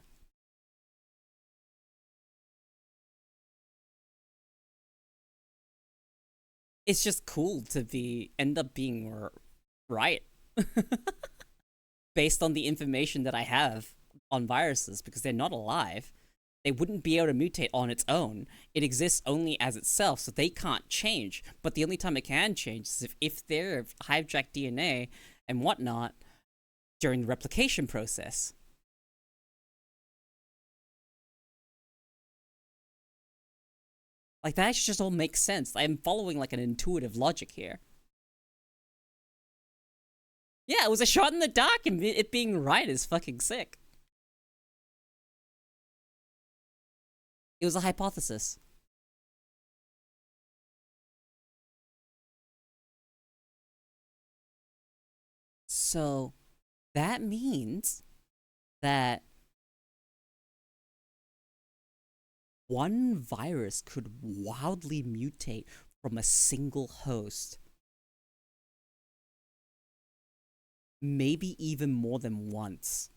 It's just cool to be end up being right based on the information that I have on viruses because they're not alive. They wouldn't be able to mutate on its own. It exists only as itself, so they can't change. But the only time it can change is if they're hijacked DNA and whatnot during the replication process. Like, that actually just all makes sense. I'm following, like, an intuitive logic here. Yeah, it was a shot in the dark, and it being right is fucking sick. It was a hypothesis. So, that means that one virus could wildly mutate from a single host, maybe even more than once.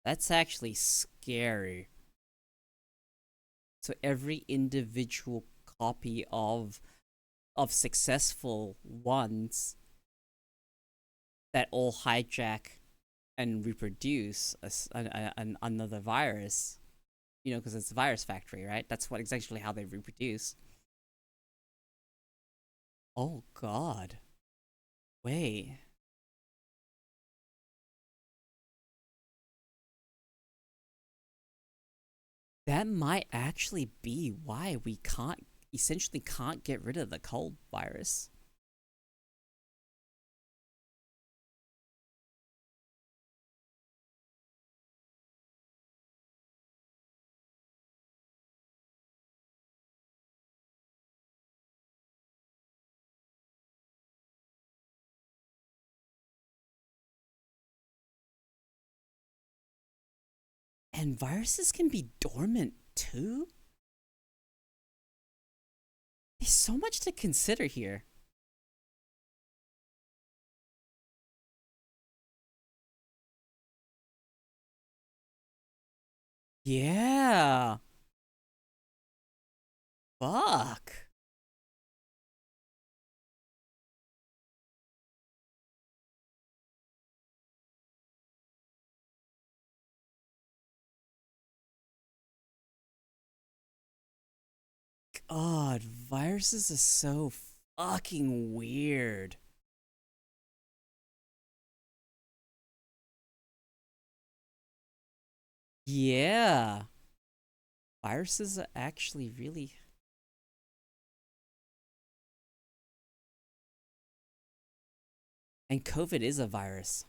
That's actually scary. So every individual copy of successful ones that all hijack and reproduce another virus, you know, because it's a virus factory, right? That's what exactly how they reproduce. Oh God. Wait. That might actually be why we essentially can't get rid of the cold virus. And viruses can be dormant too? There's so much to consider here. Yeah. Fuck. God, viruses are so fucking weird. Yeah. Viruses are actually really. And COVID is a virus.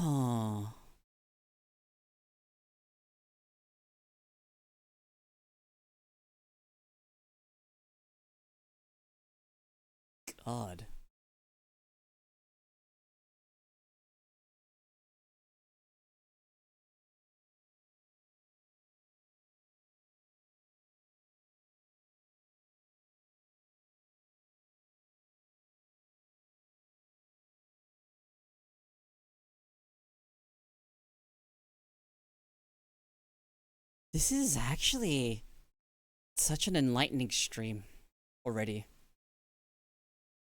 Huh. God. This is actually such an enlightening stream already.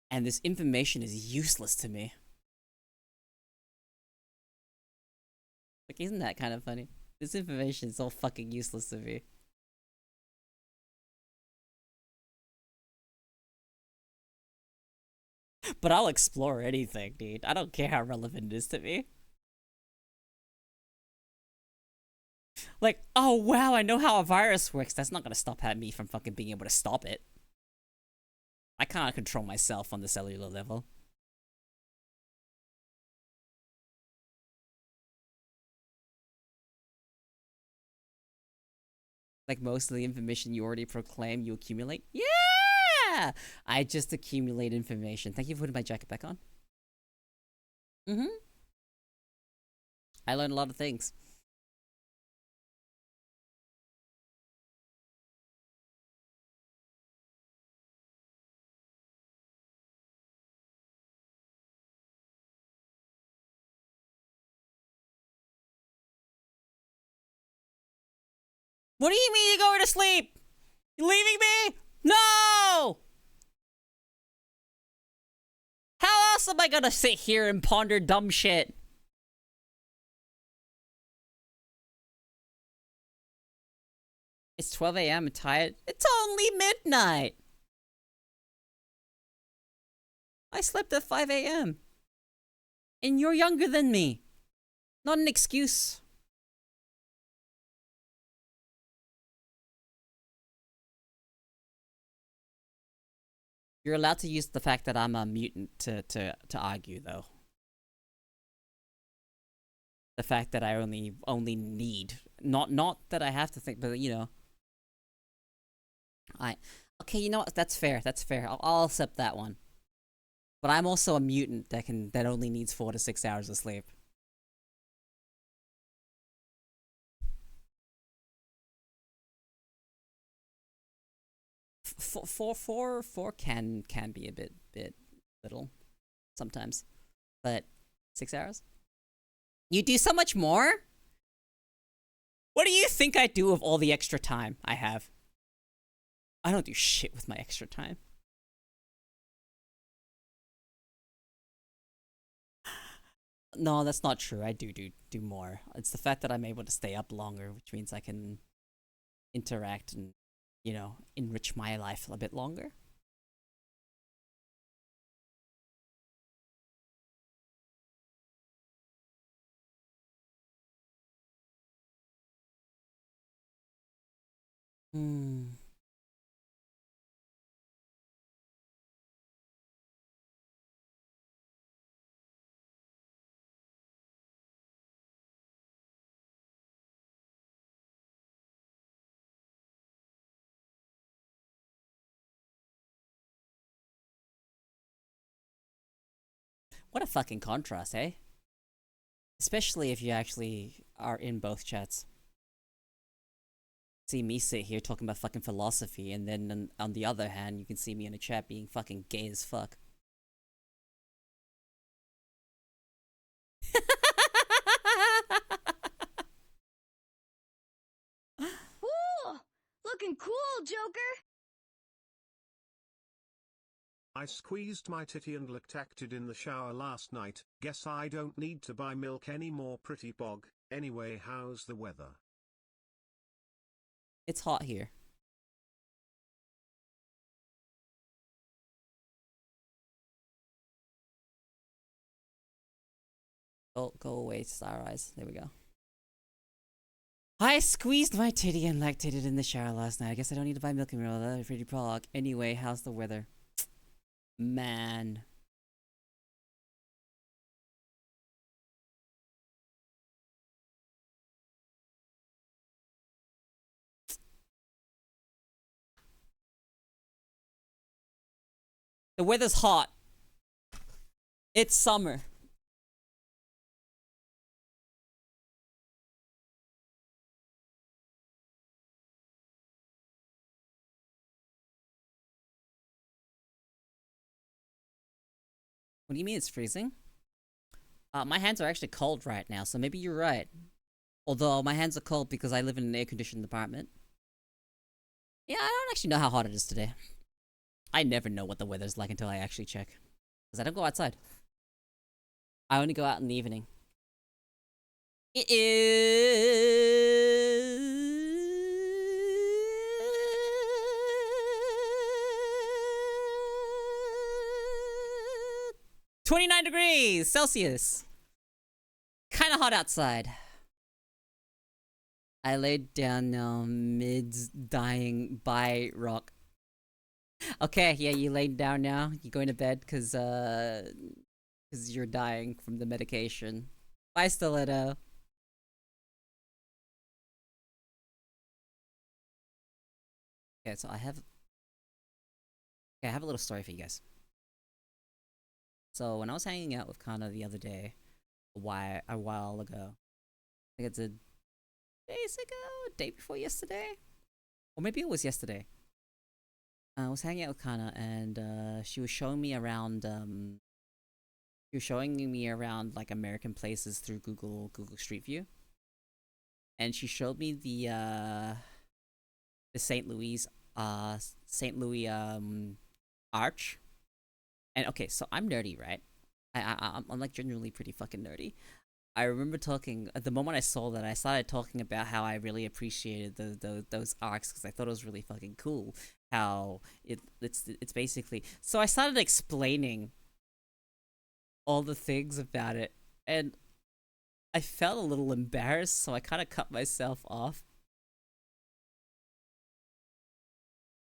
And this information is useless to me. Like, isn't that kind of funny? This information is all fucking useless to me. But I'll explore anything, dude. I don't care how relevant it is to me. Like, oh wow, I know how a virus works. That's not gonna stop me from fucking being able to stop it. I can't control myself on the cellular level. Like, most of the information you already proclaim you accumulate. Yeah! I just accumulate information. Thank you for putting my jacket back on. Mm-hmm. I learned a lot of things. What do you mean you're going to sleep? You leaving me? No! How else am I gonna sit here and ponder dumb shit? It's 12 a.m. and tired. It's only midnight. I slept at 5 a.m. And you're younger than me. Not an excuse. You're allowed to use the fact that I'm a mutant to argue, though. The fact that I only need not that I have to think, but you know, I okay. You know what? That's fair. That's fair. I'll accept that one. But I'm also a mutant that only needs 4 to 6 hours of sleep. Four can be a bit little sometimes, but 6 hours. You do so much more. What do you think I do with all the extra time I have? I don't do shit with my extra time. No, that's not true. I do more. It's the fact that I'm able to stay up longer, which means I can interact and, you know, enrich my life a bit longer. Hmm. What a fucking contrast, eh? Especially if you actually are in both chats. See me sit here talking about fucking philosophy, and then on the other hand, you can see me in a chat being fucking gay as fuck. Cool! Looking cool, Joker! I squeezed my titty and looked acted in the shower last night. Guess I don't need to buy milk anymore, pretty bog. Anyway, how's the weather? It's hot here. Go away, Star Eyes. There we go. I squeezed my titty and lactated in the shower last night. I guess I don't need to buy milk anymore. That's pretty prologue. Anyway, how's the weather? Man. The weather's hot. It's summer. What do you mean it's freezing? My hands are actually cold right now, so maybe you're right. Although my hands are cold because I live in an air-conditioned apartment. Yeah, I don't actually know how hot it is today. I never know what the weather's like until I actually check. Because I don't go outside. I only go out in the evening. It is 29 degrees Celsius. Kind of hot outside. I laid down now, mids dying by rock. Okay, yeah, you laid down now. You going to bed cause you're dying from the medication. Bye, Stiletto. Okay, so I have a little story for you guys. So when I was hanging out with Kana the other day, a while ago, I think it's a days ago, day before yesterday, or maybe it was yesterday. I was hanging out with Kana, and she was showing me around. She was showing me around like American places through Google Street View, and she showed me the St. Louis Arch. And okay, so I'm nerdy, right? I'm like genuinely pretty fucking nerdy. I remember talking at the moment I saw that I started talking about how I really appreciated those arcs because I thought it was really fucking cool. How it's basically so I started explaining all the things about it, and I felt a little embarrassed, so I kind of cut myself off.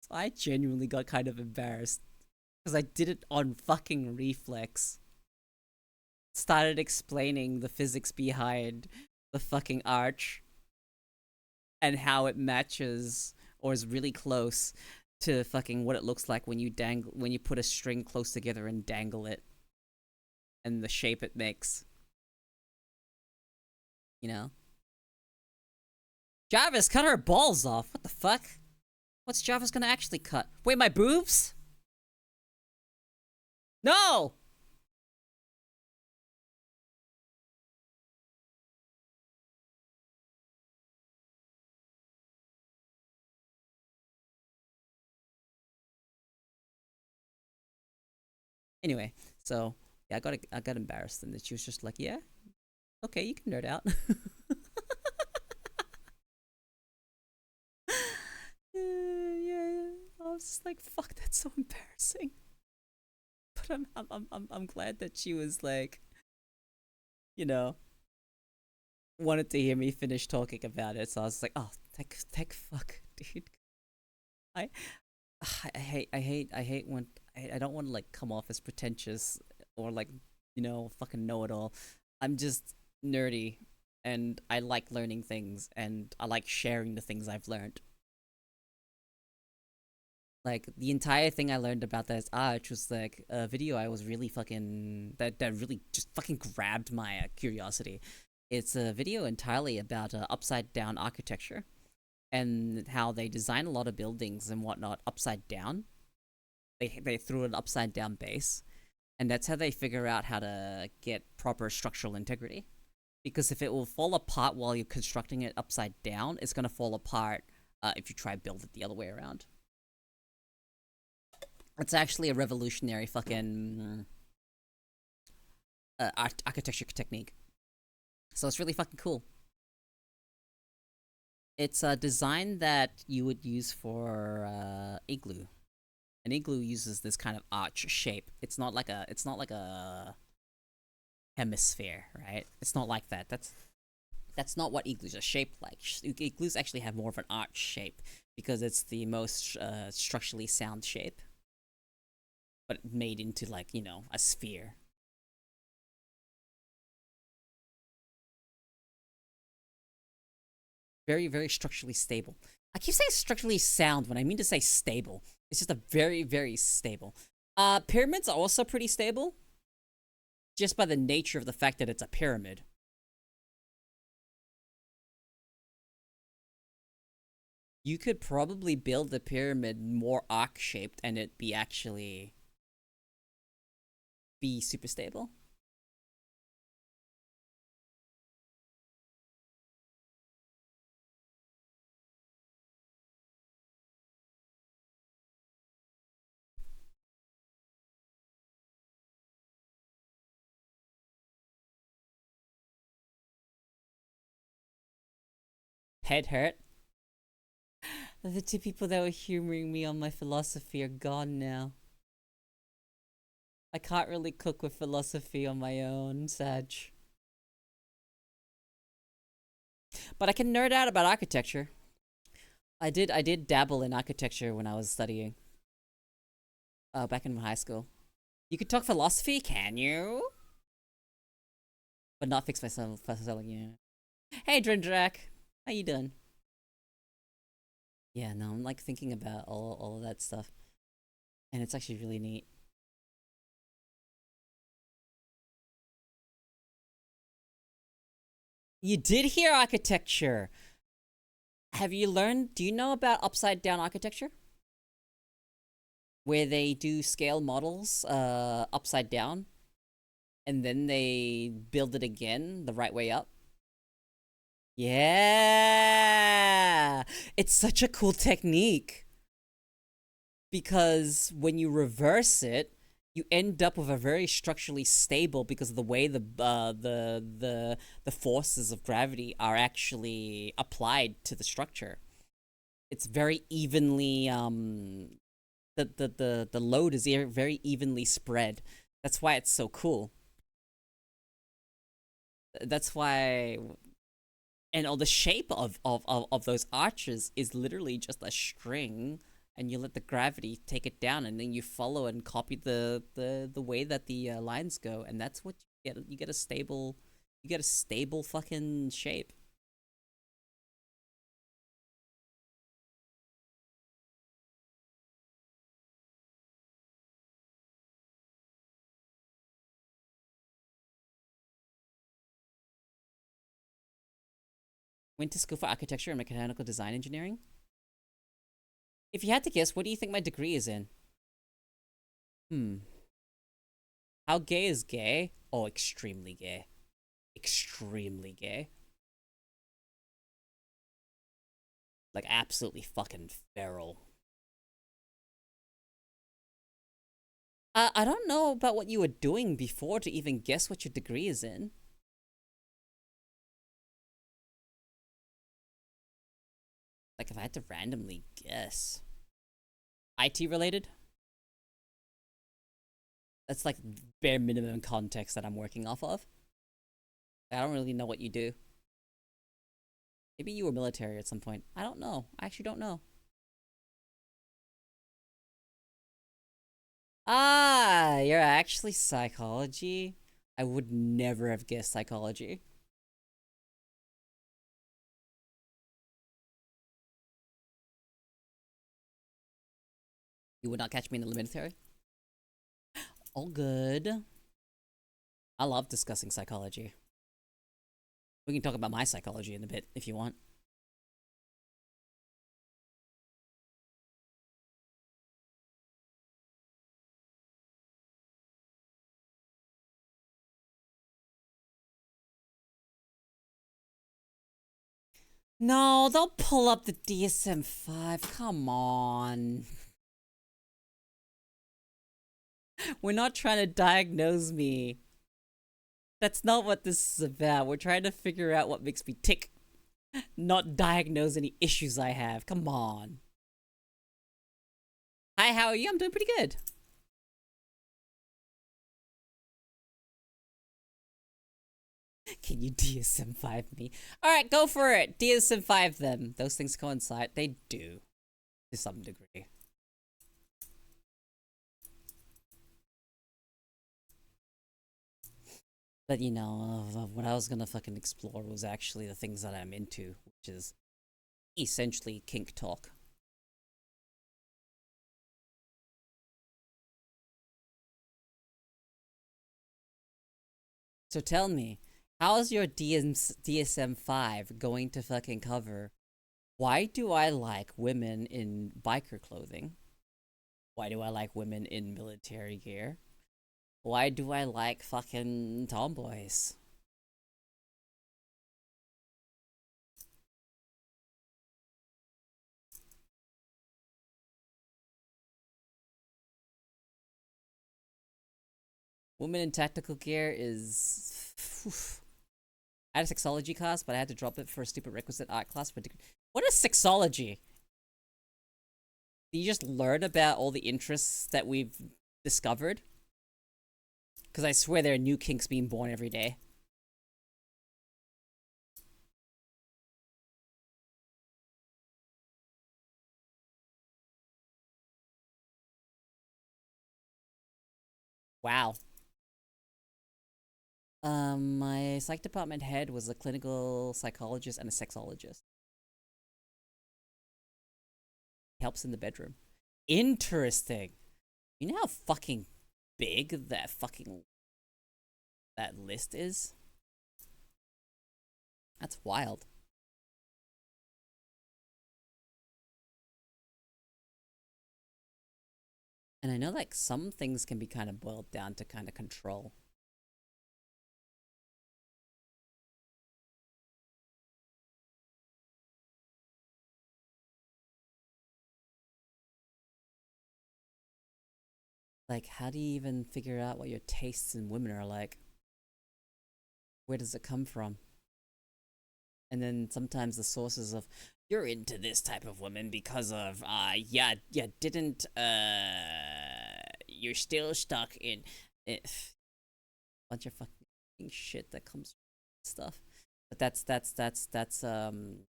So I genuinely got kind of embarrassed because I did it on fucking reflex. Started explaining the physics behind the fucking arch and how it matches or is really close to fucking what it looks like when you put a string close together and dangle it and the shape it makes. You know? Jarvis cut her balls off. What the fuck? What's Jarvis gonna actually cut? Wait, my boobs? No! Anyway, so yeah, I got embarrassed, and she was just like, "Yeah, okay, you can nerd out." Yeah. I was just like, "Fuck, that's so embarrassing." But I'm glad that she was like, you know, wanted to hear me finish talking about it. So I was like, "Oh, thank fuck, dude." I I hate when I don't want to like come off as pretentious or like fucking know it all. I'm just nerdy and I like learning things and I like sharing the things I've learned. Like the entire thing I learned about this arch was like a video I was really fucking that really just fucking grabbed my curiosity. It's a video entirely about upside down architecture and how they design a lot of buildings and whatnot upside down. They threw an upside down base, and that's how they figure out how to get proper structural integrity. Because if it will fall apart while you're constructing it upside down, it's gonna fall apart if you try to build it the other way around. It's actually a revolutionary fucking architecture technique. So it's really fucking cool. It's a design that you would use for igloo. An igloo uses this kind of arch shape. It's not like a hemisphere, right? It's not like that. That's not what igloos are shaped like. Igloos actually have more of an arch shape because it's the most structurally sound shape, but made into like a sphere. Very very structurally stable. I keep saying structurally sound when I mean to say stable. It's just a very very stable. Pyramids are also pretty stable, just by the nature of the fact that it's a pyramid. You could probably build the pyramid more arc shaped and it be actually be super stable. Head hurt. The two people that were humoring me on my philosophy are gone now. I can't really cook with philosophy on my own, Sag. But I can nerd out about architecture. I did dabble in architecture when I was studying. Back in high school. You could talk philosophy, can you? But not fix myself for selling you. Hey Drindrak, how you doing? Yeah, no, I'm like thinking about all of that stuff. And it's actually really neat. You did hear architecture. Have you learned, do you know about upside down architecture? Where they do scale models upside down and then they build it again the right way up? Yeah. It's such a cool technique because when you reverse it, you end up with a very structurally stable because of the way the forces of gravity are actually applied to the structure. It's very evenly the load is very evenly spread. That's why it's so cool. That's why, and all the shape of those arches is literally just a string, and you let the gravity take it down, and then you follow and copy the way that the lines go, and that's what you get. You get a stable fucking shape. Went to school for architecture and mechanical design engineering. If you had to guess, what do you think my degree is in? How gay is gay? Oh, extremely gay. Extremely gay. Like, absolutely fucking feral. I don't know about what you were doing before to even guess what your degree is in. Like, if I had to randomly guess. IT related? That's like bare minimum context that I'm working off of. I don't really know what you do. Maybe you were military at some point. I don't know. I actually don't know. Ah, you're actually psychology? I would never have guessed psychology. You would not catch me in the military? All good. I love discussing psychology. We can talk about my psychology in a bit if you want. No, they'll pull up the DSM-5. Come on. We're not trying to diagnose me. That's not what this is about. We're trying to figure out what makes me tick, not diagnose any issues I have. Come on. Hi, how are you? I'm doing pretty good. Can you DSM-5 me? Alright, go for it. DSM-5 them. Those things coincide. They do. To some degree. But you know, what I was gonna fucking explore was actually the things that I'm into, which is essentially kink talk. So tell me, how is your DSM-5 going to fucking cover why do I like women in biker clothing? Why do I like women in military gear? Why do I like fucking tomboys? Women in tactical gear is... Oof. I had a sexology class, but I had to drop it for a stupid requisite art class. What is sexology? Do you just learn about all the interests that we've discovered? Because I swear there are new kinks being born every day. Wow. My psych department head was a clinical psychologist and a sexologist. He helps in the bedroom. Interesting. You know how fucking big that list is? That's wild. And I know like some things can be kind of boiled down to kind of control. Like, how do you even figure out what your tastes in women are like? Where does it come from? And then sometimes the sources of you're into this type of woman because of yeah didn't you're still stuck in it. Bunch of fucking shit that comes from stuff. But that's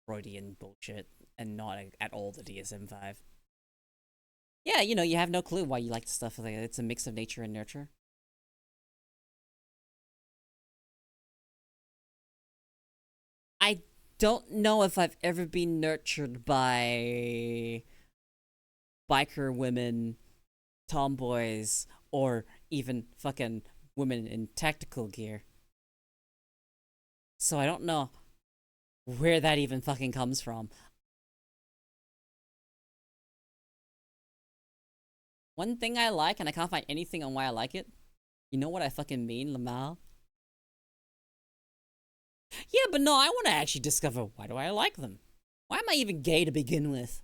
Freudian bullshit and not at all the DSM-5. Yeah, you know, you have no clue why you like the stuff. Like, it's a mix of nature and nurture. I don't know if I've ever been nurtured by biker women, tomboys, or even fucking women in tactical gear. So I don't know where that even fucking comes from. One thing I like, and I can't find anything on why I like it. You know what I fucking mean, Lamal? Yeah, but no, I want to actually discover why do I like them? Why am I even gay to begin with?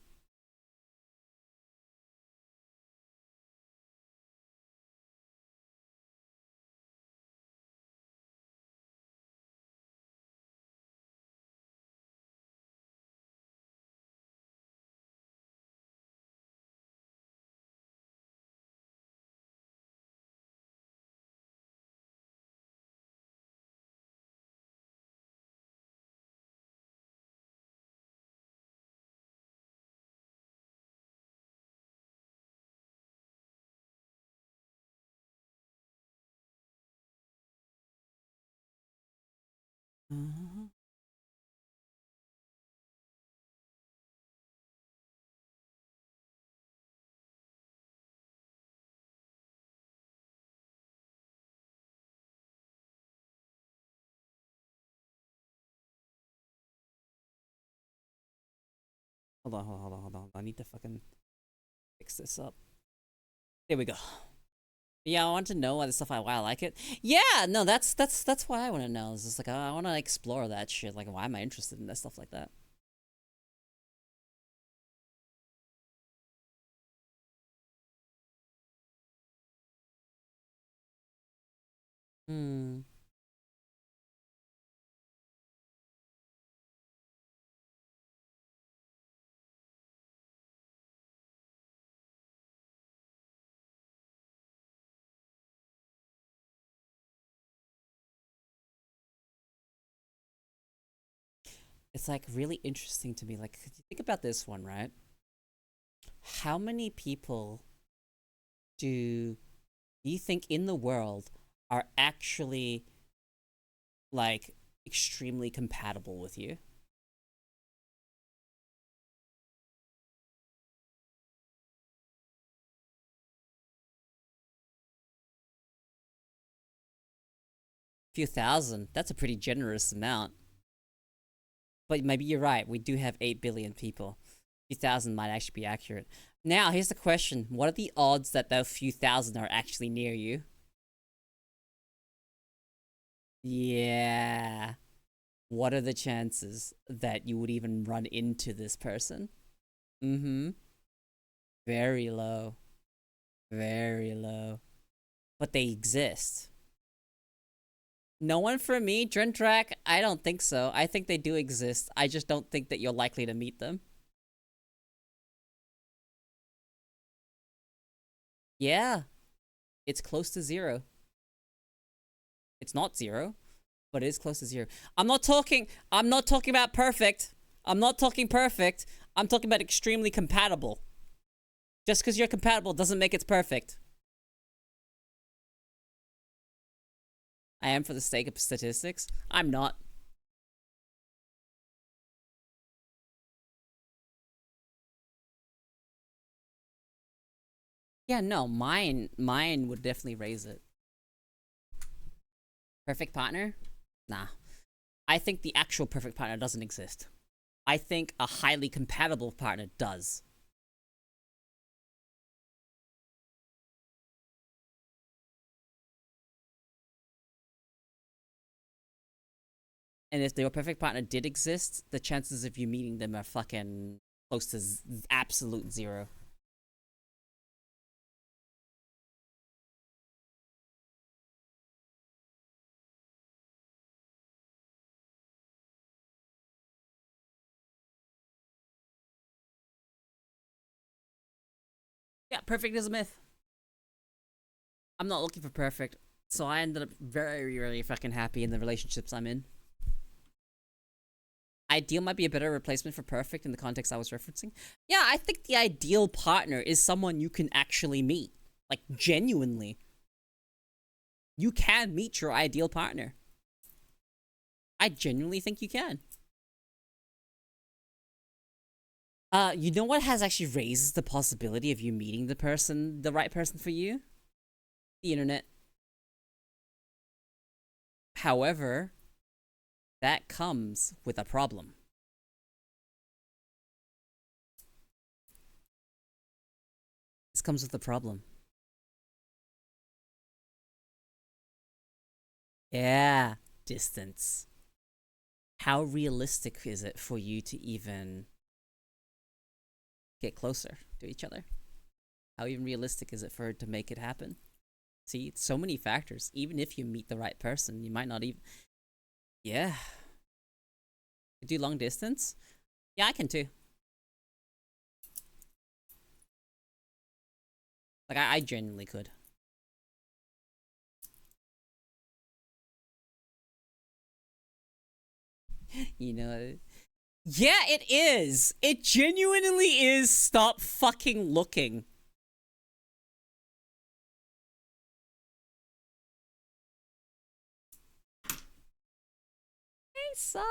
Uh-huh. Hold on. I need to fucking fix this up. There we go. Yeah, I want to know why the stuff why I like it. Yeah, no, that's why I want to know. It's just like I want to explore that shit. Like, why am I interested in that stuff like that? Hmm. It's like really interesting to me. Like, think about this one, right? How many people do you think in the world are actually like extremely compatible with you? Few thousand. That's a pretty generous amount. But maybe you're right. We do have 8 billion people. Few thousand might actually be accurate. Now, here's the question. What are the odds that those few thousand are actually near you? Yeah. What are the chances that you would even run into this person? Mm-hmm. Very low. Very low. But they exist. No one for me, Drentrack? I don't think so. I think they do exist. I just don't think that you're likely to meet them. Yeah, it's close to zero. It's not zero, but it is close to zero. I'm not talking about perfect. I'm not talking perfect. I'm talking about extremely compatible. Just because you're compatible doesn't make it perfect. I am for the sake of statistics. I'm not. Yeah, no, mine would definitely raise it. Perfect partner? Nah. I think the actual perfect partner doesn't exist. I think a highly compatible partner does. And if your perfect partner did exist, the chances of you meeting them are fucking close to absolute zero. Yeah, perfect is a myth. I'm not looking for perfect. So I ended up very, very fucking happy in the relationships I'm in. Ideal might be a better replacement for perfect in the context I was referencing. Yeah, I think the ideal partner is someone you can actually meet. Like, genuinely. You can meet your ideal partner. I genuinely think you can. You know what has actually raised the possibility of you meeting the right person for you? The internet. However, that comes with a problem. This comes with a problem. Yeah, distance. How realistic is it for you to even get closer to each other? How even realistic is it for it to make it happen? See, so many factors. Even if you meet the right person, you might not even. Yeah. Do long distance? Yeah, I can too. Like, I genuinely could. You know? Yeah, it is. It genuinely is. Stop fucking looking. They suck.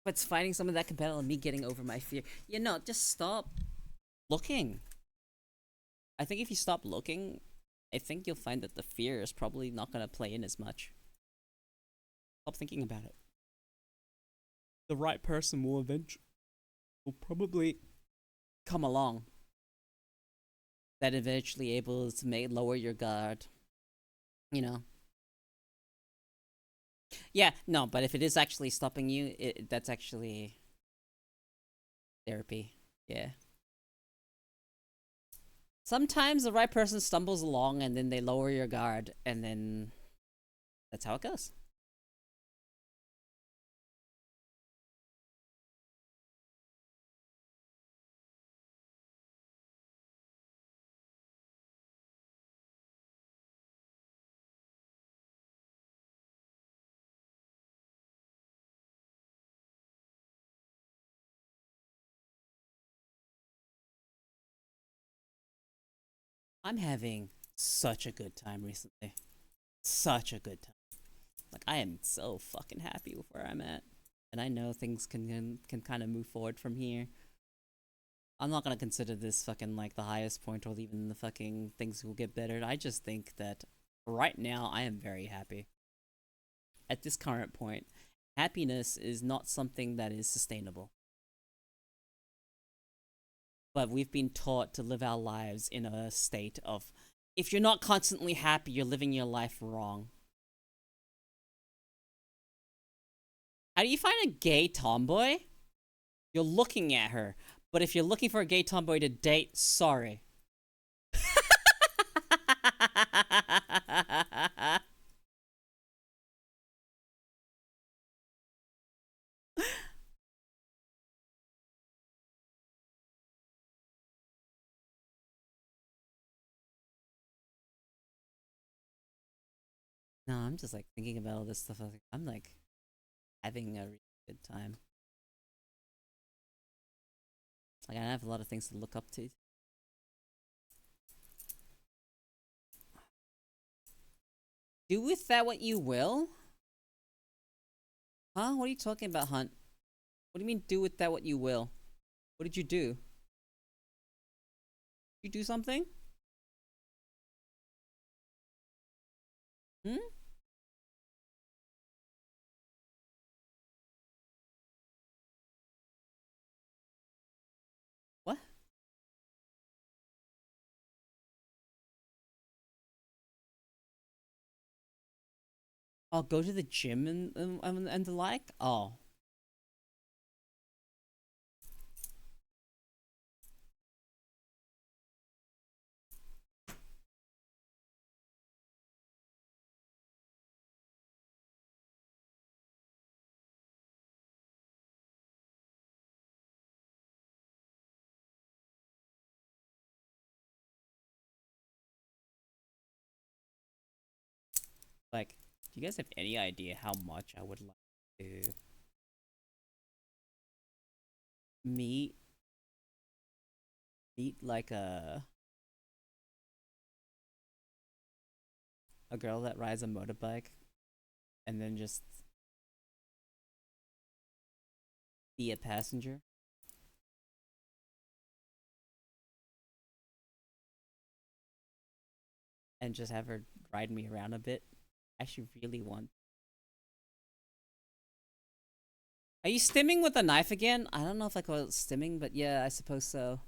But it's finding someone that compatible and me getting over my fear. Yeah, no, just stop looking. I think if you stop looking, I think you'll find that the fear is probably not gonna play in as much. Stop thinking about it. The right person will probably come along that eventually able to lower your guard. You know. Yeah, no, but if it is actually stopping you, that's actually therapy. Yeah. Sometimes the right person stumbles along and then they lower your guard, and then that's how it goes. I'm having such a good time recently. Such a good time. Like, I am so fucking happy with where I'm at. And I know things can kind of move forward from here. I'm not gonna consider this fucking like the highest point or even the fucking things will get better. I just think that right now I am very happy. At this current point, happiness is not something that is sustainable. But we've been taught to live our lives in a state of if you're not constantly happy, you're living your life wrong. How do you find a gay tomboy? You're looking at her. But if you're looking for a gay tomboy to date, sorry. No, I'm just like thinking about all this stuff. I'm like having a really good time. Like, I have a lot of things to look up to. Do with that what you will? Huh? What are you talking about, Hunt? What do you mean, do with that what you will? What did you do? Did you do something? Hmm? What? I'll go to the gym and the like? Oh. Like, do you guys have any idea how much I would like to meet like a girl that rides a motorbike and then just be a passenger and just have her ride me around a bit? I actually really want. Are you stimming with a knife again? I don't know if I call it stimming, but yeah, I suppose so.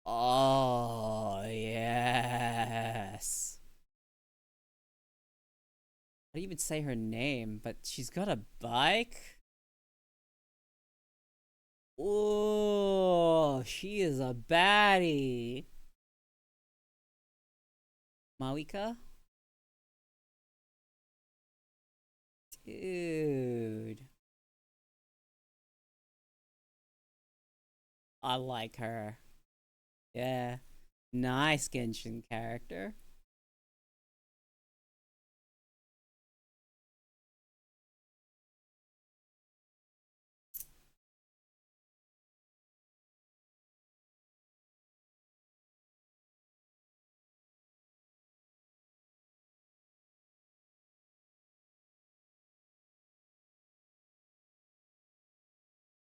Oh, yes. I didn't even say her name, but she's got a bike? Oh, she is a baddie. Mawika? Dude. I like her. Yeah. Nice Genshin character.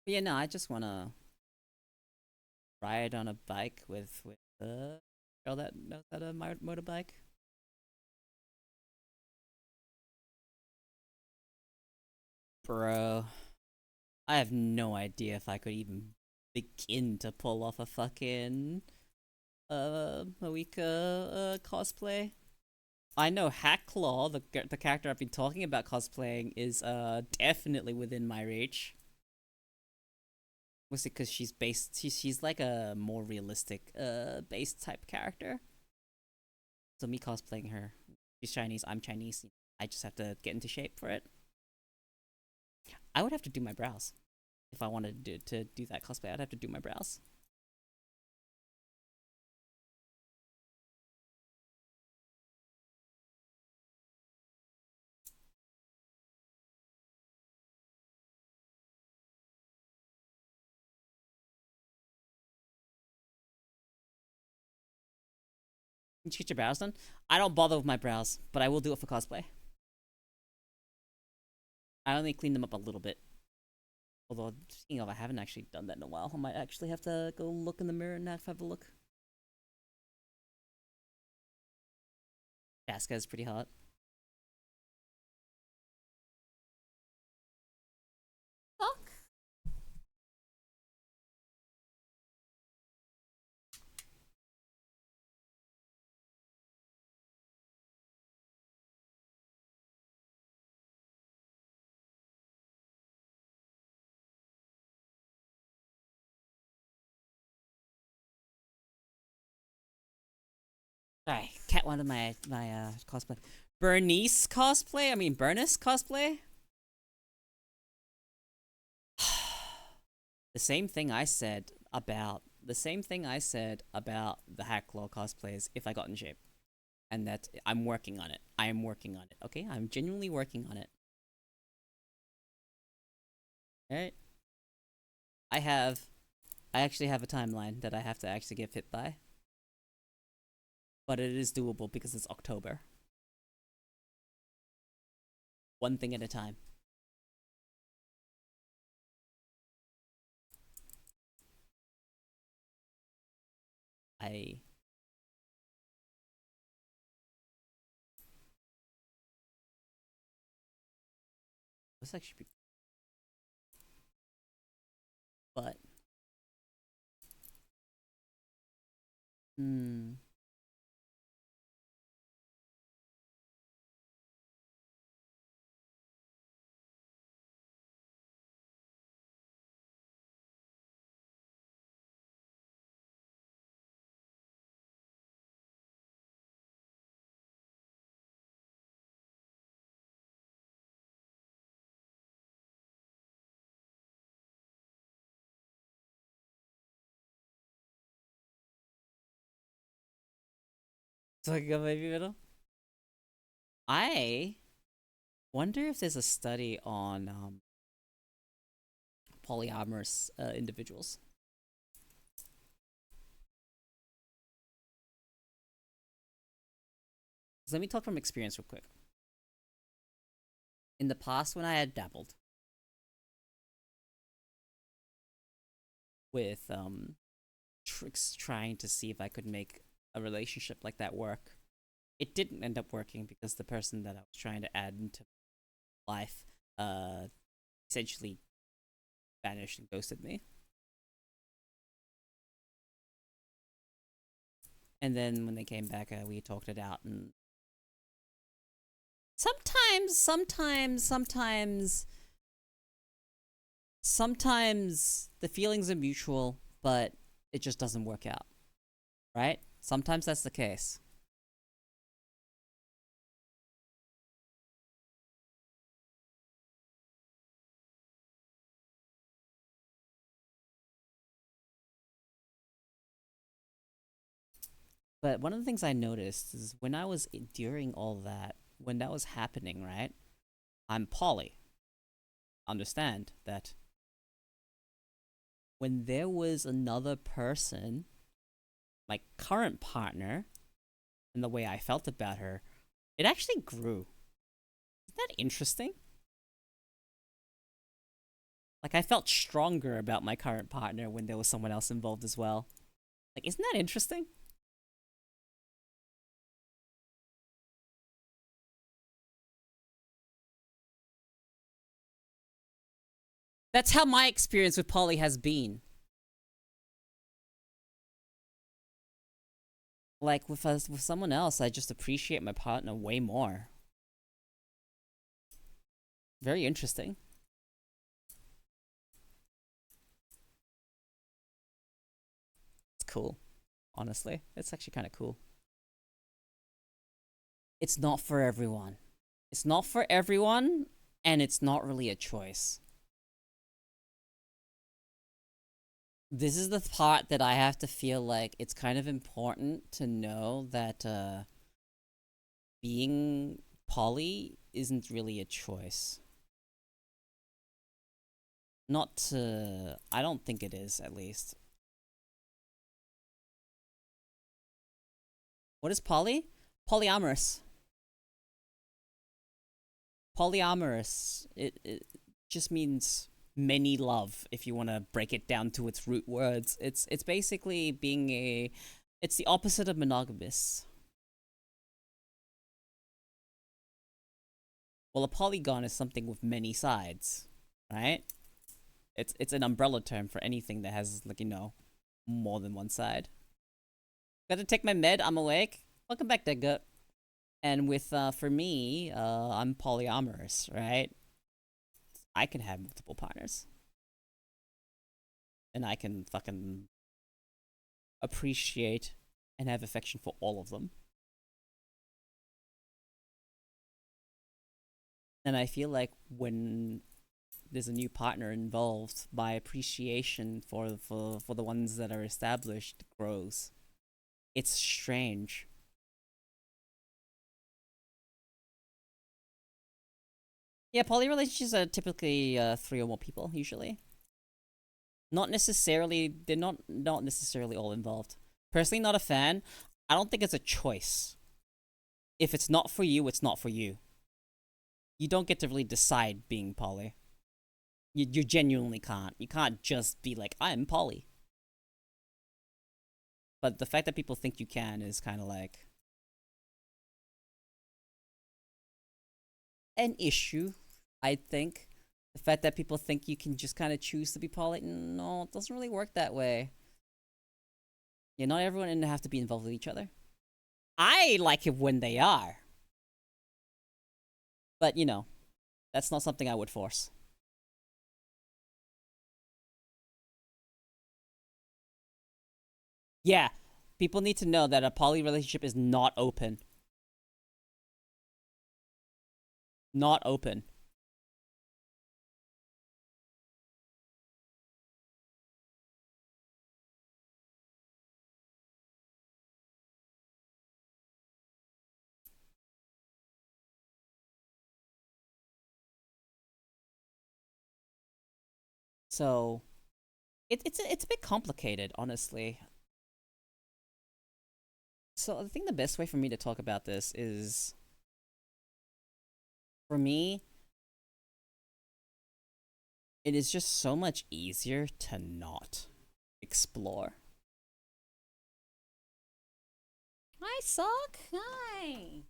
But yeah, no, I just wanna ride on a bike with the girl that knows how to motorbike. Bro, I have no idea if I could even begin to pull off a fucking Moika cosplay. I know Hacklaw, the character I've been talking about cosplaying, is definitely within my reach. Was it because she's like a more realistic based type character. So me cosplaying her, she's Chinese, I'm Chinese. I just have to get into shape for it. I would have to do my brows if I wanted to do that cosplay. I'd have to do my brows. Did you get your brows done? I don't bother with my brows, but I will do it for cosplay. I only clean them up a little bit. Although, speaking of, I haven't actually done that in a while. I might actually have to go look in the mirror and have a look. Casca is pretty hot. Fuck. Alright, Cat wanted my cosplay. Bernice cosplay? I mean Bernice cosplay? The same thing I said about the Hacklaw cosplays if I got in shape. And that I'm working on it. I am working on it. Okay? I'm genuinely working on it. Alright? I actually have a timeline that I have to actually get fit by. But it is doable because it's October. One thing at a time. I was actually, but hmm. Talking about baby middle. I wonder if there's a study on polyamorous individuals. So let me talk from experience real quick. In the past, when I had dabbled with tricks trying to see if I could make a relationship like that work, it didn't end up working because the person that I was trying to add into life essentially vanished and ghosted me. And then when they came back, we talked it out, and sometimes the feelings are mutual, but it just doesn't work out, right? Sometimes that's the case. But one of the things I noticed is when I was during all that, when that was happening, right? I'm poly. Understand that when there was another person, my current partner, and the way I felt about her, it actually grew. Isn't that interesting? Like, I felt stronger about my current partner when there was someone else involved as well. Like, isn't that interesting? That's how my experience with poly has been. Like, with someone else, I just appreciate my partner way more. Very interesting. It's cool. Honestly, it's actually kind of cool. It's not for everyone. It's not for everyone, and it's not really a choice. This is the part that I have to feel like it's kind of important to know that being poly isn't really a choice. Not to. I don't think it is, at least. What is poly? Polyamorous. Polyamorous. It just means many love, if you want to break it down to its root words. It's basically being a. It's the opposite of monogamous. Well, a polygon is something with many sides, right? It's an umbrella term for anything that has, like, more than one side. Got to take my med. I'm awake. Welcome back, Dead Gut. And with for me, I'm polyamorous, right? I can have multiple partners, and I can fucking appreciate and have affection for all of them. And I feel like when there's a new partner involved, my appreciation for the ones that are established grows. It's strange. Yeah, poly relationships are typically three or more people usually. Not necessarily. They're not necessarily all involved. Personally, not a fan. I don't think it's a choice. If it's not for you, it's not for you. You don't get to really decide being poly. You genuinely can't. You can't just be like, I'm poly. But the fact that people think you can is kind of like an issue, I think. The fact that people think you can just kind of choose to be poly, no, it doesn't really work that way. Yeah, not everyone and have to be involved with each other. I like it when they are. But, that's not something I would force. Yeah, people need to know that a poly relationship is not open. Not open. So it's a bit complicated, honestly. So I think the best way for me to talk about this is, for me, it is just so much easier to not explore. Hi, Sock. Hi.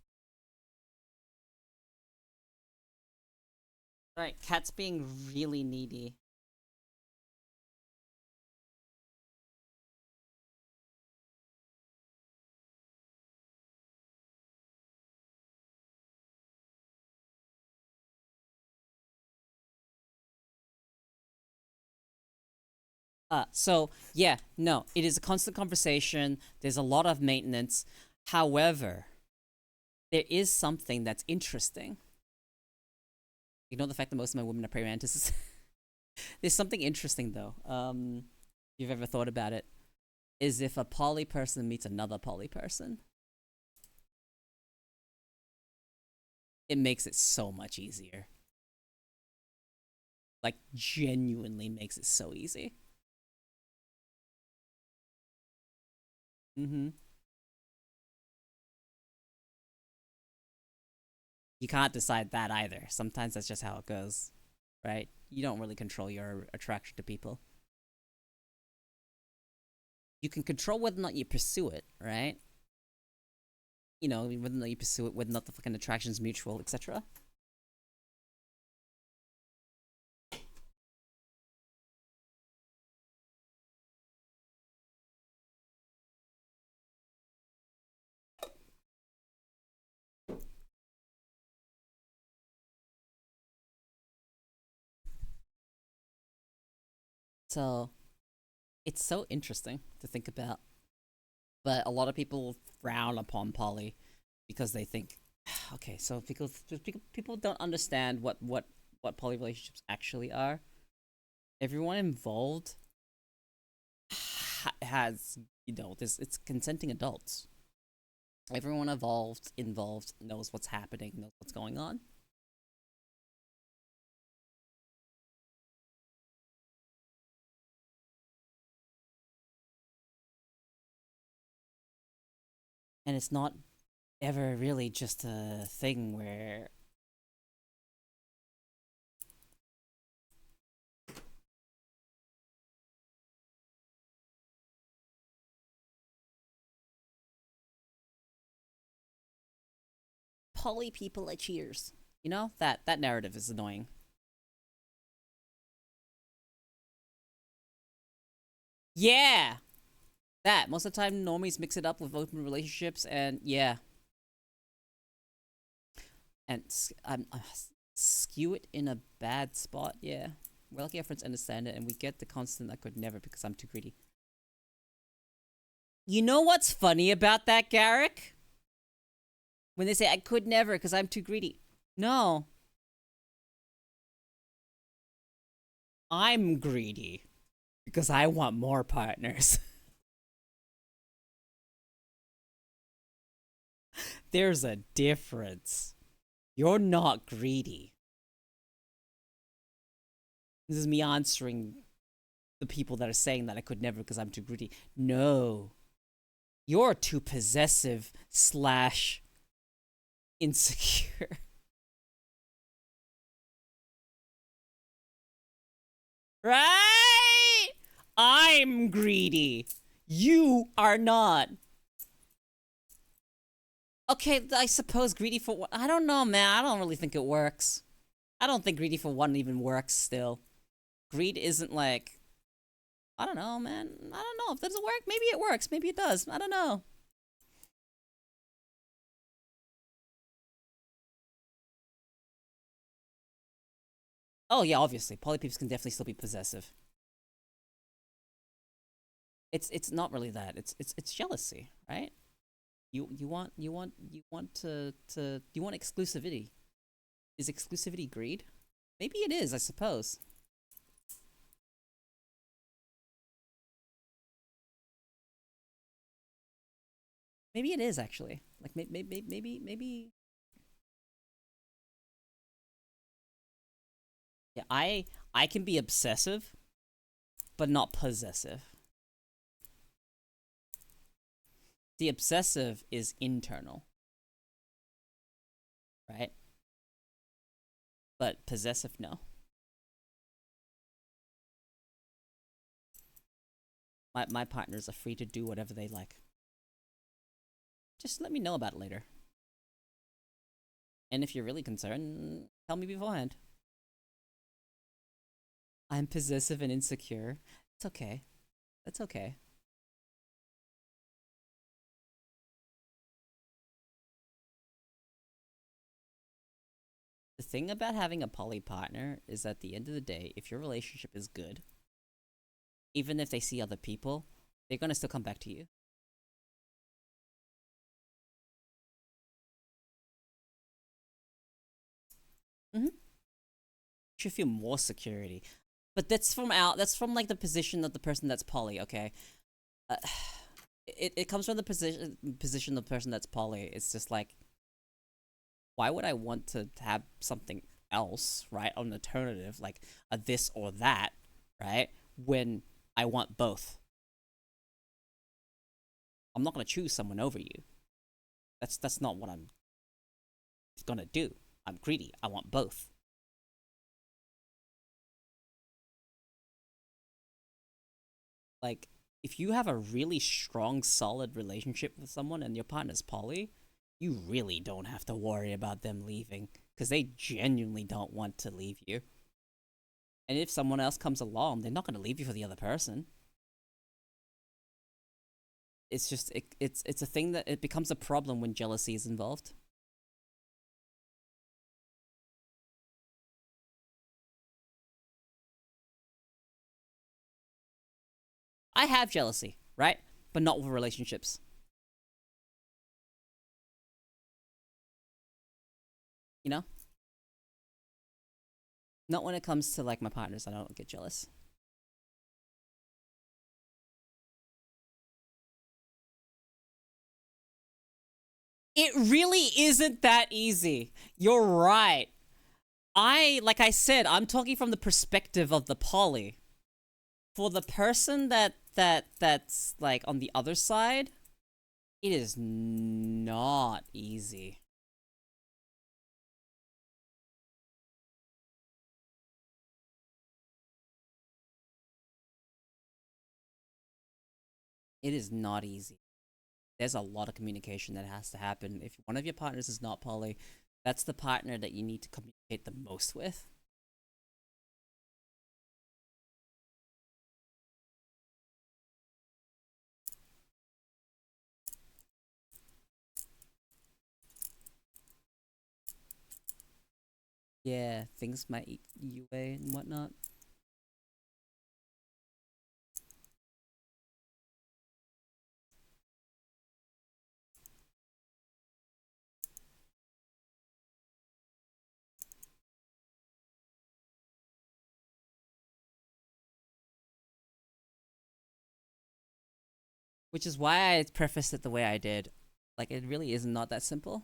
Alright, cat's being really needy. So yeah, no, it is a constant conversation. There's a lot of maintenance. However, there is something that's interesting. Ignore the fact that most of my women are praying mantises. There's something interesting though. If you've ever thought about it, is if a poly person meets another poly person, it makes it so much easier. Like, genuinely makes it so easy. Mm-hmm. You can't decide that either. Sometimes that's just how it goes, right? You don't really control your attraction to people. You can control whether or not you pursue it, right? You know, whether or not you pursue it, whether or not the fucking attraction's mutual, etc. So, it's so interesting to think about. But a lot of people frown upon poly because they think, okay, so people don't understand what poly relationships actually are. Everyone involved has, this, it's consenting adults. Everyone involved knows what's happening, knows what's going on. And it's not ever really just a thing where poly people are cheers. You know, that narrative is annoying. Yeah, that most of the time normies mix it up with open relationships, and yeah, and skew it in a bad spot. Yeah, we're lucky our friends understand it, and we get the constant "I could never" because I'm too greedy. You know what's funny about that, Garrick? When they say "I could never" because I'm too greedy. No, I'm greedy because I want more partners. There's a difference. You're not greedy. This is me answering the people that are saying that I could never because I'm too greedy. No. You're too possessive slash insecure. Right? I'm greedy. You are not. Okay, I suppose greedy for one. I don't know, man. I don't really think it works. I don't think greedy for one even works still. Greed isn't like, I don't know, man. I don't know. If that doesn't work, maybe it works. Maybe it does. I don't know. Oh yeah, obviously. Polypeeps can definitely still be possessive. It's not really that. It's jealousy, right? You want exclusivity. Is exclusivity greed? Maybe it is, I suppose. Maybe it is actually. Like maybe. Yeah, I can be obsessive but not possessive. The obsessive is internal, right? But possessive, no. My partners are free to do whatever they like. Just let me know about it later. And if you're really concerned, tell me beforehand. I'm possessive and insecure. It's okay. That's okay. The thing about having a poly partner is at the end of the day, if your relationship is good, even if they see other people, they're gonna still come back to you. Mm-hmm. You should feel more security. But that's from like the position of the person that's poly, okay? It comes from the position of the person that's poly. It's just like, why would I want to have something else, right? An alternative, like a this or that, right? When I want both. I'm not gonna choose someone over you. That's not what I'm gonna do. I'm greedy. I want both. Like, if you have a really strong, solid relationship with someone and your partner's poly, you really don't have to worry about them leaving, because they genuinely don't want to leave you. And if someone else comes along, they're not going to leave you for the other person. It's just, it's a thing that it becomes a problem when jealousy is involved. I have jealousy, right? But not with relationships. You know? Not when it comes to like my partners, I don't get jealous. It really isn't that easy. You're right. Like I said, I'm talking from the perspective of the poly. For the person that's like on the other side, it is not easy. It is not easy. There's a lot of communication that has to happen. If one of your partners is not poly, that's the partner that you need to communicate the most with. Yeah, things might eat you away and whatnot. Which is why I prefaced it the way I did. Like, it really is not that simple. To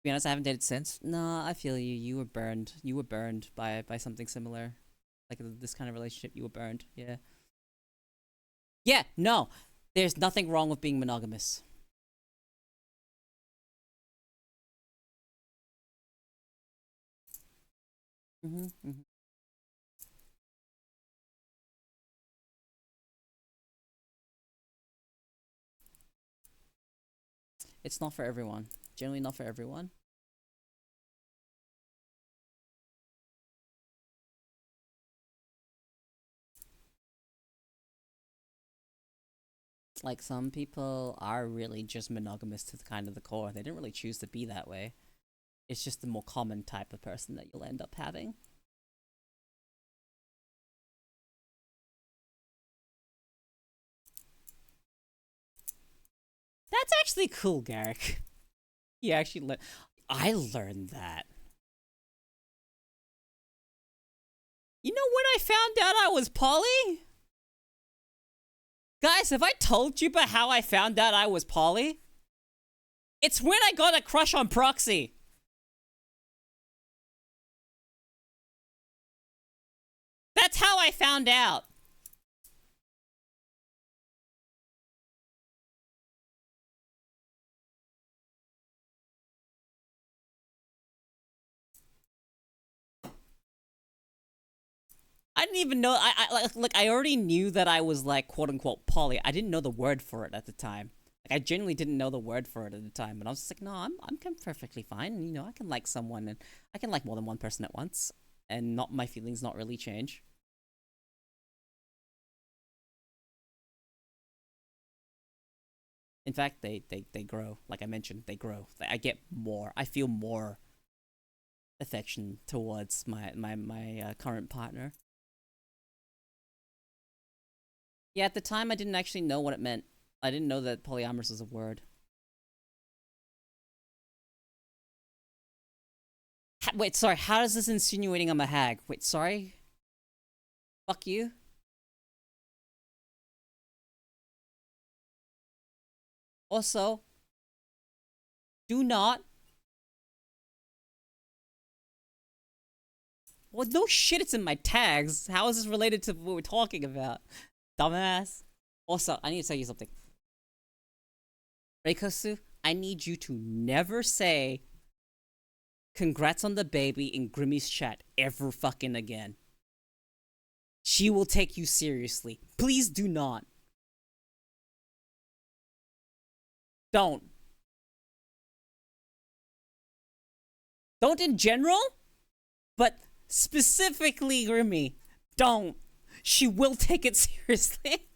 be honest, I haven't dated since. Nah, I feel you. You were burned. You were burned by something similar. Like, this kind of relationship, you were burned. Yeah. Yeah, no. There's nothing wrong with being monogamous. Mm-hmm. It's not for everyone. Generally not for everyone. Like, some people are really just monogamous to the kind of the core. They didn't really choose to be that way. It's just the more common type of person that you'll end up having. That's actually cool, Garrick. You actually I learned that. You know when I found out I was poly? Guys, have I told you about how I found out I was poly? It's when I got a crush on Proxy. That's how I found out. I didn't even know. I already knew that I was like quote unquote poly. I didn't know the word for it at the time. Like I genuinely didn't know the word for it at the time. But I was just like, no, I'm perfectly fine. And, you know, I can like someone, and I can like more than one person at once, and not my feelings not really change. In fact, they grow. Like I mentioned, they grow. I get more. I feel more affection towards my current partner. Yeah, at the time I didn't actually know what it meant. I didn't know that polyamorous was a word. Wait, sorry. How is this insinuating I'm a hag? Wait, sorry. Fuck you. Also, do not. Well, no shit. It's in my tags. How is this related to what we're talking about, dumbass? Also, I need to tell you something. Reikosu, I need you to never say congrats on the baby in Grimmy's chat ever fucking again. She will take you seriously. Please do not. Don't. Don't in general, but specifically Grimmy. Don't. She will take it seriously.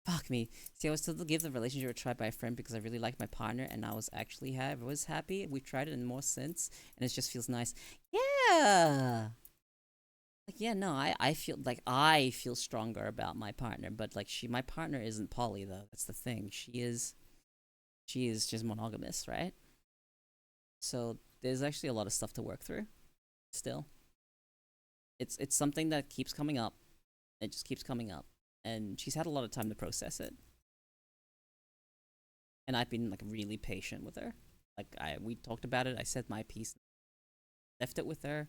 Fuck me. See, I was told to give the relationship a try by a friend because I really liked my partner and I was actually was happy. We've tried it in more since, and it just feels nice. Yeah. Like, yeah, no, I feel like I feel stronger about my partner, but like my partner isn't poly though. That's the thing. She is just monogamous, right? So there's actually a lot of stuff to work through. Still, it's something that keeps coming up. It just keeps coming up, and she's had a lot of time to process it. And I've been like really patient with her. Like we talked about it. I said my piece, left it with her,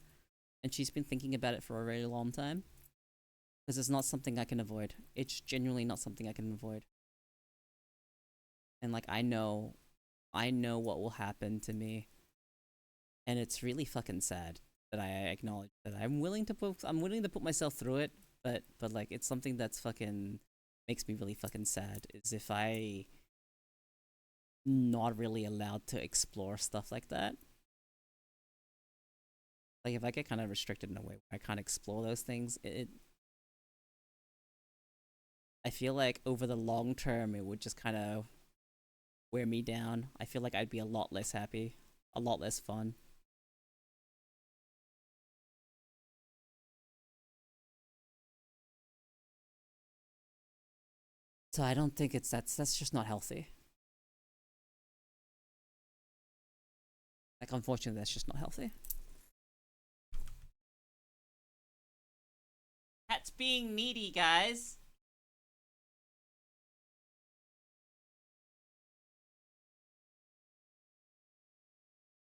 and she's been thinking about it for a very long time. Because it's not something I can avoid. It's genuinely not something I can avoid. And like I know what will happen to me, and it's really fucking sad that I acknowledge that I'm willing to put myself through it, but like it's something that's fucking makes me really fucking sad is if I not really allowed to explore stuff like that. Like if I get kind of restricted in a way where I can't explore those things, I feel like over the long term it would just kind of wear me down. I feel like I'd be a lot less happy, a lot less fun. So I don't think that's just not healthy. Like unfortunately that's just not healthy. That's being needy, guys.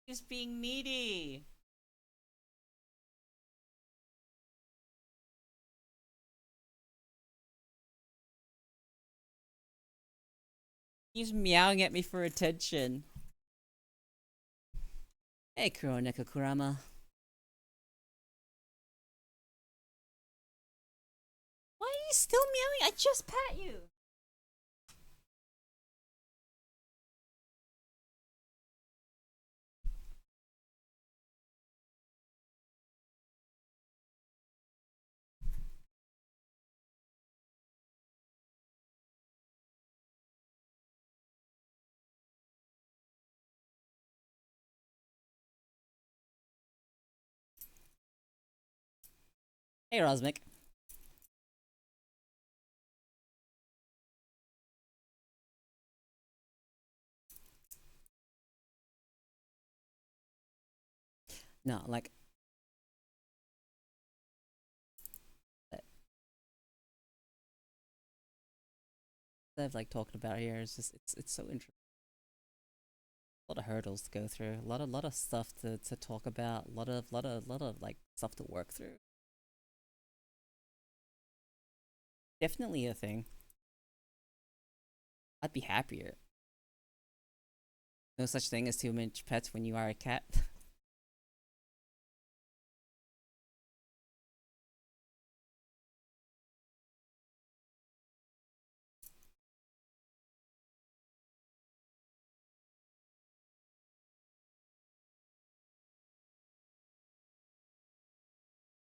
Just being needy. He's meowing at me for attention. Hey, Kuroneko Kurama. Why are you still meowing? I just pat you. Hey, Rosmic. No, like I've like talked about here is just it's so interesting. A lot of hurdles to go through, a lot of stuff to talk about, a lot of like stuff to work through. Definitely a thing. I'd be happier. No such thing as too many pets when you are a cat.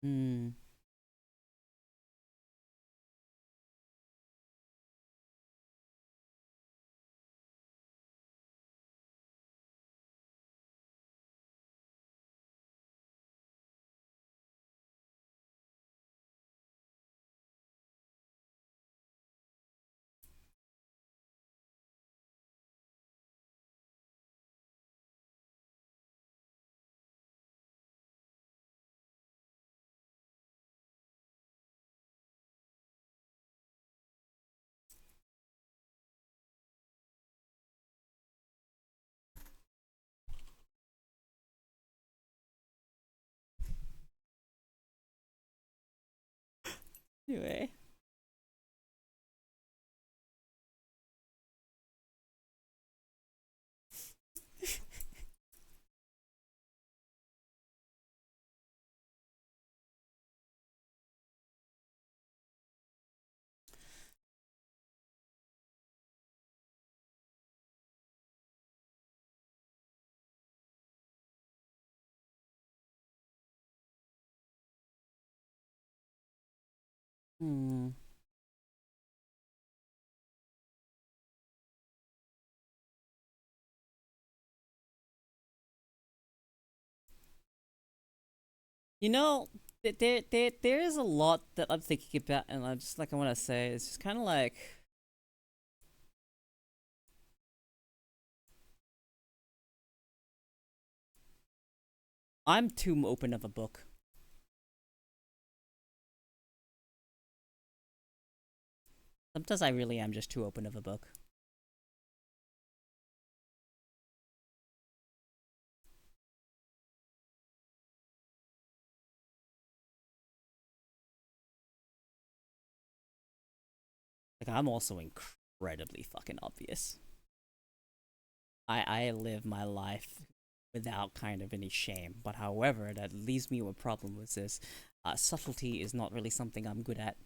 Hmm. Anyway. Hmm. You know, there is a lot that I'm thinking about, and I just like I want to say it's just kind of like I'm too open of a book. Sometimes I really am just too open of a book. Like I'm also incredibly fucking obvious. I live my life without kind of any shame, but however, that leaves me with a problem with this. Subtlety is not really something I'm good at.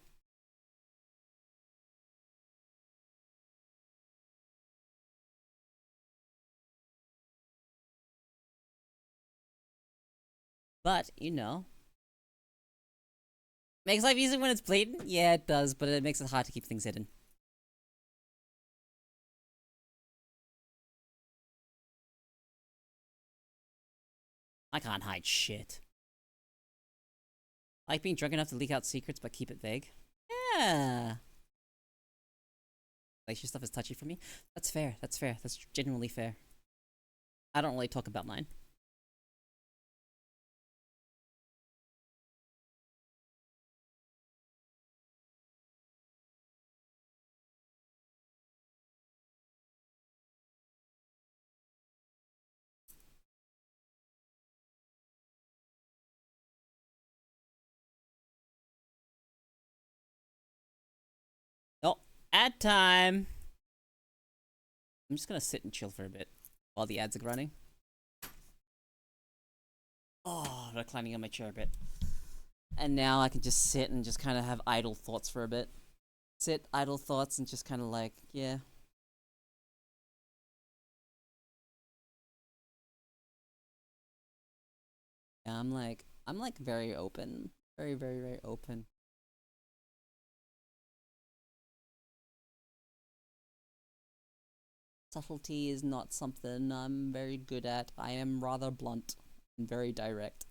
But you know, makes life easier when it's blatant. Yeah, it does, but it makes it hard to keep things hidden. I can't hide shit. I like being drunk enough to leak out secrets, but keep it vague. Yeah. Like your stuff is touchy for me. That's fair. That's fair. That's genuinely fair. I don't really talk about mine. Oh, ad time. I'm just gonna sit and chill for a bit while the ads are running. Oh, reclining on my chair a bit. And now I can just sit and just kind of have idle thoughts for a bit. Sit, idle thoughts, and just kind of like, yeah. Yeah, I'm like very open. Very, very, very open. Subtlety is not something I'm very good at. I am rather blunt and very direct.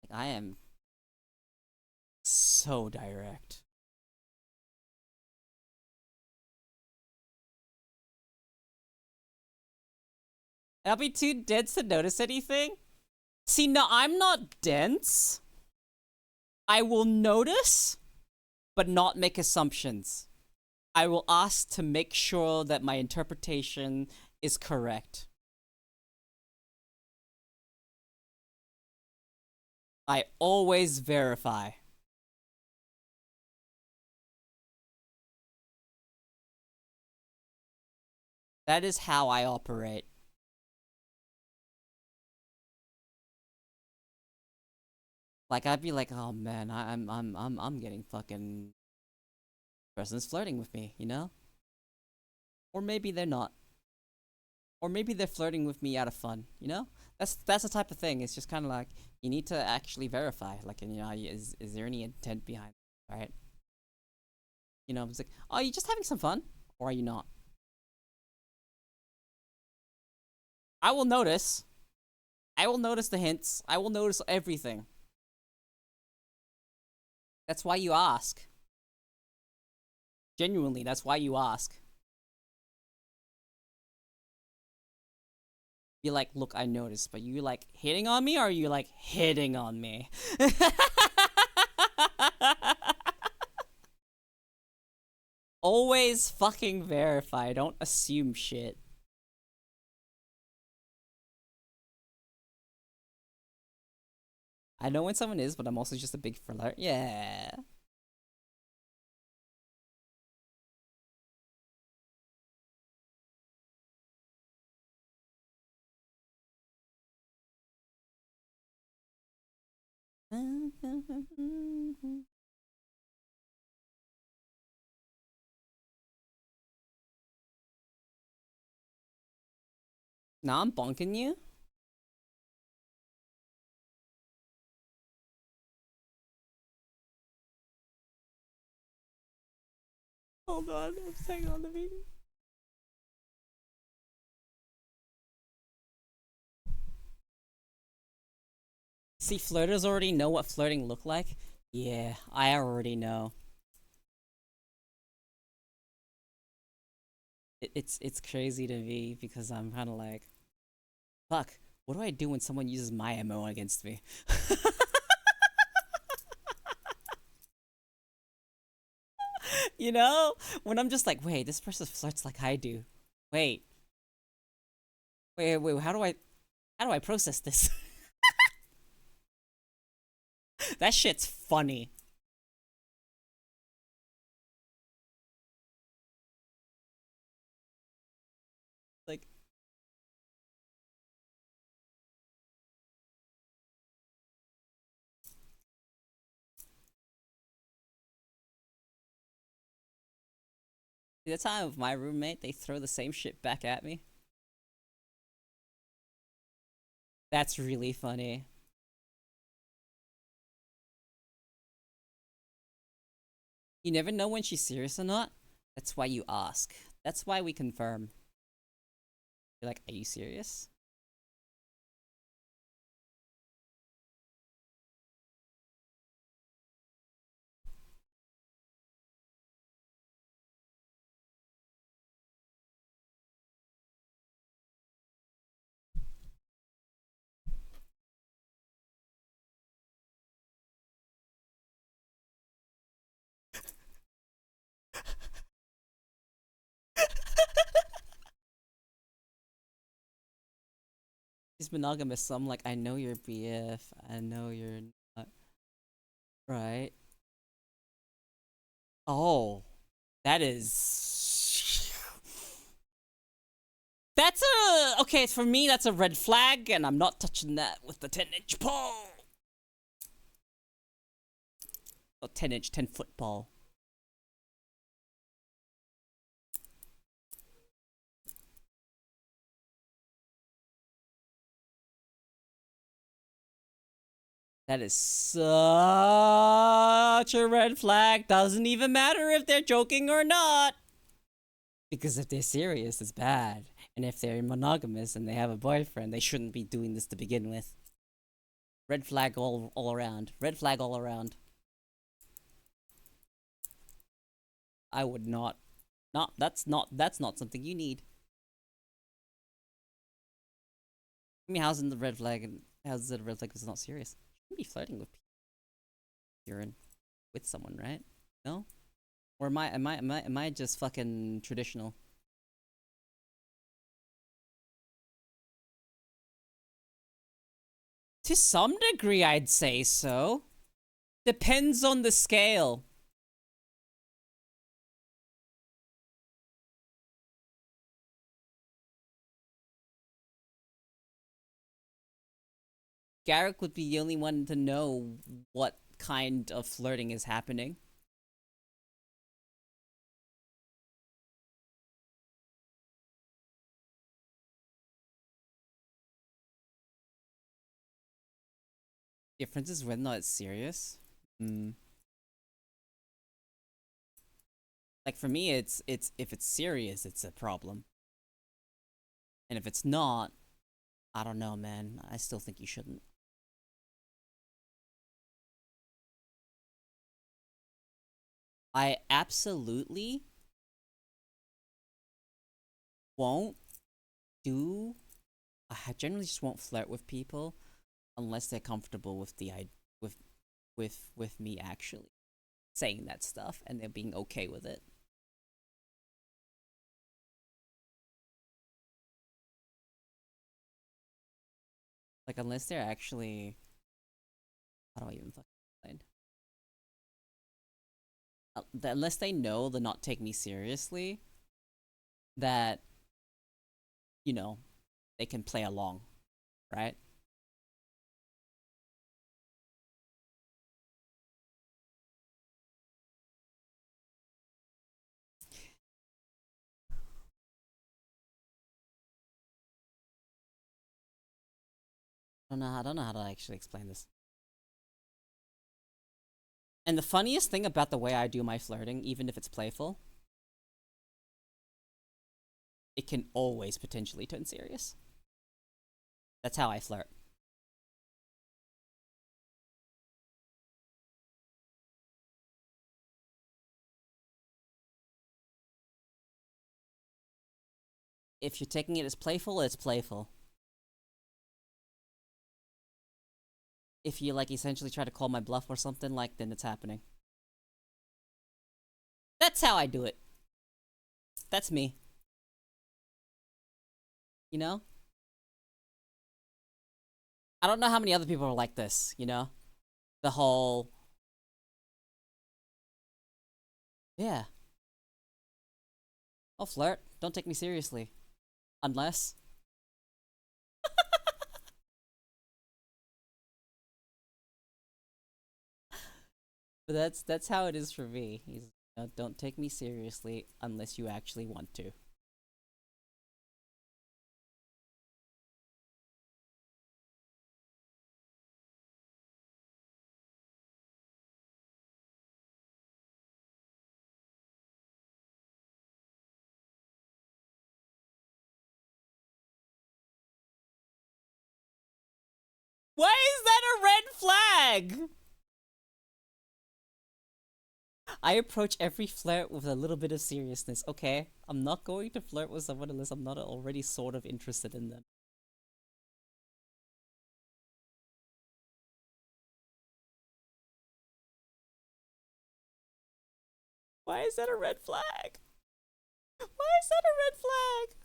Like, I am so direct. I'll be too dense to notice anything. See, no, I'm not dense. I will notice, but not make assumptions. I will ask to make sure that my interpretation is correct. I always verify. That is how I operate. Like I'd be like, oh man, I'm getting fucking person's flirting with me, you know? Or maybe they're not. Or maybe they're flirting with me out of fun, you know? That's the type of thing. It's just kind of like you need to actually verify. Like, you know, is there any intent behind it, right? You know, it's like, oh, are you just having some fun, or are you not? I will notice. I will notice the hints. I will notice everything. That's why you ask. Genuinely, that's why you ask. Be like, look, I noticed, but you like hitting on me, or are you like hitting on me? Always fucking verify. Don't assume shit. I know when someone is, but I'm also just a big flirt. Yeah. Nah, I'm bonking you. Hold on, I'm staying on the video. See, flirters already know what flirting look like. Yeah, I already know. It's crazy to me because I'm kind of like, fuck. What do I do when someone uses my MO against me? You know, when I'm just like, wait, this person flirts like I do. Wait, wait. How do I process this? That shit's funny. Like, the time of my roommate, they throw the same shit back at me. That's really funny. You never know when she's serious or not. That's why you ask. That's why we confirm. You're like, are you serious? He's monogamous, so I'm like, I know you're BF. I know you're not. Right? Oh, that is. That's a. Okay, for me, that's a red flag, and I'm not touching that with the 10-inch pole. Oh, 10-inch, 10-foot pole. That is such a red flag. Doesn't even matter if they're joking or not. Because if they're serious, it's bad. And if they're monogamous and they have a boyfriend, they shouldn't be doing this to begin with. Red flag all around. Red flag all around. I would not. That's not something you need. I mean, how's in the red flag and how's it a red flag because it's not serious? You shouldn't be flirting with people. You're in with someone, right? No? Or am I just fucking traditional? To some degree, I'd say so. Depends on the scale. Garrick would be the only one to know what kind of flirting is happening. Difference is whether or not it's serious. Hmm. Like for me, it's if it's serious, it's a problem. And if it's not, I don't know, man. I still think you shouldn't. I absolutely won't do. I generally just won't flirt with people unless they're comfortable with with with me actually saying that stuff and they're being okay with it. Like unless they're actually, how do I even fucking explain? Unless they know they're not taking me seriously, that you know they can play along, right? I don't know how to actually explain this. And the funniest thing about the way I do my flirting, even if it's playful, it can always potentially turn serious. That's how I flirt. If you're taking it as playful, it's playful. If you like essentially try to call my bluff or something, like then it's happening. That's how I do it. That's me. You know? I don't know how many other people are like this, you know? The whole, yeah, I'll flirt. Don't take me seriously. Unless. But that's how it is for me. Don't take me seriously unless you actually want to. Why is that a red flag? I approach every flirt with a little bit of seriousness, okay? I'm not going to flirt with someone unless I'm not already sort of interested in them. Why is that a red flag? Why is that a red flag?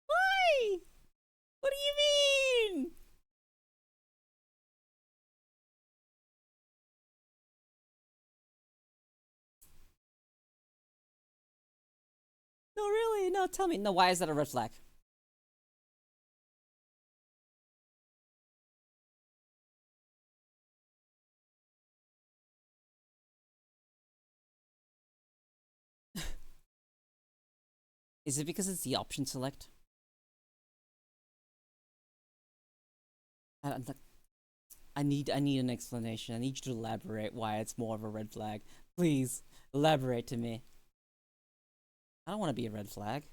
Why? What do you mean? No, really? No, tell me. No, why is that a red flag? Is it because it's the option select? I, I need an explanation. I need you to elaborate why it's more of a red flag. Please elaborate to me. I don't want to be a red flag.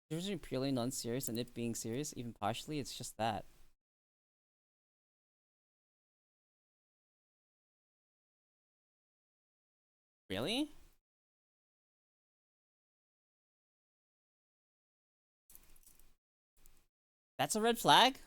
There's purely non-serious and it being serious, even partially, it's just that. Really? That's a red flag?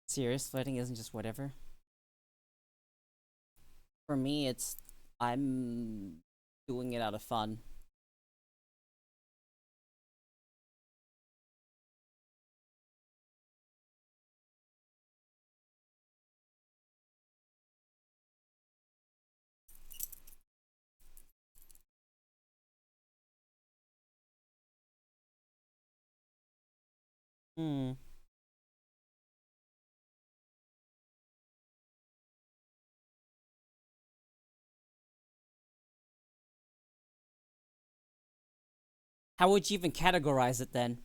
Serious flirting isn't just whatever. For me, it's I'm doing it out of fun. Hmm. How would you even categorize it then?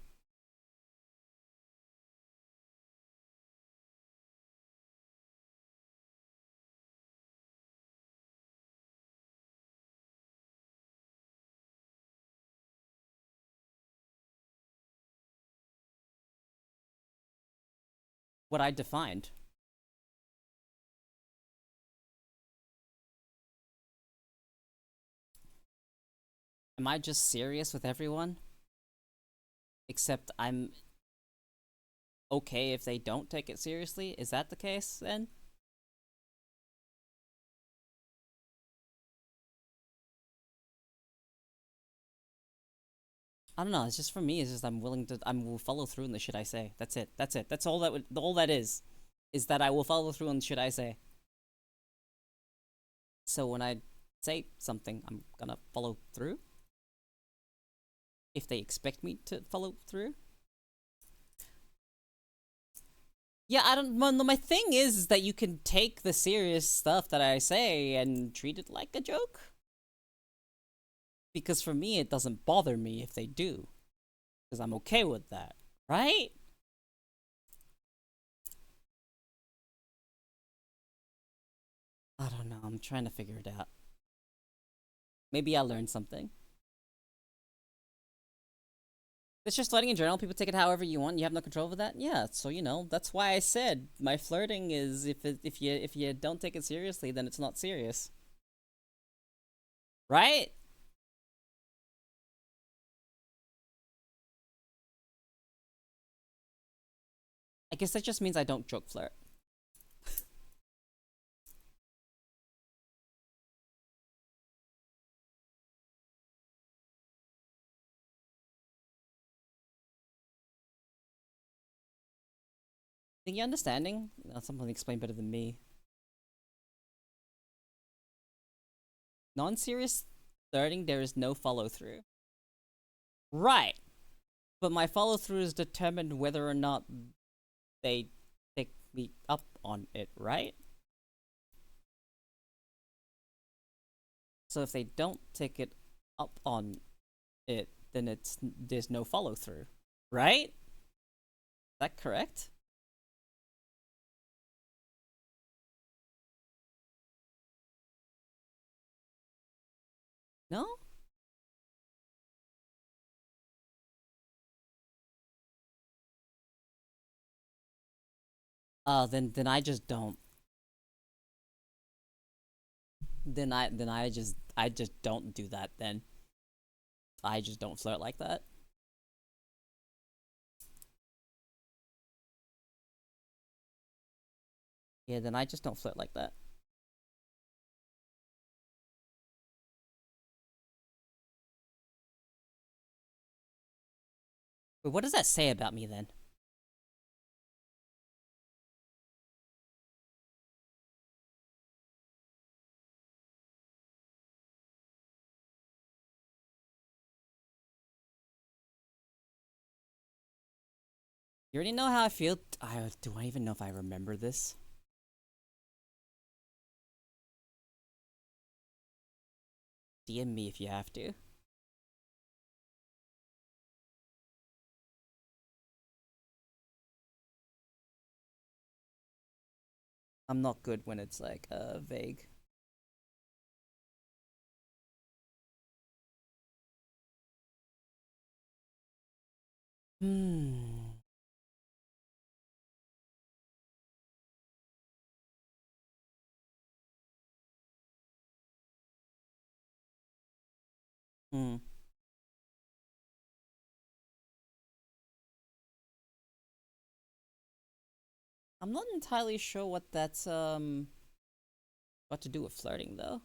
What I defined. Am I just serious with everyone? Except I'm okay if they don't take it seriously? Is that the case then? I don't know. It's just for me. It's just I will follow through on the shit I say. That's it. That's it. That's all all that is that I will follow through on the shit I say. So when I say something, I'm gonna follow through. If they expect me to follow through. Yeah, I don't. My thing is that you can take the serious stuff that I say and treat it like a joke. Because for me, it doesn't bother me if they do. Because I'm okay with that. Right? I don't know. I'm trying to figure it out. Maybe I learned something. It's just flirting in general. People take it however you want. You have no control over that. Yeah, so that's why I said my flirting is if you don't take it seriously, then it's not serious, right? I guess that just means I don't joke flirt. Think you understanding? Someone explain better than me. Non-serious flirting, there is no follow through. Right, but my follow through is determined whether or not they take me up on it, right? So if they don't take it up on it, then there's no follow through, right? Is that correct? No? Then I just don't. Then I just don't do that. Then I just don't flirt like that. Yeah, then I just don't flirt like that. But what does that say about me then? You already know how I feel. Do I even know if I remember this? DM me if you have to. I'm not good when it's like vague. Hmm. Hmm. I'm not entirely sure what that's what to do with flirting though.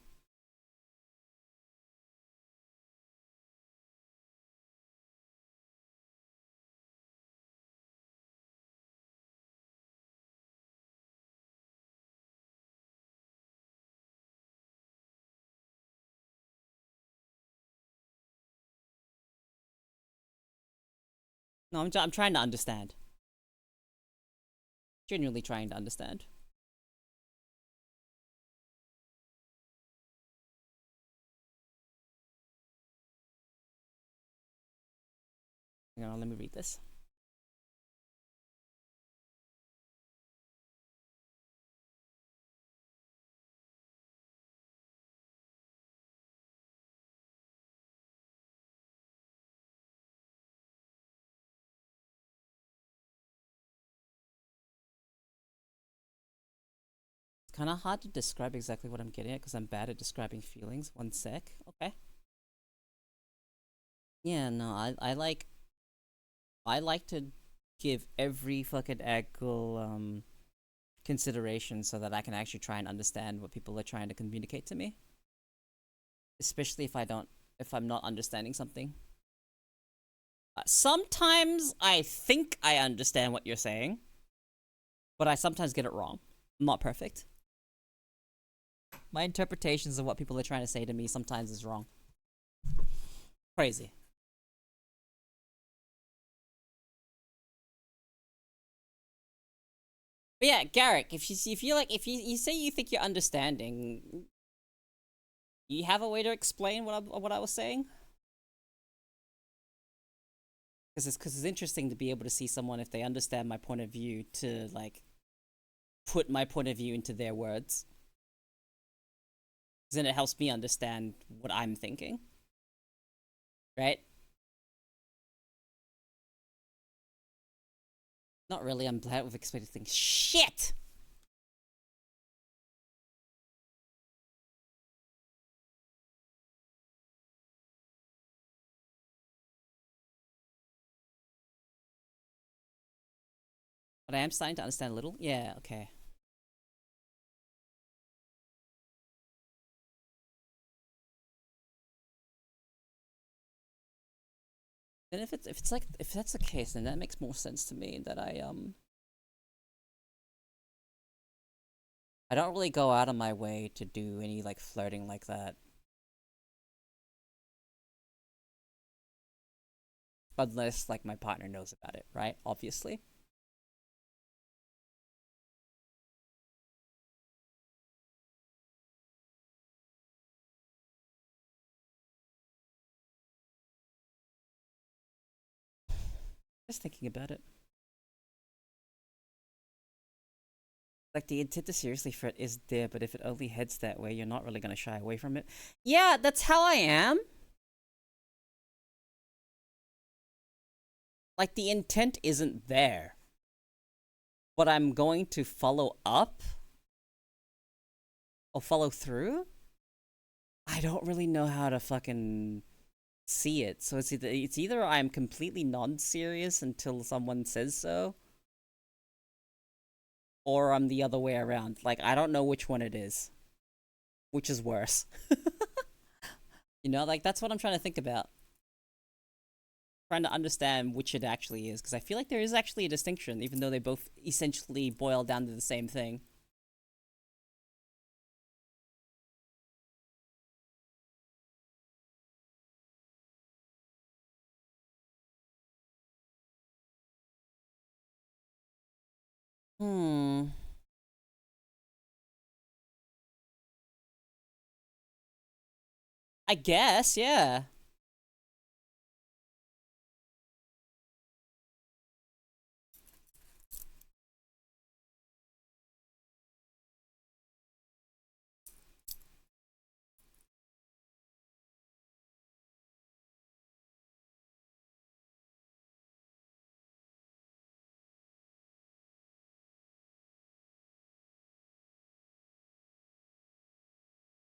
No, I'm trying to understand. Genuinely trying to understand. Hang on, let me read this. It's kind of hard to describe exactly what I'm getting at because I'm bad at describing feelings. One sec. Okay. Yeah, no, I like to give every fucking angle consideration so that I can actually try and understand what people are trying to communicate to me. Especially if I'm not understanding something. Sometimes I think I understand what you're saying, but I sometimes get it wrong. I'm not perfect. My interpretations of what people are trying to say to me sometimes is wrong. Crazy. But yeah, Garrick, if you say you think you're understanding, you have a way to explain what I was saying? Because it's interesting to be able to see someone if they understand my point of view to like put my point of view into their words. Because then it helps me understand what I'm thinking. Right? Not really. I'm bad with explaining things. Shit! But I am starting to understand a little. Yeah, okay. Then if that's the case, then that makes more sense to me that I don't really go out of my way to do any like flirting like that. Unless like my partner knows about it, right? Obviously. Just thinking about it. Like the intent to seriously flirt is there, but if it only heads that way, you're not really gonna shy away from it. Yeah, that's how I am. Like the intent isn't there. But I'm going to follow up or follow through. I don't really know how to fucking see it. So it's either I'm completely non-serious until someone says so, or I'm the other way around. Like I don't know which one it is. Which is worse. Like that's what I'm trying to think about. Trying to understand which it actually is, because I feel like there is actually a distinction, even though they both essentially boil down to the same thing. Hmm. I guess, yeah.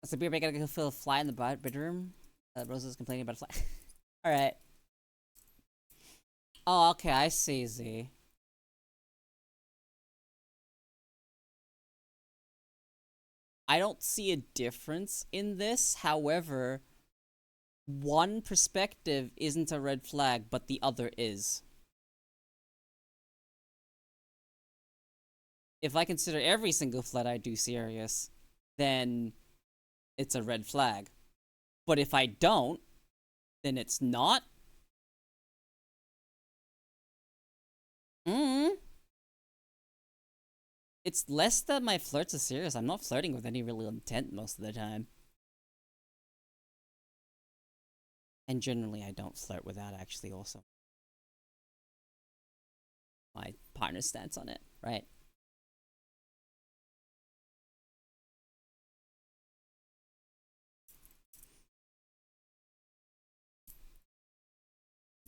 So beer making a feel a fly in the bedroom. Rose is complaining about a fly. All right. Oh, okay. I see. Z. I don't see a difference in this. However, one perspective isn't a red flag, but the other is. If I consider every single flirt I do serious, then it's a red flag. But if I don't, then it's not. Mm. It's less that my flirts are serious. I'm not flirting with any real intent most of the time. And generally, I don't flirt without actually also my partner's stance on it, right?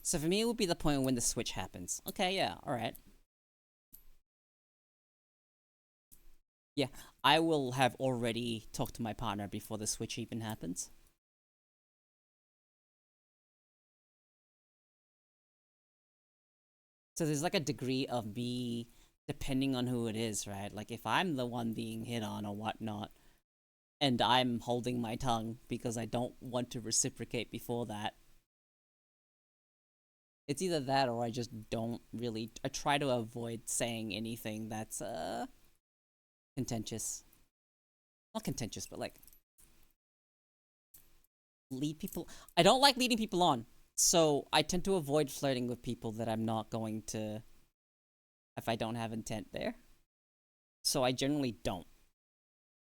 So for me, it would be the point when the switch happens. Okay, yeah, alright. Yeah, I will have already talked to my partner before the switch even happens. So there's like a degree of me, depending on who it is, right? Like if I'm the one being hit on or whatnot, and I'm holding my tongue because I don't want to reciprocate before that, it's either that or I just don't really. I try to avoid saying anything that's contentious. Not contentious, but like lead people. I don't like leading people on, so I tend to avoid flirting with people that I'm not going to if I don't have intent there. So I generally don't.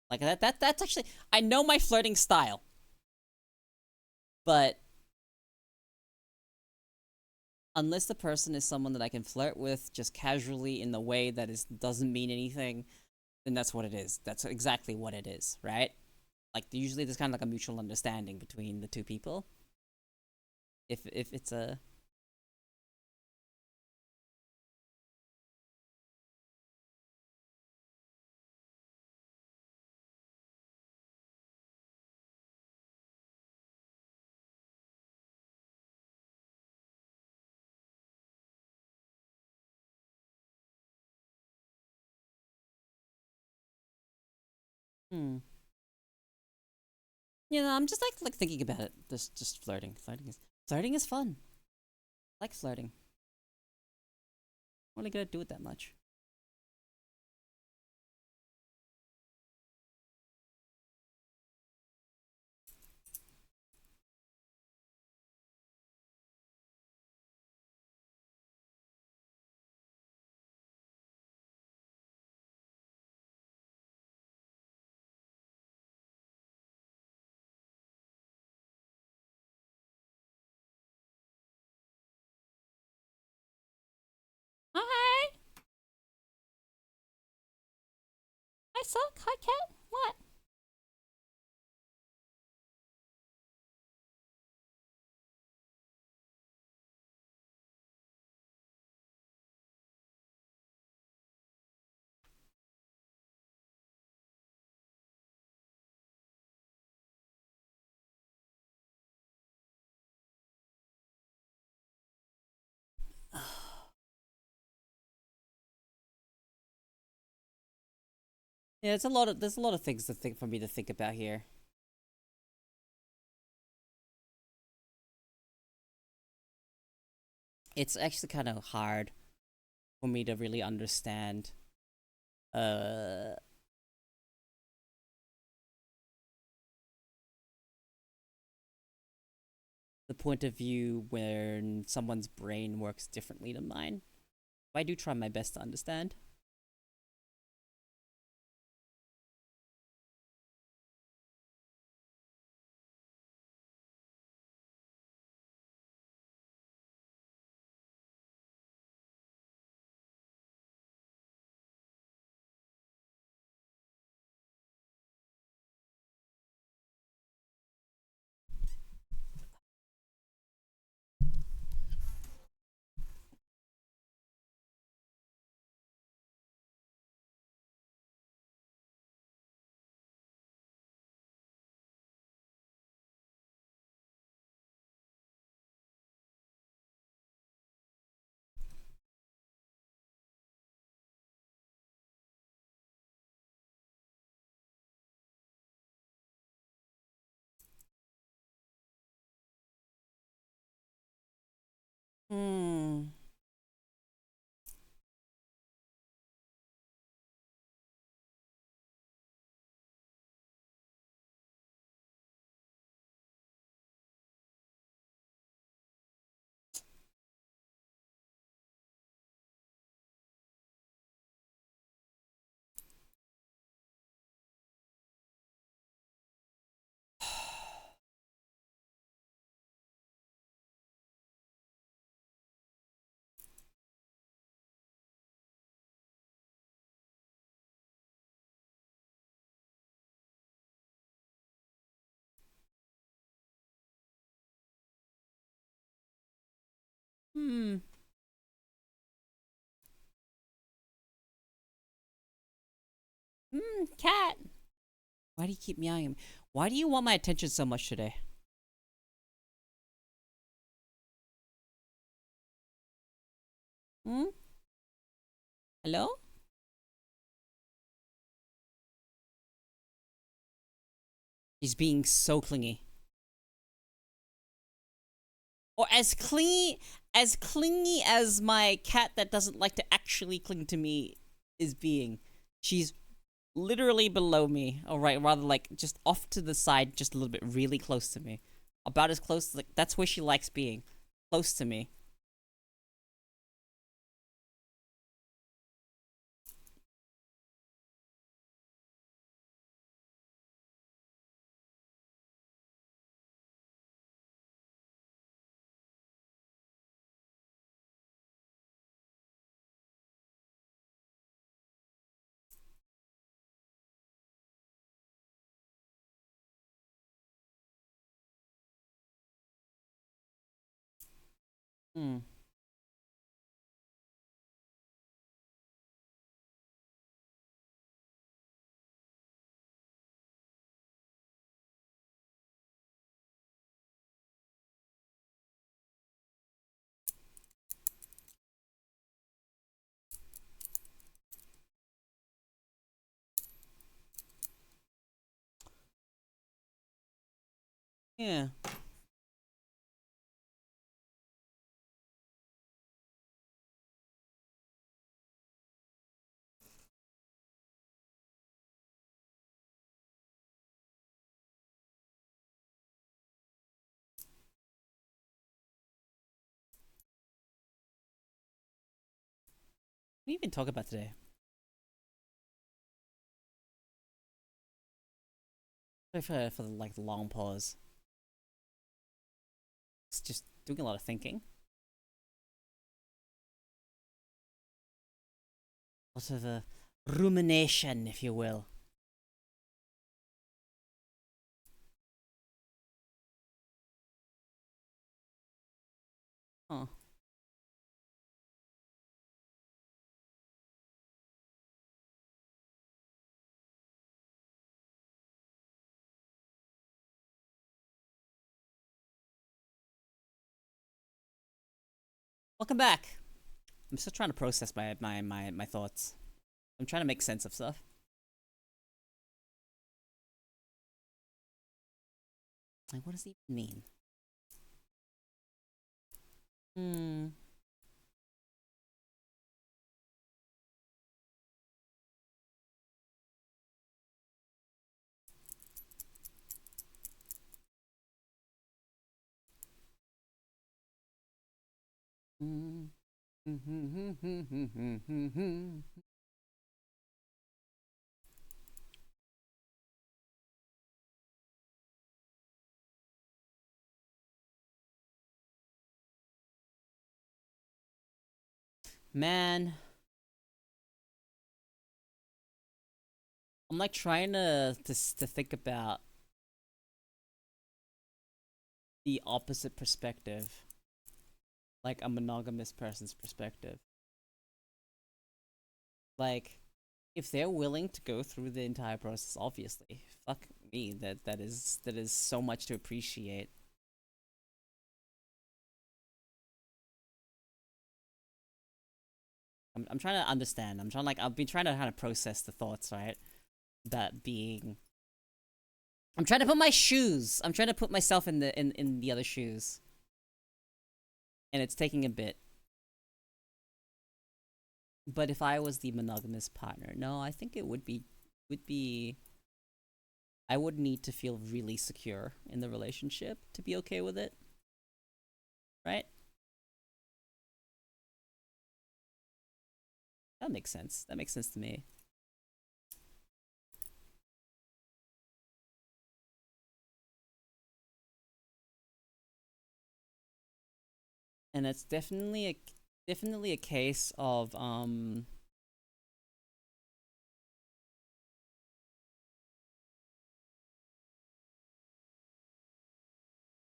Like that's actually I know my flirting style, but unless the person is someone that I can flirt with just casually in the way that is doesn't mean anything, then that's what it is. That's exactly what it is, right? Like usually there's kind of like a mutual understanding between the two people. If it's a hmm. You know, I'm just like thinking about it. Just flirting. Flirting is fun. I like flirting. I'm only gonna do it that much. Hi, I suck. Hi, cat. What? Yeah, it's a lot of there's a lot of things to think for me to think about here. It's actually kind of hard for me to really understand uh the point of view when someone's brain works differently than mine. But I do try my best to understand. Hmm. Hmm. Hmm. Cat. Why do you keep meowing at me? Why do you want my attention so much today? Hmm. Hello? He's being so clingy. Or as clingy as my cat that doesn't like to actually cling to me is being. She's literally below me. Or right, rather like just off to the side, just a little bit, really close to me. About as close, like that's where she likes being. Close to me. Hmm. Yeah. What do you even talk about today? Sorry for the like long pause. It's just doing a lot of thinking. A lot of rumination, if you will. Huh. Welcome back. I'm still trying to process my thoughts. I'm trying to make sense of stuff. Like, what does it even mean? Hmm. Hmm. Man, I'm like trying to think about the opposite perspective, like a monogamous person's perspective. Like, if they're willing to go through the entire process, obviously, fuck me, that is so much to appreciate. I'm trying to understand. I've been trying to kind of process the thoughts, right? That being, I'm trying to put my shoes. I'm trying to put myself in the other shoes. and it's taking a bit. But if I was the monogamous partner, no, I think it would be I would need to feel really secure in the relationship to be okay with it, right? That makes sense. That makes sense to me. And it's definitely a case of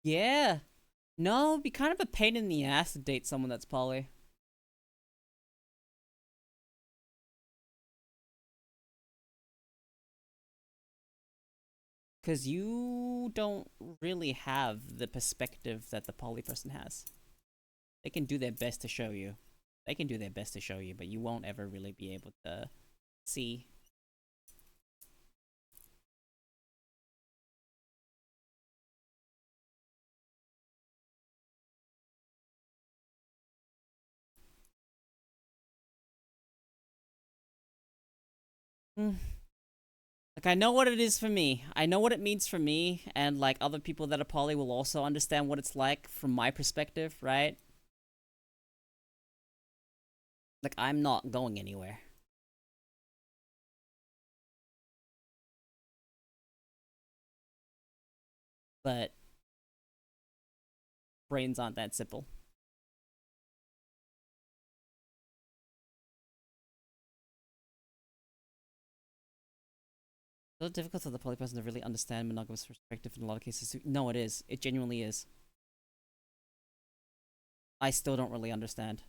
yeah. No, it'd be kind of a pain in the ass to date someone that's poly. Because you don't really have the perspective that the poly person has. They can do their best to show you. They can do their best to show you, but you won't ever really be able to see. Mm. Like, I know what it is for me. I know what it means for me, and like other people that are poly will also understand what it's like from my perspective, right? Like, I'm not going anywhere. But brains aren't that simple. It's so difficult for the poly person to really understand monogamous perspective in a lot of cases. No, it is. It genuinely is. I still don't really understand.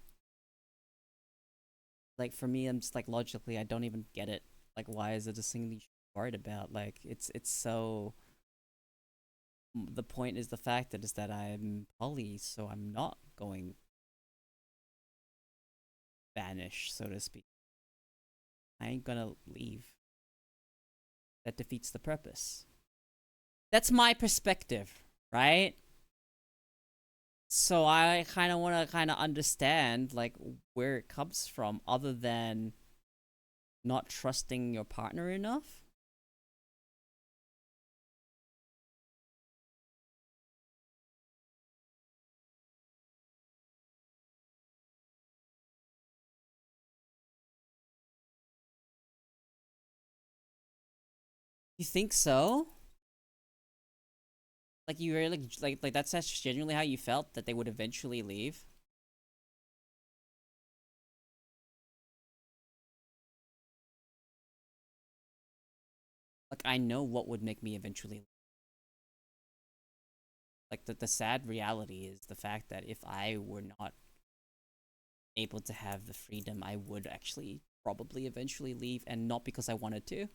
Like, for me, I'm just like, logically, I don't even get it. Like, why is it a thing that you should be worried about? Like, it's so. The point is the fact that is that I'm poly, so I'm not going vanish, so to speak. I ain't gonna leave. That defeats the purpose. That's my perspective, right? So I kind of want to kind of understand like where it comes from, other than not trusting your partner enough. You think so? Like, you really like that's just genuinely how you felt, that they would eventually leave? Like, I know what would make me eventually leave. Like, the sad reality is the fact that if I were not able to have the freedom, I would actually probably eventually leave, and not because I wanted to.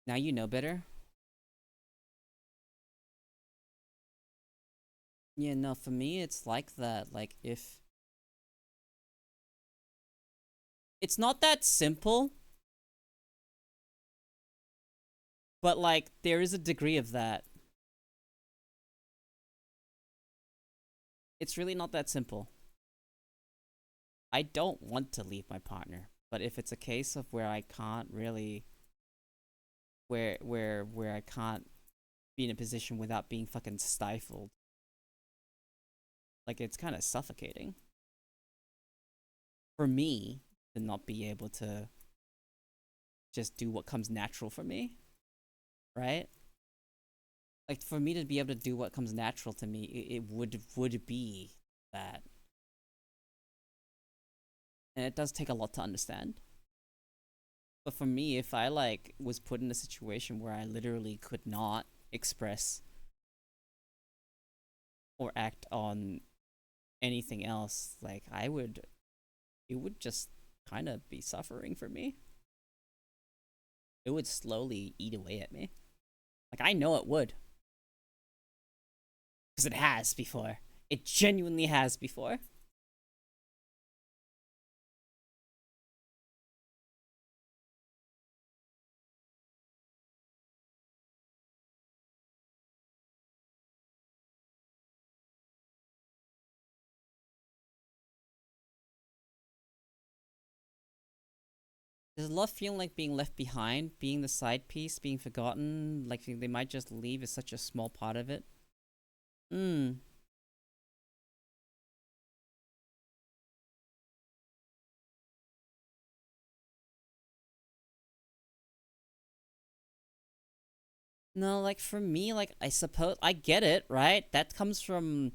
Now you know better. Yeah, no, for me it's like that. Like, if it's not that simple, but like there is a degree of that. It's really not that simple. I don't want to leave my partner, but if it's a case of where I can't really where I can't be in a position without being fucking stifled, like, it's kind of suffocating for me to not be able to just do what comes natural for me, right? Like, for me to be able to do what comes natural to me, it would be that. And it does take a lot to understand. But for me, if I like was put in a situation where I literally could not express or act on anything else, like, it would just kind of be suffering for me. It would slowly eat away at me. Like, I know it would, because it has before. It genuinely has before. There's a lot of feeling like being left behind, being the side piece, being forgotten. Like they might just leave is such a small part of it. Hmm. No, like for me, like I suppose I get it, right? That comes from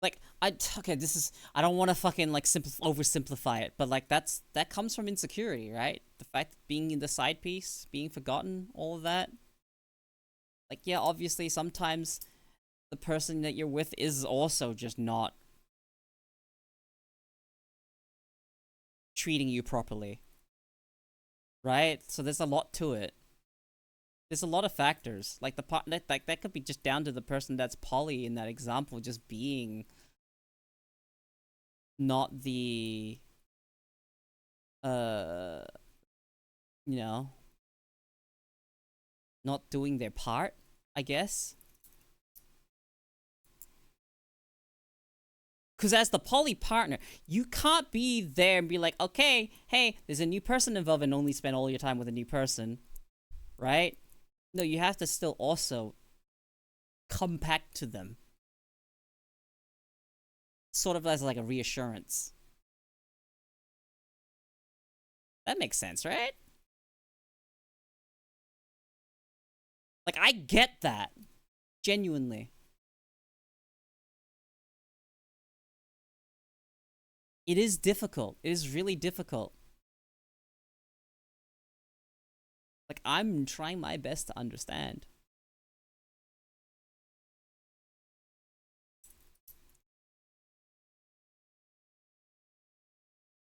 like okay, this is I don't want to fucking like oversimplify it, but like that comes from insecurity, right? The fact that being in the side piece, being forgotten, all of that. Like yeah, obviously sometimes the person that you're with is also just not treating you properly, right? So there's a lot to it. There's a lot of factors. Like the part that could be just down to the person that's poly in that example just being not the uh you know, not doing their part, I guess. Because as the poly partner, you can't be there and be like, okay, hey, there's a new person involved and only spend all your time with a new person, right? No, you have to still also come back to them. Sort of as like a reassurance. That makes sense, right? Like, I get that. Genuinely. It is difficult. It is really difficult. Like, I'm trying my best to understand.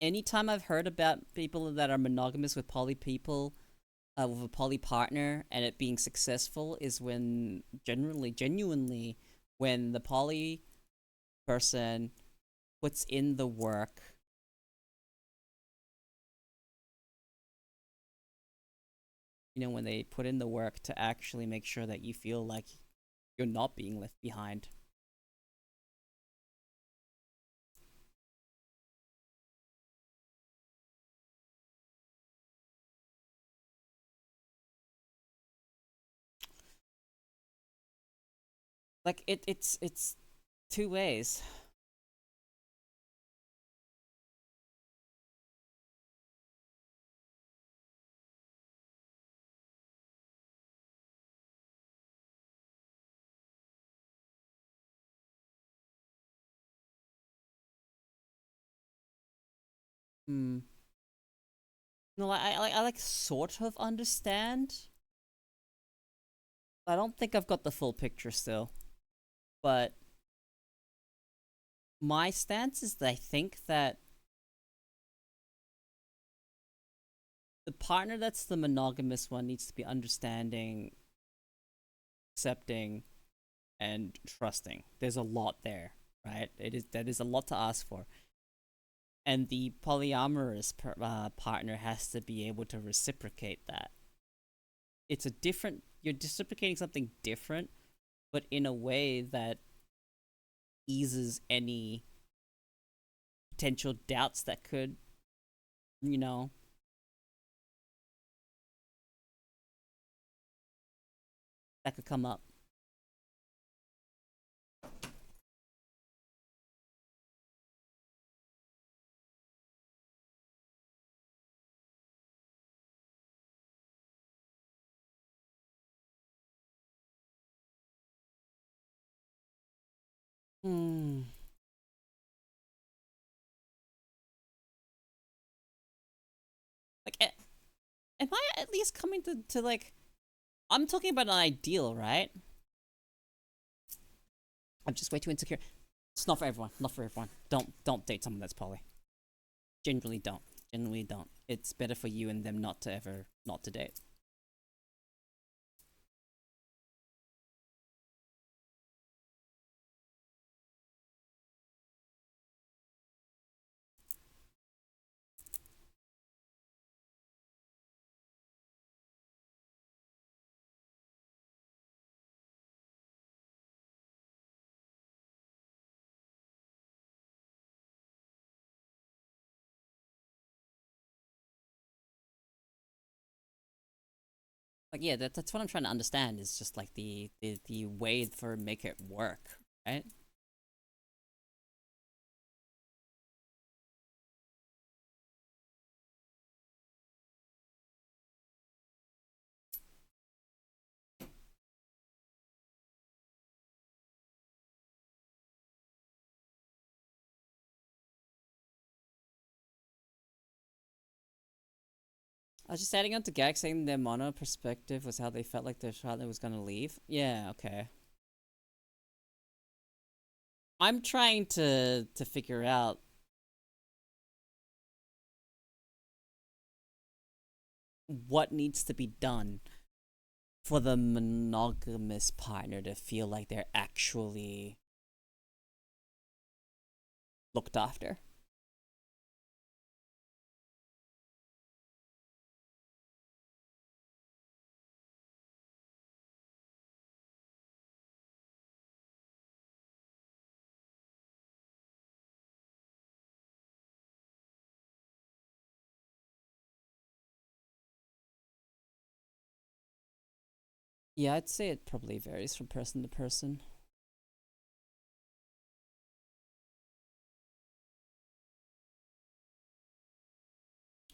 Anytime I've heard about people that are monogamous with poly people, with a poly partner, and it being successful is when genuinely, when the poly person puts in the work, you know, when they put in the work to actually make sure that you feel like you're not being left behind. Like it's two ways. Hmm. No, I like sort of understand. I don't think I've got the full picture still, but my stance is that I think that the partner that's the monogamous one needs to be understanding, accepting, and trusting. There's a lot there, right? That is a lot to ask for, and the polyamorous partner has to be able to reciprocate that. It's a different. You're reciprocating something different, but in a way that eases any potential doubts that could, you know, that could come up. Hmm. Like, am I at least coming to like? I'm talking about an ideal, right? I'm just way too insecure. It's not for everyone. Not for everyone. Don't date someone that's poly. Generally don't. Generally don't. It's better for you and them not to ever not to date. Like, yeah, that's what I'm trying to understand. Is just like the way for make it work, right? I was just adding on to Gag saying their mono perspective was how they felt like their Charlotte was gonna leave. Yeah, okay. I'm trying to figure out what needs to be done for the monogamous partner to feel like they're actually looked after. Yeah, I'd say it probably varies from person to person.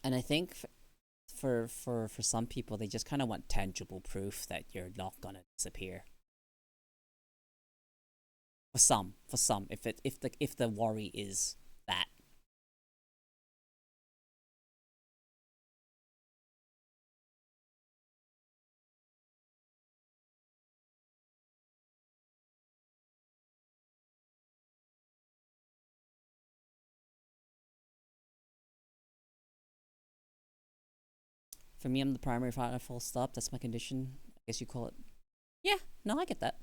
And I think for some people they just kind of want tangible proof that you're not gonna disappear. For some, if the worry is that. For me, I'm the primary partner. Full stop. That's my condition. I guess you call it. Yeah. No, I get that.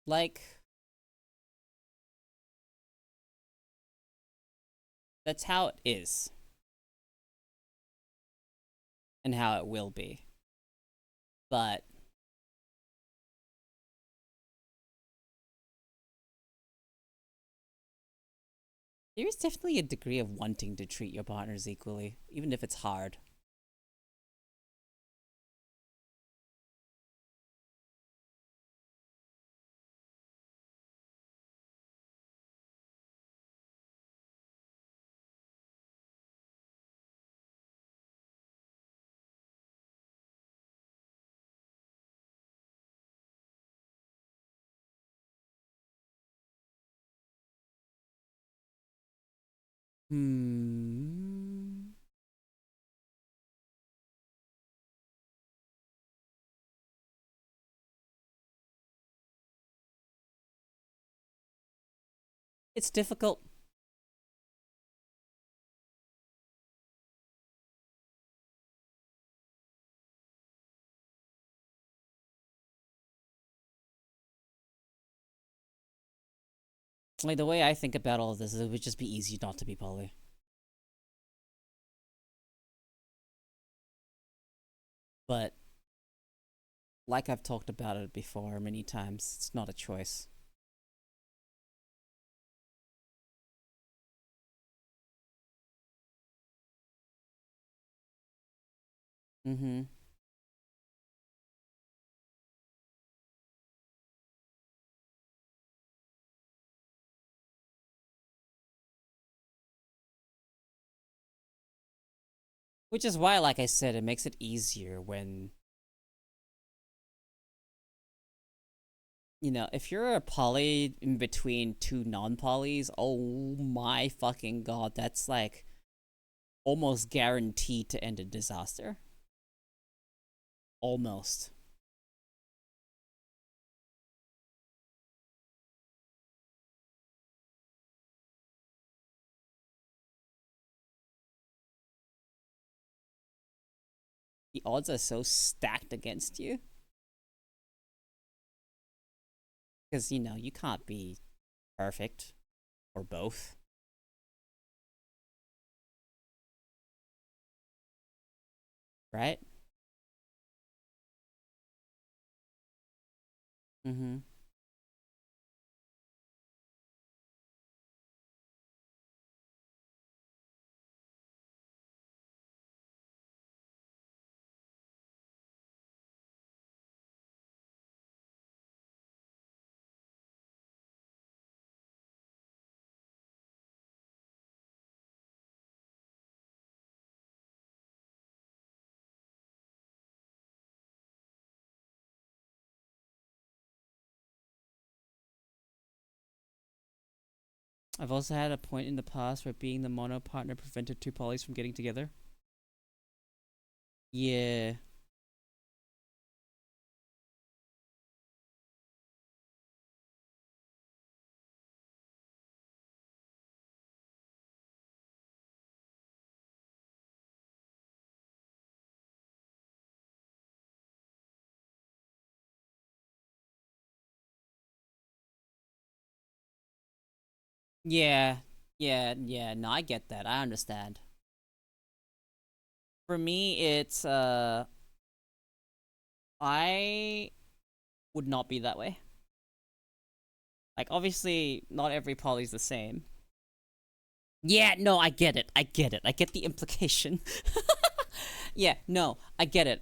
Like, that's how it is and how it will be. But there is definitely a degree of wanting to treat your partners equally, even if it's hard. Hmm. It's difficult. Like, the way I think about all of this, it would just be easy not to be poly. But like I've talked about it before many times, it's not a choice. Mm-hmm. Which is why, like I said, it makes it easier when, if you're a poly in between two non-polys, oh my fucking god, that's like almost guaranteed to end in disaster. Almost. The odds are so stacked against you because you can't be perfect or both. right? Mm-hmm. I've also had a point in the past where being the mono partner prevented two polys from getting together. Yeah. Yeah. Yeah. No, I get that. I understand. For me, it's I would not be that way. Like, obviously, not every poly's the same. Yeah, no, I get it. I get it. I get the implication. Yeah, no, I get it.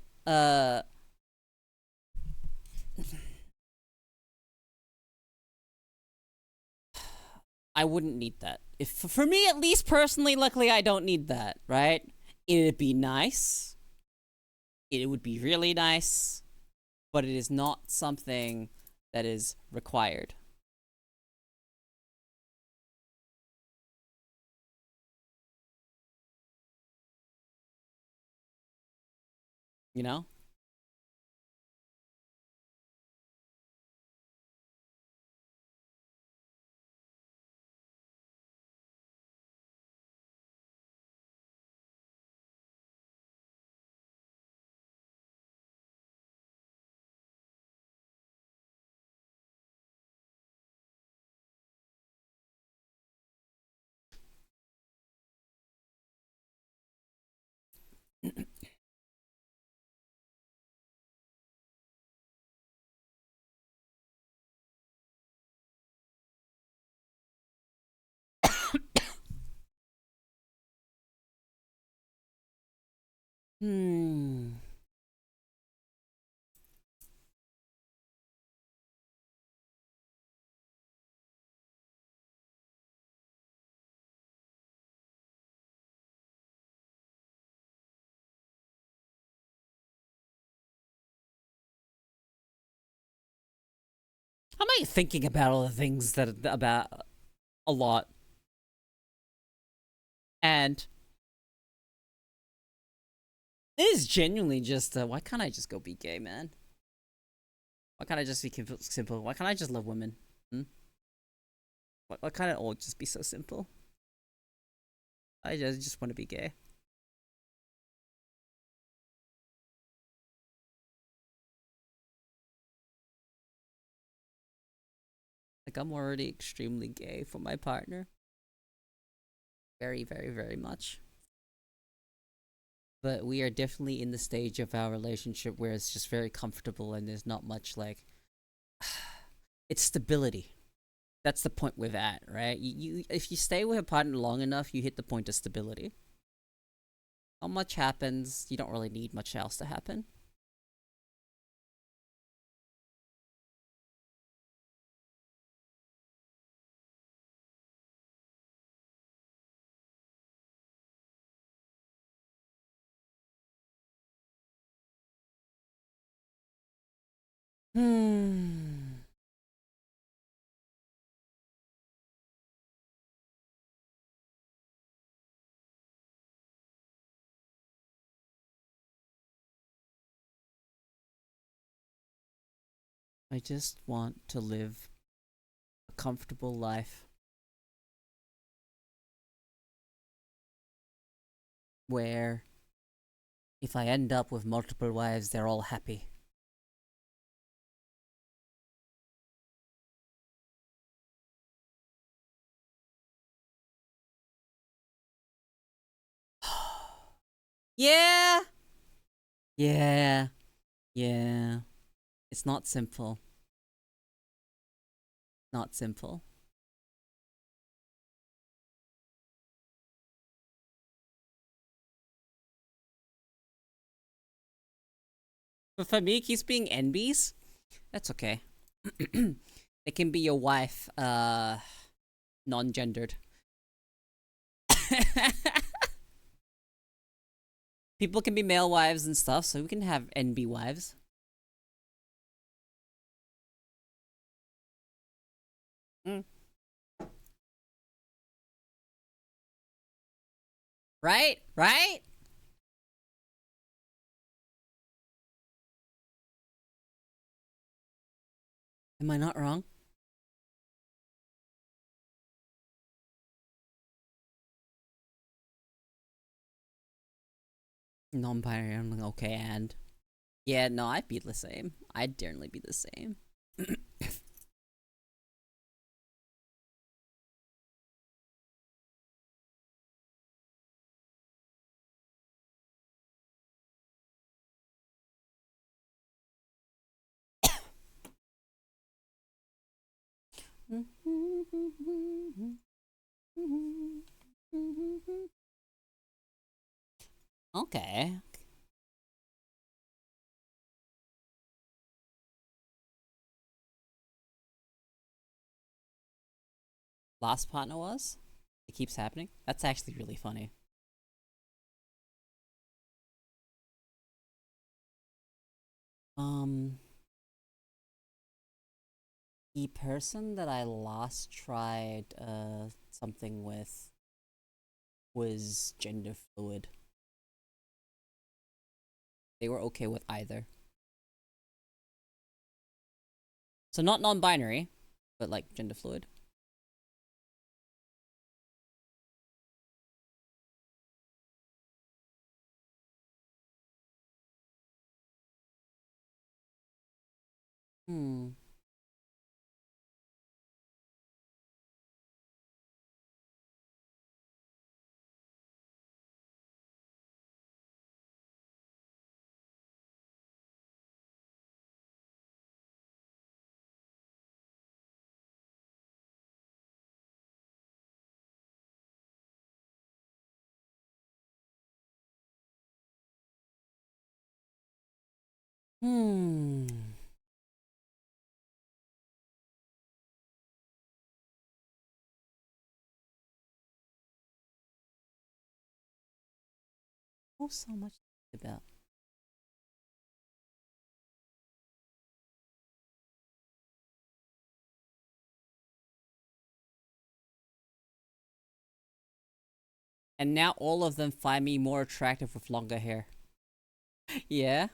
I wouldn't need that. If for me at least personally, luckily I don't need that, right? It'd be nice. It would be really nice, but it is not something that is required. You know? Hmm. I'm like thinking about all the things that about a lot, and it is genuinely just why can't I just go be gay, man? Why can't I just be simple? Why can't I just love women? Hmm? Why can't it all just be so simple? I just want to be gay. Like, I'm already extremely gay for my partner. Very, very, very much. But we are definitely in the stage of our relationship where it's just very comfortable and there's not much like it's stability. That's the point with that, right? You if you stay with a partner long enough, you hit the point of stability. Not much happens. You don't really need much else to happen. Hmm. I just want to live a comfortable life where if I end up with multiple wives, they're all happy. Yeah, Yeah. Yeah. It's not simple. Not simple. But for me, it keeps being NBs. That's okay. It can be your wife, non-gendered. People can be male wives and stuff, so we can have NB wives. Mm. Right? Right? Am I not wrong? Non-binary, I'm like, okay, and yeah, no, I'd be the same. I'd definitely be the same. Okay. Last partner was? It keeps happening? That's actually really funny. Um, the person that I last tried something with was gender fluid. They were okay with either. So not non-binary, but like gender fluid. Hmm. Hmm. Oh, so much about. And now all of them find me more attractive with longer hair. Yeah.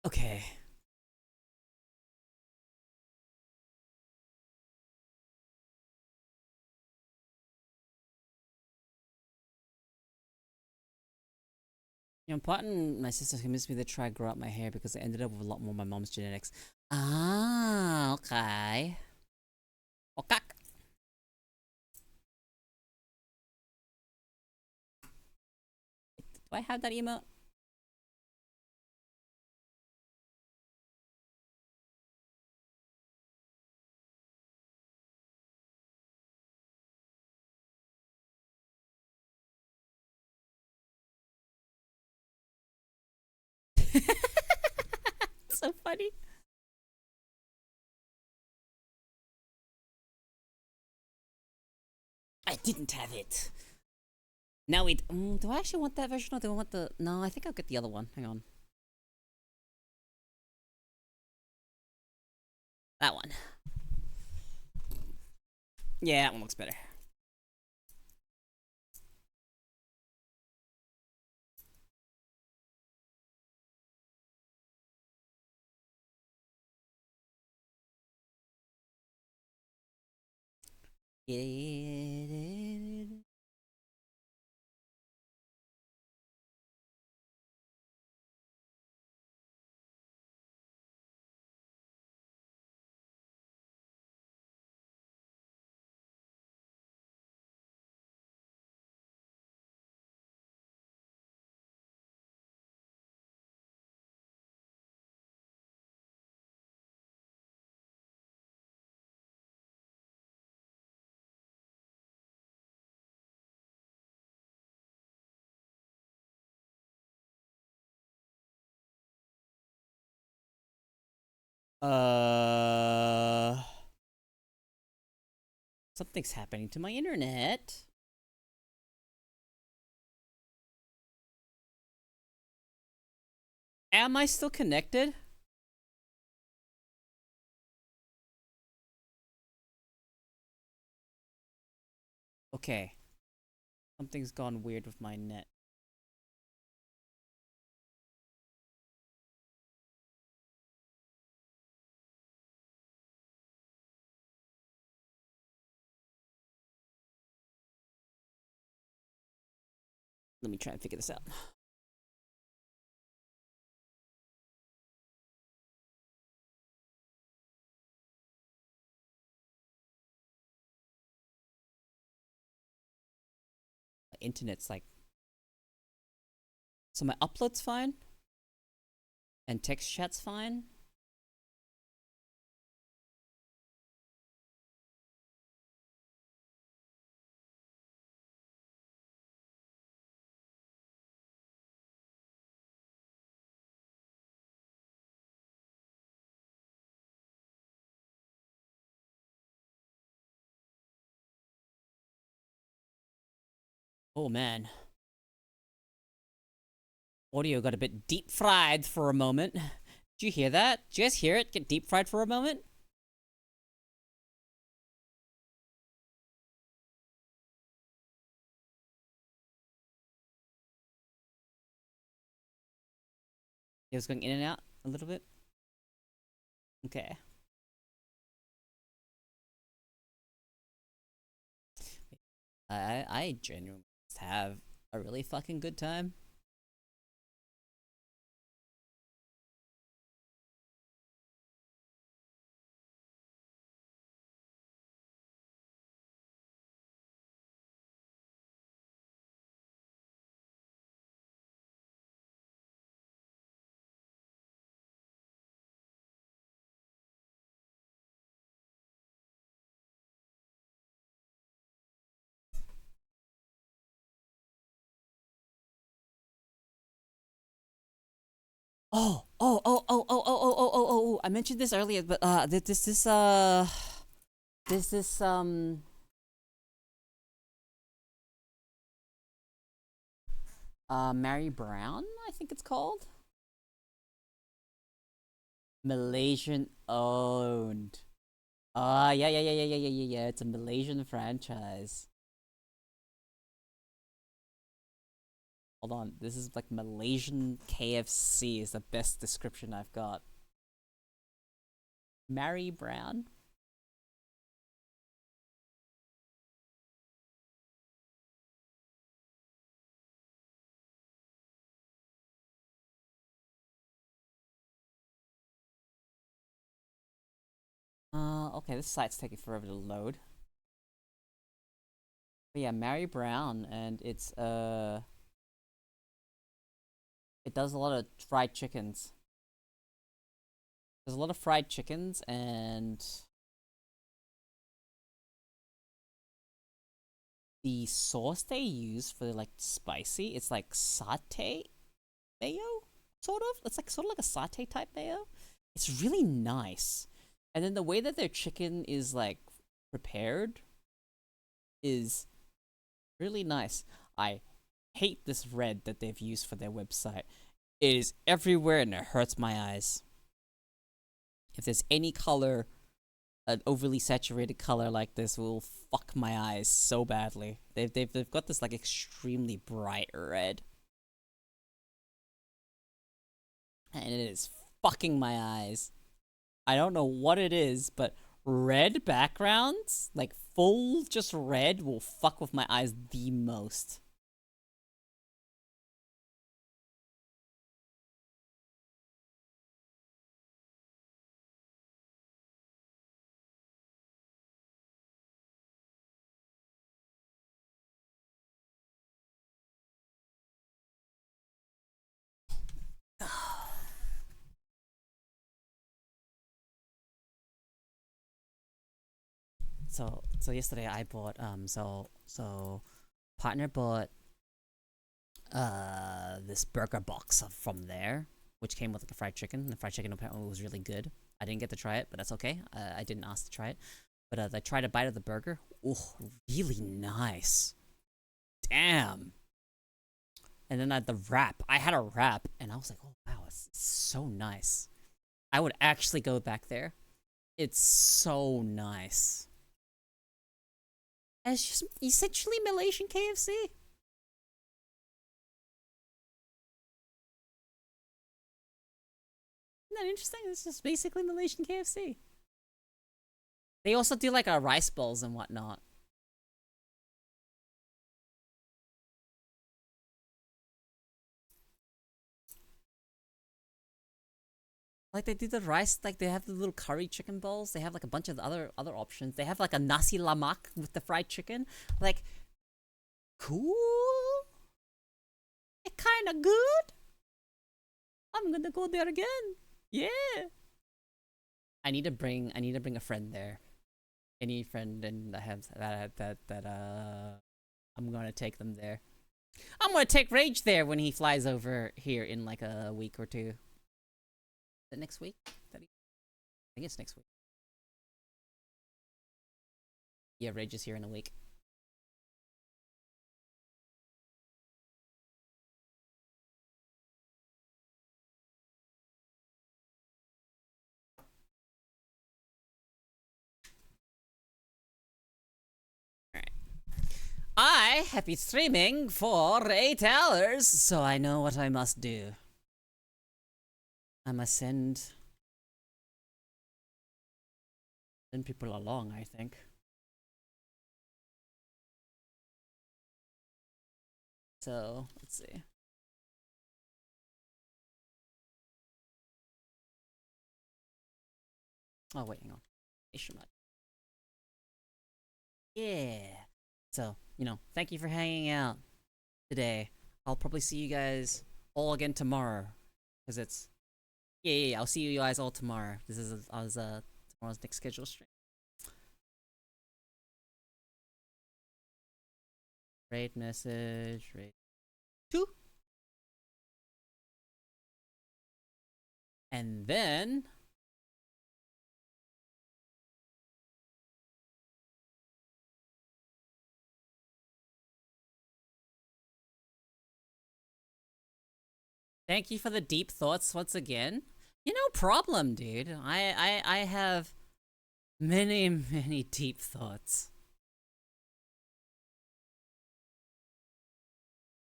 Okay. You know, part and my sister convinced me to try grow out my hair because I ended up with a lot more of my mom's genetics. Ah, okay. Okay. Do I have that emote? So funny. didn't have it. Now we. Do I actually want that version or do I want the? No, I think I'll get the other one. Hang on. That one. Yeah, that one looks better. Something's happening to my internet. Am I still connected? Okay. Something's gone weird with my net. Let me try and figure this out. My internet's like. So my upload's fine. And text chat's fine. Oh man. Audio got a bit deep fried for a moment. Did you hear that? Did you guys hear it get deep fried for a moment? It was going in and out a little bit. Okay. I genuinely have a really fucking good time. Oh. I mentioned this earlier, but this Mary Brown, I think it's called. Malaysian owned. Yeah. It's a Malaysian franchise. Hold on, this is like Malaysian KFC is the best description I've got. Mary Brown? Okay, this site's taking forever to load. But yeah, Mary Brown, and it does a lot of fried chickens. There's a lot of fried chickens, and the sauce they use for like spicy, it's like satay mayo, sort of. It's like sort of like a satay type mayo. It's really nice. And then the way that their chicken is like prepared is Really nice. I hate this red that they've used for their website. It is everywhere and it hurts my eyes. If there's any color, an overly saturated color like this will fuck my eyes so badly. They've got this like extremely bright red. And it is fucking my eyes. I don't know what it is, but red backgrounds, like full just red, will fuck with my eyes the most. So yesterday I bought so partner bought this burger box from there, which came with like a fried chicken. The fried chicken apparently was really good. I didn't get to try it, but that's okay. I didn't ask to try it. But I tried a bite of the burger. Oh, really nice. Damn. And then the wrap. I had a wrap, and I was like, oh wow, it's so nice. I would actually go back there. It's so nice. And it's just essentially Malaysian KFC. Isn't that interesting? It's just basically Malaysian KFC. They also do like rice bowls and whatnot. Like they do the rice, like they have the little curry chicken bowls. They have like a bunch of other options. They have like a nasi lemak with the fried chicken. Like, cool. It kind of good. I'm gonna go there again. Yeah. I need to bring a friend there. Any friend and I have that I'm gonna take them there. I'm gonna take Rage there when he flies over here in like a week or two. Is it next week? I think it's next week. Yeah, Rage is here in a week. I have been streaming for 8 hours, so I know what I must do. I must send people along, I think. So, let's see. Oh, wait, hang on. Yeah. So, thank you for hanging out today. I'll probably see you guys all again tomorrow. Because it's... Yeah, I'll see you guys all tomorrow. This is tomorrow's next scheduled stream. Raid message, raid 2. And then... Thank you for the deep thoughts once again. No problem, dude. I have many, many deep thoughts.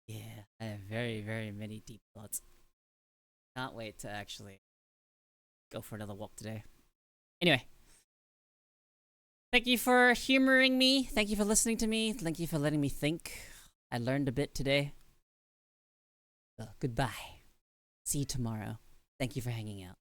Yeah, I have very, very many deep thoughts. Can't wait to actually go for another walk today. Anyway. Thank you for humoring me. Thank you for listening to me. Thank you for letting me think. I learned a bit today. So, goodbye. See you tomorrow. Thank you for hanging out.